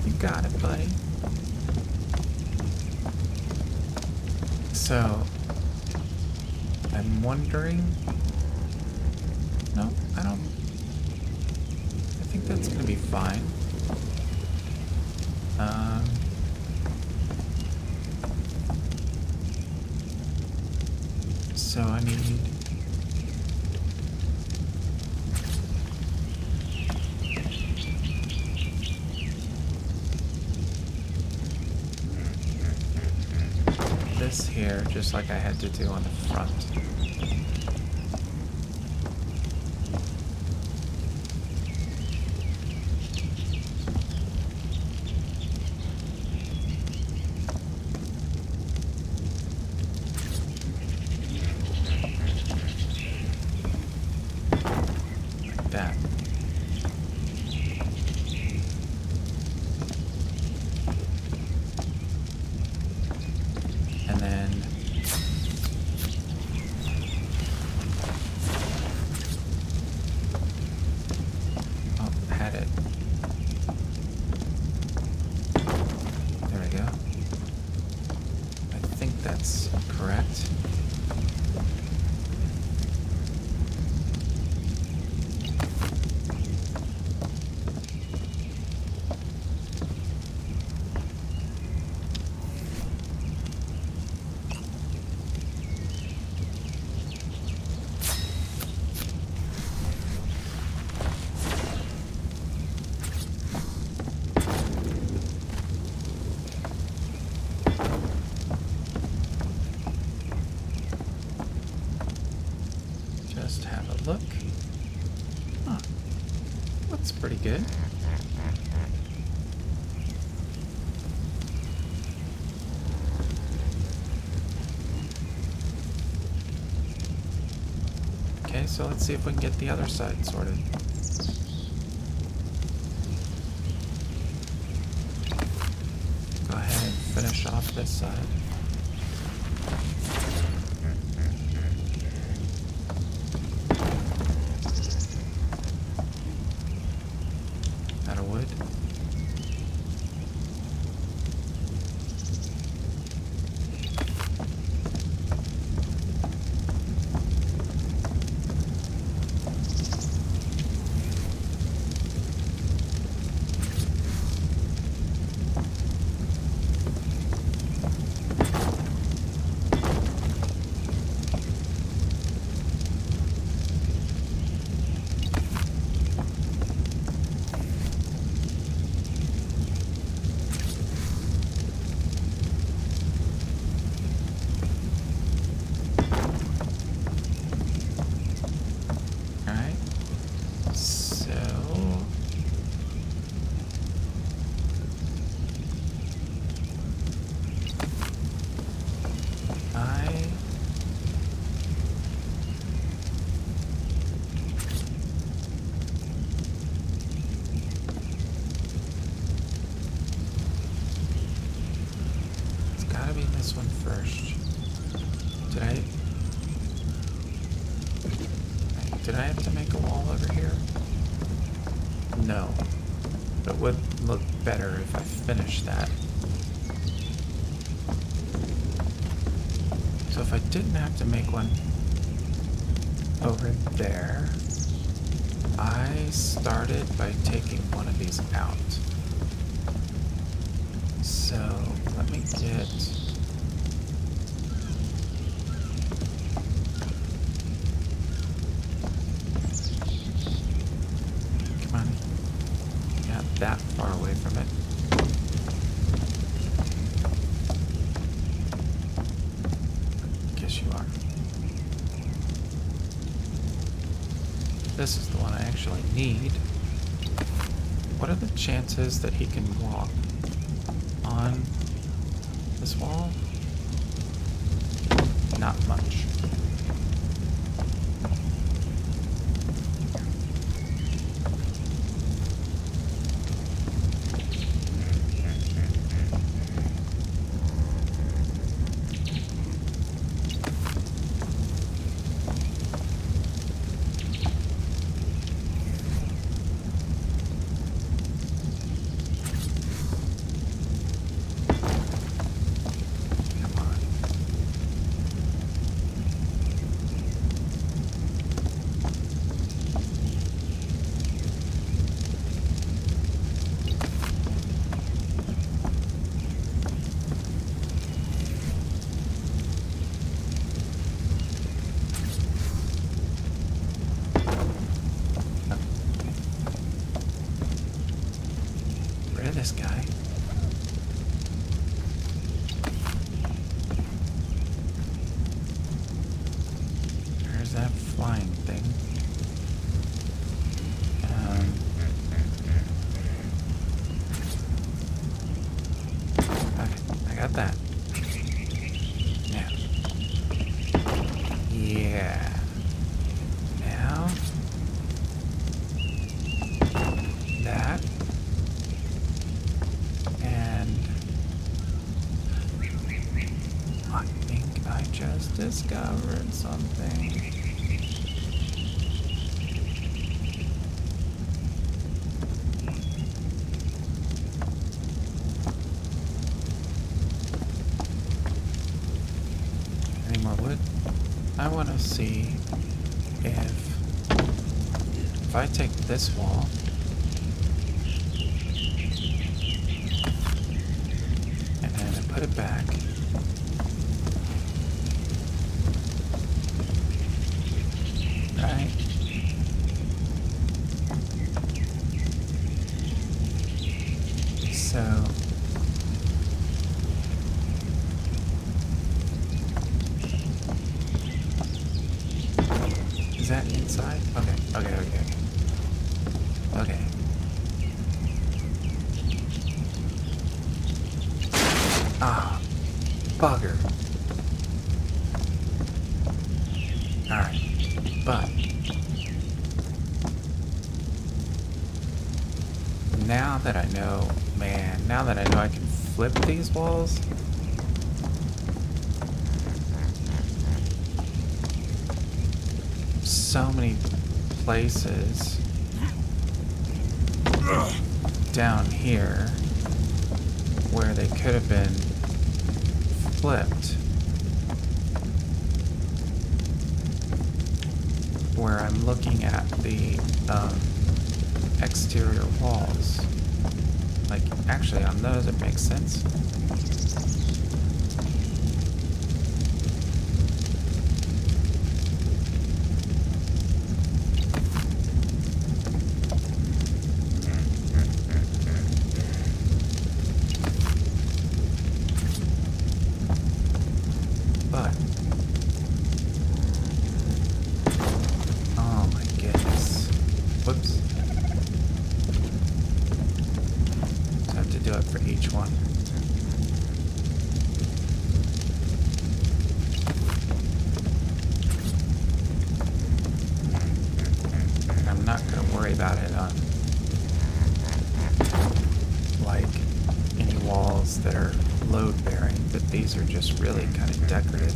Speaker 1: You got it, buddy. So... I'm wondering... No, I don't... I think that's gonna be fine. So I need... this here, just like I had to do on the front. That. And then oh, had it. There we go. I think that's correct. Just have a look. Huh. Looks pretty good. Okay, so let's see if we can get the other side sorted. Go ahead and finish off this side. Out of wood. gotta be this one first. Did I have to make a wall over here? No. But it would look better if I finished that. So if I didn't have to make one over there, I started by taking one of these out. So let me get... Come on. Not that far away from it. Guess you are. This is the one I actually need. What are the chances that he can walk on this wall? Not much. This guy. There's that flying thing. Okay, I got that. Now. Yeah. Now. That. I just discovered something. Any more wood? I want to see if I take this wall and then I put it back. Right. So is that inside? Okay. Ah, bugger. Alright. But now that I know, I can flip these walls. So many places down here where they could have been flipped. Where I'm looking at the exterior walls. Like, actually, on those it makes sense. But oh my goodness. Whoops. So I have to do it for each one. I'm not going to worry about it on like any walls that are load bearing, but these are just really kind of decorative.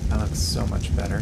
Speaker 1: That looks so much better.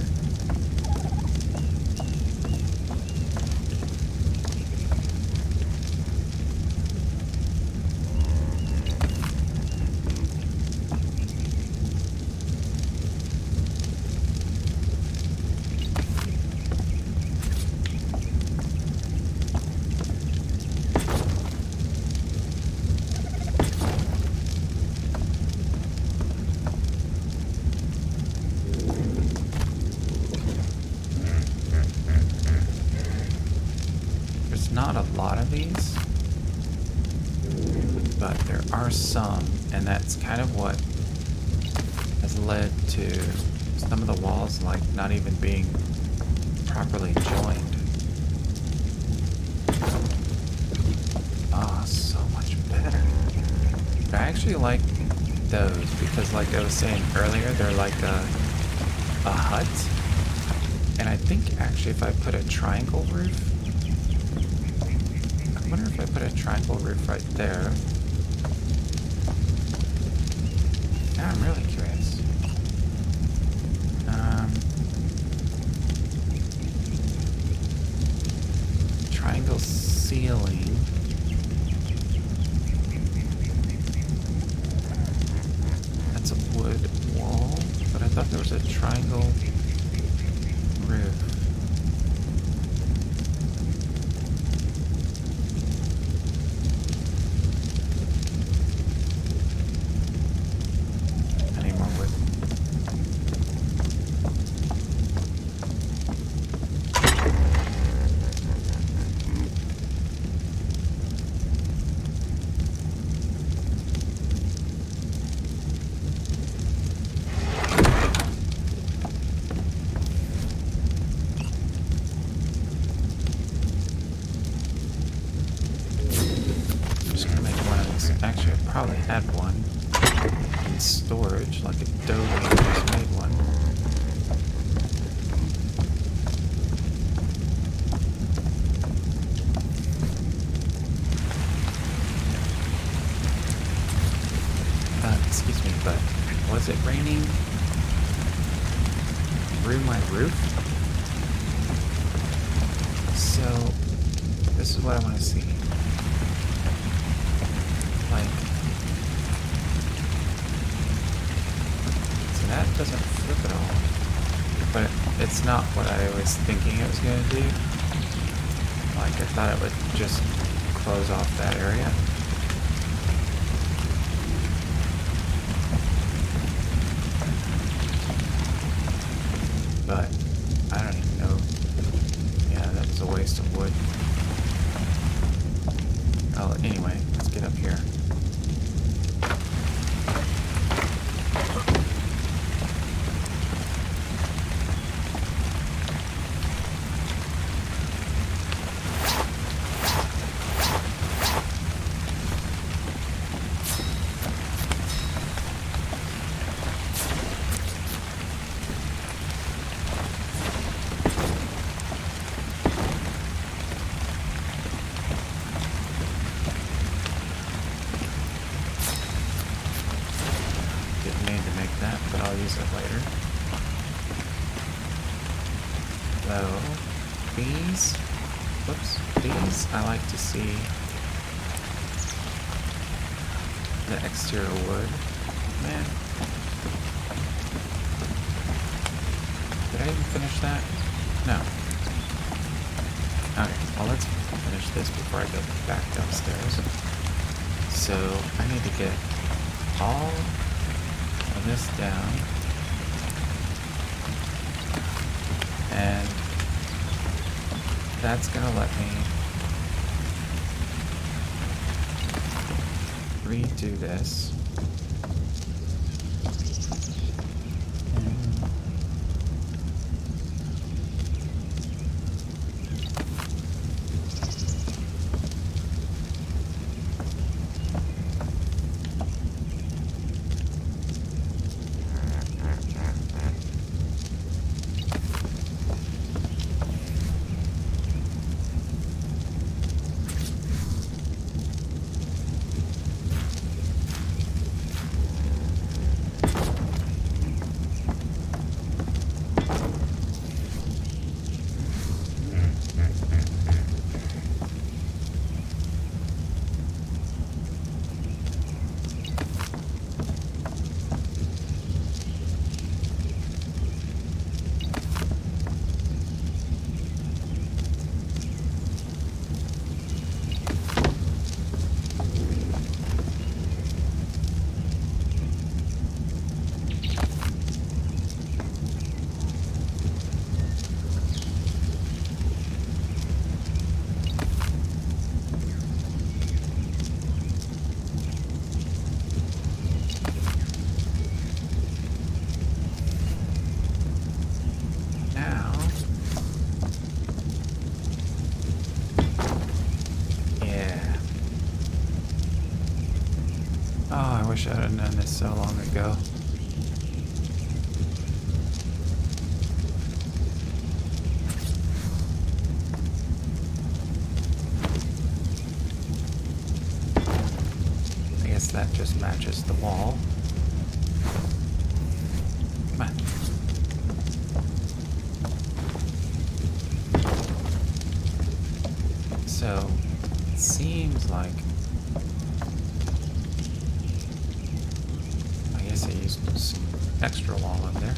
Speaker 1: Not a lot of these, but there are some, and that's kind of what has led to some of the walls like not even being properly joined. Ah, so much better. But I actually like those because, like I was saying earlier, they're like a hut, and I think actually if I put a triangle roof, I wonder if I put a triangle roof right there. Now I'm really curious. Triangle ceiling. That's a wood wall, but I thought there was a triangle roof. Actually, I probably had one in storage, like a dodo just made one. Excuse me, but was it raining through my roof? So, this is what I want to see. Like, so that doesn't flip at all, but it's not what I was thinking it was going to do. Like, I thought it would just close off that area. But I don't even know. Yeah, that was a waste of wood. Oh, anyway, let's get up here. But I'll use it later. So, these, I like to see the exterior wood. Man. Did I even finish that? No. Okay, well let's finish this before I go back downstairs. So, I need to get all of this down, and that's gonna let me redo this. go. I guess that just matches the wall. Come on. So, it seems like... I guess I used some extra wall in there.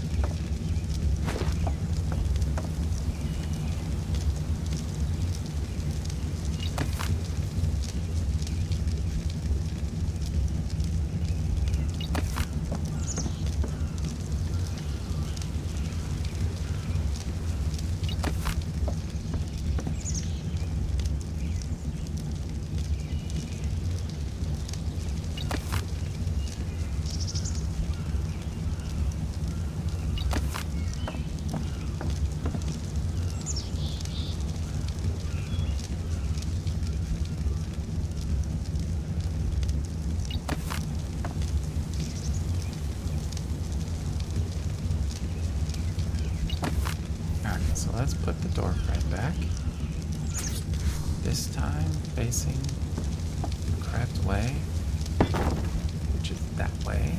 Speaker 1: So let's put the door frame back. This time facing the correct way, which is that way.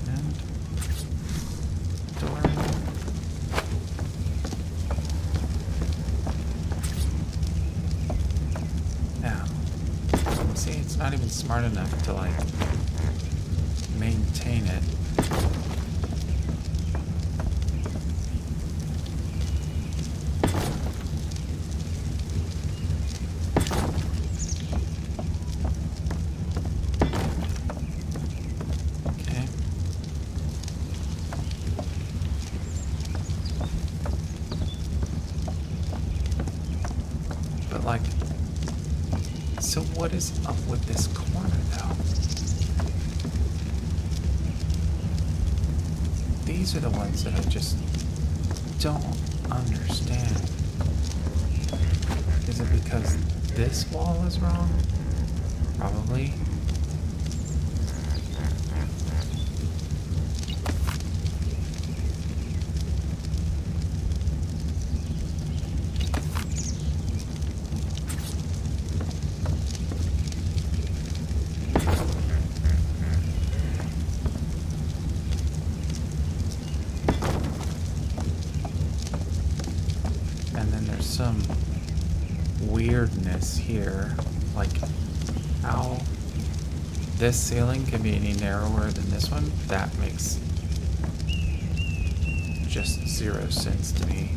Speaker 1: And door. Now, see, it's not even smart enough to like maintain it. Like, so what is up with this corner though? These are the ones that I just don't understand. Is it because this wall is wrong? Probably. Some weirdness here, like how this ceiling can be any narrower than this one. That makes just zero sense to me.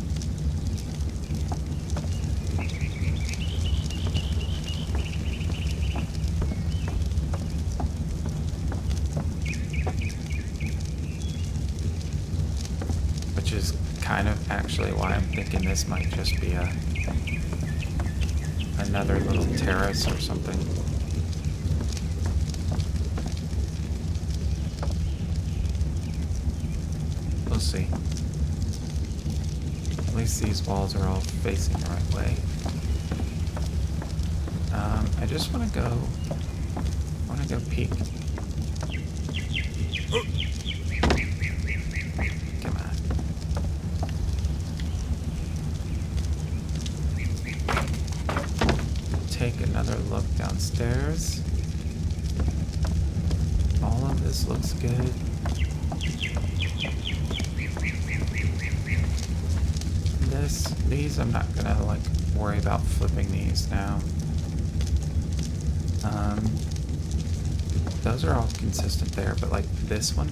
Speaker 1: Which is kind of actually why I'm thinking this might just be another little terrace or something. We'll see. At least these walls are all facing the right way. I just want to go peek. Come on. Take another look downstairs. All of this looks good. These I'm not gonna like worry about flipping these now. Those are all consistent there, but like this one.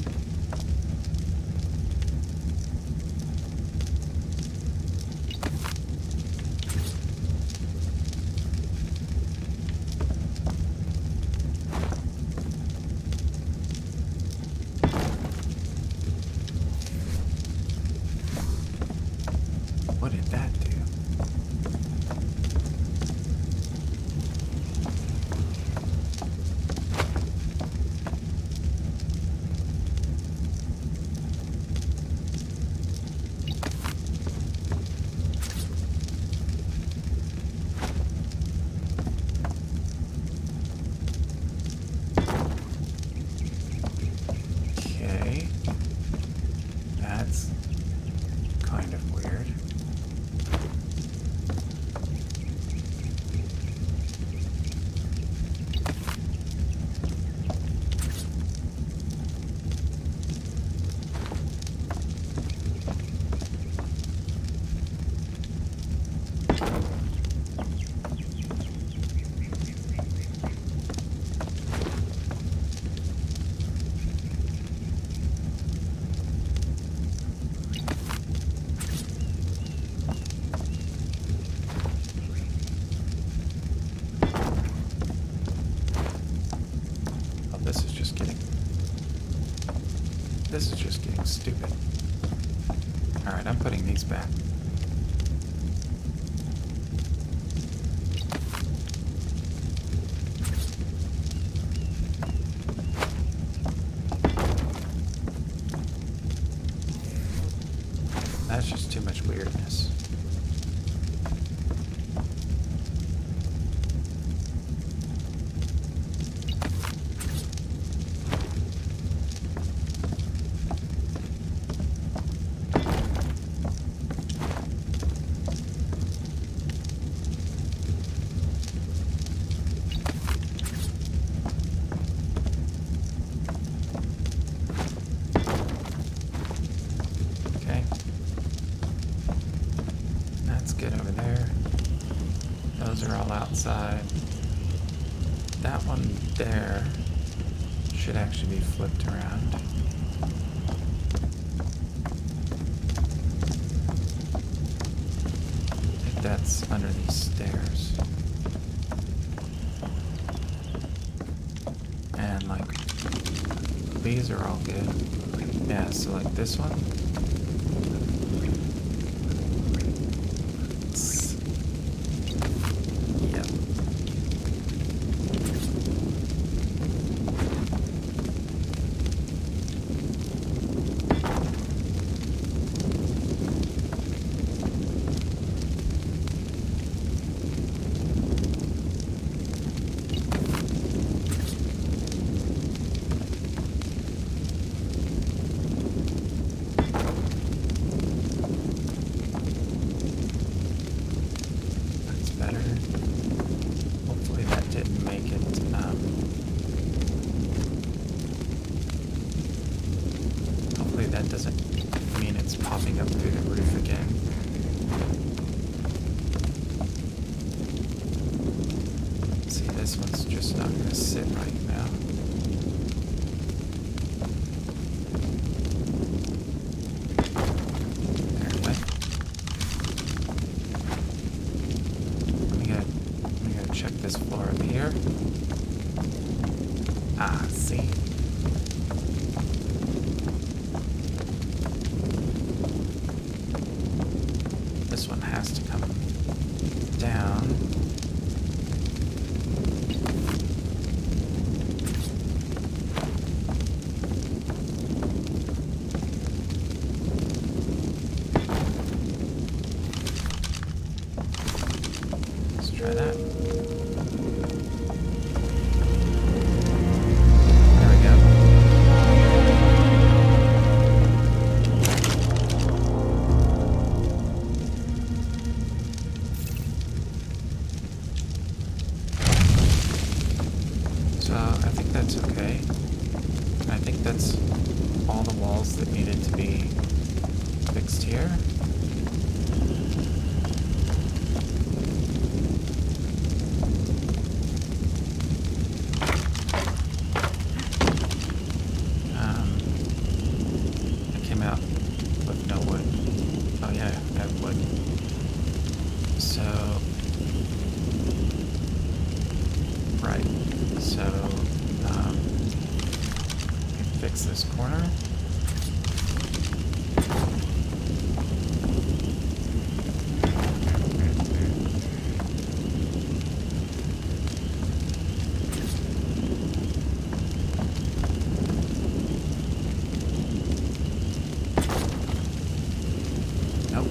Speaker 1: What did that do? This is just getting stupid. Alright, I'm putting these back. That's just too much weirdness. Get over there. Those are all outside. That one there should actually be flipped around. I think that's under these stairs. And like these are all good. Yeah, so like this one. That doesn't mean it's popping up through the roof again. See, this one's just not going to sit right now. There, let me go check this floor up here. Ah, see? This one has to come down. Let's try that. There we go. So I think that's okay. I think that's all the walls that needed to be fixed here. I came out with no wood. Oh yeah, I have wood. So, right. So, fix this corner. Nope.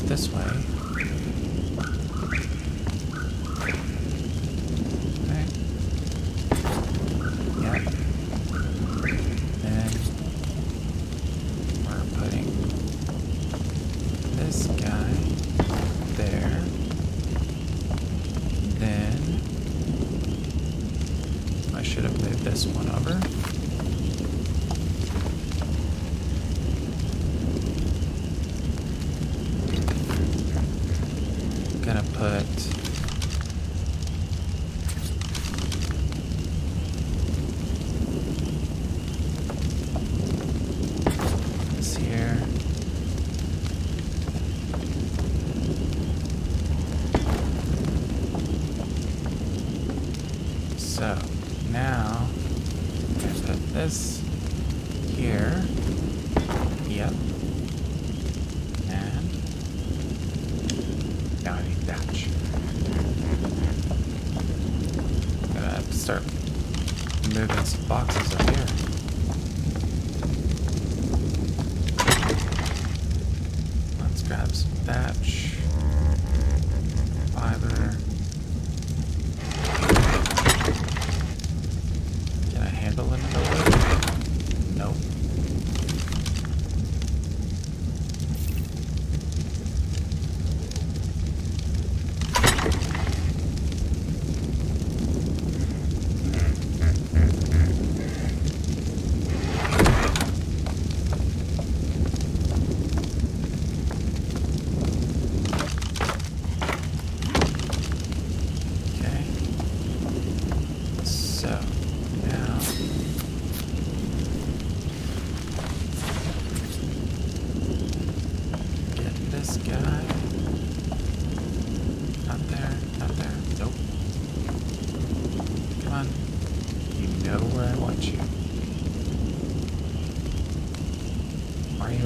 Speaker 1: this way. Okay. Yep. Then we're putting this guy there. Then I should have moved this one over. Gonna put this here. So now I'm gonna put this here. Yep. And now I need thatch. Gonna have to start moving some boxes up here. Let's grab some thatch, fiber. Can I handle another one? Nope.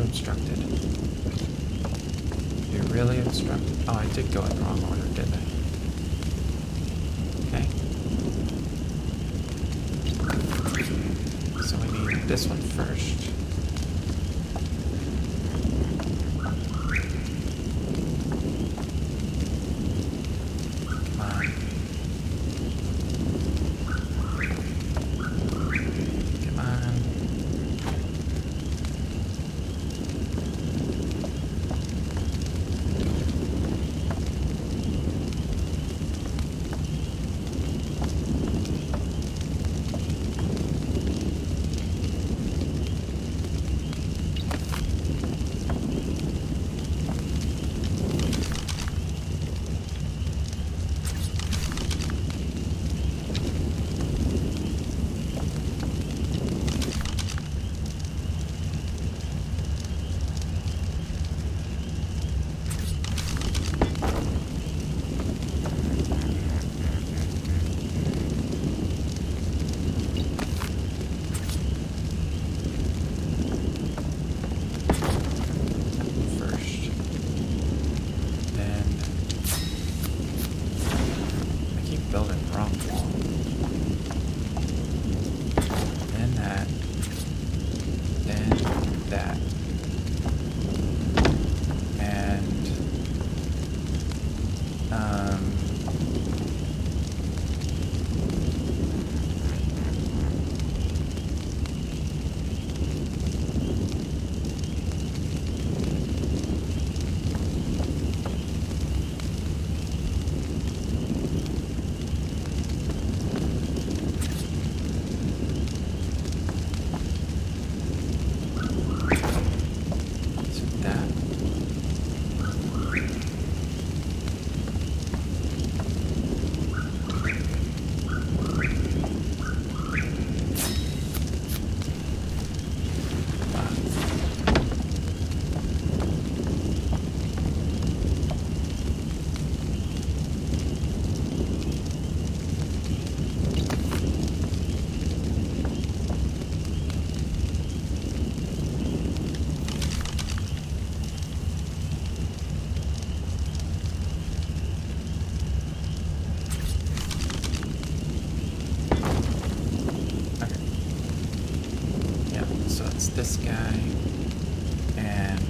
Speaker 1: Obstructed. You're really obstructed. Oh, I did go in the wrong order, didn't I? Okay. So we need this one first. Come on. Come on. this guy, and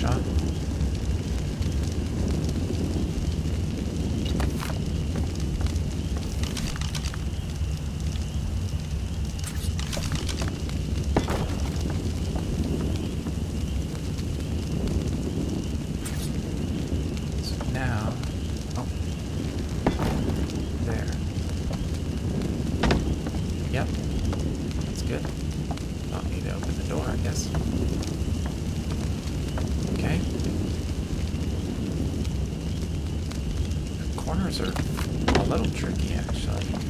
Speaker 1: shot. Corners are a little tricky, actually.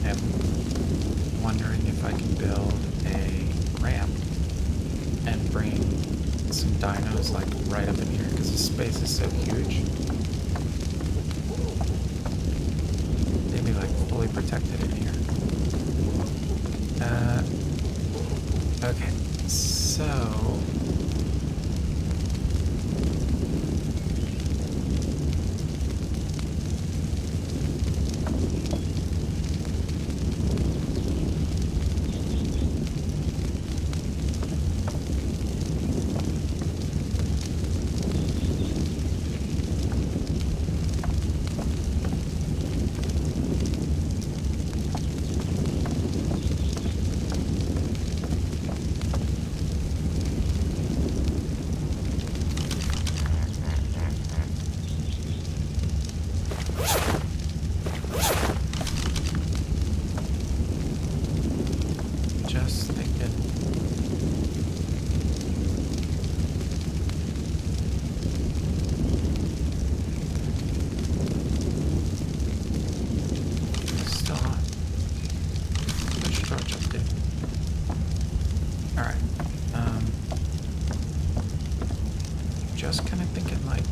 Speaker 1: am wondering if I can build a ramp and bring some dinos like right up in here because the space is so huge. They'd be like fully protected in here. Okay, so just kind of thinking like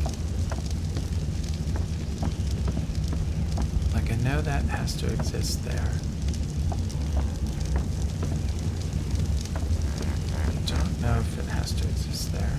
Speaker 1: I know that has to exist there. I don't know if it has to exist there.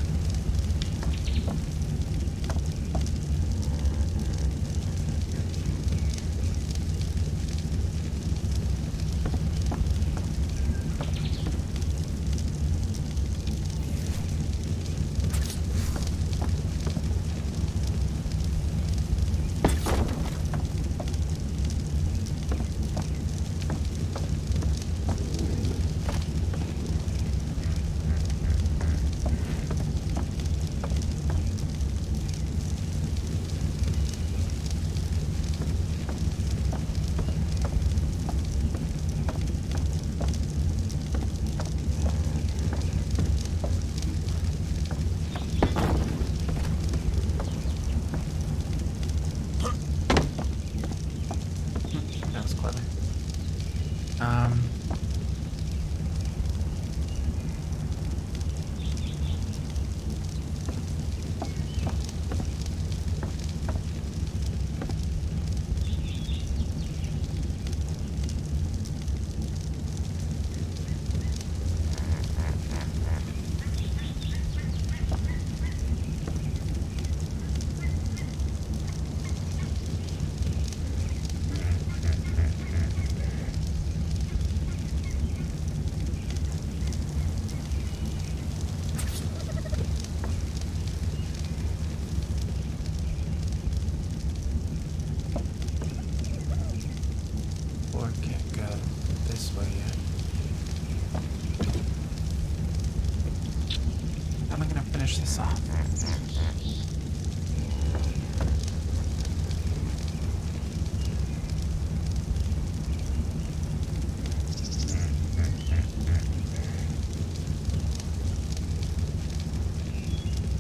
Speaker 1: This off.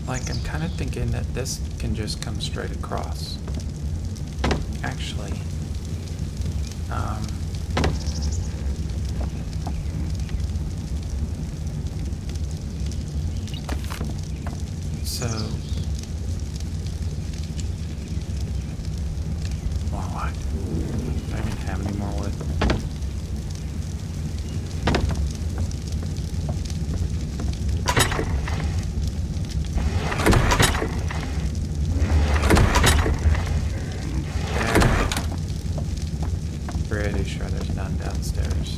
Speaker 1: Like, I'm kind of thinking that this can just come straight across. Actually, so, well, what? Do I even have any more wood? Pretty sure there's none downstairs.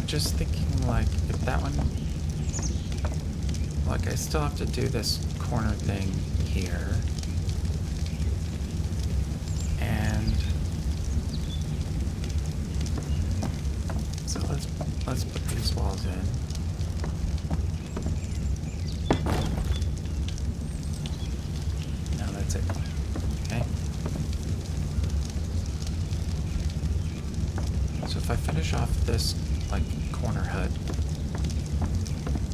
Speaker 1: Just thinking, like, if that one, like, I still have to do this corner thing here, and so let's put these walls in. finish off this, like, corner hut.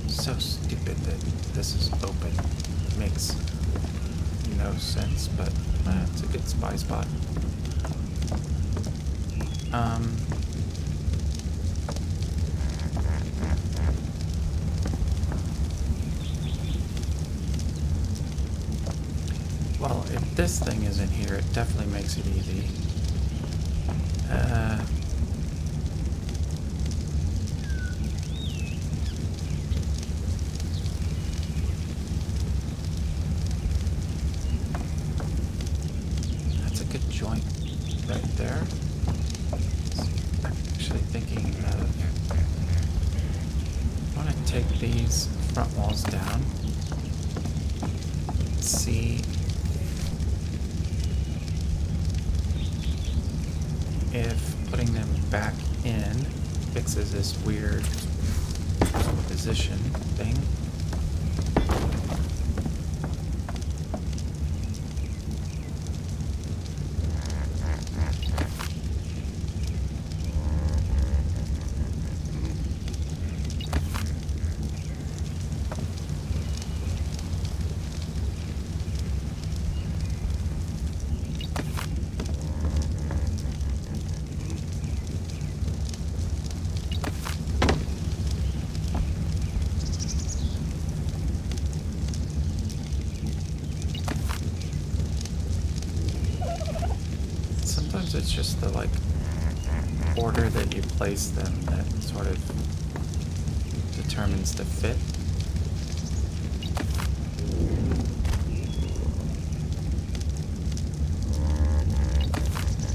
Speaker 1: So stupid that this is open. Makes no sense, but it's a good spy spot. Well, if this thing is in here, it definitely makes it easy. That's a good joint right there. I'm actually thinking of... I want to take these front walls down. See if putting them back in fixes this weird position thing. It's just the, like, order that you place them that sort of determines the fit.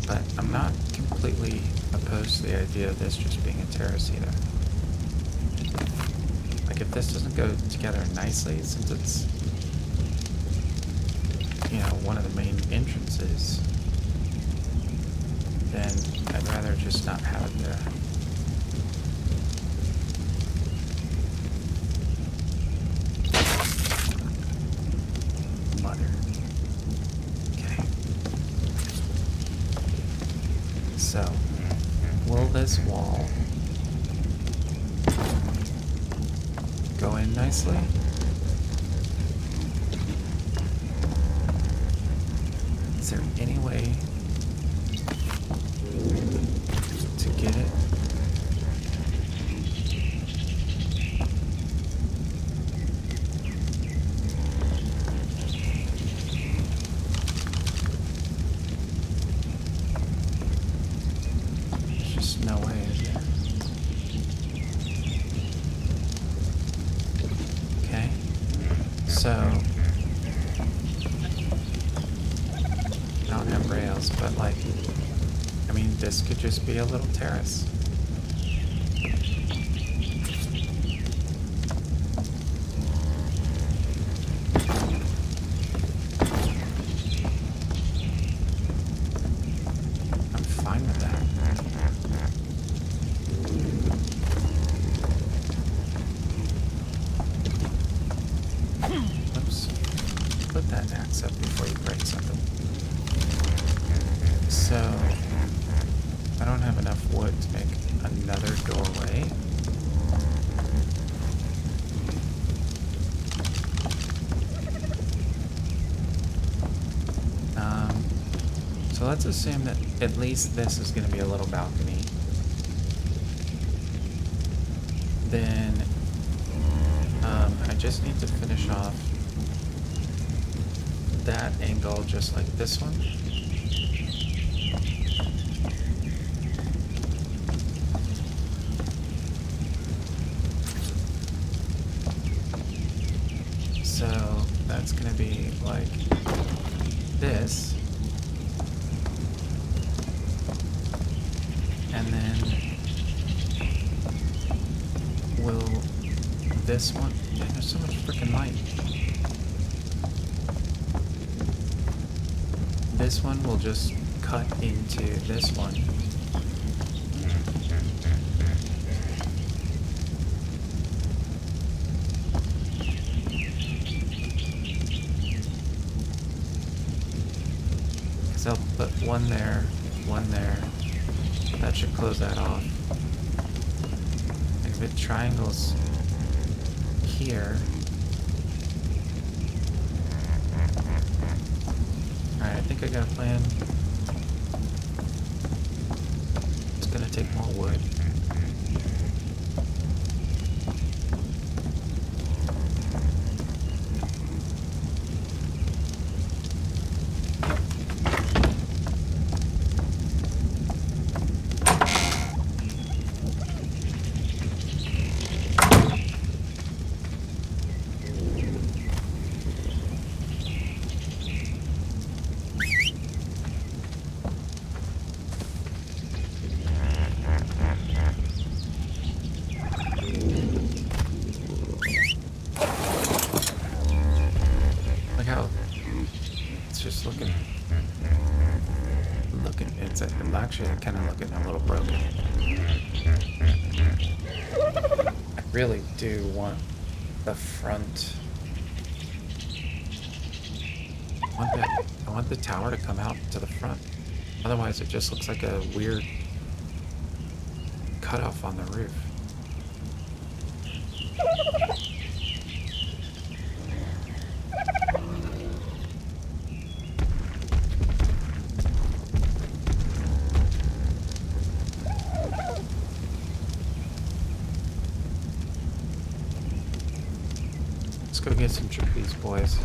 Speaker 1: But I'm not completely opposed to the idea of this just being a terrace either. Like, if this doesn't go together nicely, since it's, you know, one of the main entrances, then I'd rather just not have it there. Mother. Okay. So, will this wall go in nicely? Is there any way to get it? There's just no way, is there? Okay. So I don't have rails, but like, I mean, this could just be a little terrace. I'm fine with that. Oops. Put that axe up before you break something. So, I don't have enough wood to make another doorway. So let's assume that at least this is going to be a little balcony. Then I just need to finish off that angle just like this one. So that's going to be like this. And then will this one... Man, there's so much freaking light. This one will just cut into this one. I'll put one there, one there. That should close that off. it triangles here. Alright, I think I got a plan. It's gonna take more wood. Look how it's just looking, it's actually kind of looking a little broken. I really do want the front. I want the tower to come out to the front. Otherwise, it just looks like a weird cutoff on the roof. Let's go get some trapeze, boys.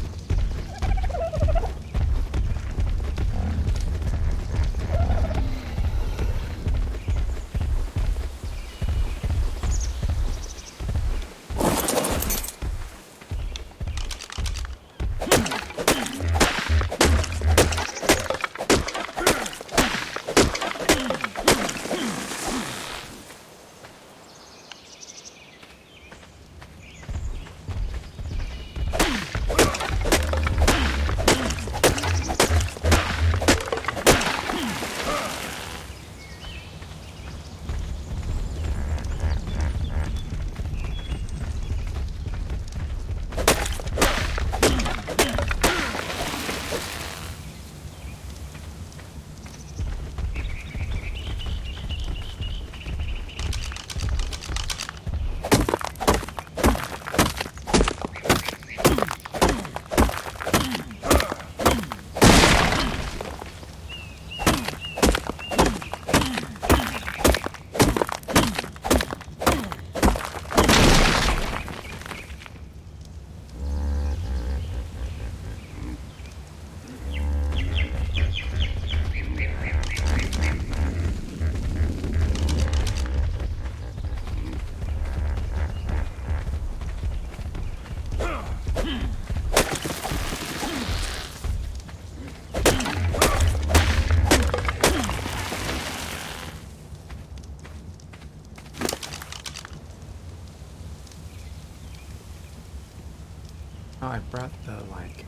Speaker 1: Oh, I brought the, like,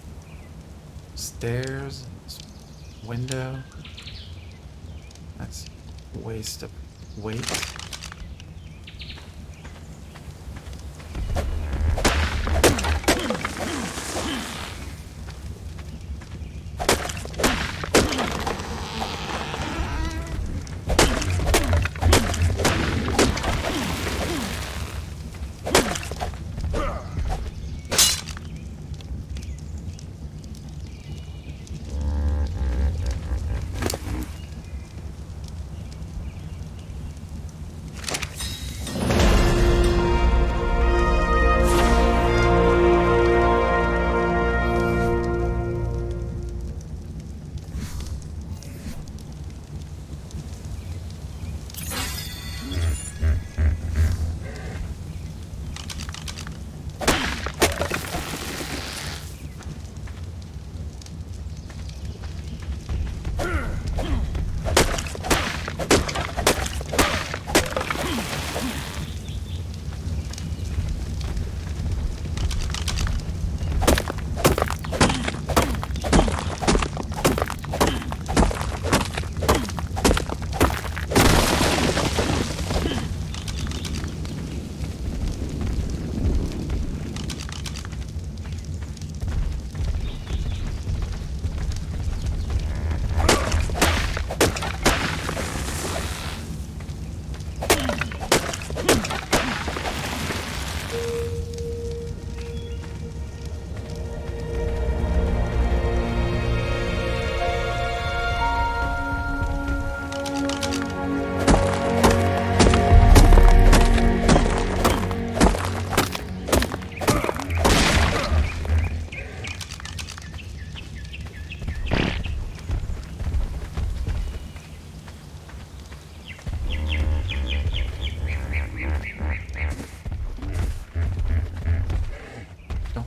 Speaker 1: stairs, window. That's a waste of weight.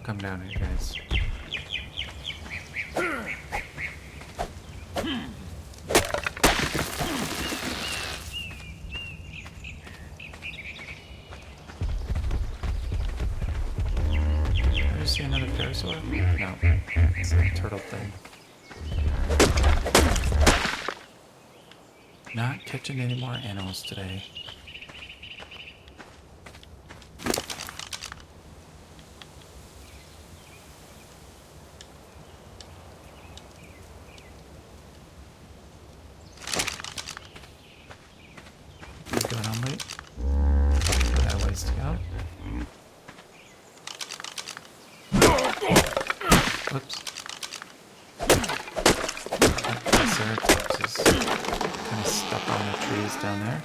Speaker 1: come down here, guys. Did you see another Parasaur? No, it's a turtle thing. Not catching any more animals today. Going on late? Got a ways to go. Whoops. That Triceratops is kind of stuck on the trees down there.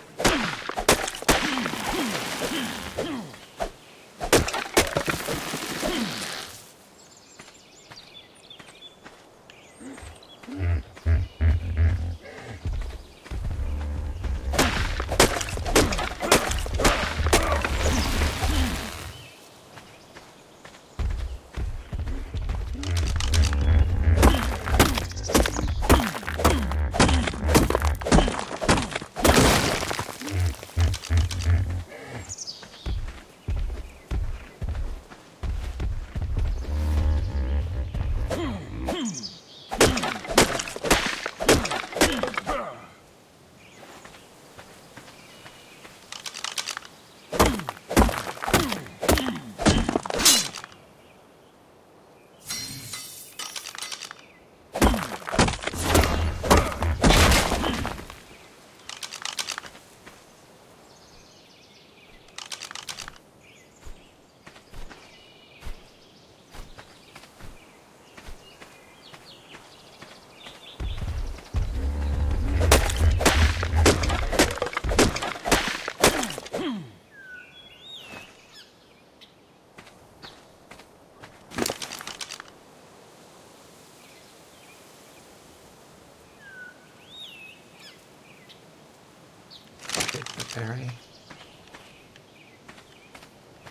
Speaker 1: For Perry.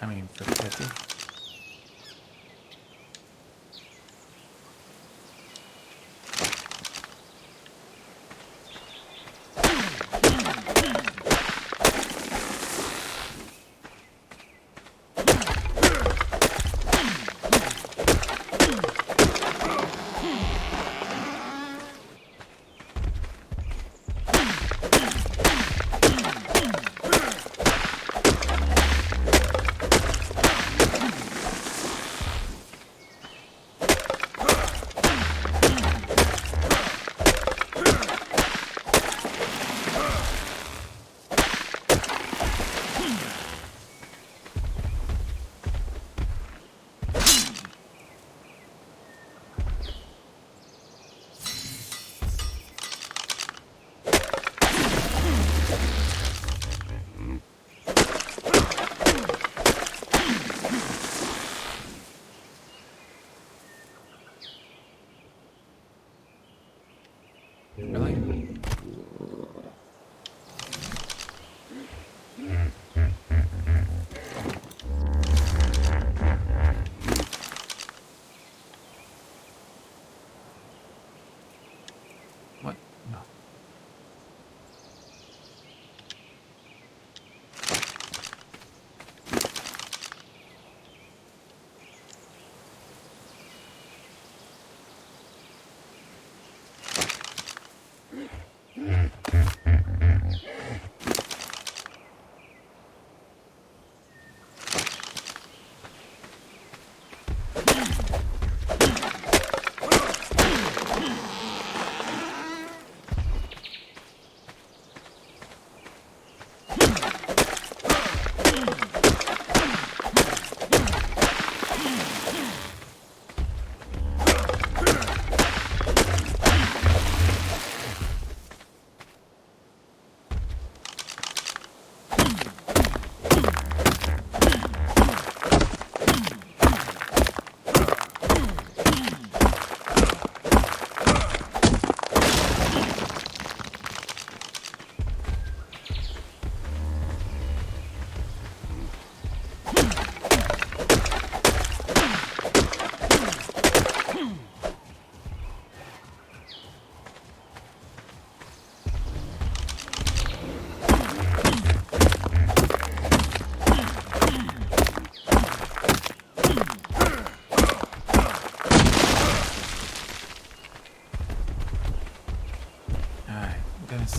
Speaker 1: I mean, for 50.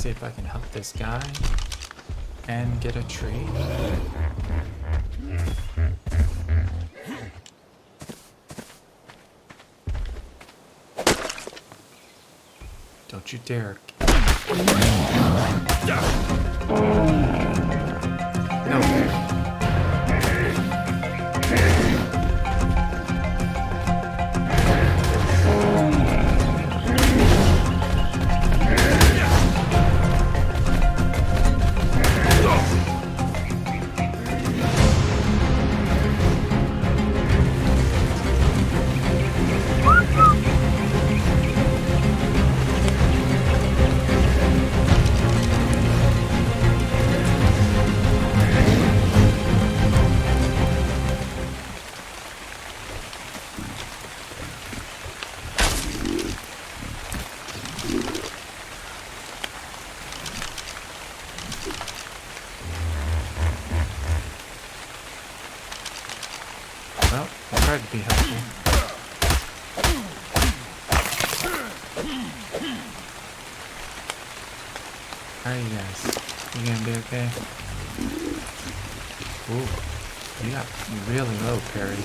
Speaker 1: see if I can help this guy and get a tree. Don't you dare. No. Well, I tried to be helpful. How are you guys? You gonna be okay? Ooh, you got really low, Perry.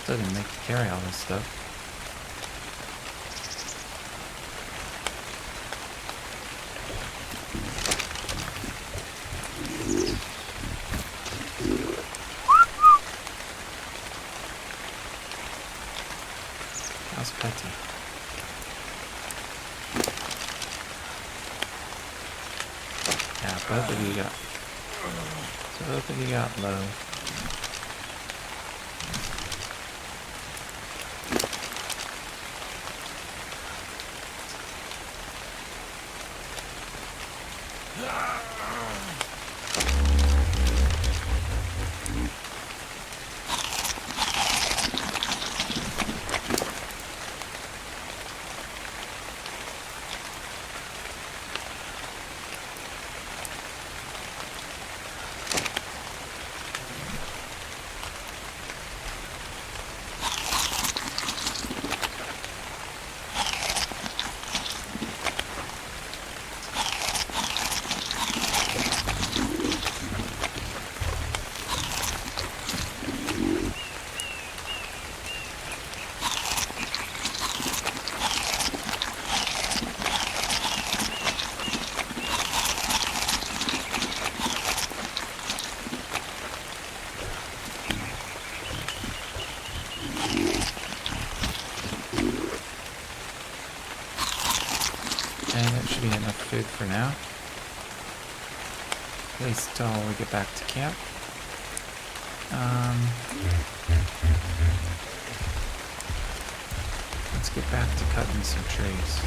Speaker 1: Still didn't make you carry all this stuff. How's Petty? Yeah, both of you got low. And that should be enough food for now. At least until we get back to camp. Let's get back to cutting some trees.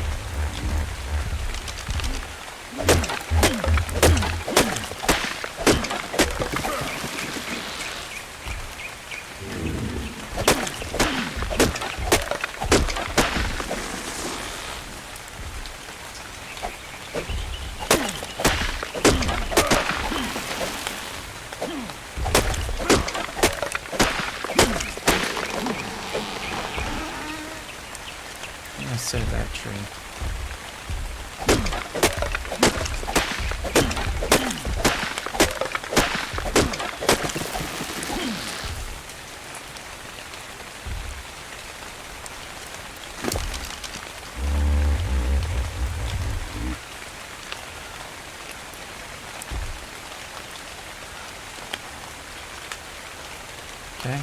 Speaker 1: Save that tree. Okay.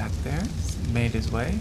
Speaker 1: back there. He's made his way.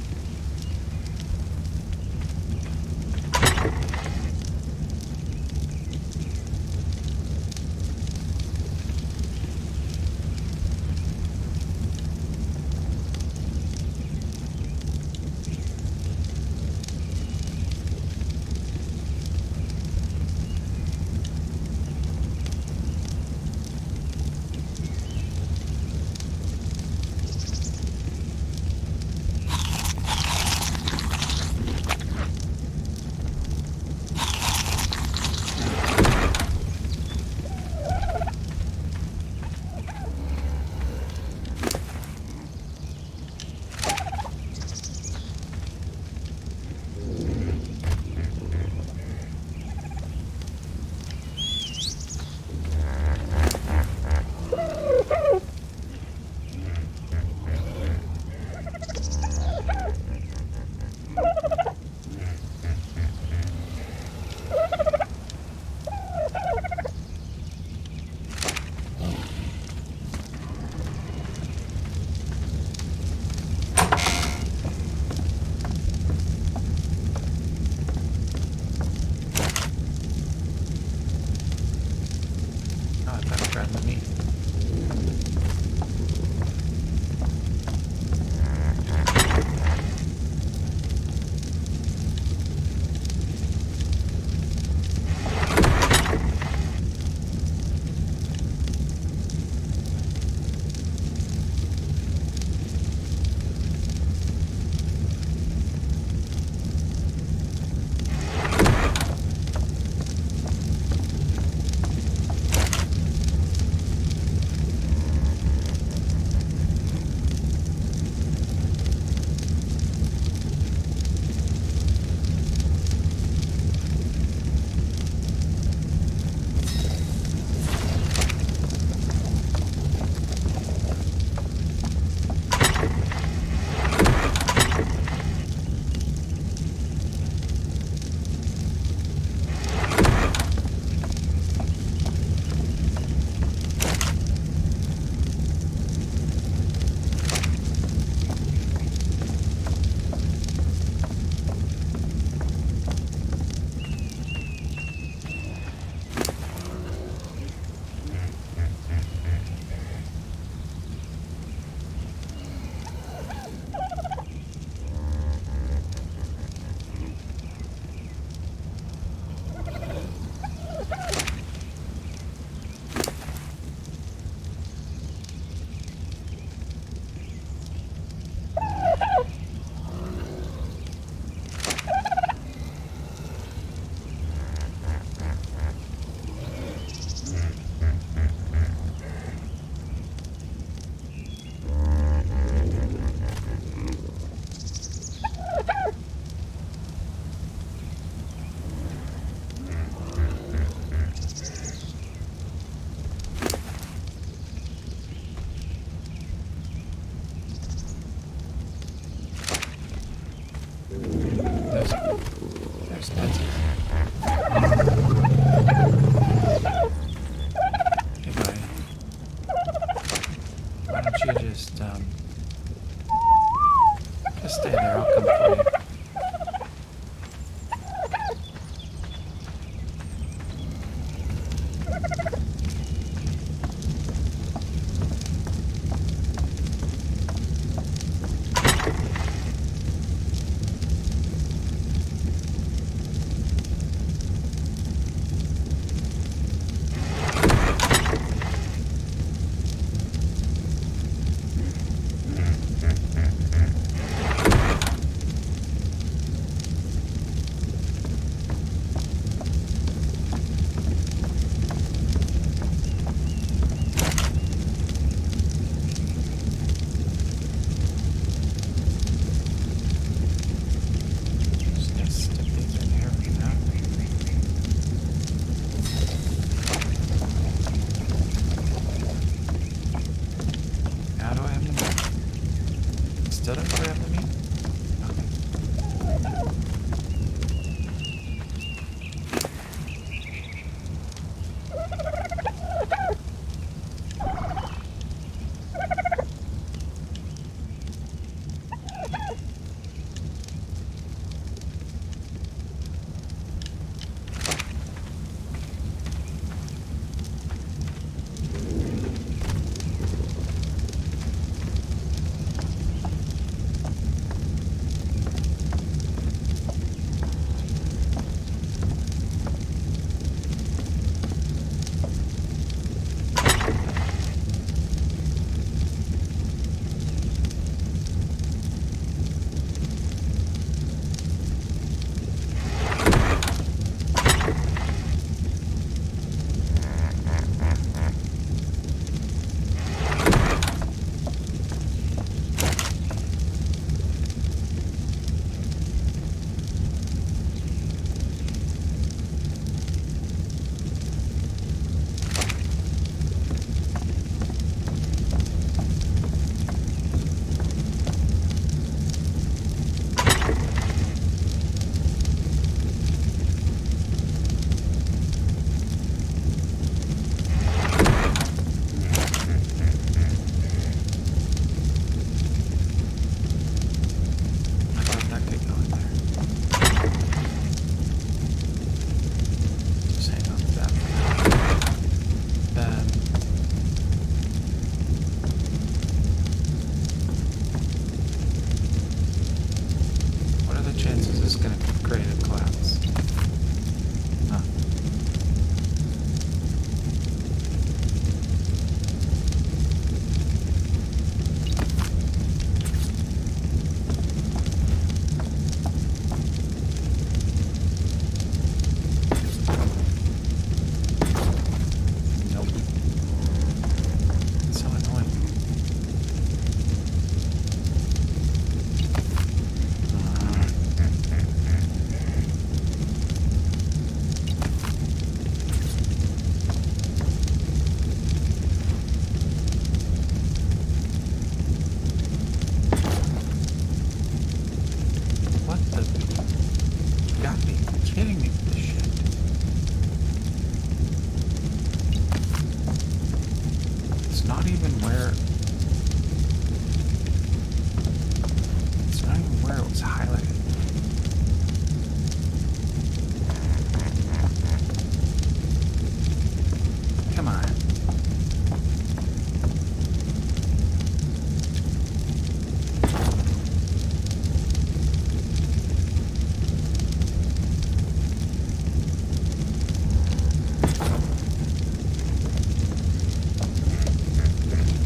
Speaker 1: not even where... It's not even where it was highlighted. Come on.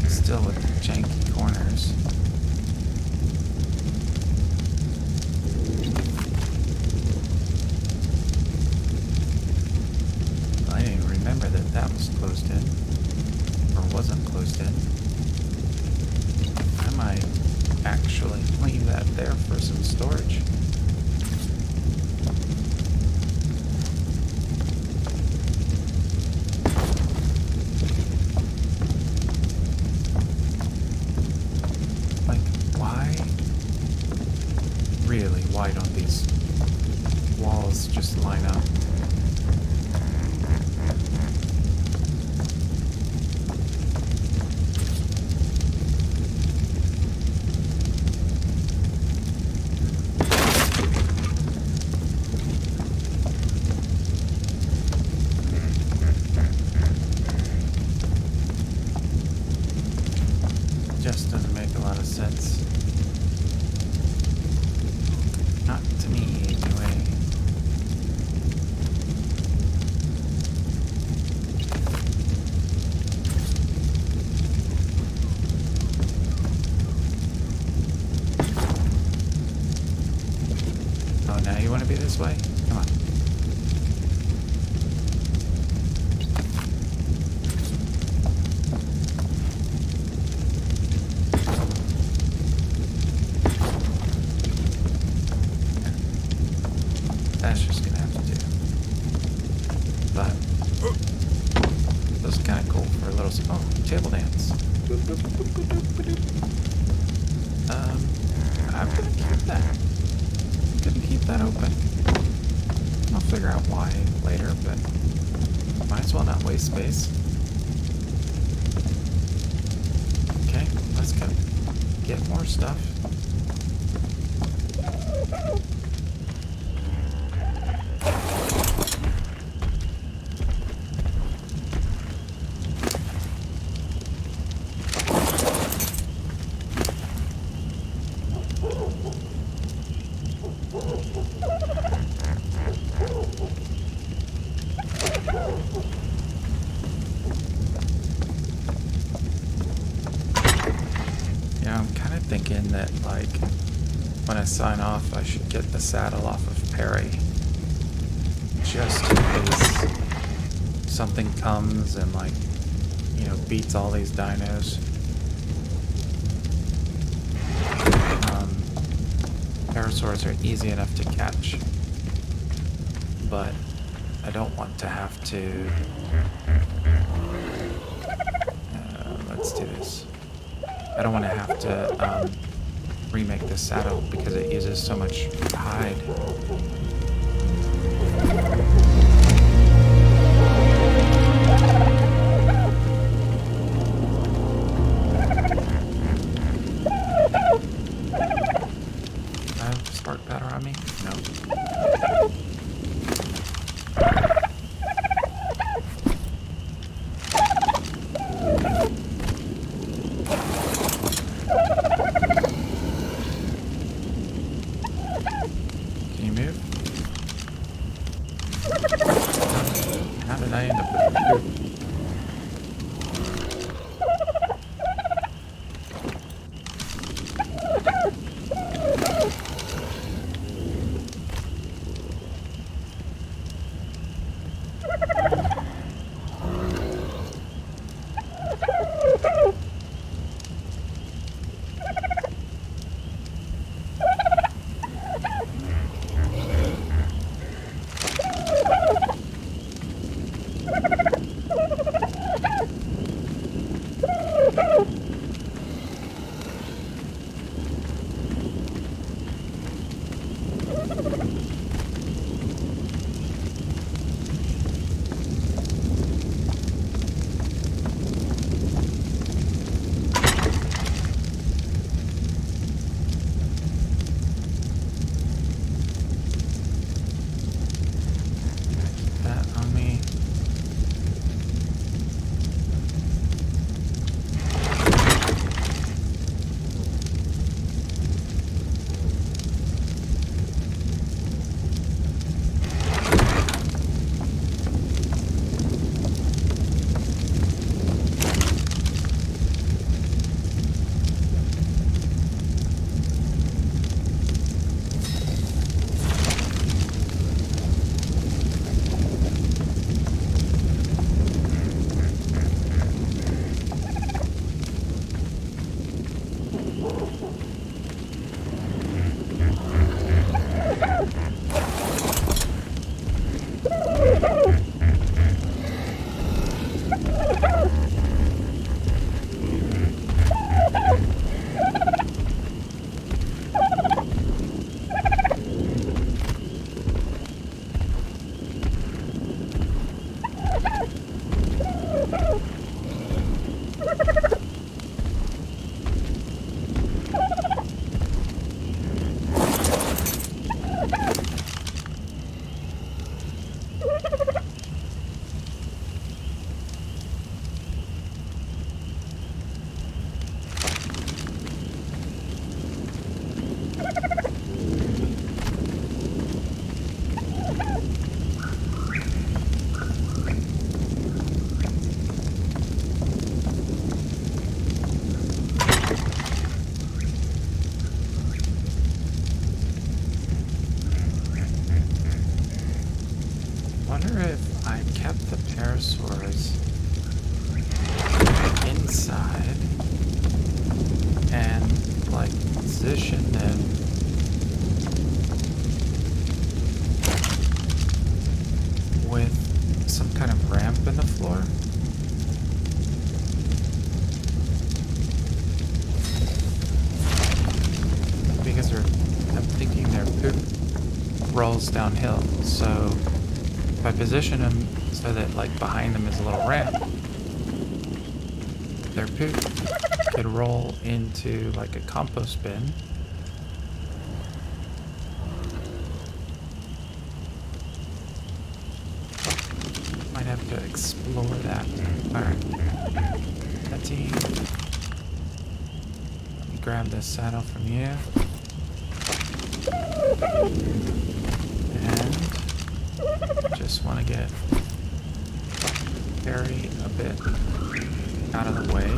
Speaker 1: Still with the janky corners. I didn't remember that that was closed in. Or wasn't closed in. I might actually leave that there for some storage. Really, why don't these walls just line up? Just doesn't make a lot of sense. Not to me, anyway. Oh, now you want to be this way? Come on. That's just gonna have to do. But that was kind of cool for a little table dance. I'm gonna keep that. I'm gonna keep that open. I'll figure out why later, but might as well not waste space. Okay, let's go get more stuff. Yeah, I'm kind of thinking that, like, when I sign off, I should get the saddle off of Perry. Just in case something comes and, like, you know, beats all these dinos. Parasaurs are easy enough to catch, but I don't want to have to... let's do this. I don't want to have to remake this saddle because it uses so much hide. Spark powder on me? No. Can you move? How did I end up with you? parasaurs inside and like position them with some kind of ramp in the floor. Because I'm thinking their poop rolls downhill, so if I position them so that like behind them is a little ramp, their poop could roll into like a compost bin. Might have to explore that. Alright. Letty. Let me grab this saddle from you. And just want to get Harry a bit out of the way.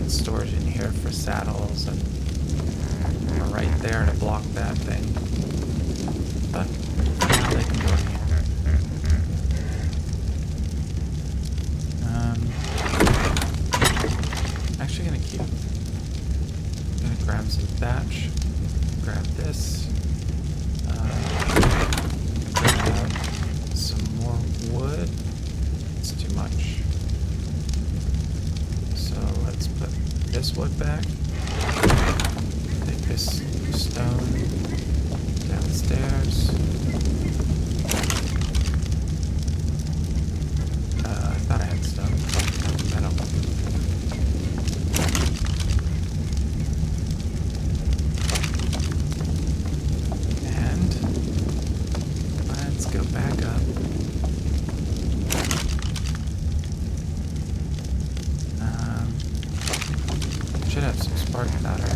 Speaker 1: Storage in here for saddles and right there to block that thing. But now they can go in here. Actually gonna grab some thatch. Grab this. Grab some more wood. It's too much. So let's put this wood back. Take this stone downstairs. I thought I had stone. Metal. And let's go back up. Should have some spark powder.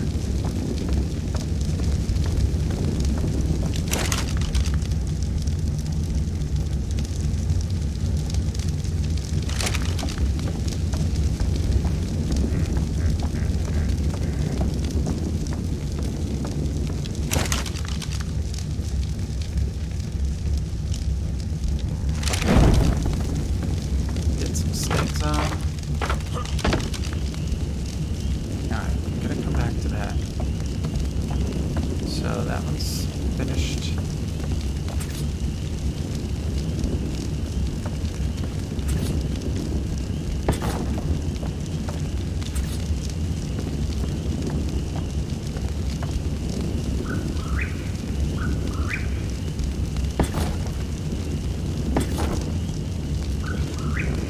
Speaker 1: Get some sticks on. So that one's finished.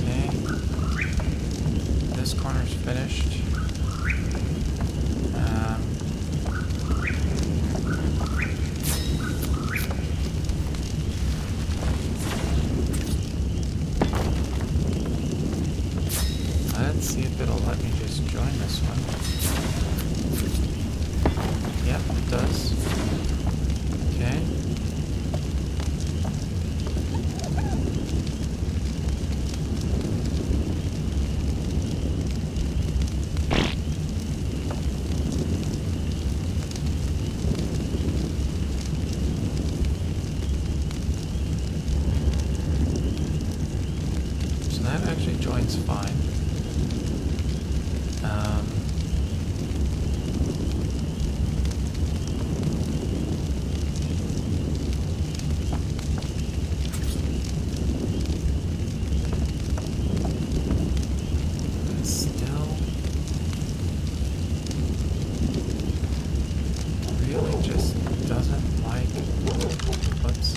Speaker 1: Okay. This corner's finished. Let's see if it'll let me just join this one. Yep, it does. Okay. So that actually joins fine. Really just doesn't like, whoops.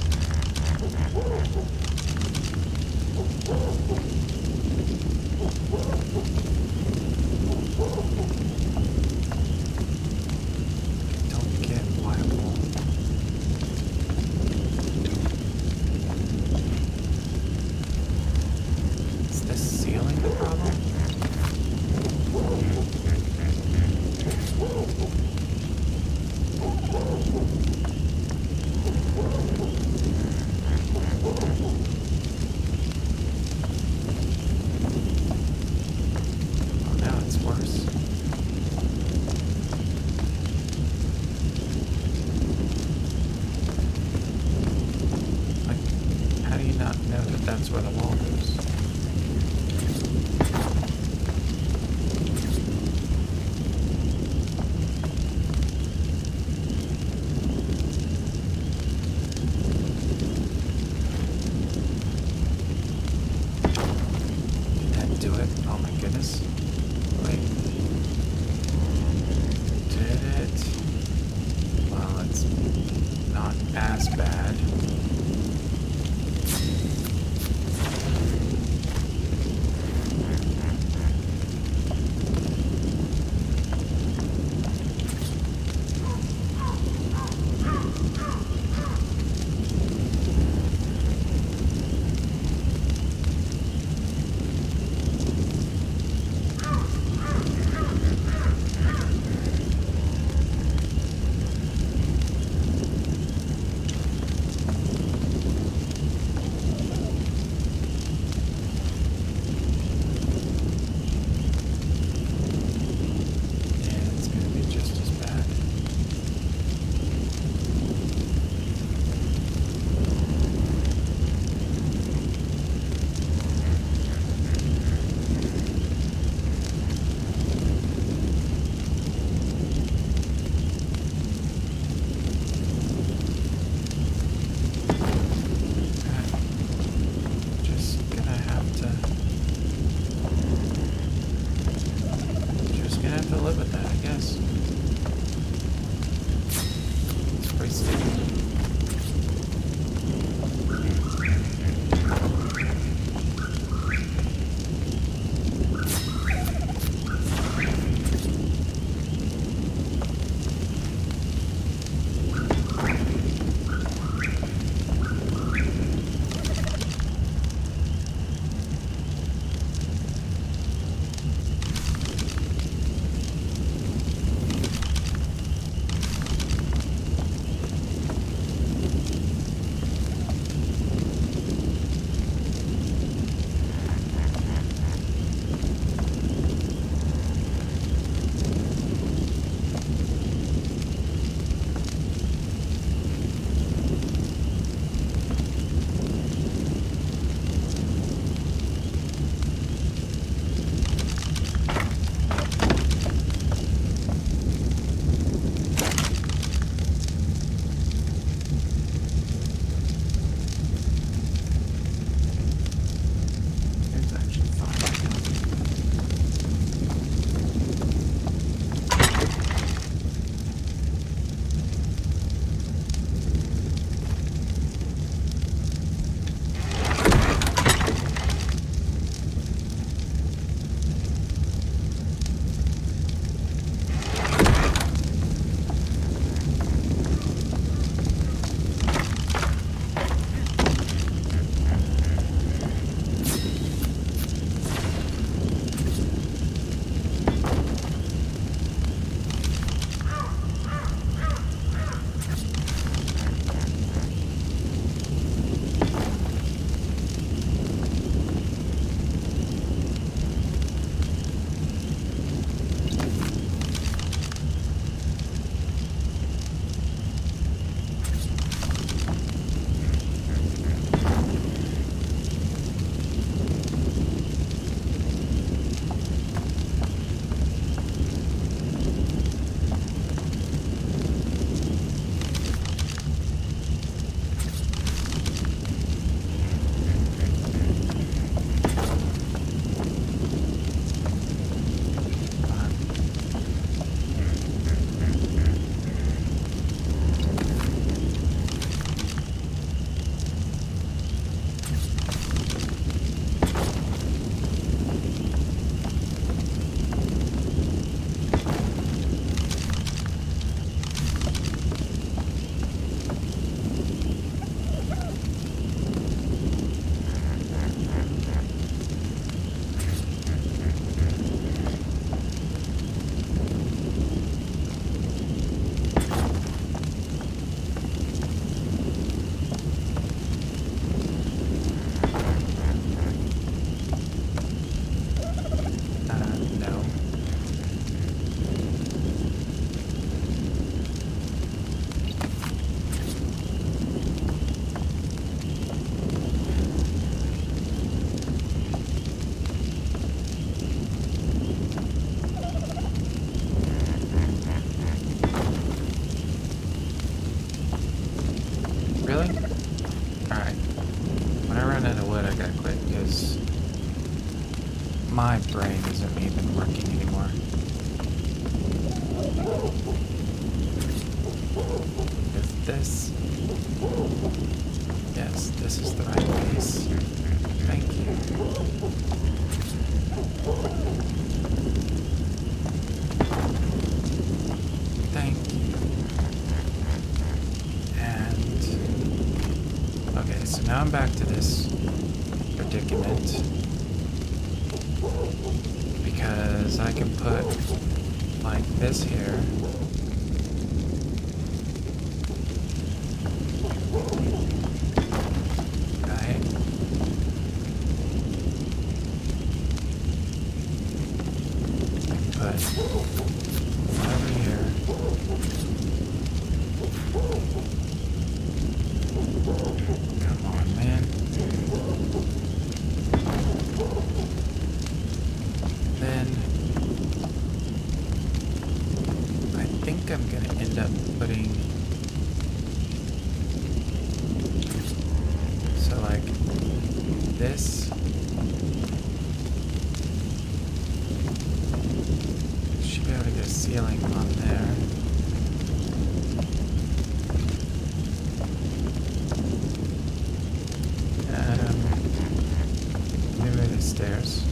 Speaker 1: where the wall goes. Did that do it? Oh my goodness. Wait. Did it? Well, it's not as bad. My brain isn't even working anymore. Is this? Yes, this is the right place. Thank you. Thank you. And okay, so now I'm back to this predicament because I can put like this here. Right? I can put over here. Come on, man. Then I think I'm gonna end up putting so like this. Should be able to get a ceiling on there. Maybe the stairs.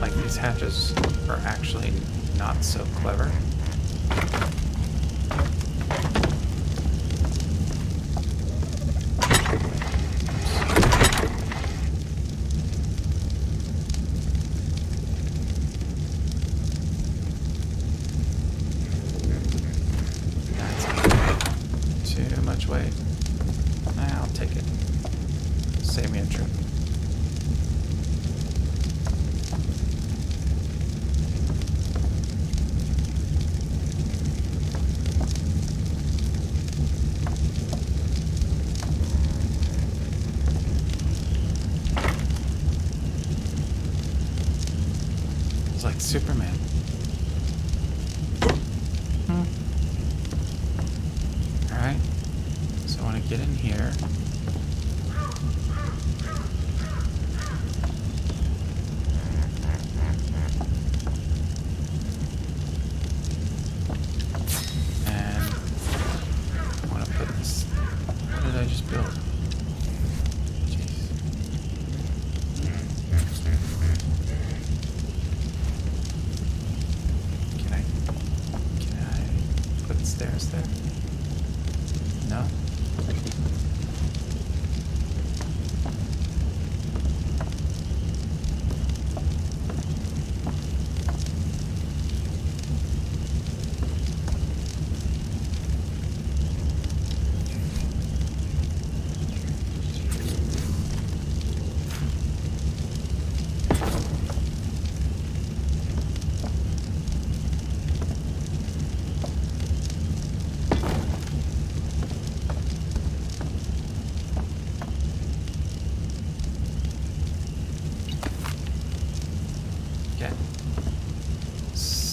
Speaker 1: Like these hatches are actually not so clever. Too much weight. I'll take it. Save me a trip. It's like Superman. Alright. So I want to get in here. And I want to put this. What did I just build? Jeez. Can I put stairs there? No?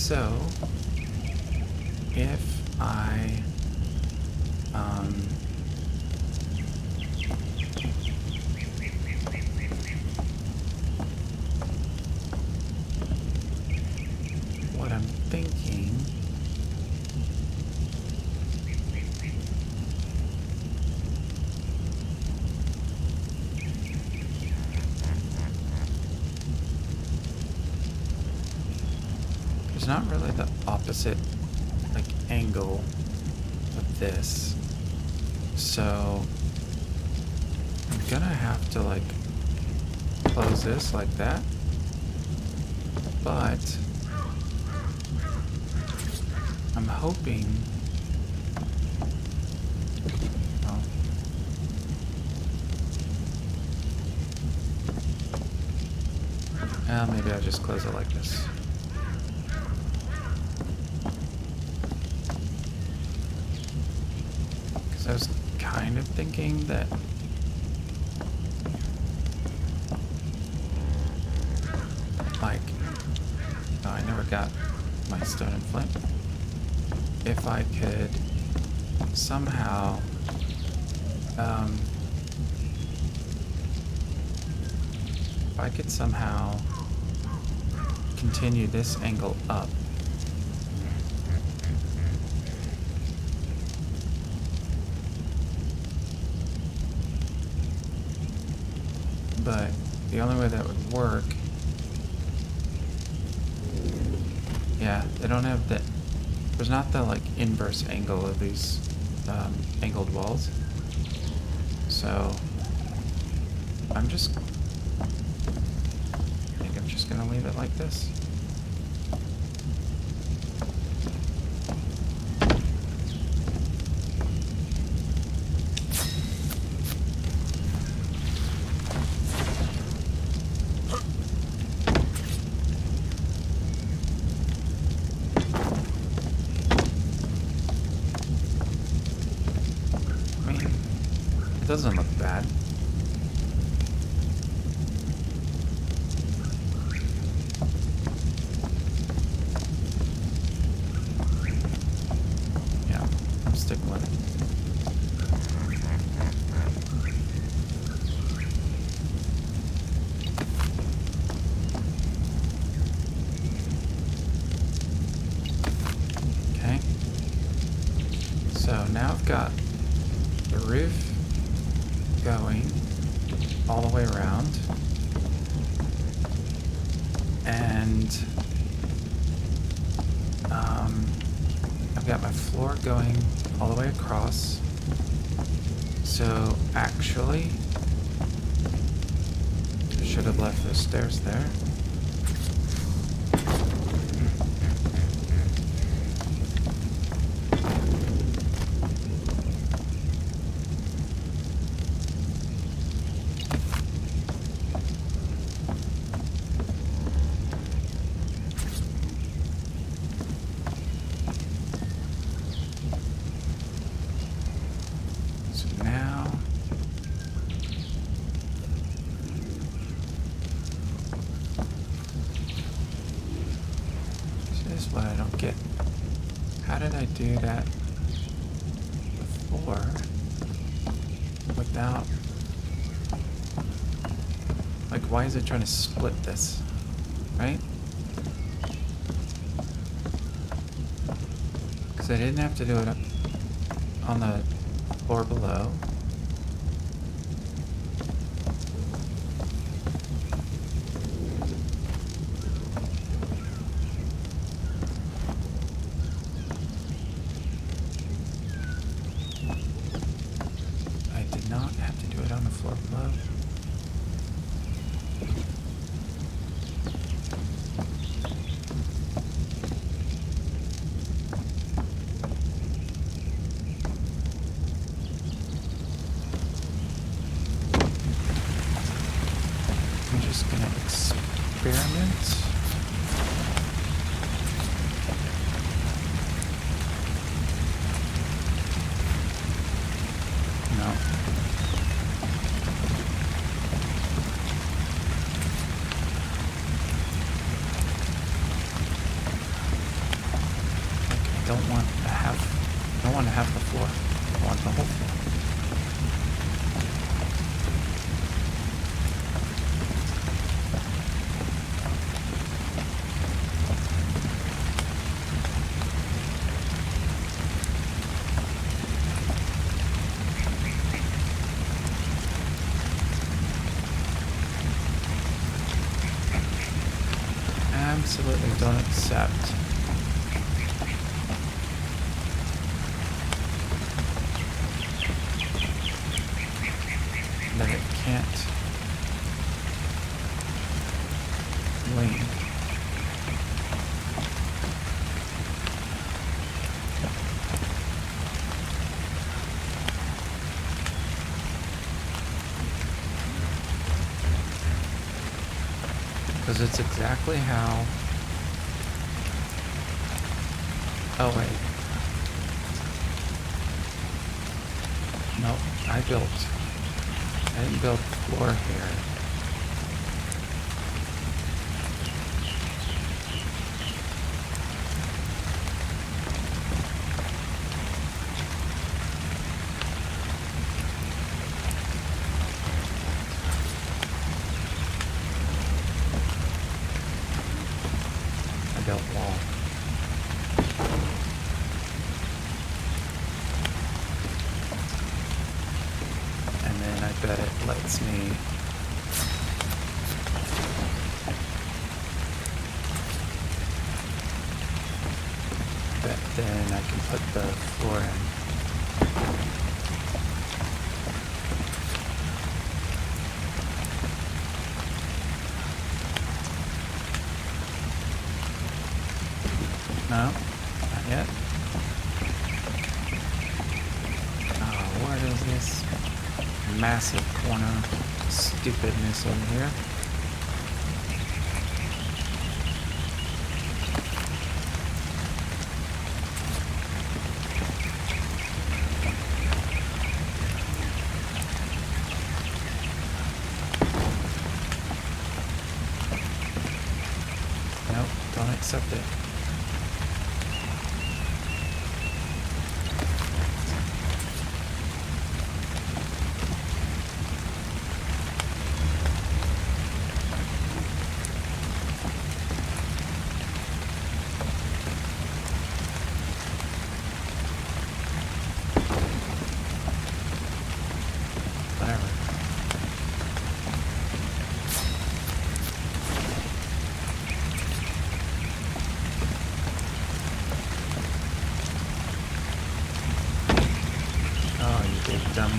Speaker 1: So, if I, what I'm thinking, there's not really the opposite like angle of this, so I'm gonna have to like close this like that, but I'm hoping, oh, maybe I'll just close it like this. kind of thinking that like, oh, I never got my stone and flint. If I could somehow continue this angle up. But the only way that would work, yeah, they don't have the, there's not the like inverse angle of these angled walls. So I think I'm just gonna leave it like this. Doesn't look bad. Yeah, I'm sticking with it. Okay. So now I've got the roof going all the way around, and I've got my floor going all the way across. So actually, I should have left the stairs there. What I don't get. How did I do that before without, like, why is it trying to split this, right? Because I didn't have to do it on the floor below. I don't want to have the floor. I want the whole floor. Absolutely don't accept that it can't link. Because it's exactly how... Oh, wait. Nope. I didn't build floor here. I built wall. I bet it lets me then I can put the floor in. No, not yet. Oh, what is this massive corner stupidness in here? Nope, don't accept it. Dummy.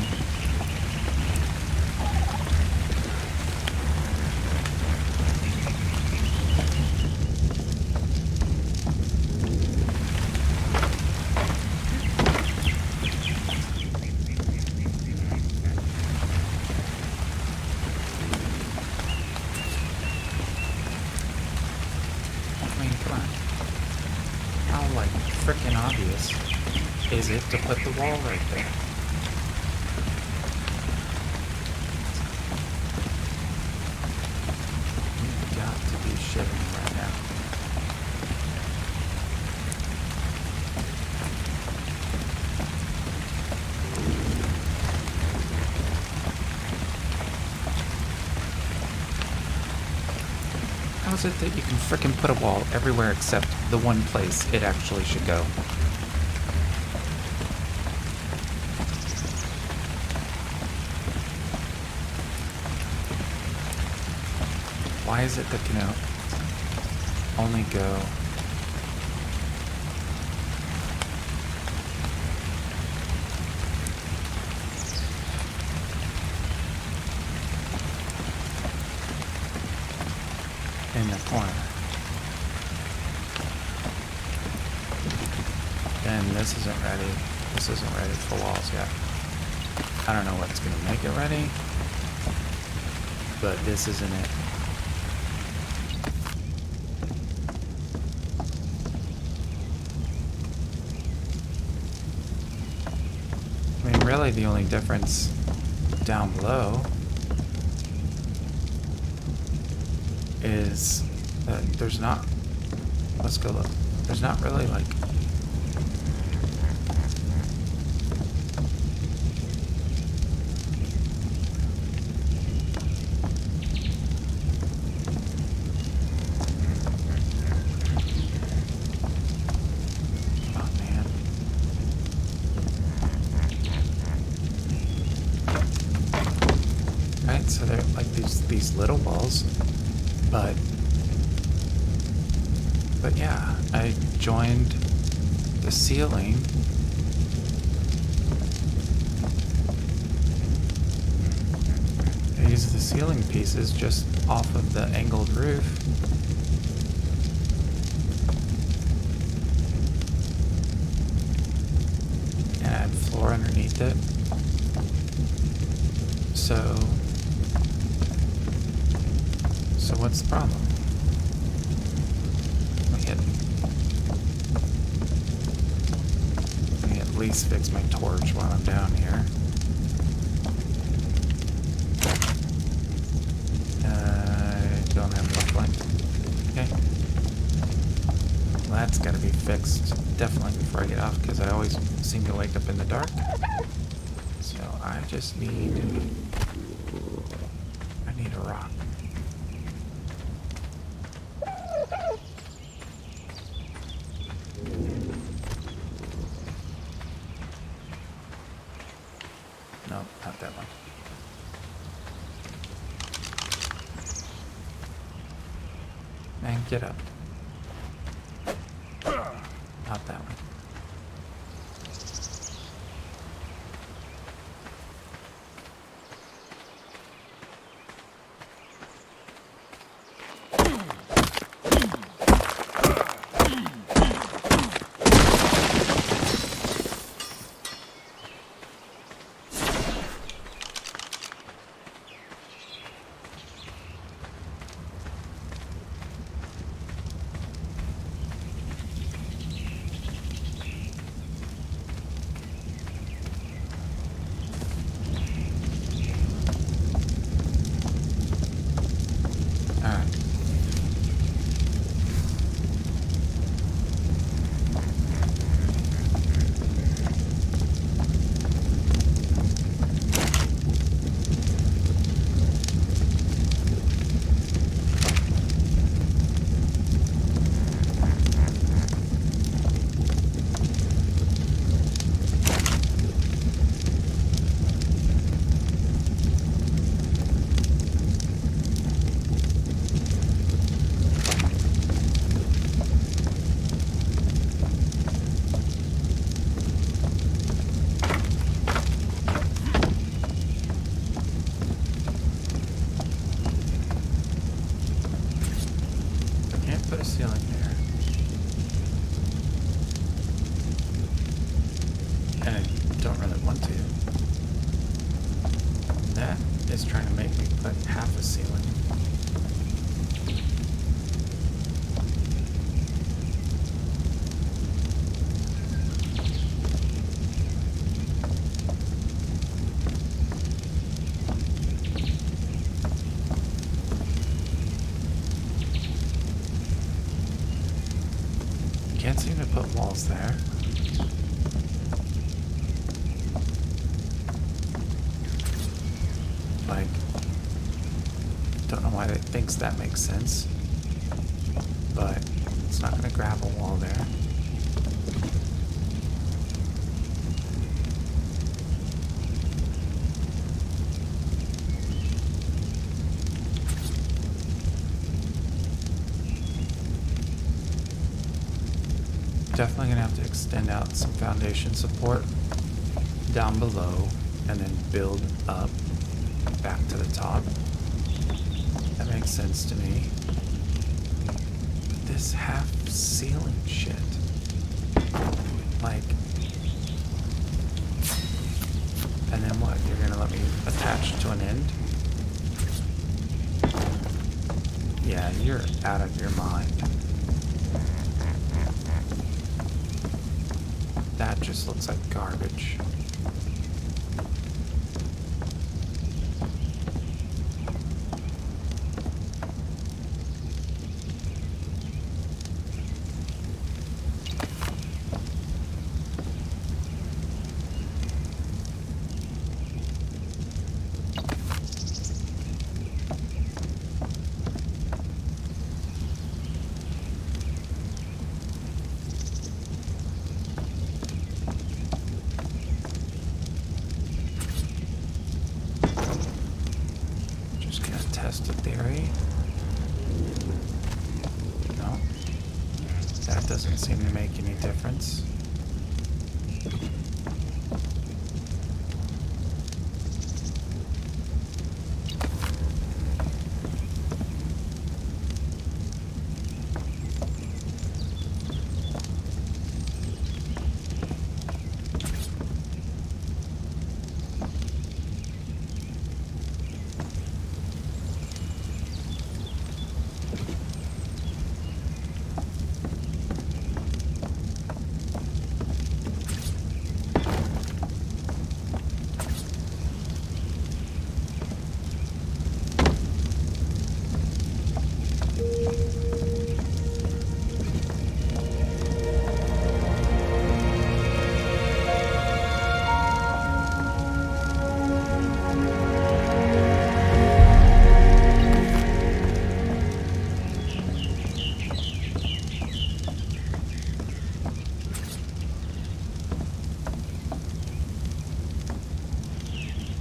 Speaker 1: I mean, come on. How, like, frickin' obvious is it to put the wall right there? Right now. How is it that you can frickin' put a wall everywhere except the one place it actually should go? Why is it that, you know, only go in the corner? And this isn't ready. This isn't ready for walls yet. I don't know what's gonna make it ready, but this isn't it. Really, the only difference down below is that there's not, let's go look, there's not really like so they're like these little balls, but yeah, I joined the ceiling I used the ceiling pieces just off of the angled roof. And I had floor underneath it. So what's the problem? Let me at least fix my torch while I'm down here. don't have enough light. Okay. Well, that's got to be fixed definitely before I get off, because I always seem to wake up in the dark. So I just need... I need a rock. No, not that one. Man, get up. Not that one. Can't seem to put walls there. Like, don't know why it thinks that makes sense, but it's not going to grab a wall there. Definitely gonna have to extend out some foundation support down below and then build up back to the top. That makes sense to me. But this half ceiling shit, like, and then what? You're gonna let me attach to an end? Yeah, you're out of your mind. That just looks like garbage. Test a theory. No. That doesn't seem to make any difference.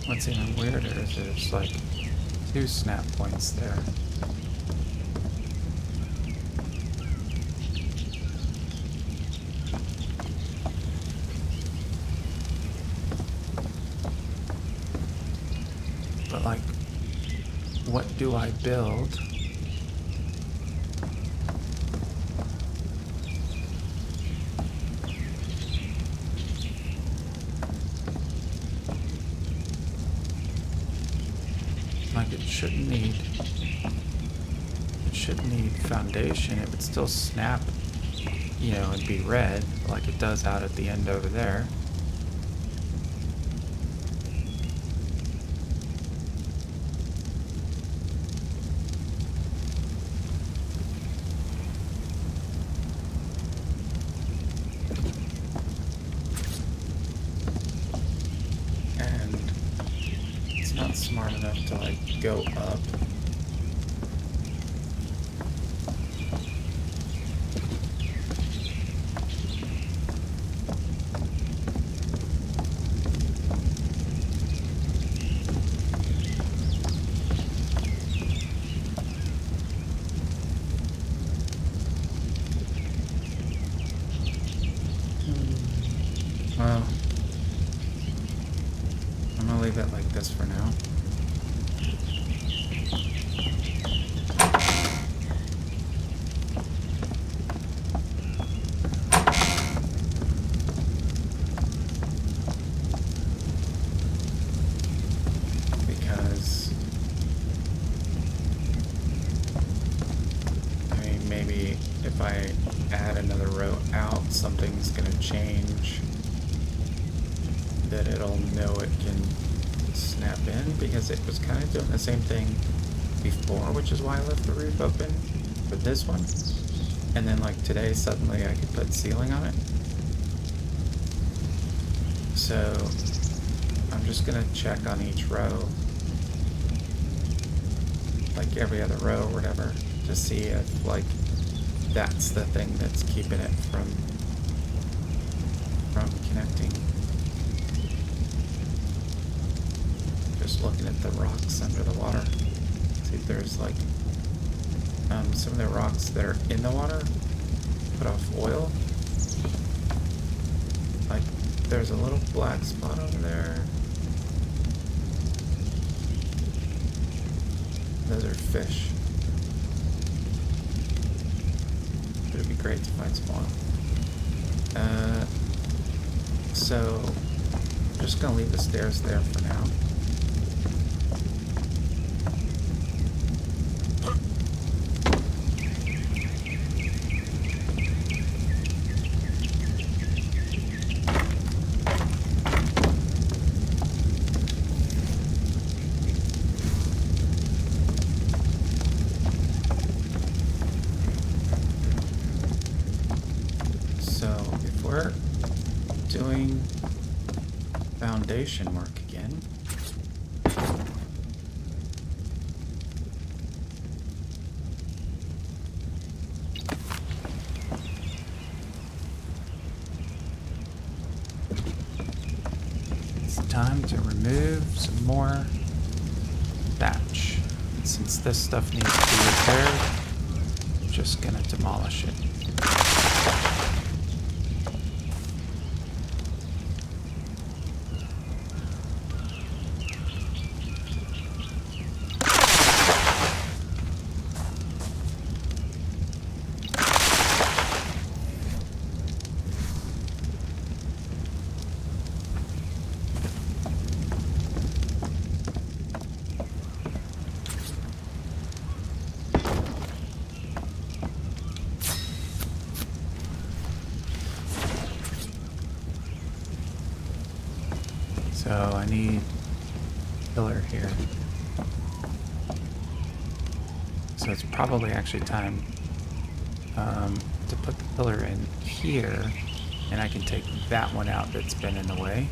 Speaker 1: What's even weirder is there's like 2 snap points there. But like, what do I build? Like it shouldn't need foundation. It would still snap, you know, and be red like it does out at the end over there. Not smart enough to like go up. Well, I'm gonna leave it like this for now. Because, I mean, maybe if I add another row out, something's gonna change. That it'll know it can snap in, because it was kind of doing the same thing before, which is why I left the roof open for this one. And then like today, suddenly I could put ceiling on it. So I'm just gonna check on each row, like every other row or whatever, to see if like that's the thing that's keeping it from connecting. Just looking at the rocks under the water. See if there's like some of the rocks that are in the water put off oil. Like there's a little black spot over there. Those are fish. It'd be great to find some oil. So I'm just gonna leave the stairs there for now. We're doing foundation work again. It's time to remove some more thatch. And since this stuff needs to be repaired, I'm just gonna demolish it. So I need a pillar here. So So it's probably actually time to put the pillar in here, and I can take that one out that's been in the way.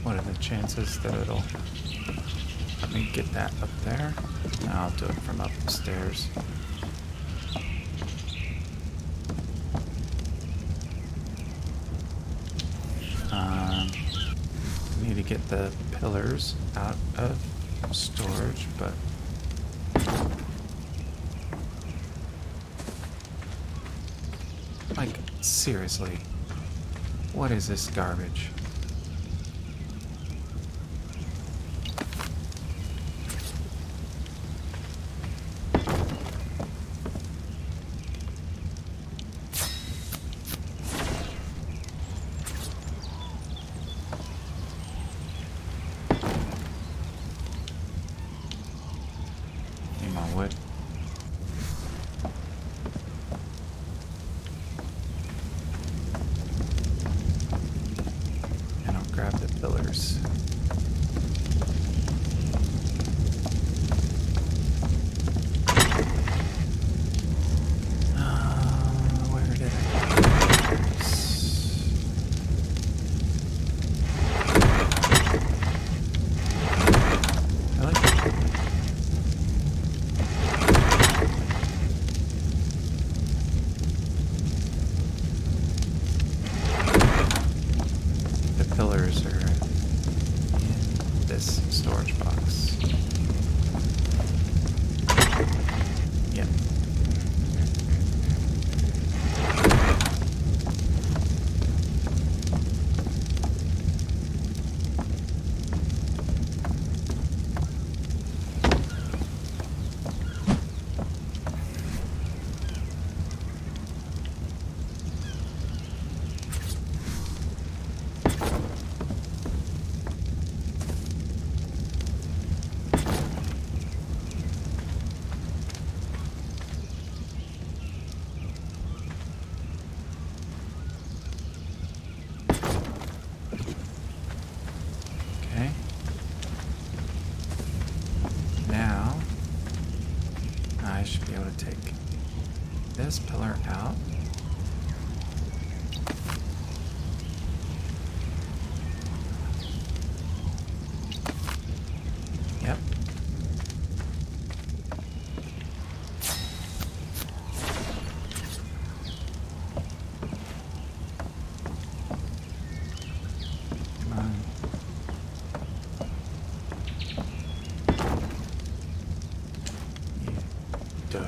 Speaker 1: What are the chances that it'll let me get that up there? No, I'll do it from upstairs. Need to get the pillars out of storage, but like, seriously, what is this garbage? Need my wood. And I'll grab the pillars. Where did I put the pillars? Really? The pillars are in this storage box. Yep. Okay. Now, I should be able to take this pillar out. Yep. Come on. You dodo.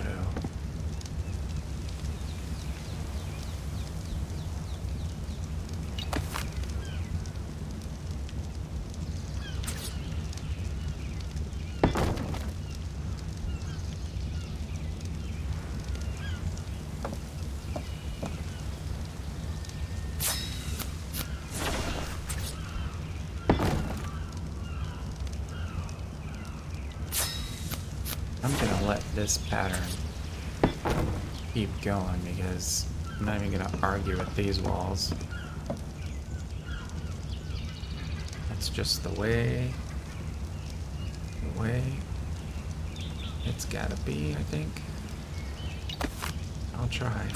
Speaker 1: I'm gonna let this pattern keep going because I'm not even gonna argue with these walls. That's just the way it's gotta be, I think. I'll try.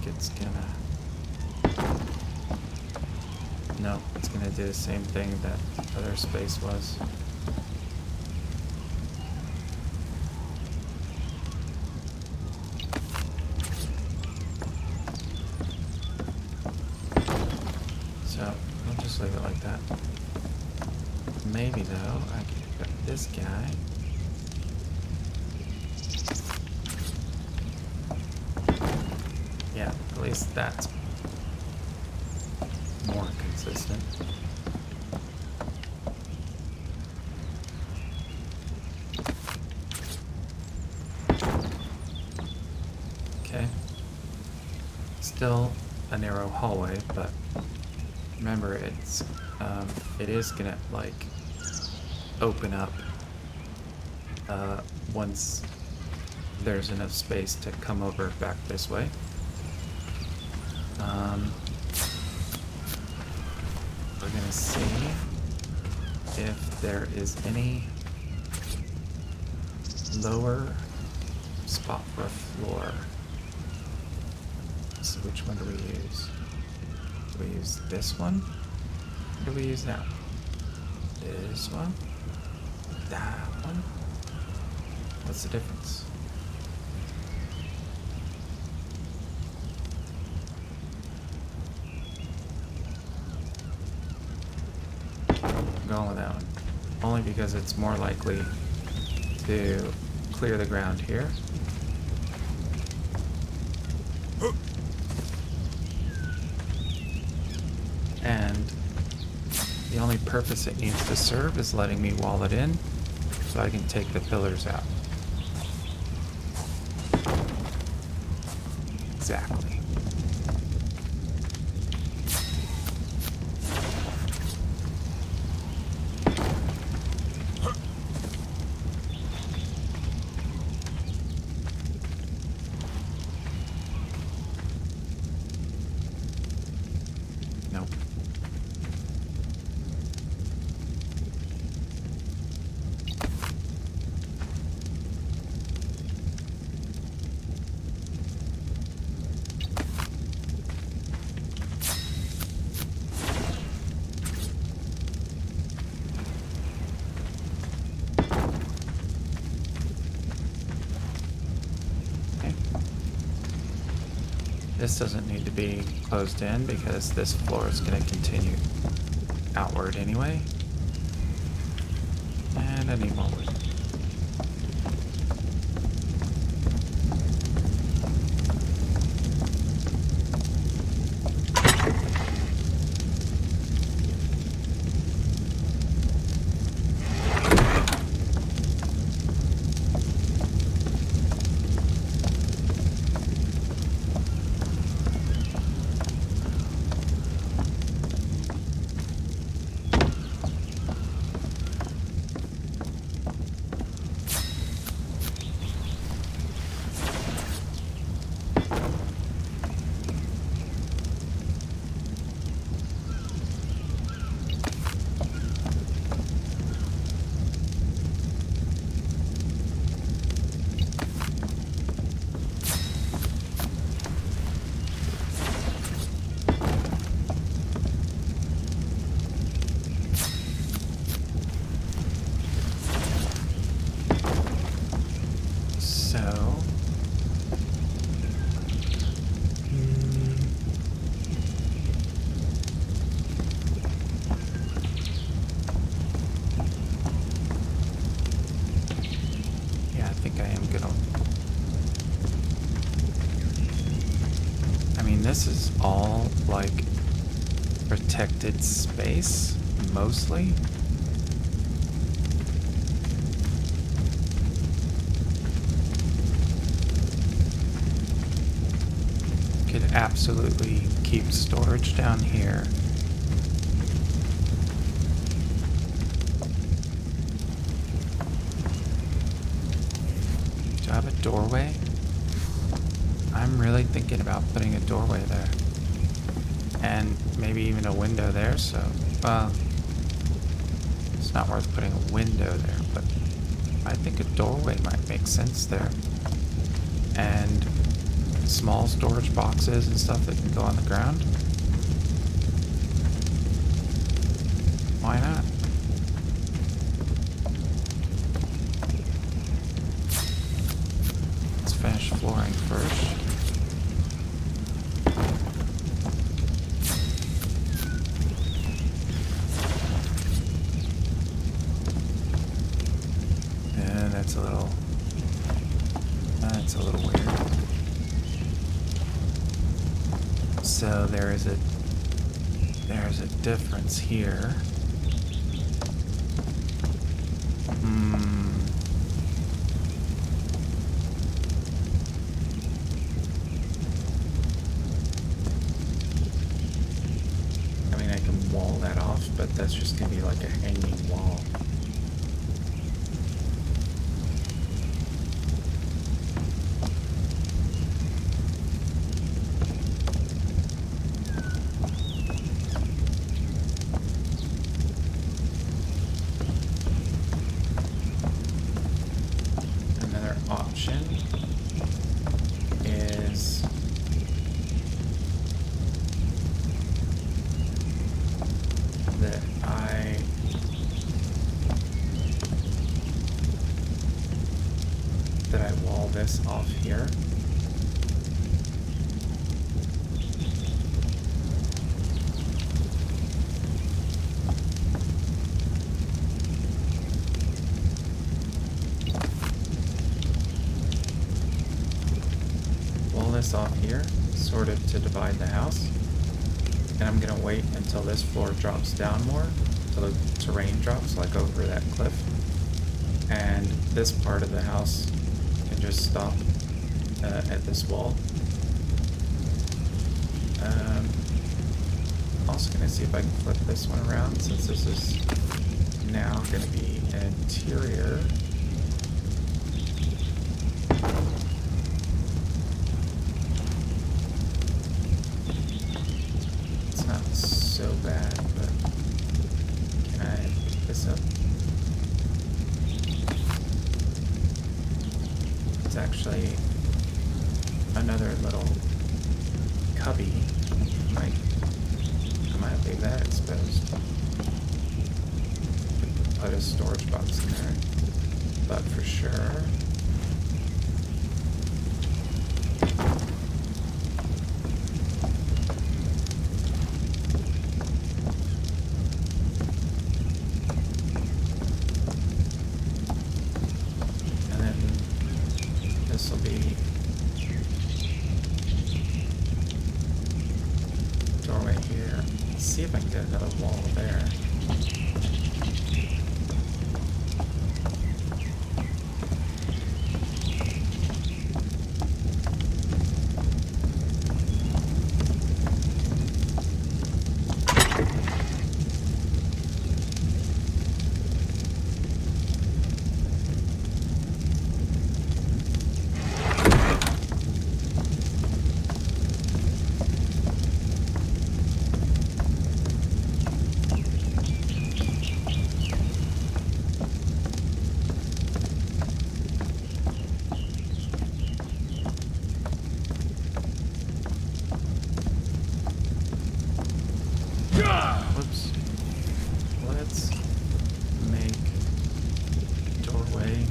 Speaker 1: It's gonna... No, it's gonna do the same thing that other space was. I'll just leave it like that. Maybe though, I can pick up this guy. Yeah, at least that's more consistent. Okay. Still a narrow hallway, but remember it is gonna like open up once there's enough space to come over back this way. We're gonna see if there is any lower spot for a floor. So which one do we use? Do we use this one? What do we use now? This one? That one? What's the difference? I'm going with that one. Only because it's more likely to clear the ground here. And the only purpose it needs to serve is letting me wall it in so I can take the pillars out. Exactly. Nope. This doesn't need to be closed in because this floor is going to continue outward anyway. And I need more wood. This is all like protected space, mostly. Could absolutely keep storage down here. Do I have a doorway? I'm really thinking about putting a doorway there. And maybe even a window there, so, it's not worth putting a window there, but I think a doorway might make sense there. And small storage boxes and stuff that can go on the ground. Why not? Let's finish flooring first. that's a little weird. So there's a difference here. I mean, I can wall that off, but that's just gonna be like a hanging wall. That I wall this off here. Wall this off here, sort of to divide the house. And I'm gonna wait until this floor drops down more, until the terrain drops, like over that cliff. And this part of the house can just stop at this wall. Also gonna see if I can flip this one around, since this is now gonna be an interior. It's not so bad, but can I pick this up? It's actually another little cubby. I might leave that exposed. Put a storage box in there, but for sure. And then this will be doorway here. Let's see if I can get another wall there. Whoops. Let's make doorway.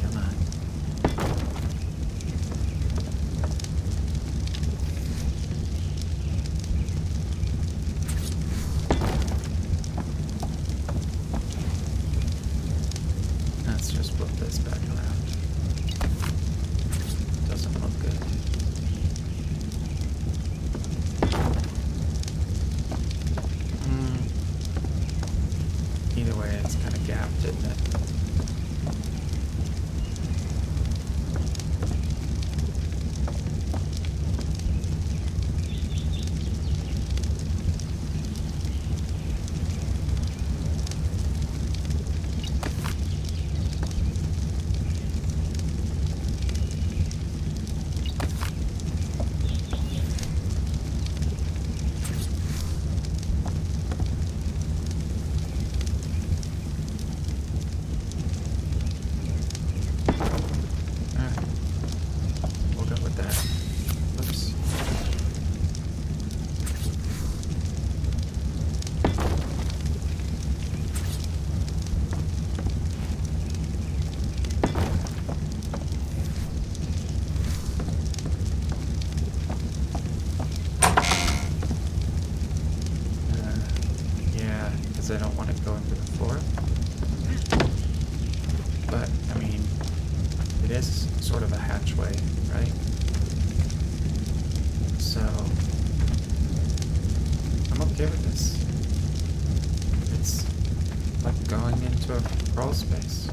Speaker 1: Come on. Let's just flip this back around. Doesn't look good. Either way, it's kind of gapped, isn't it? but I mean, it is sort of a hatchway, right? So I'm okay with this. It's like going into a crawl space.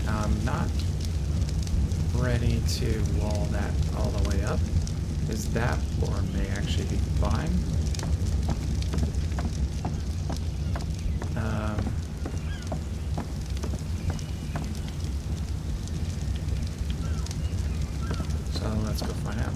Speaker 1: I'm not ready to wall that all the way up, because that floor may actually be fine. So let's go find out.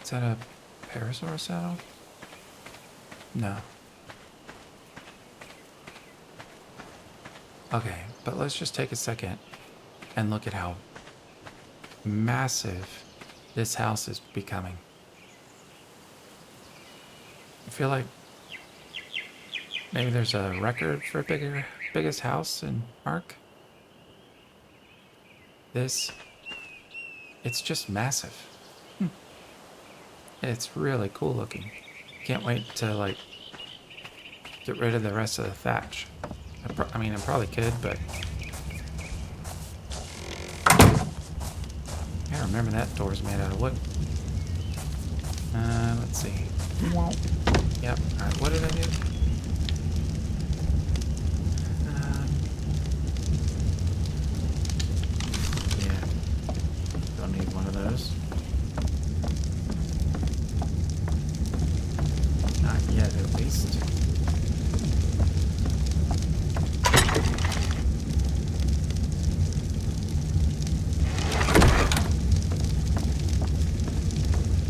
Speaker 1: Is that a Parasaur saddle? No. Okay, but let's just take a second and look at how massive this house is becoming. I feel like maybe there's a record for biggest house in ARK. It's just massive. It's really cool looking. Can't wait to like get rid of the rest of the thatch. I mean, I probably could, but I remember that door's made out of wood. Let's see. Yep. All right. What did I do? Yeah. Don't need one of those. Not yet, at least.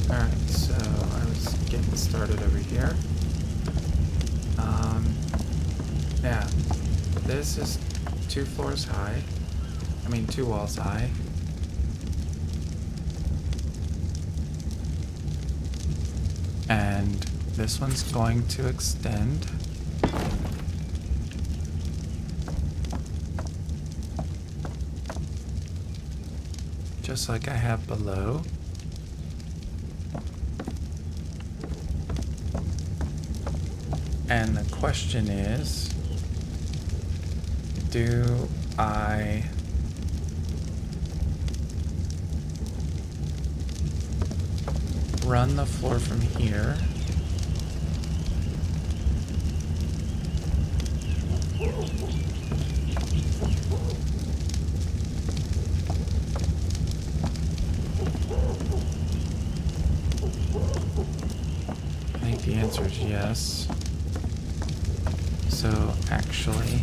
Speaker 1: Alright, so I was getting started over here. Yeah, this is 2 floors high. I mean, 2 walls high. And this one's going to extend. Just like I have below. And the question is, do I run the floor from here? I think the answer is yes. So actually,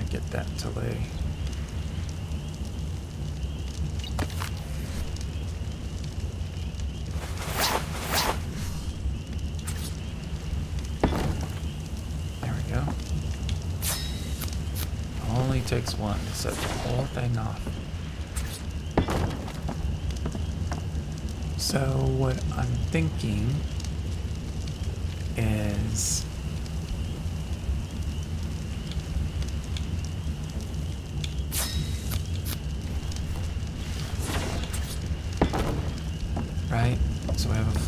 Speaker 1: get that to lay. There we go. Only takes one to set the whole thing off. So what I'm thinking is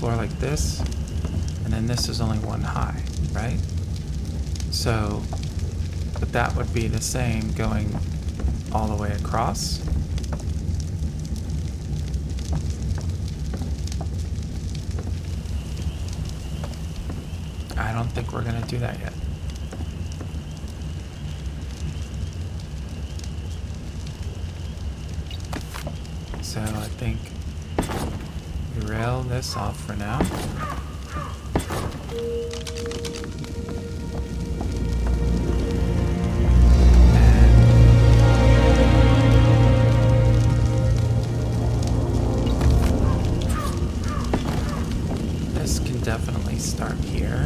Speaker 1: floor like this, and then this is only one high, right? So, but that would be the same going all the way across. I don't think we're gonna do that yet. So I think we rail this off for now. And this can definitely start here.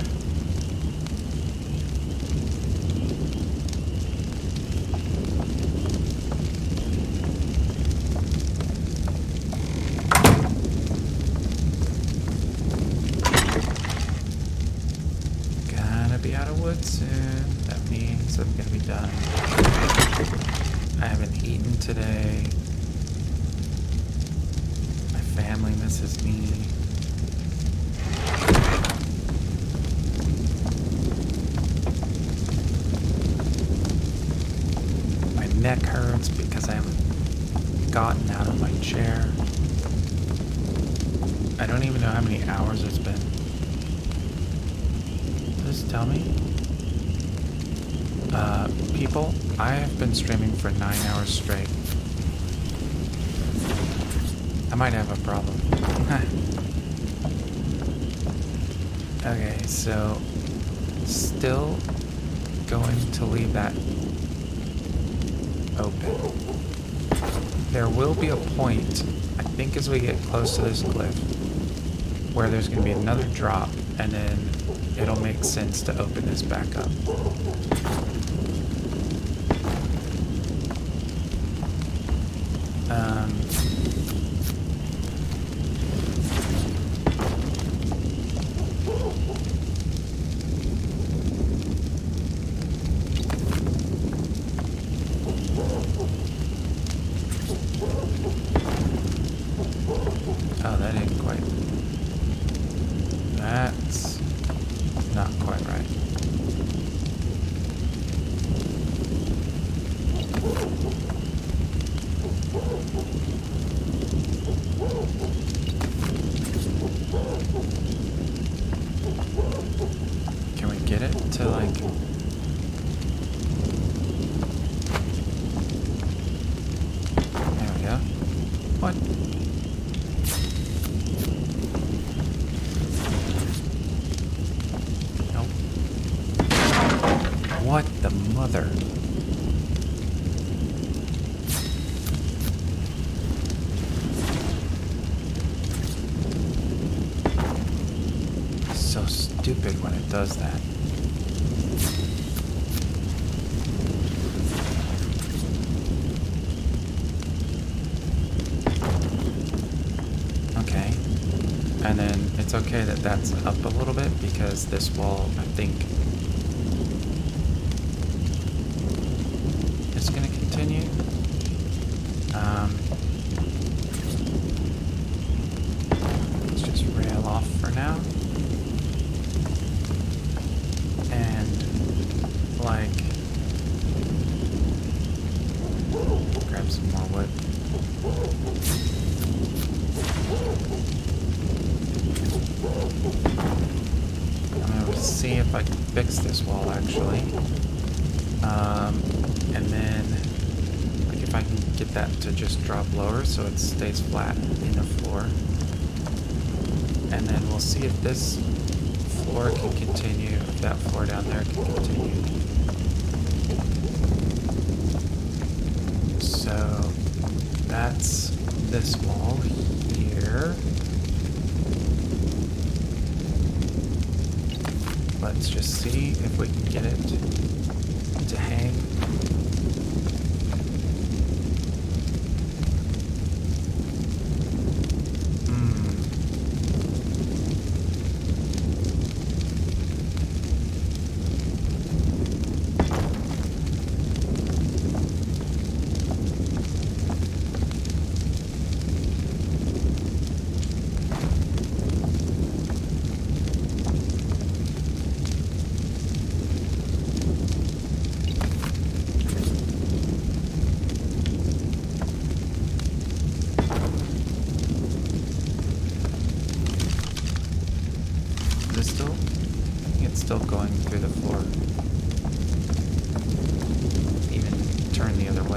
Speaker 1: Soon. That means I'm gonna be done. I haven't eaten today. My family misses me. My neck hurts because I haven't gotten out of my chair. I don't even know how many hours it's been. Just tell me. People, I have been streaming for 9 hours straight. I might have a problem. Okay, so still going to leave that open. There will be a point, I think as we get close to this cliff, where there's going to be another drop, and then it'll make sense to open this back up. Oh, that ain't quite. That's not quite right. Can we get it to like... There we go. What? Nope. What the mother? So stupid when it does that. Okay. And then it's okay that that's up a little bit because this wall, I think, is going to continue. Let's just rail off for now. Like, grab some more wood. I'm going to see if I can fix this wall actually. And then, like, if I can get that to just drop lower so it stays flat in the floor. And then we'll see if this floor can continue, if that floor down there can continue. So that's this wall here. Let's just see if we can get it to hang.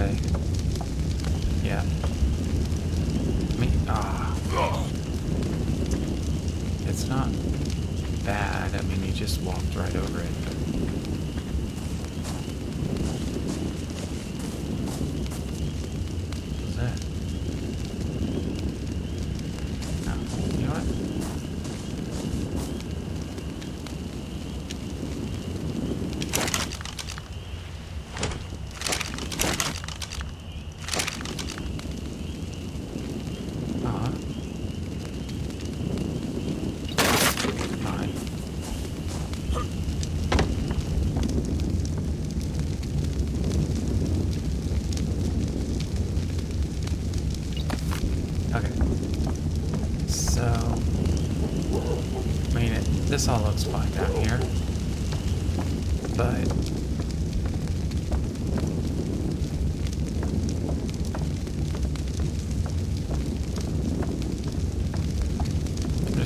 Speaker 1: way. Yeah. It's not bad. I mean, you just walked right over it. But... What's that? Oh, you know what? This all looks fine down here, but I'm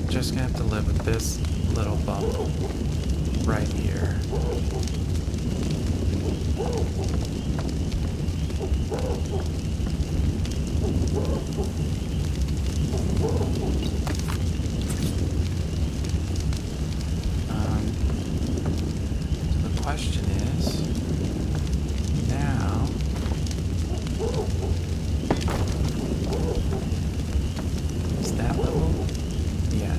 Speaker 1: just gonna have to live with this little bump right here. Question is, now, is that level? Yeah.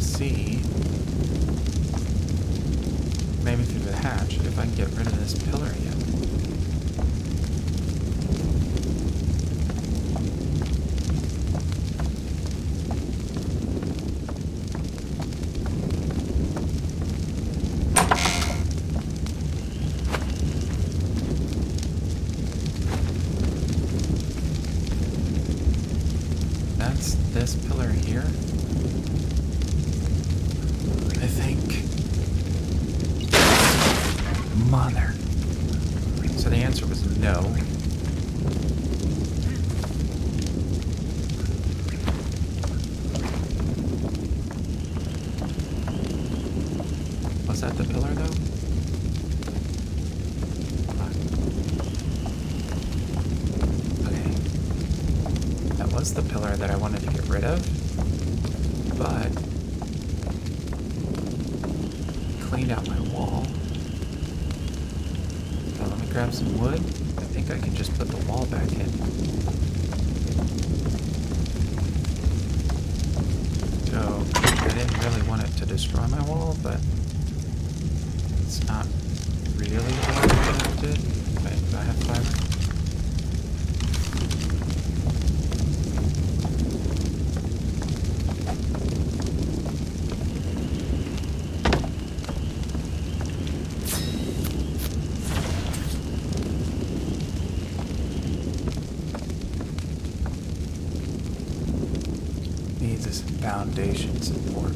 Speaker 1: See, maybe through the hatch, if I can get rid of this pillar again. That's this pillar here. I think. Mother. So the answer was no. Was that the pillar though? Okay. That was the pillar that I wanted to get rid of. But cleaned out my wall. So let me grab some wood. I think I can just put the wall back in. So I didn't really want it to destroy my wall, but it's not really what I did. Wait, do I have fiber? Needs this foundation support.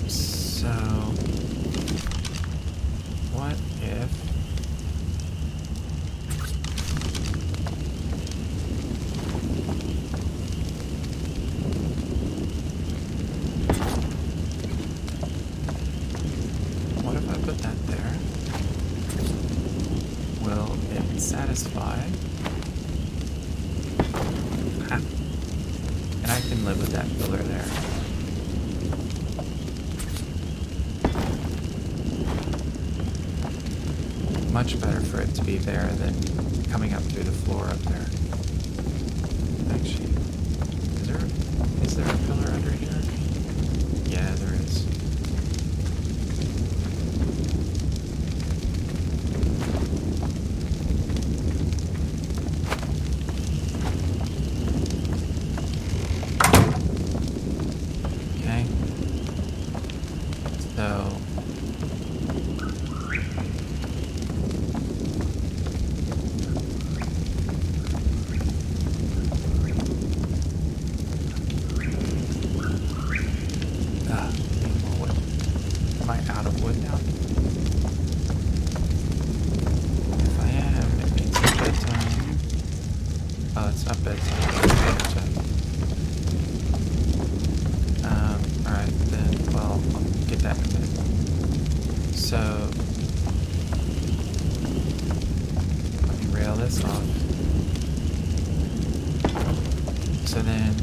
Speaker 1: So, what if I put that there? Will it satisfy? Ha. And I can live with that pillar there. Much better for it to be there than coming up through the floor up there. Actually, is there a pillar under here? Yeah, there is. So let me rail this off. So then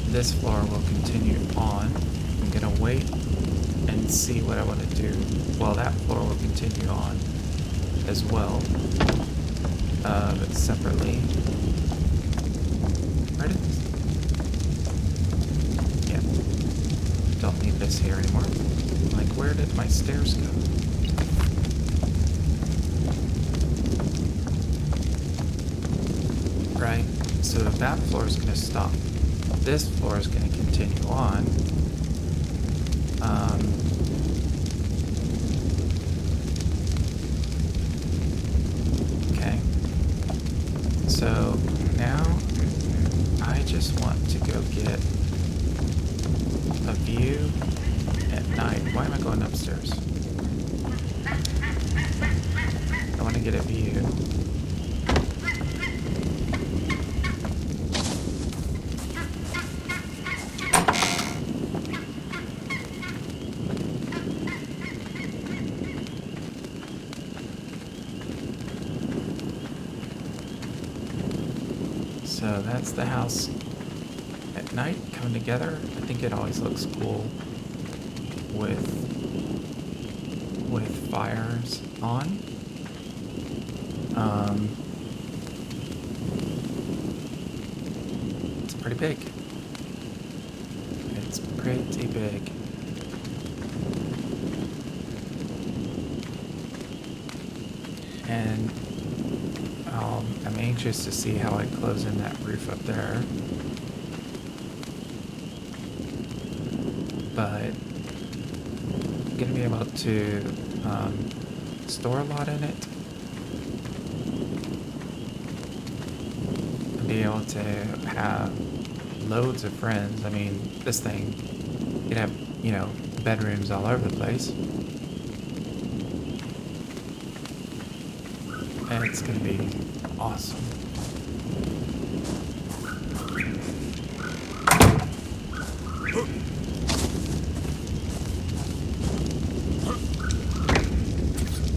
Speaker 1: this floor will continue on. I'm gonna wait and see what I want to do. Well, that floor will continue on as well, but separately. Where did this? Yeah, don't need this here anymore. Like, where did my stairs go? Right, so that floor is gonna stop. This floor is going to continue on. Okay. So now I just want to go get a view at night. Why am I going upstairs? I want to get a view. So that's the house at night coming together. I think it always looks cool with fires on. It's pretty big. It's pretty big. And I'm anxious to see how I close in that roof up there. But I'm going to be able to store a lot in it. And be able to have loads of friends. I mean, this thing, you could have, you know, bedrooms all over the place. And it's going to be awesome.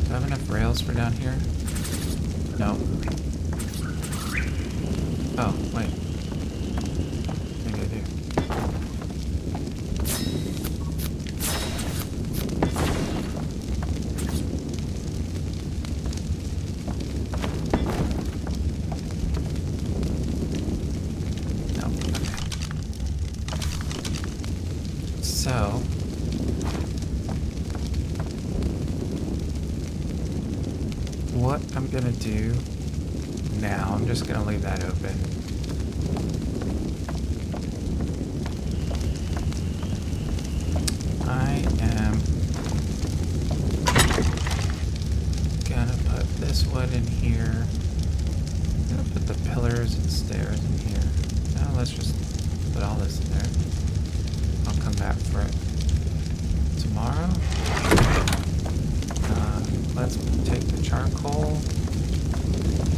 Speaker 1: Do I have enough rails for down here? No. Oh, wait. Maybe I do. So, what I'm gonna do now, I'm just gonna leave that open. I am gonna put this wood in here. I'm gonna put the pillars and stairs in here. Now let's just put all this in there. I'll come back for it tomorrow. Let's take the charcoal.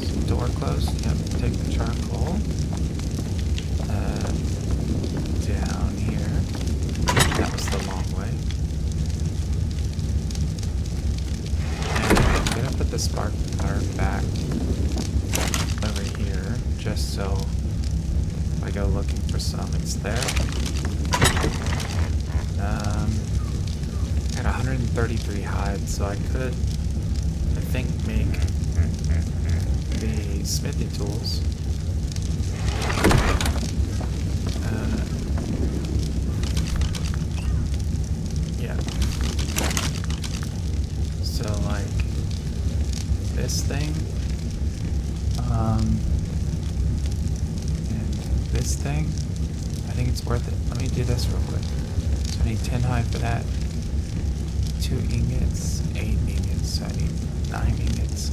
Speaker 1: Some door closed. Yep, take the charcoal. Down here. That was the long way. And I'm gonna put the spark plug back over here, just so if I go looking for some, it's there. Got 133 hides, so I could, I think, make the smithy tools. Yeah. So, like, this thing, and this thing, I think it's worth it. Let me do this real quick. So I need 10 hide for that. 2 ingots, 8 ingots, so I need 9 ingots,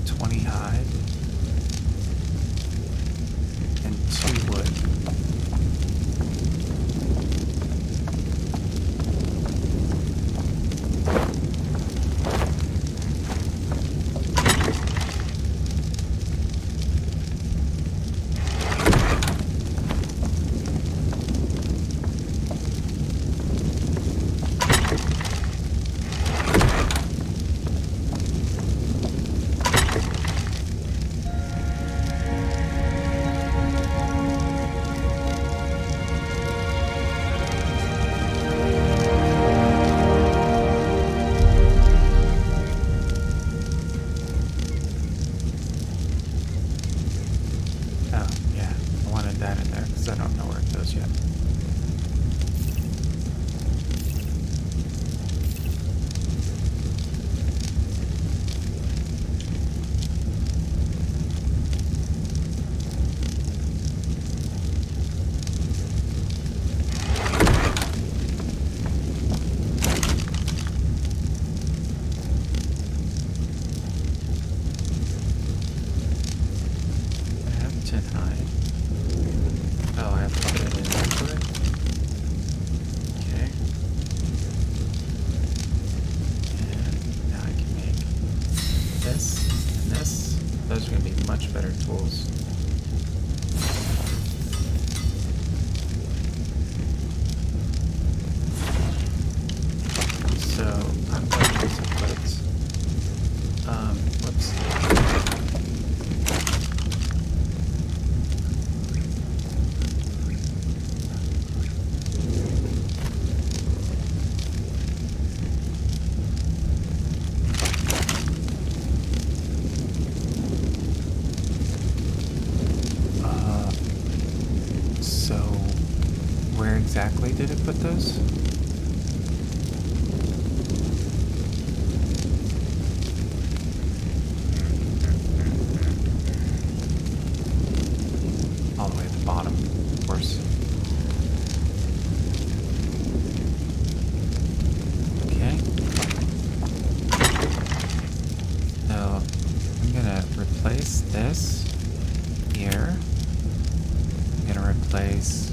Speaker 1: 20 hide, and 2 wood. put those? All the way at the bottom, of course. Okay. So I'm gonna replace this here. I'm gonna replace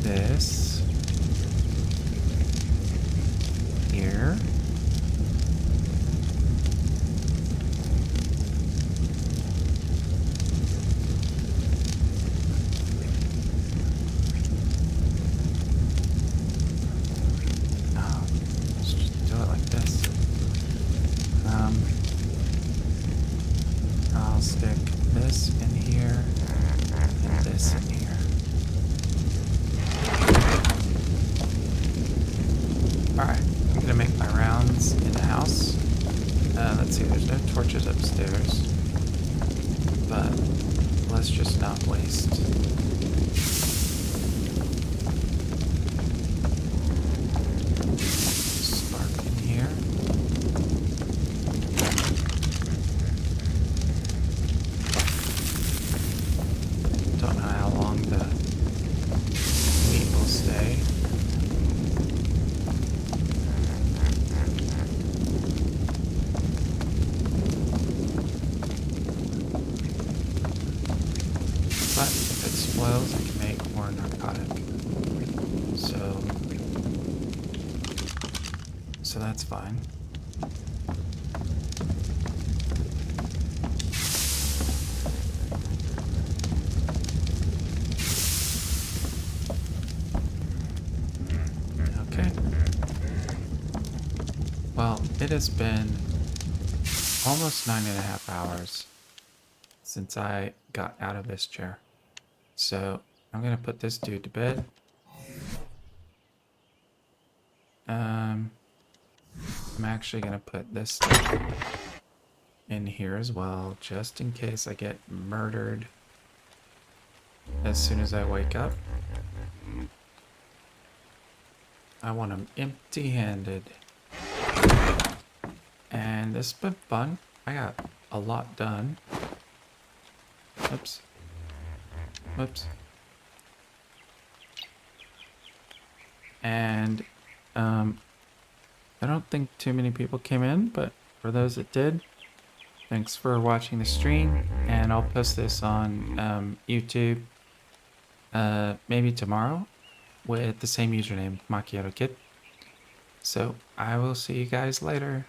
Speaker 1: this here. Let's just do it like this. I'll stick this in here and this in here. Alright, I'm gonna make my rounds in the house. Let's see, there's no torches upstairs. But let's just not waste. Spark in here. Don't know how long the meat will stay. But if it spoils, I can make more narcotic. So that's fine. Okay. Well, it has been almost 9.5 hours since I got out of this chair. So I'm gonna put this dude to bed. I'm actually gonna put this stuff in here as well, just in case I get murdered as soon as I wake up. I want them empty-handed. And this has been fun. I got a lot done. Oops. Whoops. And I don't think too many people came in, but for those that did, thanks for watching the stream, and I'll post this on YouTube maybe tomorrow with the same username, Macchiato Kid. So I will see you guys later.